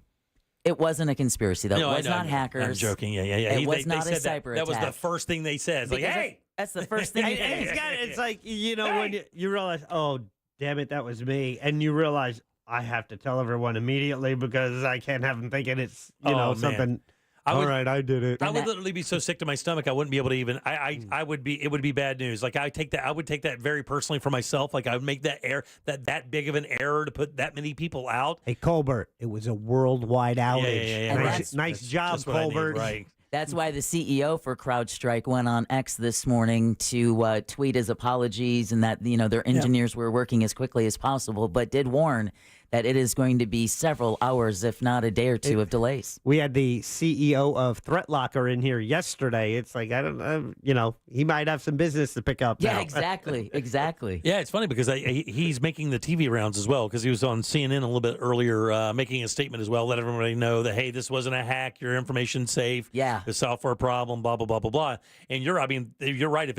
it wasn't a conspiracy, though. No, it was I know, not hackers. I'm joking. Yeah. It was not a said that. cyber That was the attack. first thing they said. It's like, Because hey. that's the first thing. It's like, when you realize, oh, damn it, that was me. And you realize, I have to tell everyone immediately because I can't have them thinking it's, Man. something. I would- All right, I did it. I would literally be so sick to my stomach I wouldn't be able to even I would be, it would be bad news. Like I would take that very personally for myself. Like I would make that big of an error to put that many people out. Hey, Colbert, it was a worldwide outage. Yeah. And Nice job, just what I need, Colbert. right. That's why the CEO for CrowdStrike went on X this morning to tweet his apologies and that their engineers were working as quickly as possible, but did warn that it is going to be several hours, if not a day or two, of delays. We had the CEO of ThreatLocker in here yesterday. It's like, I don't know, he might have some business to pick up Yeah, now. exactly. Yeah, it's funny because he's making the TV rounds as well because he was on CNN a little bit earlier making a statement as well, let everybody know that, hey, this wasn't a hack, your information's safe. Yeah. The software problem, blah, blah, blah, blah, blah. And you're right. If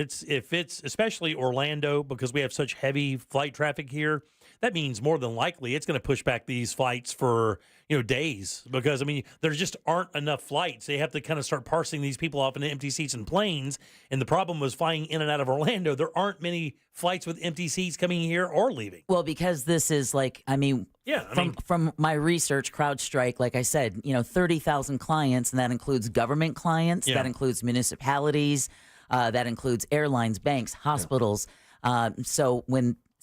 it's especially Orlando, because we have such heavy flight traffic here, that means more than likely it's going to push back these flights for days because there just aren't enough flights. They have to kind of start parsing these people off into empty seats and planes. And the problem was flying in and out of Orlando. There aren't many flights with empty seats coming here or leaving. Well, because this is from my research, CrowdStrike, like I said, 30,000 clients, and that includes government clients, that includes municipalities, that includes airlines, banks, hospitals.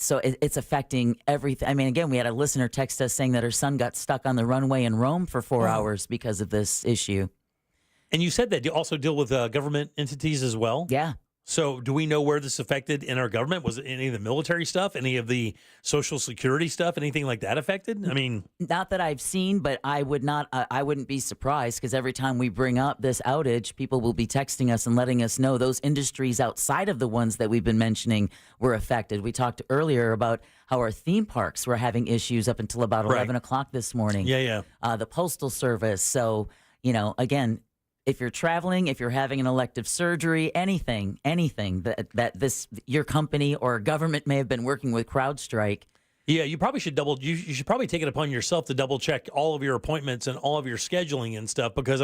So it's affecting everything. Again, we had a listener text us saying that her son got stuck on the runway in Rome for 4 hours because of this issue. And you said that you also deal with government entities as well? Yeah. So do we know where this affected in our government? Was it any of the military stuff, any of the Social Security stuff, anything like that affected? Not that I've seen, but I wouldn't be surprised because every time we bring up this outage, people will be texting us and letting us know those industries outside of the ones that we've been mentioning were affected. We talked earlier about how our theme parks were having issues up until about 11 o'clock this morning. Yeah. The Postal Service. So, again, if you're traveling, if you're having an elective surgery, anything that your company or government may have been working with CrowdStrike. Yeah, you probably should you should probably take it upon yourself to double check all of your appointments and all of your scheduling and stuff because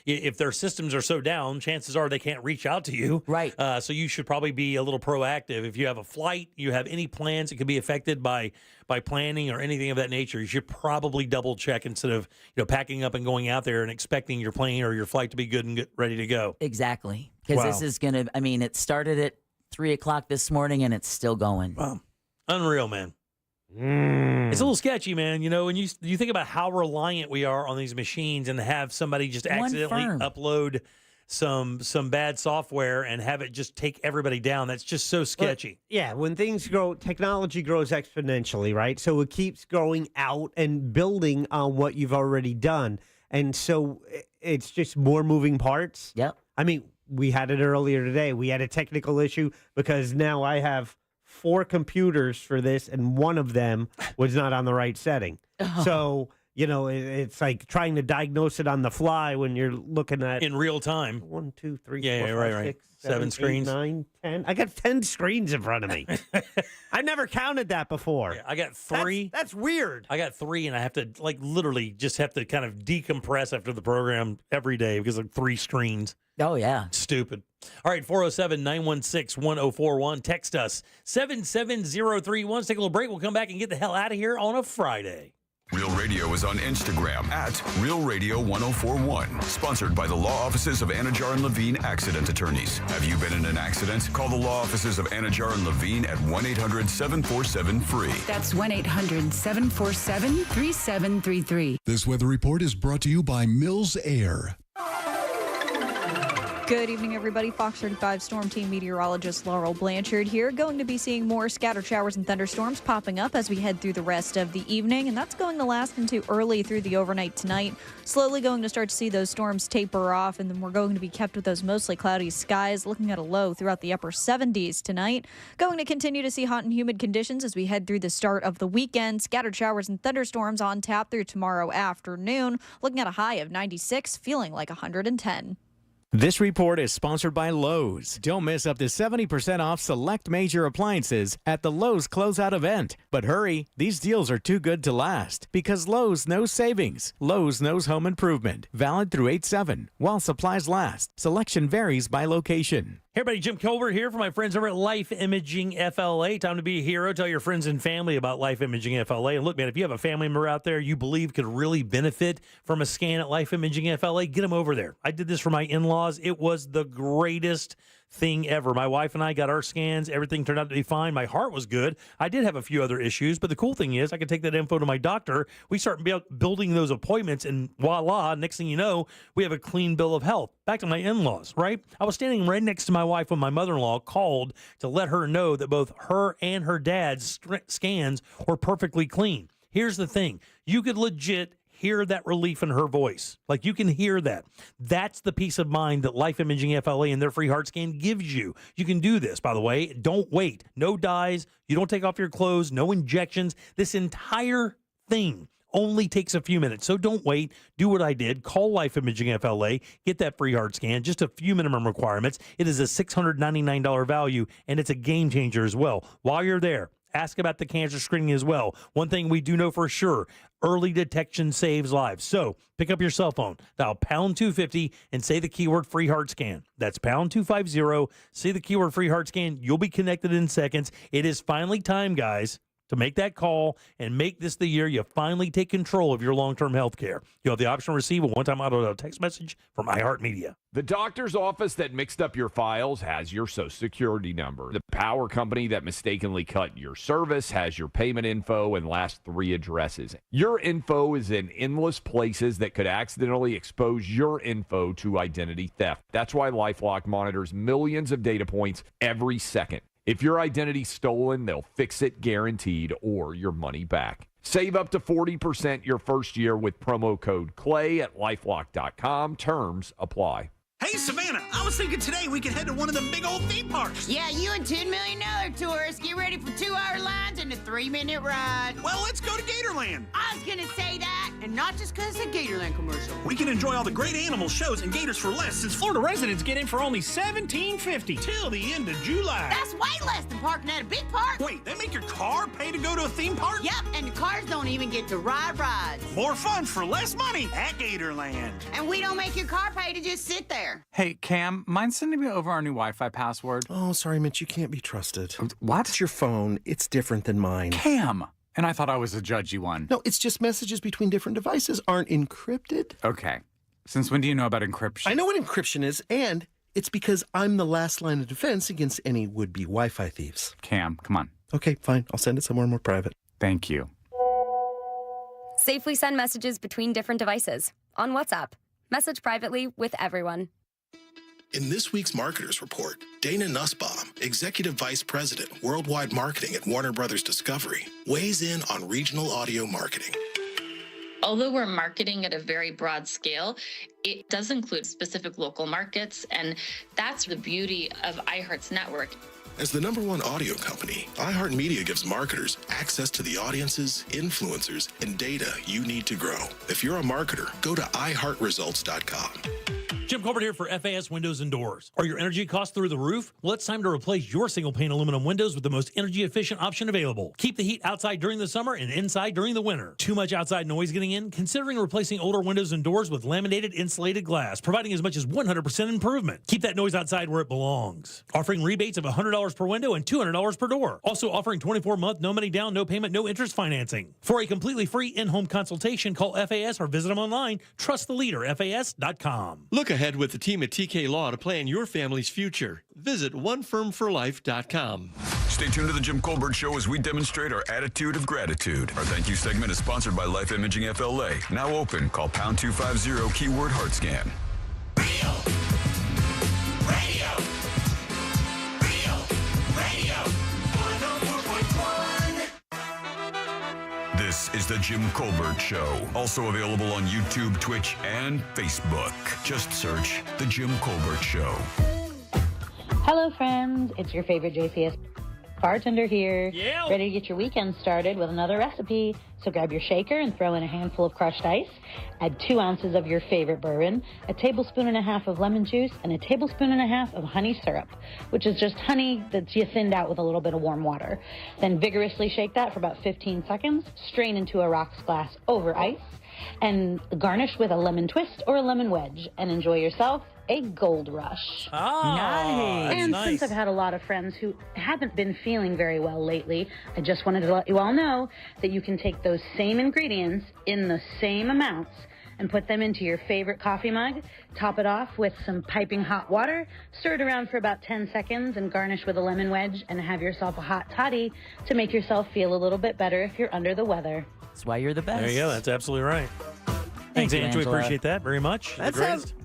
if their systems are so down, chances are they can't reach out to you. Right. So you should probably be a little proactive. If you have a flight, you have any plans that could be affected by planning or anything of that nature, you should probably double check instead of packing up and going out there and expecting your plane or your flight to be good and ready to go. Exactly. Because this is going to, it started at 3 o'clock this morning and it's still going. Wow. Unreal, man. It's a little sketchy, man. When you think about how reliant we are on these machines and have somebody just accidentally upload some bad software and have it just take everybody down, that's just so sketchy. When things grow, technology grows exponentially, right? So it keeps going out and building on what you've already done. And so it's just more moving parts. Yep. We had it earlier today. We had a technical issue because now I have 4 computers for this, and one of them was not on the right setting. So, it's like trying to diagnose it on the fly when you're looking at in real time. 1, 2, 3, 4, 5, 6, 7 screens. 8, 9, 10. I got 10 screens in front of me. I never counted that before. Yeah, I got 3. That's weird. I got 3, and I have to literally just have to kind of decompress after the program every day because of 3 screens. Oh, yeah. Stupid. All right, 407-916-1041. Text us, 77031. Let's take a little break. We'll come back and get the hell out of here on a Friday. Real Radio is on Instagram at Real Radio 1041. Sponsored by the law offices of Anajar and Levine Accident Attorneys. Have you been in an accident? Call the law offices of Anajar and Levine at 1-800-747-FREE. That's 1-800-747-3733. This weather report is brought to you by Mills Air. Good evening, everybody. Fox 35 Storm Team meteorologist Laurel Blanchard here. Going to be seeing more scattered showers and thunderstorms popping up as we head through the rest of the evening, and that's going to last into early through the overnight tonight. Slowly going to start to see those storms taper off, and then we're going to be kept with those mostly cloudy skies, looking at a low throughout the upper 70s tonight. Going to continue to see hot and humid conditions as we head through the start of the weekend. Scattered showers and thunderstorms on tap through tomorrow afternoon, looking at a high of 96, feeling like 110. This report is sponsored by Lowe's. Don't miss up to 70% off select major appliances at the Lowe's closeout event. But hurry, these deals are too good to last because Lowe's knows savings. Lowe's knows home improvement. Valid through 8/7 while supplies last. Selection varies by location. Hey everybody, Jim Colbert here for my friends over at Life Imaging FLA. Time to be a hero. Tell your friends and family about Life Imaging FLA. And look, man, if you have a family member out there you believe could really benefit from a scan at Life Imaging FLA, get them over there. I did this for my in-laws. It was the greatest thing ever. My wife and I got our scans. Everything turned out to be fine. My heart was good. I did have a few other issues, but the cool thing is I could take that info to my doctor. We start building those appointments, and voila, next thing you know, we have a clean bill of health. Back to my in-laws, right? I was standing right next to my wife when my mother-in-law called to let her know that both her and her dad's scans were perfectly clean. Here's the thing. You could legit hear that relief in her voice. Like, you can hear that. That's the peace of mind that Life Imaging FLA and their free heart scan gives you. You can do this, by the way. Don't wait. No dyes. You don't take off your clothes. No injections. This entire thing only takes a few minutes. So don't wait. Do what I did. Call Life Imaging FLA. Get that free heart scan. Just a few minimum requirements. It is a $699 value, and it's a game changer as well. While you're there, ask about the cancer screening as well. One thing we do know for sure, early detection saves lives. So pick up your cell phone, dial pound 250 and say the keyword free heart scan. That's pound 250. Say the keyword free heart scan. You'll be connected in seconds. It is finally time, guys, to make that call and make this the year you finally take control of your long-term health care. You'll have the option to receive a one-time auto text message from iHeartMedia. The doctor's office that mixed up your files has your Social Security number. The power company that mistakenly cut your service has your payment info and last 3 addresses. Your info is in endless places that could accidentally expose your info to identity theft. That's why LifeLock monitors millions of data points every second. If your identity's stolen, they'll fix it guaranteed or your money back. Save up to 40% your first year with promo code CLAY at LifeLock.com. Terms apply. Hey, Savannah, I was thinking today we could head to one of the big old theme parks. Yeah, you and $10 million tourists get ready for 2-hour lines and a 3-minute ride. Well, let's go to Gatorland. I was going to say that, and not just because it's a Gatorland commercial. We can enjoy all the great animal shows and gators for less, since Florida residents get in for only $17.50 till the end of July. That's way less than parking at a big park. Wait, they make your car pay to go to a theme park? Yep, and the cars don't even get to ride rides. More fun for less money at Gatorland. And we don't make your car pay to just sit there. Hey, Cam, mind sending me over our new Wi-Fi password? Oh, sorry, Mitch, you can't be trusted. What? It's your phone. It's different than mine. Cam! And I thought I was a judgy one. No, it's just messages between different devices aren't encrypted. Okay. Since when do you know about encryption? I know what encryption is, and It's because I'm the last line of defense against any would-be Wi-Fi thieves. Cam, come on. Okay, fine. I'll send it somewhere more private. Thank you. Safely send messages between different devices on WhatsApp. Message privately with everyone. In this week's Marketers Report, Dana Nussbaum, Executive Vice President, Worldwide Marketing at Warner Brothers Discovery, weighs in on regional audio marketing. Although we're marketing at a very broad scale, it does include specific local markets, and that's the beauty of iHeart's network. As the #1 audio company, iHeartMedia gives marketers access to the audiences, influencers, and data you need to grow. If you're a marketer, go to iHeartResults.com. Jim Colbert here for FAS Windows and Doors. Are your energy costs through the roof? Well, it's time to replace your single-pane aluminum windows with the most energy-efficient option available. Keep the heat outside during the summer and inside during the winter. Too much outside noise getting in? Considering replacing older windows and doors with laminated insulated glass, providing as much as 100% improvement. Keep that noise outside where it belongs. Offering rebates of $100 per window and $200 per door. Also offering 24-month, no money down, no payment, no interest financing. For a completely free in-home consultation, call FAS or visit them online. Trust the leader, FAS.com. Look ahead with the team at TK Law to plan your family's future. Visit onefirmforlife.com. Stay tuned to the Jim Colbert Show as we demonstrate our attitude of gratitude. Our thank you segment is sponsored by Life Imaging FLA. Now open. Call pound 250 keyword heart scan. This is the Jim Colbert Show. Also available on YouTube, Twitch, and Facebook. Just search the Jim Colbert Show. Hello, friends. It's your favorite JCS bartender here. Yeah. Ready to get your weekend started with another recipe. So grab your shaker and throw in a handful of crushed ice. Add 2 ounces of your favorite bourbon, a tablespoon and a half of lemon juice, and a tablespoon and a half of honey syrup, which is just honey that's you thinned out with a little bit of warm water. Then vigorously shake that for about 15 seconds. Strain into a rocks glass over ice. And garnish with a lemon twist or a lemon wedge. And enjoy yourself a Gold Rush. Nice. And Nice. since I've had a lot of friends who haven't been feeling very well lately, I just wanted to let you all know that you can take those same ingredients in the same amounts and put them into your favorite coffee mug, top it off with some piping hot water, stir it around for about 10 seconds, and garnish with a lemon wedge, and have yourself a hot toddy to make yourself feel a little bit better if you're under the weather. That's why you're the best. There you go. That's absolutely right. Thanks, you, Andrew. Angela. Appreciate that very much. The That greatest. sounds.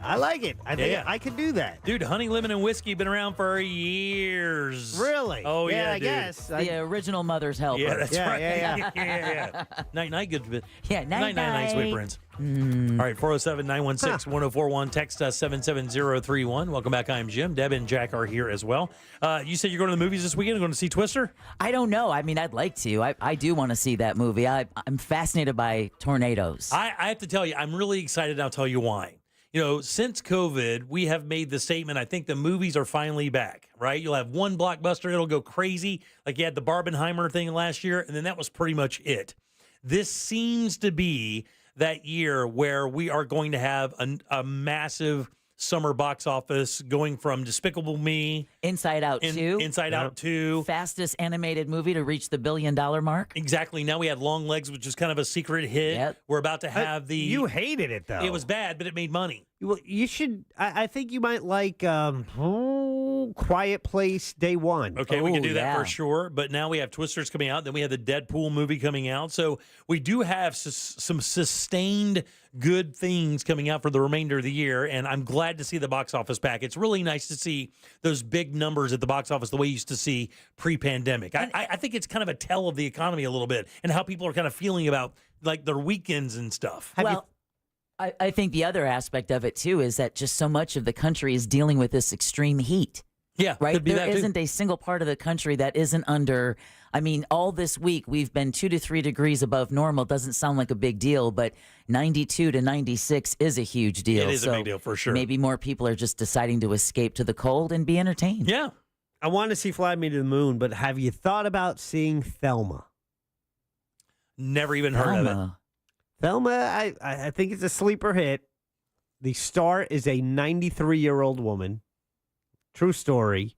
I like it. I think Yeah. I could do that. Dude, honey, lemon, and whiskey been around for years. Really? Oh, Yeah, yeah, I dude. guess. The original mother's helper. Yeah, that's Yeah, right. yeah, yeah. Night, night, good bit. Yeah, night, night, sweet night. prince. All right, 407-916-1041. Text us 77031. Welcome back. I'm Jim. Deb and Jack are here as well. You said you're going to the movies this weekend? Going to see Twister? I don't know. I mean, I'd like to. I do want to see that movie. I'm fascinated by tornadoes. I have to tell you, I'm really excited, and I'll tell you why. You know, since COVID, we have made the statement, I think the movies are finally back, right? You'll have one blockbuster, it'll go crazy, like you had the Barbenheimer thing last year, and then that was pretty much it. This seems to be that year where we are going to have a massive summer box office going from Despicable Me. Inside Out 2. Inside Out 2. Fastest animated movie to reach the $1 billion mark. Exactly. Now we have Long Legs, which is kind of a secret hit. Yep. We're about to have the... You hated it, though. It was bad, but it made money. Well, you should. I think you might like Quiet Place Day One. Okay, we can do that yeah. for sure. But now we have Twisters coming out. Then we have the Deadpool movie coming out. So we do have some sustained good things coming out for the remainder of the year. And I'm glad to see the box office back. It's really nice to see those big numbers at the box office the way you used to see pre-pandemic. I think it's kind of a tell of the economy a little bit and how people are kind of feeling about like their weekends and stuff. I think the other aspect of it, too, is that just so much of the country is dealing with this extreme heat. Yeah, right. could be There that, too. isn't a single part of the country that isn't under. I mean, all this week we've been 2 to 3 degrees above normal. Doesn't sound like a big deal, but 92 to 96 is a huge deal. It is a So big deal for sure. Maybe more people are just deciding to escape to the cold and be entertained. Yeah. I want to see Fly Me to the Moon, but have you thought about seeing Thelma? Never even heard of it. Thelma, I think it's a sleeper hit. The star is a 93-year-old woman. True story.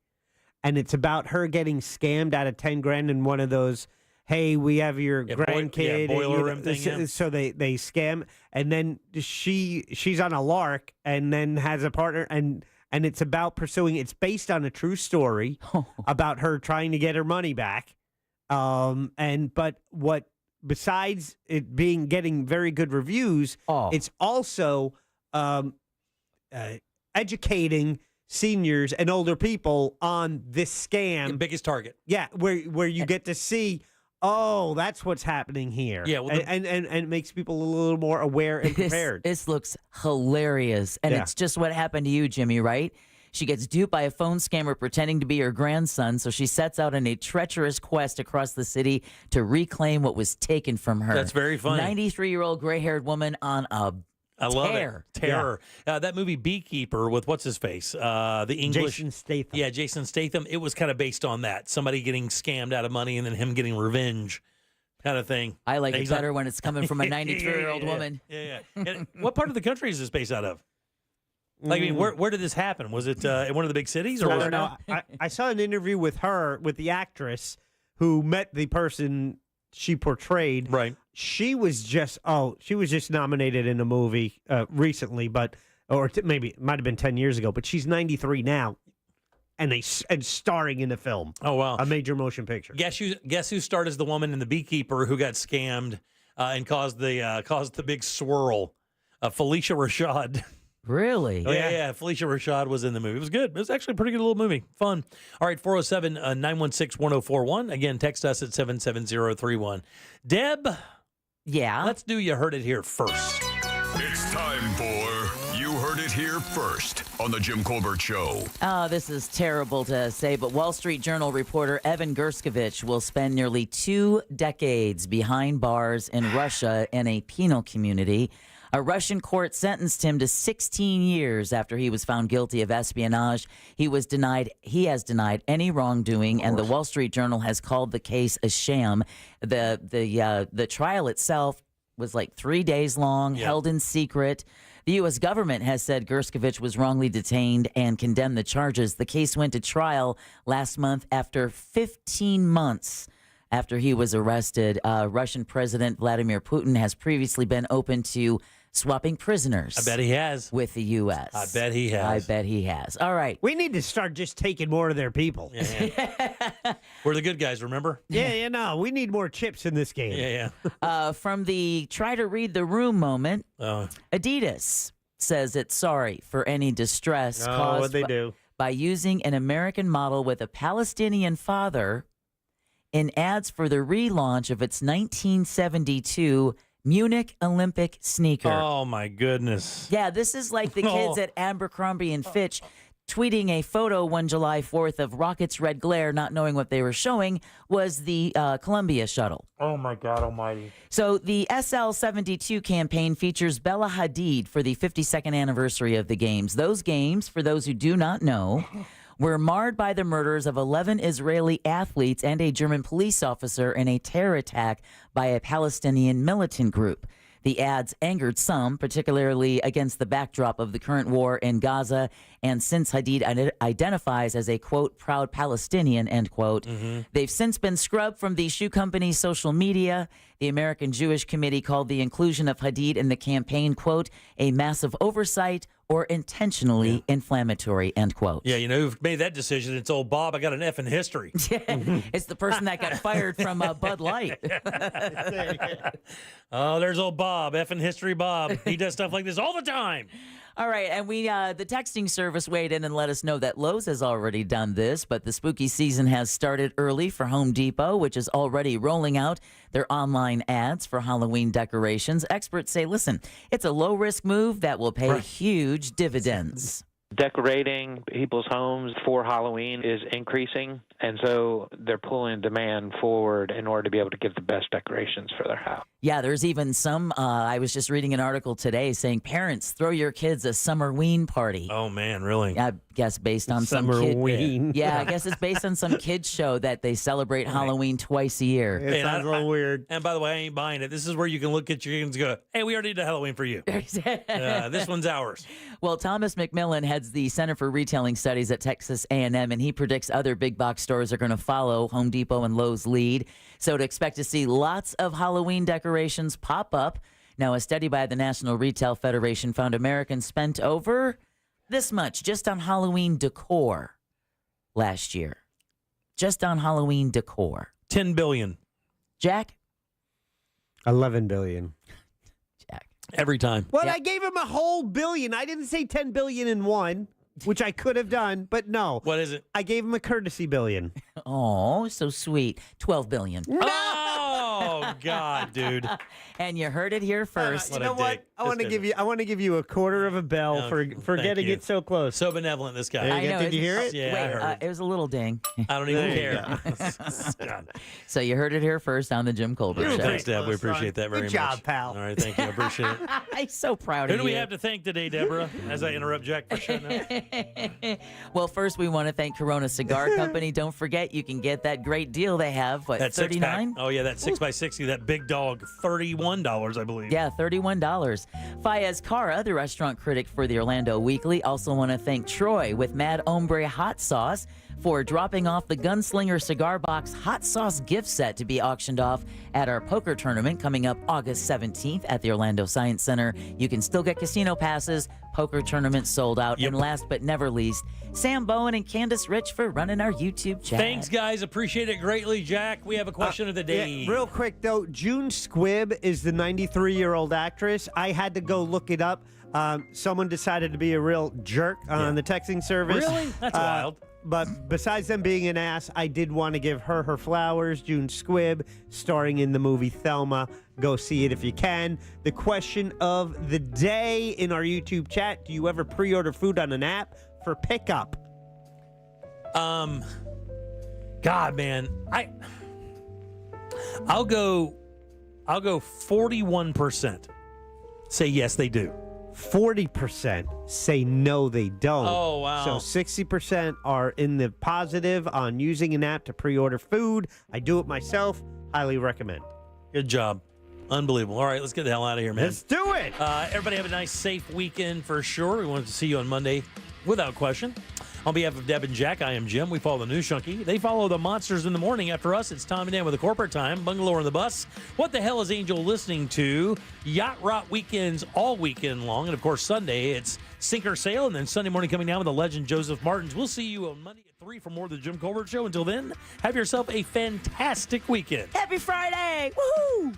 And it's about her getting scammed out of 10 grand in one of those, hey, we have your grandkid. boiler room thing, yeah. So they scam. And then she's on a lark and then has a partner. And and it's about pursuing. It's based on a true story about her trying to get her money back. But what besides it getting very good reviews, it's also educating seniors and older people on this scam. The biggest target. Yeah, where you get to see. Oh, that's what's happening here. Yeah, well, and it makes people a little more aware and prepared. This looks hilarious, and it's just what happened to you, Jimmy, right? She gets duped by a phone scammer pretending to be her grandson, so she sets out on a treacherous quest across the city to reclaim what was taken from her. That's very funny. 93-year-old gray-haired woman on a I love tear. it. Terror. Yeah. That movie Beekeeper with what's his face? The English. Jason Statham. Yeah, Jason Statham. It was kind of based on that. Somebody getting scammed out of money and then him getting revenge kind of thing. I like it better when it's coming from a 93-year-old woman. Yeah. And what part of the country is this based out of? Like, I mean, where did this happen? Was it in one of the big cities? Or was it? I saw an interview with her, with the actress who met the person she portrayed. Right. She was just nominated in a movie recently, maybe it might have been 10 years ago, but she's 93 now and starring in the film. Oh, wow. A major motion picture. Guess who starred as the woman in The Beekeeper who got scammed and caused the big swirl? Felicia Rashad. Really? Oh, yeah. Felicia Rashad was in the movie. It was good. It was actually a pretty good little movie. Fun. All right, 407-916-1041. Again, text us at 77031. Deb? Yeah? Let's do You Heard It Here first. It's time for You Heard It Here first on the Jim Colbert Show. Oh, this is terrible to say, but Wall Street Journal reporter Evan Gershkovich will spend nearly 2 decades behind bars in Russia in a penal community. A Russian court sentenced him to 16 years after he was found guilty of espionage. He has denied any wrongdoing, and the Wall Street Journal has called the case a sham. The trial itself was like 3 days long, held in secret. The U.S. government has said Gershkovich was wrongly detained and condemned the charges. The case went to trial last month after 15 months. After he was arrested, Russian President Vladimir Putin has previously been open to swapping prisoners. I bet he has. With the U.S. I bet he has. All right. We need to start just taking more of their people. Yeah. We're the good guys, remember? Yeah, we need more chips in this game. Yeah. From the try to read the room moment, Adidas says it's sorry for any distress caused by using an American model with a Palestinian father in ads for the relaunch of its 1972 Munich Olympic sneaker. Oh, my goodness. Yeah, this is like the kids at Abercrombie and Fitch tweeting a photo one July 4th of rockets' red glare, not knowing what they were showing, was the Columbia shuttle. Oh, my God almighty. So the SL72 campaign features Bella Hadid for the 52nd anniversary of the Games. Those Games, for those who do not know, were marred by the murders of 11 Israeli athletes and a German police officer in a terror attack by a Palestinian militant group. The ads angered some, particularly against the backdrop of the current war in Gaza, and since Hadid identifies as a, quote, proud Palestinian, end quote, they've since been scrubbed from the shoe company's social media. The American Jewish Committee called the inclusion of Hadid in the campaign, quote, a massive oversight or intentionally inflammatory, end quote. Yeah, you know who made that decision? It's old Bob. I got an F in history. It's the person that got fired from Bud Light. Oh, there's old Bob, F in history Bob. He does stuff like this all the time. All right, and we the texting service weighed in and let us know that Lowe's has already done this, but the spooky season has started early for Home Depot, which is already rolling out their online ads for Halloween decorations. Experts say, listen, it's a low-risk move that will pay huge dividends. Decorating people's homes for Halloween is increasing, and so they're pulling demand forward in order to be able to get the best decorations for their house. Yeah, there's even some, I was just reading an article today saying, parents, throw your kids a summerween party. Oh, man, really? I guess based on some Summerween. Yeah, I guess it's based on some kids show that they celebrate Halloween twice a year. It sounds a little weird. And by the way, I ain't buying it. This is where you can look at your kids and go, hey, we already did Halloween for you. This one's ours. Well, Thomas McMillan heads the Center for Retailing Studies at Texas A&M, and he predicts other big box stores are going to follow Home Depot and Lowe's lead. So to expect to see lots of Halloween decorations pop up. Now, a study by the National Retail Federation found Americans spent over this much just on Halloween decor last year. Just on Halloween decor. $10 billion. Jack? 11 billion. Jack. Every time. Well, I gave him a whole billion. I didn't say 10 billion in one, which I could have done, but no. What is it? I gave him a courtesy billion. Oh, so sweet. 12 billion. Oh, God, dude. And you heard it here first. You know what? I want to give you a quarter of a bell for getting it so close. So benevolent, this guy. I know. Did you hear it? Yeah, Wait, I heard it was a little ding. I don't even care. God. So you heard it here first on the Jim Colbert Show. Thanks, Deb. We appreciate that very much. Good job, pal. All right, thank you. I appreciate it. I'm so proud Who of do you. we have to thank today, Deborah, as I interrupt Jack for shutting up? Well, first we want to thank Corona Cigar Company. Don't forget, you can get that great deal they have. What, That $39? 6-pack. Oh, yeah, that 6x60, that big dog, $31, I believe. Yeah, $31. Fayez Cara, the restaurant critic for the Orlando Weekly, also want to thank Troy with Mad Hombre Hot Sauce for dropping off the Gunslinger Cigar Box Hot Sauce gift set to be auctioned off at our poker tournament coming up August 17th at the Orlando Science Center. You can still get casino passes. Poker tournament sold out. Yep. And last but never least, Sam Bowen and Candace Rich for running our YouTube chat. Thanks, guys. Appreciate it greatly, Jack. We have a question of the day. Yeah, real quick, though, June Squibb is the 93-year-old actress. I had to go look it up. Someone decided to be a real jerk on the texting service. Really? That's wild. But besides them being an ass, I did want to give her flowers. June Squibb, starring in the movie Thelma. Go see it if you can. The question of the day in our YouTube chat: do you ever pre-order food on an app for pickup? God, man, I'll go 41%. Say yes, they do. 40% say no, they don't. Oh, wow. So 60% are in the positive on using an app to pre-order food. I do it myself. Highly recommend. Good job. Unbelievable. All right, let's get the hell out of here, man. Let's do it. Everybody have a nice, safe weekend for sure. We wanted to see you on Monday without question. On behalf of Deb and Jack, I am Jim. We follow the News Junkie. They follow the Monsters in the Morning. After us, it's Tom and Dan with the Corporate Time. Bungalow on the Bus. What the hell is Angel listening to? Yacht Rot weekends all weekend long. And, of course, Sunday, it's Sinker Sail. And then Sunday morning coming down with the legend Joseph Martins. We'll see you on Monday at 3 for more of the Jim Colbert Show. Until then, have yourself a fantastic weekend. Happy Friday! Woohoo!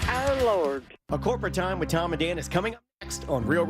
Our Lord. A Corporate Time with Tom and Dan is coming up next on Real